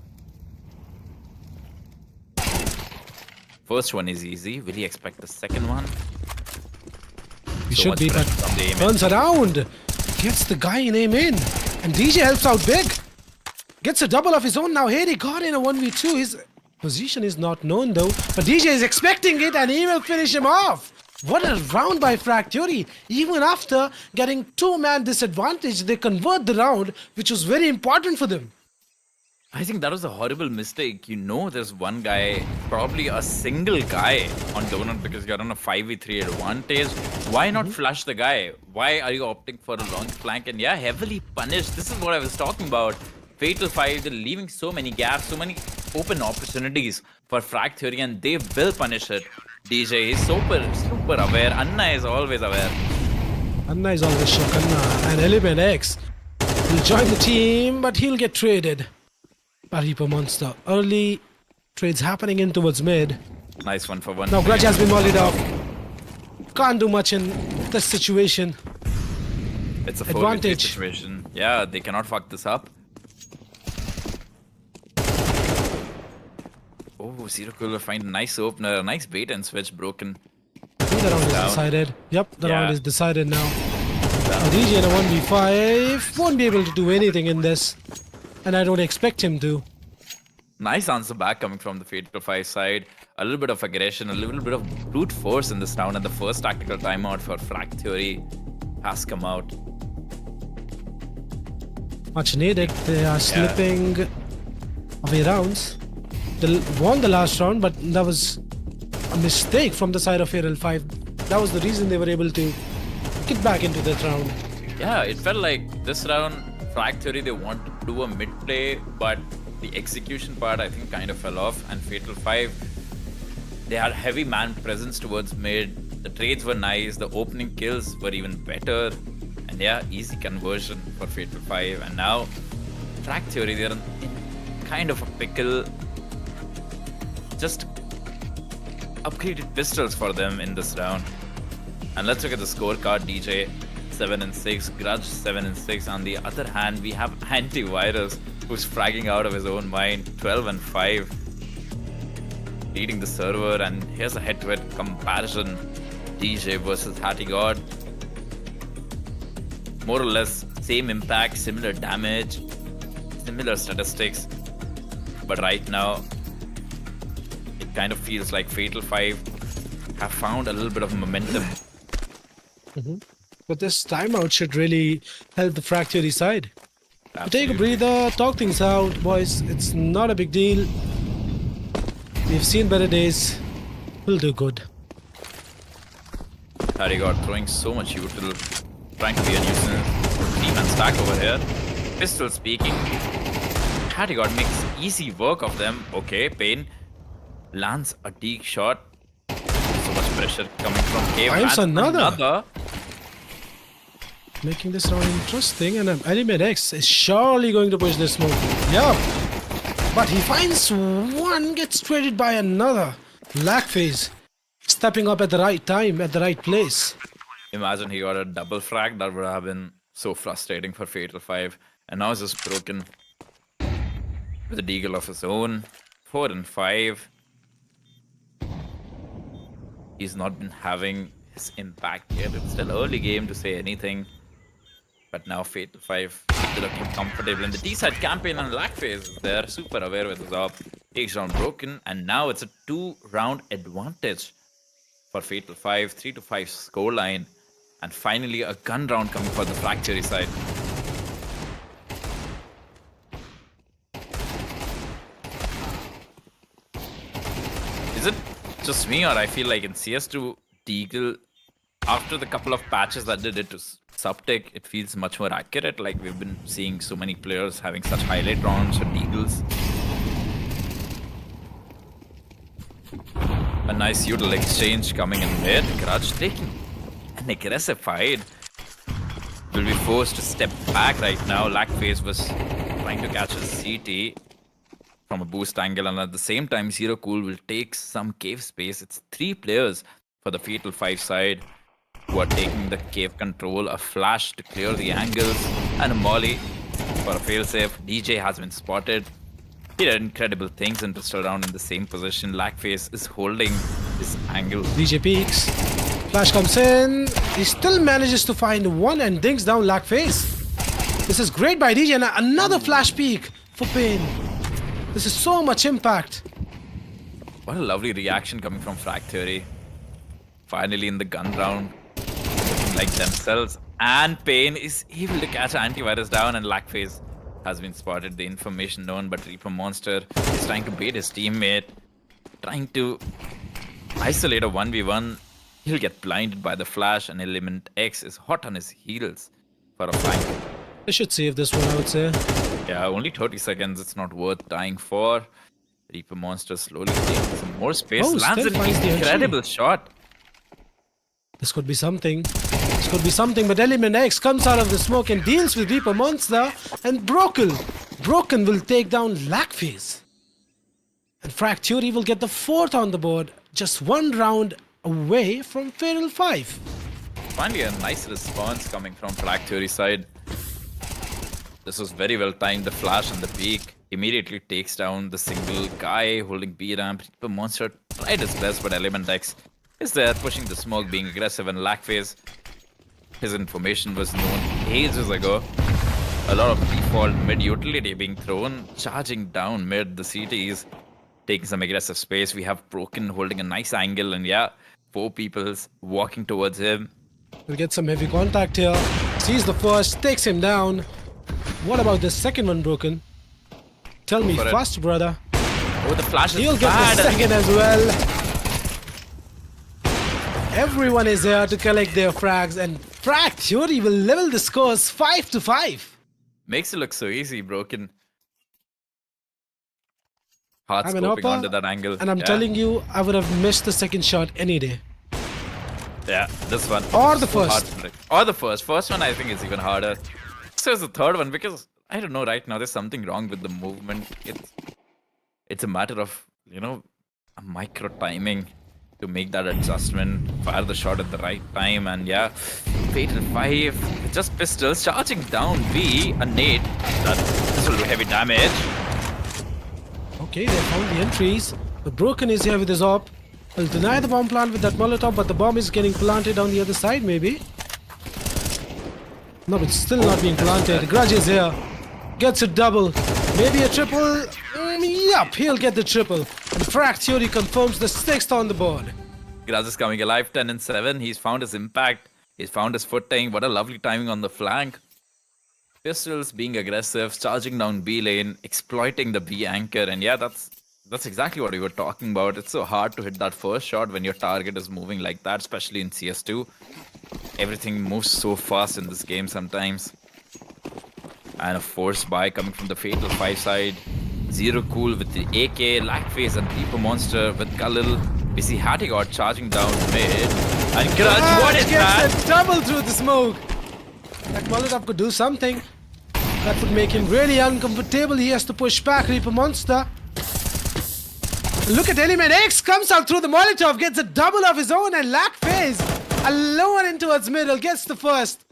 First one is easy. Will he expect the second one? He So should much be, but pressure from the aim. turns around. Gets the guy in aim in. And DJ helps out big. Gets a double of his own. Now Heady got in a 1v2. His position is not known though. But DJ is expecting it and he will finish him off. What a round by Frag Theory. Even after getting 2-man disadvantage, they convert the round, which was very important for them. I think that was a horrible mistake. You know, there's one guy, probably a single guy on Donut because you're on a 5v3 advantage. Why not flush the guy? Why are you opting for a long flank? And yeah, heavily punished. This is what I was talking about. Fatal 5, they're leaving so many gaps, so many open opportunities for Frag Theory, and they will punish it. DJ is super aware. Anna is always aware. Anna is always shook. Anna and Element X will join the team, but he'll get traded by Reaper Monster. Early trades happening in towards mid. Nice one for one. Now Grudge has been volleyed off. Can't do much in this situation. It's a 4v3 advantage. situation. Yeah, they cannot fuck this up. Oh, Zero Cooler find a nice opener, a nice bait and switch broken. I think the round is Down. decided. Yep, the Yeah. round is decided now. Now DJ in a 1v5 won't be able to do anything in this. And I don't expect him to. Nice answer back coming from the Fatal 5 side. A little bit of aggression, a little bit of brute force in this round, and the first tactical timeout for Frag Theory has come out. Much needed. They are slipping away rounds. They won the last round, but that was a mistake from the side of Fatal 5. That was the reason they were able to get back into that round. Yeah, it felt like this round, Frag Theory, they wanted to do a mid play, but the execution part, I think, kind of fell off. And Fatal 5, they had heavy man presence towards mid. The trades were nice, the opening kills were even better. And yeah, easy conversion for Fatal 5. And now, Frag Theory, they're in kind of a pickle. Just upgraded pistols for them in this round. And let's look at the scorecard. DJ 7 and 6, Grudge 7 and 6. On the other hand, we have Antivirus, who's fragging out of his own mind, 12 and 5. leading the server, and here's a head-to-head comparison. DJ versus Hattie God. More or less same impact, similar damage, similar statistics. But right now, it kind of feels like Fatal 5 have found a little bit of momentum. But this timeout should really help the Frag Theory side. Take a Absolutely. breather, talk things out, boys. It's not a big deal. We've seen better days. We'll do good. Hattie God throwing so much util, trying to be a nuisance. 3-man stack over here. Pistol speaking. Hattie God makes easy work of them. Okay, Pain lands a deep shot. So much pressure coming from Cave. Finds Lands another. Making this round interesting, and Element X is surely going to push this move. Yeah. But he finds one, gets traded by another. Lackface stepping up at the right time, at the right place. Imagine he got a double frag. That would have been so frustrating for Fatal 5. And now it's just broken with a deagle of his own. 4 and 5. He's not been having his impact yet. It's still early game to say anything. But now Fatal 5 is looking comfortable in the D-side campaign, and Lackface is there, super aware with his op. Takes round broken, and now it's a 2-round advantage for Fatal 5, 3-5 scoreline. And finally a gun round coming for the Fractury side. Is it just me, or I feel like in CS2 Deagle, after the couple of patches that they did to Subtech, it feels much more accurate. Like we've been seeing so many players having such highlight rounds or Deagles. A nice util exchange coming in mid. Grudge taking an aggressive fight. Will be forced to step back right now. Lackface was trying to catch his CT from a boost angle, and at the same time, Zero Cool will take some cave space. It's 3 players for the Fatal 5 side who are taking the cave control. A flash to clear the angles, and a molly for a failsafe. DJ has been spotted. He did incredible things in pistol round in the same position. Lackface is holding this angle. DJ peeks. Flash comes in. He still manages to find one and dinks down Lackface. This is great by DJ, and another flash peek for Pain. This is so much impact. What a lovely reaction coming from Frag Theory. Finally in the gun round, looking like themselves. And Pain is able to catch antivirus down, and Lackface has been spotted. The information known, but Reaper Monster is trying to bait his teammate, trying to isolate a 1v1. He'll get blinded by the flash, and Element X is hot on his heels for a flank. They should save this one, I would say. Yeah, only 30 seconds. It's not worth dying for. Reaper Monster slowly taking some more space. Oh, Lands still an finds the entry. incredible shot. This could be something. This could be something, but Element X comes out of the smoke and deals with Reaper Monster, and Broken will take down Lackface. And Frag Theory will get the 4th on the board, just 1 round away from Fatal 5. Finally, a nice response coming from Frag Theory side. This was very well timed. The flash and the peak immediately takes down the single guy holding B ramp. Reaper Monster tried his best, but Element X is there pushing the smoke, being aggressive, and Lackface. His information was known ages ago. A lot of default mid utility being thrown, charging down mid. The CT is taking some aggressive space. We have Broken holding a nice angle, and yeah, 4 people's walking towards him. We'll get some heavy contact here. Sees the first, takes him down. What about the second one, Broken? Tell me For it. fast, brother. Oh, the flash is He'll get bad. the second as well. Everyone is here to collect their frags, and Frag Theory will level the scores 5-5. Makes it look so easy, Broken. Hard I'm an scoping upper, onto that angle. and I'm Yeah. telling you, I would have missed the second shot any day. Yeah, this one. Or the So hard first. to predict. Or the first. First one I think is even harder. So is the third one, because I don't know, right now there's something wrong with the movement. It's a matter of, a micro timing to make that adjustment, fire the shot at the right time, and yeah, Fatal 5 with just pistols charging down B, a nade. This will do heavy damage. Okay, they found the entries. The Broken is here with his AWP. He'll deny the bomb plant with that Molotov, but the bomb is getting planted on the other side, maybe. No, it's still not being planted. Grudge is here. Gets a double. Maybe a triple. Yup, he'll get the triple. And Frag Theory confirms the 6th on the board. Graz is coming alive, 10 and 7. He's found his impact. He's found his footing. What a lovely timing on the flank. Pistols being aggressive, charging down B lane, exploiting the B anchor. And yeah, that's exactly what we were talking about. It's so hard to hit that first shot when your target is moving like that, especially in CS2. Everything moves so fast in this game sometimes. And a forced buy coming from the Fatal 5 side. Zero Cool with the AK, Lackface and Reaper Monster with Khalil. We see Hattigod charging down mid. And Grudge, what is that? Gets a double through the smoke. That Molotov could do something. That would make him really uncomfortable. He has to push back Reaper Monster. Look at Element X comes out through the Molotov, gets a double of his own, and Lackface alone in towards middle, gets the first.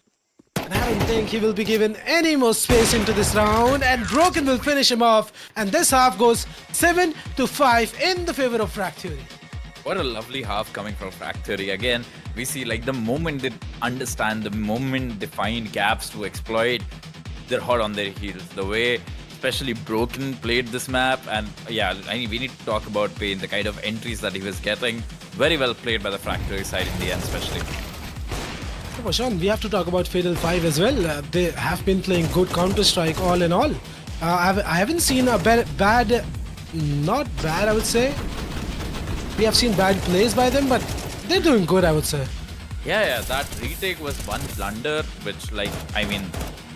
And I don't think he will be given any more space into this round, and Broken will finish him off. And this half goes 7-5 in the favor of Frag Theory. What a lovely half coming from Factory. Again, we see like the moment they understand, the moment they find gaps to exploit, they're hot on their heels. The way especially Broken played this map, and yeah, we need to talk about Pain, the kind of entries that he was getting. Very well played by the Factory side in the end, especially. For sure, we have to talk about Fatal 5 as well. They have been playing good Counter-Strike all in all. I haven't seen a bad, not bad I would say. We have seen bad plays by them, but they're doing good I would say. Yeah, that retake was one blunder, which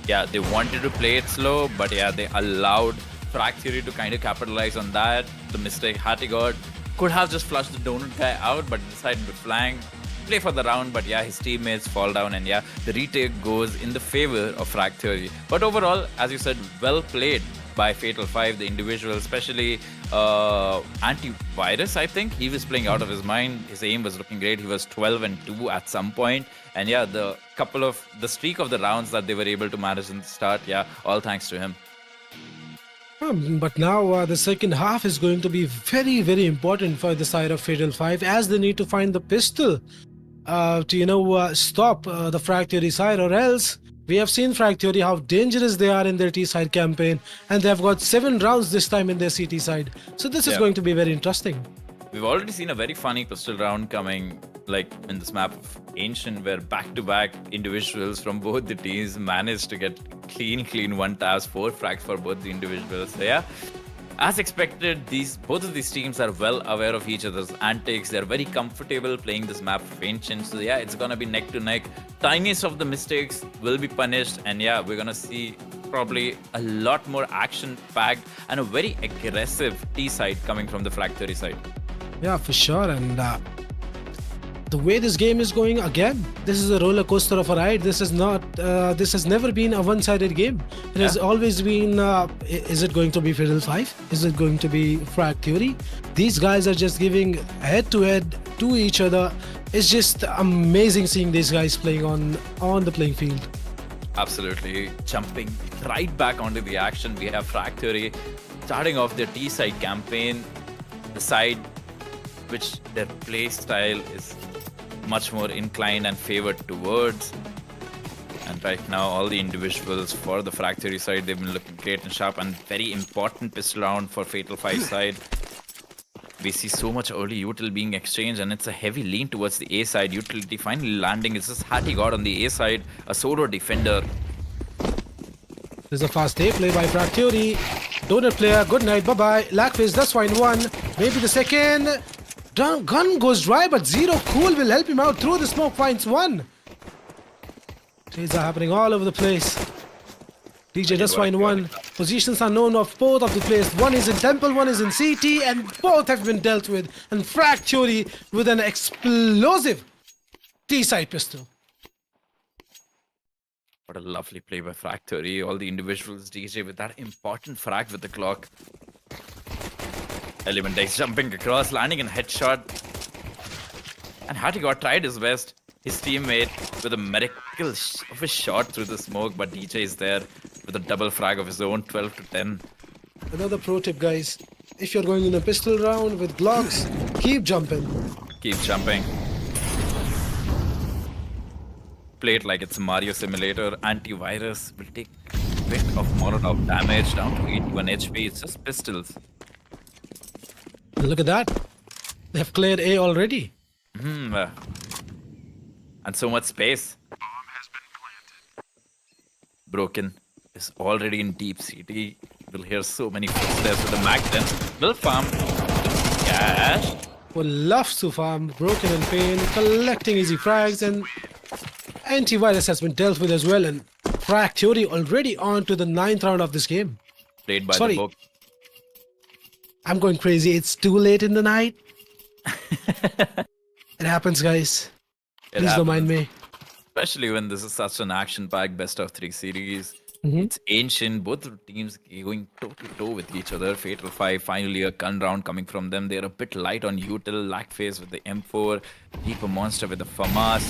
yeah, they wanted to play it slow, but yeah, they allowed Frag Theory to kind of capitalize on that. The mistake Hattigod could have just flushed the donut guy out, but decided to flank. Play for the round, but yeah, his teammates fall down, and yeah, the retake goes in the favor of Frag Theory. But overall, as you said, well played by Fatal 5, the individual, especially Antivirus, I think. He was playing out of his mind. His aim was looking great. He was 12 and 2 at some point. And yeah, the streak of the rounds that they were able to manage in the start, yeah, all thanks to him. But now the second half is going to be very, very important for the side of Fatal 5, as they need to find the pistol to stop the Frag Theory side, or else we have seen Frag Theory how dangerous they are in their T side campaign, and they have got 7 rounds this time in their CT side. So this is going to be very interesting. We've already seen a very funny pistol round coming, like in this map of Ancient, where back-to-back individuals from both the teams managed to get clean 1 taps, 4 frags for both the individuals. So yeah, as expected, both of these teams are well aware of each other's antics. They're very comfortable playing this map of Ancient. So yeah, it's gonna be neck to neck. Tiniest of the mistakes will be punished, and yeah, we're gonna see probably a lot more action-packed and a very aggressive T side coming from the Frag Theory side. Yeah, for sure. And the way this game is going, again, this is a roller coaster of a ride. This is not. This has never been a one-sided game. It has always been. Is it going to be Fatal 5? Is it going to be Frag Theory? These guys are just giving head-to-head to each other. It's just amazing seeing these guys playing on the playing field. Absolutely. Jumping right back onto the action, we have Frag Theory starting off their T side campaign. The side which their play style is much more inclined and favored towards. And right now, all the individuals for the Frag Theory side, they've been looking great and sharp, and very important pistol round for Fatal 5 side. We see so much early util being exchanged, and it's a heavy lean towards the A side. Utility finally landing. It's just Hattigod on the A side, a solo defender. There's a fast A play by Frag Theory. Donut player, good night, bye-bye. Lackface does find 1. Maybe the second. Gun goes dry, but Zero Cool will help him out through the smoke, finds 1. Trades are happening all over the place. DJ does find 1. Positions are known of both of the players. 1 is in Temple, 1 is in CT, and both have been dealt with. And Frag Theory with an explosive T-side pistol. What a lovely play by Frag Theory. All the individuals, DJ with that important frag with the clock. Element X jumping across, landing a headshot. And Hattigod tried his best. His teammate with a miracle of a shot through the smoke, but DJ is there with a double frag of his own, 12 to 10. Another pro tip, guys. If you're going in a pistol round with Glocks, keep jumping. Keep jumping. Play it like it's a Mario simulator. Antivirus will take a bit of Molotov damage down to 81 HP. It's just pistols. Look at that. They have cleared A already. And so much space. Broken is already in deep CT. We'll hear so many footsteps with the Mac 10. Will farm cash. Would love to farm Broken and Pain, collecting easy frags, and antivirus has been dealt with as well. And Frag Theory already on to the 9th round of this game. Played by Sorry. the book. I'm going crazy. It's too late in the night. It happens, guys. Please don't mind me. Especially when this is such an action-packed best-of-3 series. Mm-hmm. It's ancient. Both the teams going toe-to-toe with each other. Fatal 5, finally a gun round coming from them. They're a bit light on util. Lackface with the M4. Reaper Monster with the FAMAS.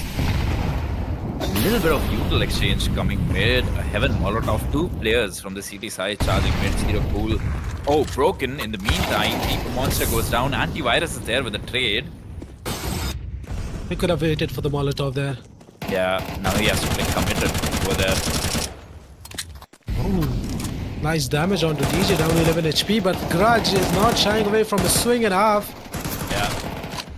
A little bit of util exchange coming mid. A Heaven Molotov. 2 players from the CT side charging mid. Zero Cool. Oh, Broken. In the meantime, Reaper Monster goes down. Antivirus is there with a trade. We could have waited for the Molotov there. Yeah, now he has to play committed over there. Ooh, nice damage onto DJ, down 11 HP, but Grudge is not shying away from a swing and a half. Yeah,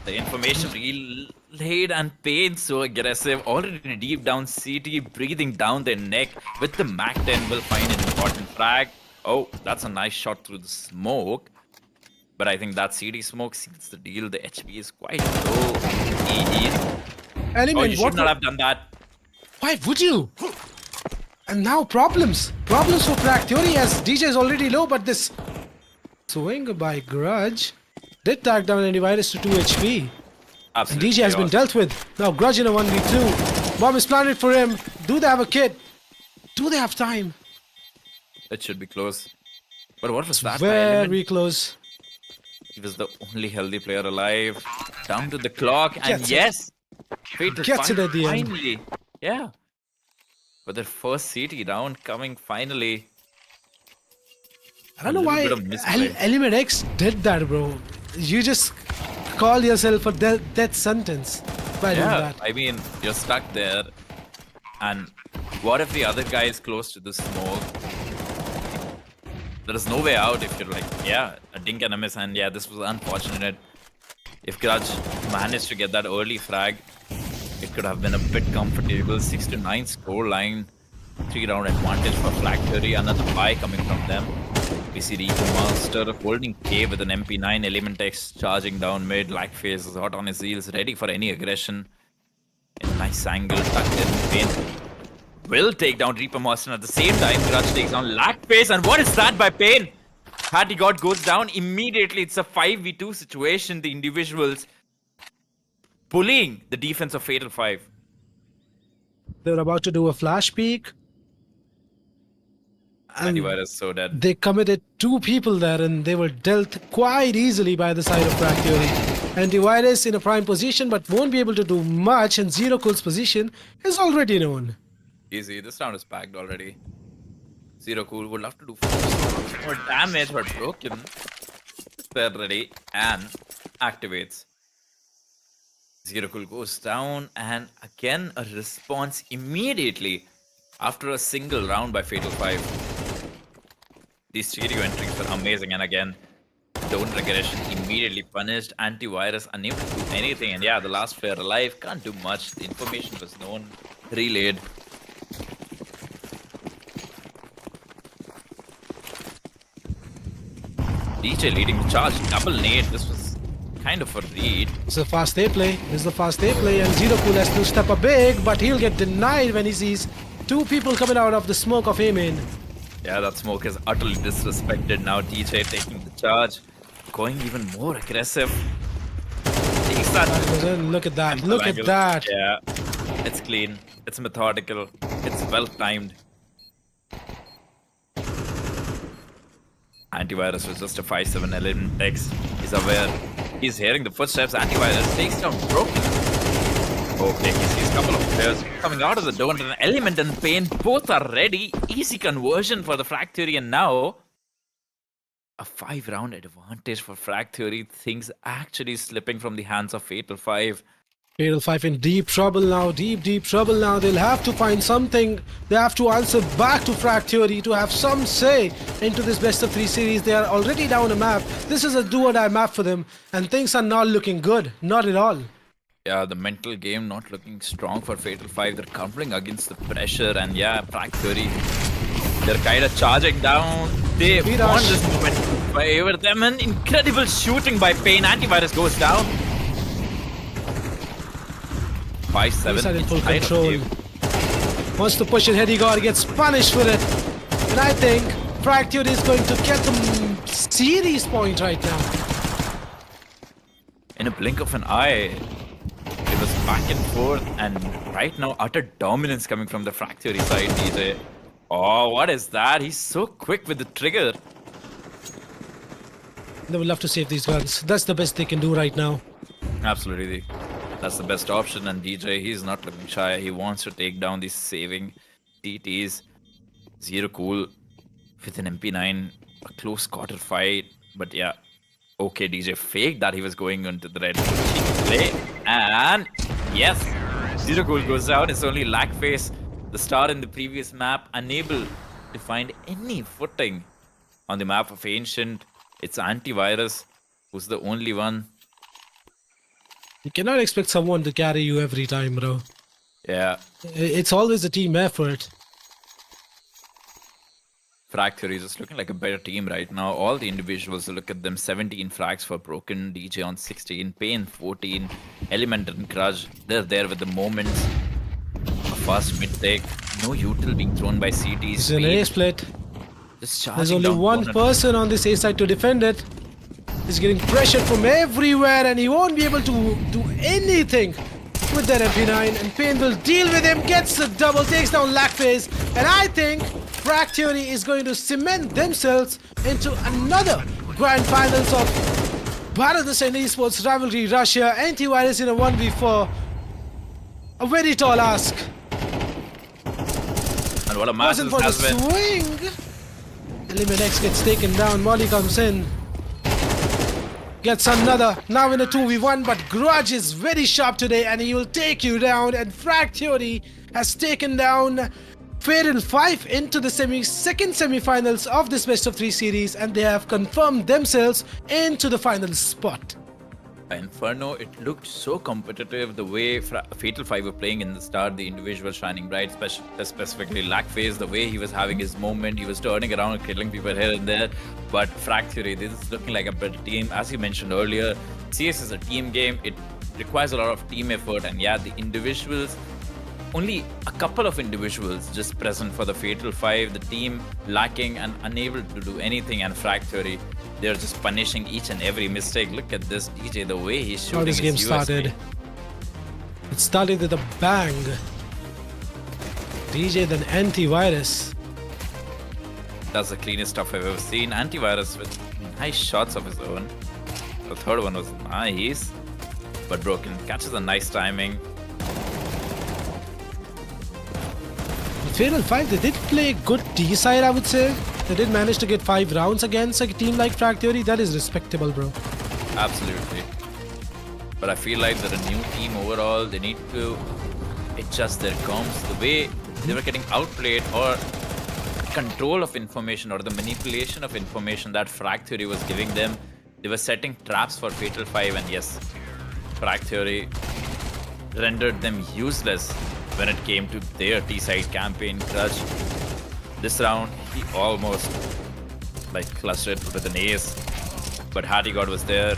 the information relayed and Pain so aggressive. Already deep down CT, breathing down their neck. With the Mac 10 will find an important frag. Oh, that's a nice shot through the smoke. But I think that CD smoke seals the deal. The HP is quite low. Element, Oh, you should not have done that. Why would you? And now problems. Problems for Frag Theory as DJ is already low, but this swing by Grudge did tag down antivirus to 2 HP. And Absolutely. DJ has been dealt with. Now Grudge in a 1v2. Bomb is planted for him. Do they have a kit? Do they have time? It should be close. But what was that? by Element? Very close. He was the only healthy player alive. Down to the clock, and Gets it. yes, Fatal Gets it at the end. finally. Yeah. But their first CT round coming finally. I don't know little why bit of misplay. Element X did that, bro. You just call yourself a death sentence by doing Yeah, that. I mean, you're stuck there. And what if the other guy is close to the smoke? There is no way out if you're like, yeah, a dink and a miss. And yeah, this was unfortunate. If Grudge managed to get that early frag, it could have been a bit comfortable. 6-9 score line. 3-round advantage for Frag Theory. Another buy coming from them. We see Reaper Monster holding K with an MP9. Element X charging down mid. Lackface is hot on his heels, ready for any aggression. In a nice angle, tucked in. Pain will take down Reaper Monster at the same time. Grudge takes down Lackface. And what is that by Pain? Hattie God goes down immediately. It's a 5v2 situation. The individuals bullying the defense of Fatal 5. They were about to do a flash peek. And Antivirus so dead. they committed 2 people there and they were dealt quite easily by the side of Frag Theory. Antivirus in a prime position but won't be able to do much, and Zero Cool's position is already known. Easy. This round is packed already. Zero Cool would love to do more damage, but Broken. They're ready and activates. Zero Cool goes down, and again a response immediately after a single round by Fatal 5. These stereo entries were amazing, and again, don't regression immediately punished. Antivirus unable to do anything, and yeah, the last player alive can't do much. The information was known, relayed. DJ leading the charge, double nade. This was kind of a read. It's a fast A play. This is the fast A play, and Zero Cool has to step up big, but he'll get denied when he sees 2 people coming out of the smoke of A main. Yeah, that smoke is utterly disrespected now. DJ taking the charge, going even more aggressive. Takes that. Look at that. Angle Look at angle. that. Yeah, it's clean. It's methodical. It's well timed. Antivirus was just a 5-7 Element X. He's aware. He's hearing the footsteps. Antivirus takes down Broken. Okay, he sees a couple of players coming out of the door, and an Element and Pain both are ready. Easy conversion for the Frag Theory, and now a 5-round advantage for Frag Theory. Things actually slipping from the hands of Fatal 5. Fatal 5 in deep trouble now, deep trouble now. They'll have to find something. They have to answer back to Frag Theory to have some say into this best of 3 series. They are already down a map. This is a do or die map for them, and things are not looking good. Not at all. Yeah, the mental game not looking strong for Fatal 5. They're crumbling against the pressure, and yeah, Frag Theory, they're kind of charging down. They Viraj. want this moment to favor them. An incredible shooting by Pain. Antivirus goes down. 5-7. He's in full inside of control. game. Wants to push it, Hedigor gets punished for it. And I think Frag Theory is going to get the series point right now. In a blink of an eye, it was back and forth, and right now utter dominance coming from the Frag Theory side, DJ. Oh, what is that? He's so quick with the trigger. They would love to save these guns. That's the best they can do right now. Absolutely. That's the best option, and DJ, he's not looking shy. He wants to take down these saving TTs. Zero Cool with an MP9, a close quarter fight, but yeah. Okay, DJ faked that he was going into the red play, and yes, Zero Cool goes out. It's only Lackface, the star in the previous map, unable to find any footing on the map of Ancient. It's Antivirus who's the only one. You cannot expect someone to carry you every time, bro. Yeah, It's always a team effort. Frag Theory is just looking like a better team right now. All the individuals, look at them. 17 frags for Broken, DJ on 16, Pain 14, Element and Grudge. They're there with the moments. A fast mid take. No util being thrown by CTs. It's an A split. Just There's charging only down one corner. person on this A side to defend it. He's getting pressured from everywhere, and he won't be able to do anything with that MP9. And Pain will deal with him, gets the double, takes down Lackface. And I think Frag Theory is going to cement themselves into another grand finals of Bharat Ascend Esports Rivalry Russia. Antivirus in a 1v4. A very tall ask. And what a Wasn't massive for the has been. swing. Element X gets taken down. Molly comes in. Gets another. Now in a 2v1, but Grudge is very sharp today and he will take you down. And Frag Theory has taken down Fatal 5 into the second semi-finals of this best of 3 series, and they have confirmed themselves into the final spot. Inferno, it looked so competitive the way Fatal 5 were playing in the start, the individual shining bright, specifically Lackface, the way he was having his moment, he was turning around and killing people here and there. But Frag Theory, this is looking like a better team. As you mentioned earlier, CS is a team game, it requires a lot of team effort, and yeah, the individuals, only a couple of individuals just present for the Fatal 5, the team lacking and unable to do anything, and Frag Theory, they're just punishing each and every mistake. Look at this DJ, the way he's shooting How this game his started. USP. It started with a bang. DJ then Antivirus. That's the cleanest stuff I've ever seen. Antivirus with nice shots of his own. The third one was nice, but Broken catches a nice timing. Fatal 5, they did play good T side, I would say. They did manage to get 5 rounds against a team like Frag Theory. That is respectable, bro. Absolutely. But I feel like they're a new team overall. They need to adjust their comms. The way they were getting outplayed, or control of information, or the manipulation of information that Frag Theory was giving them, they were setting traps for Fatal 5, and yes, Frag Theory rendered them useless when it came to their T-side campaign. Grudge, this round, he almost like clustered with an ace, but Hattigod was there,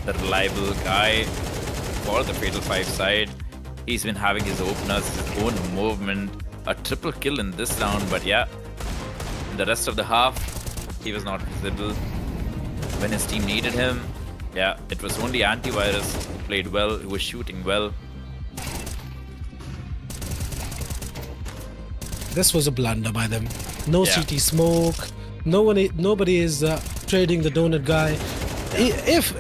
the reliable guy for the Fatal 5 side. He's been having his openers, his own movement, a triple kill in this round, but yeah, in the rest of the half, he was not visible. When his team needed him, yeah, it was only Antivirus who played well, who was shooting well. This was a blunder by them. No Yeah. CT smoke. Nobody is trading the donut guy. If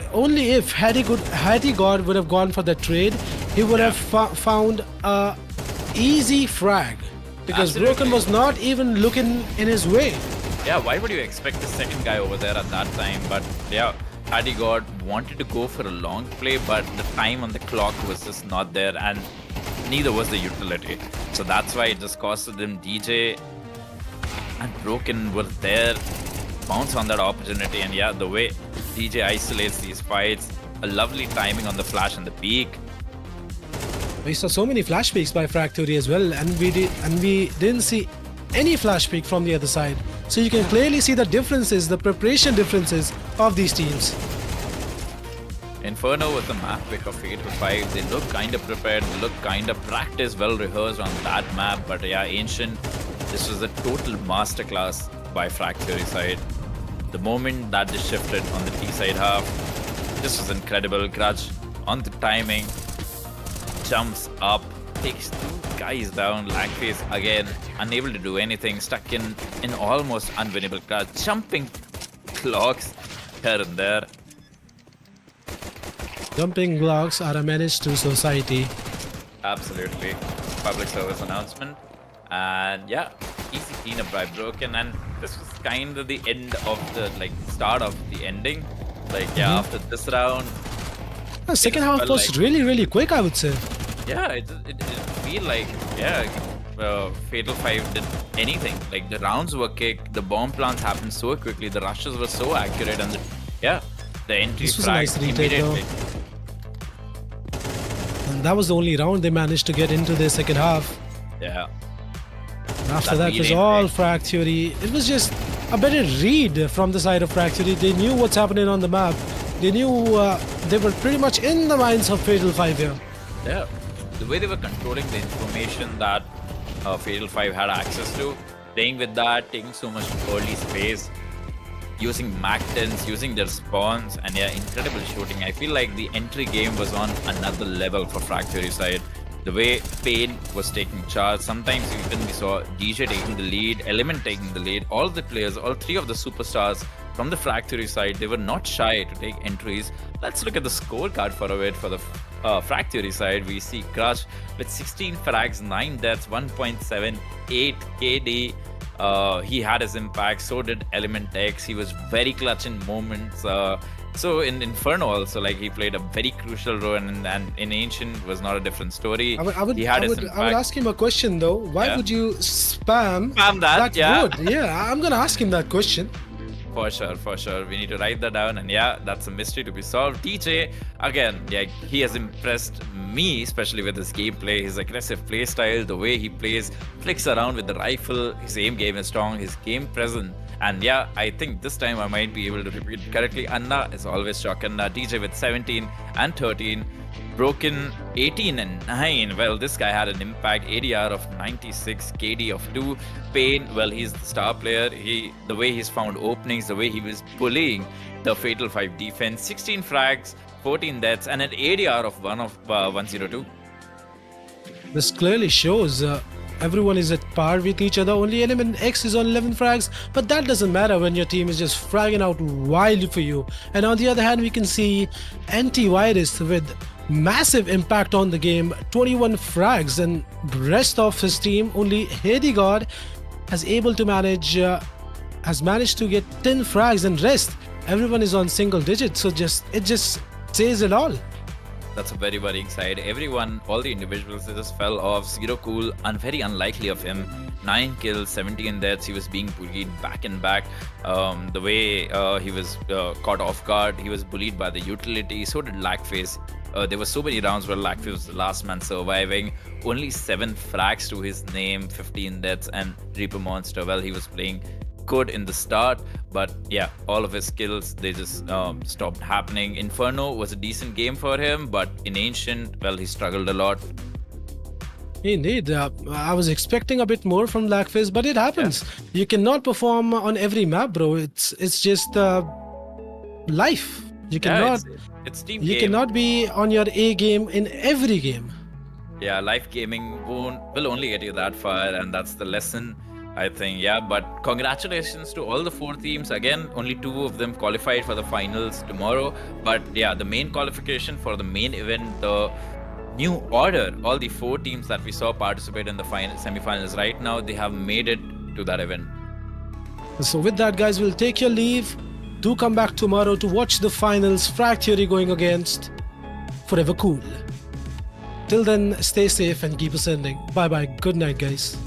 Hattigod would have gone for the trade, he would have found a easy frag, because Absolutely. Broken was not even looking in his way. yeah, why would you expect the second guy over there at that time? But yeah, Paddy God wanted to go for a long play, but the time on the clock was just not there, and neither was the utility. So that's why it just costed him. DJ and Broken were there, bounce on that opportunity, and yeah, the way DJ isolates these fights, a lovely timing on the flash and the peak. We saw so many flash peaks by Frag Theory as well, and we didn't see any flash peak from the other side. So you can clearly see the differences, the preparation differences of these teams. Inferno was the map pick of Fatal 5. They look kind of prepared, they look kind of practiced, well rehearsed on that map. But yeah, Ancient, this was a total masterclass by Frag Theory side. The moment that they shifted on the T side half, this was incredible. Grudge on the timing, jumps up, takes two guys down. Lagface again, unable to do anything, stuck in almost unwinnable Grudge, jumping clocks here and there. Jumping blocks are a menace to society. Absolutely. Public service announcement. And yeah, easy cleanup by Broken. And this was kind of the end of the start of the ending. After this round. The second just half felt was like- really, really quick, I would say. Yeah, it feel like, Fatal 5 did anything. Like the rounds were kicked, the bomb plants happened so quickly, the rushes were so accurate, and the entry This was a frag nice retake, though. immediately. And that was the only round they managed to get into their second half. Yeah. And after That that was relay all pick. Frag Theory. It was just a better read from the side of Frag Theory. They knew what's happening on the map. They knew they were pretty much in the minds of Fatal 5 here. Yeah, the way they were controlling the information that Fatal 5 had access to, playing with that, taking so much early space, using Mac-10s, using their spawns, and yeah, incredible shooting. I feel like the entry game was on another level for Frag Theory side. The way Pain was taking charge, sometimes even we saw DJ taking the lead, Element taking the lead, all the players, all three of the superstars from the Frag Theory side, they were not shy to take entries. Let's look at the scorecard for a bit for the Frag Theory side. We see Crush with 16 frags, 9 deaths, 1.78 KD. He had his impact, so did Element X. He was very clutch in moments. So in Inferno also, he played a very crucial role, and in Ancient was not a different story. He had his impact. I would ask him a question though. Why Yeah. would you spam that, yeah. word? Yeah, I'm gonna ask him that question. For sure. We need to write that down, and yeah, that's a mystery to be solved. DJ, again, yeah, he has impressed me, especially with his gameplay, his aggressive play style, the way he plays, flicks around with the rifle, his aim game is strong, his game present. And yeah, I think this time I might be able to repeat it correctly. Anna is always shocking. DJ with 17 and 13. Broken 18 and 9. Well, this guy had an impact. ADR of 96, KD of 2. Pain, well, he's the star player. The way he's found openings, the way he was bullying the Fatal 5 defense. 16 frags, 14 deaths, and an ADR of 102. This clearly shows everyone is at par with each other. Only Element X is on 11 frags, but that doesn't matter when your team is just fragging out wild for you. And on the other hand, we can see Antivirus with massive impact on the game, 21 frags, and rest of his team, only Hedigod has managed to get 10 frags, and rest everyone is on single digits. So it just says it all. That's a very worrying side. Everyone, all the individuals, they just fell off. Zero Cool, very unlikely of him. 9 kills, 17 deaths. He was being bullied back and back. The way he was caught off guard, he was bullied by the utility. So did Lagface. There were so many rounds where Lagface was the last man surviving. Only 7 frags to his name, 15 deaths, and Reaper Monster. Well, he was playing good in the start, but yeah, all of his skills, they just stopped happening. Inferno was a decent game for him, but in Ancient, well, he struggled a lot. Indeed, I was expecting a bit more from Lagface, but it happens. You cannot perform on every map, bro. It's just life. You cannot. It's team You game. cannot be on your A game in every game. Yeah, life gaming will only get you that far, and that's the lesson, I think. Yeah, but congratulations to all the 4 teams. Again, only 2 of them qualified for the finals tomorrow. But yeah, the main qualification for the main event, the new order, all the 4 teams that we saw participate in the semi-finals right now, they have made it to that event. So with that, guys, we'll take your leave. Do come back tomorrow to watch the finals. Frag Theory going against 4EVERCOOL. Till then, stay safe and keep ascending. Bye bye. Good night, guys.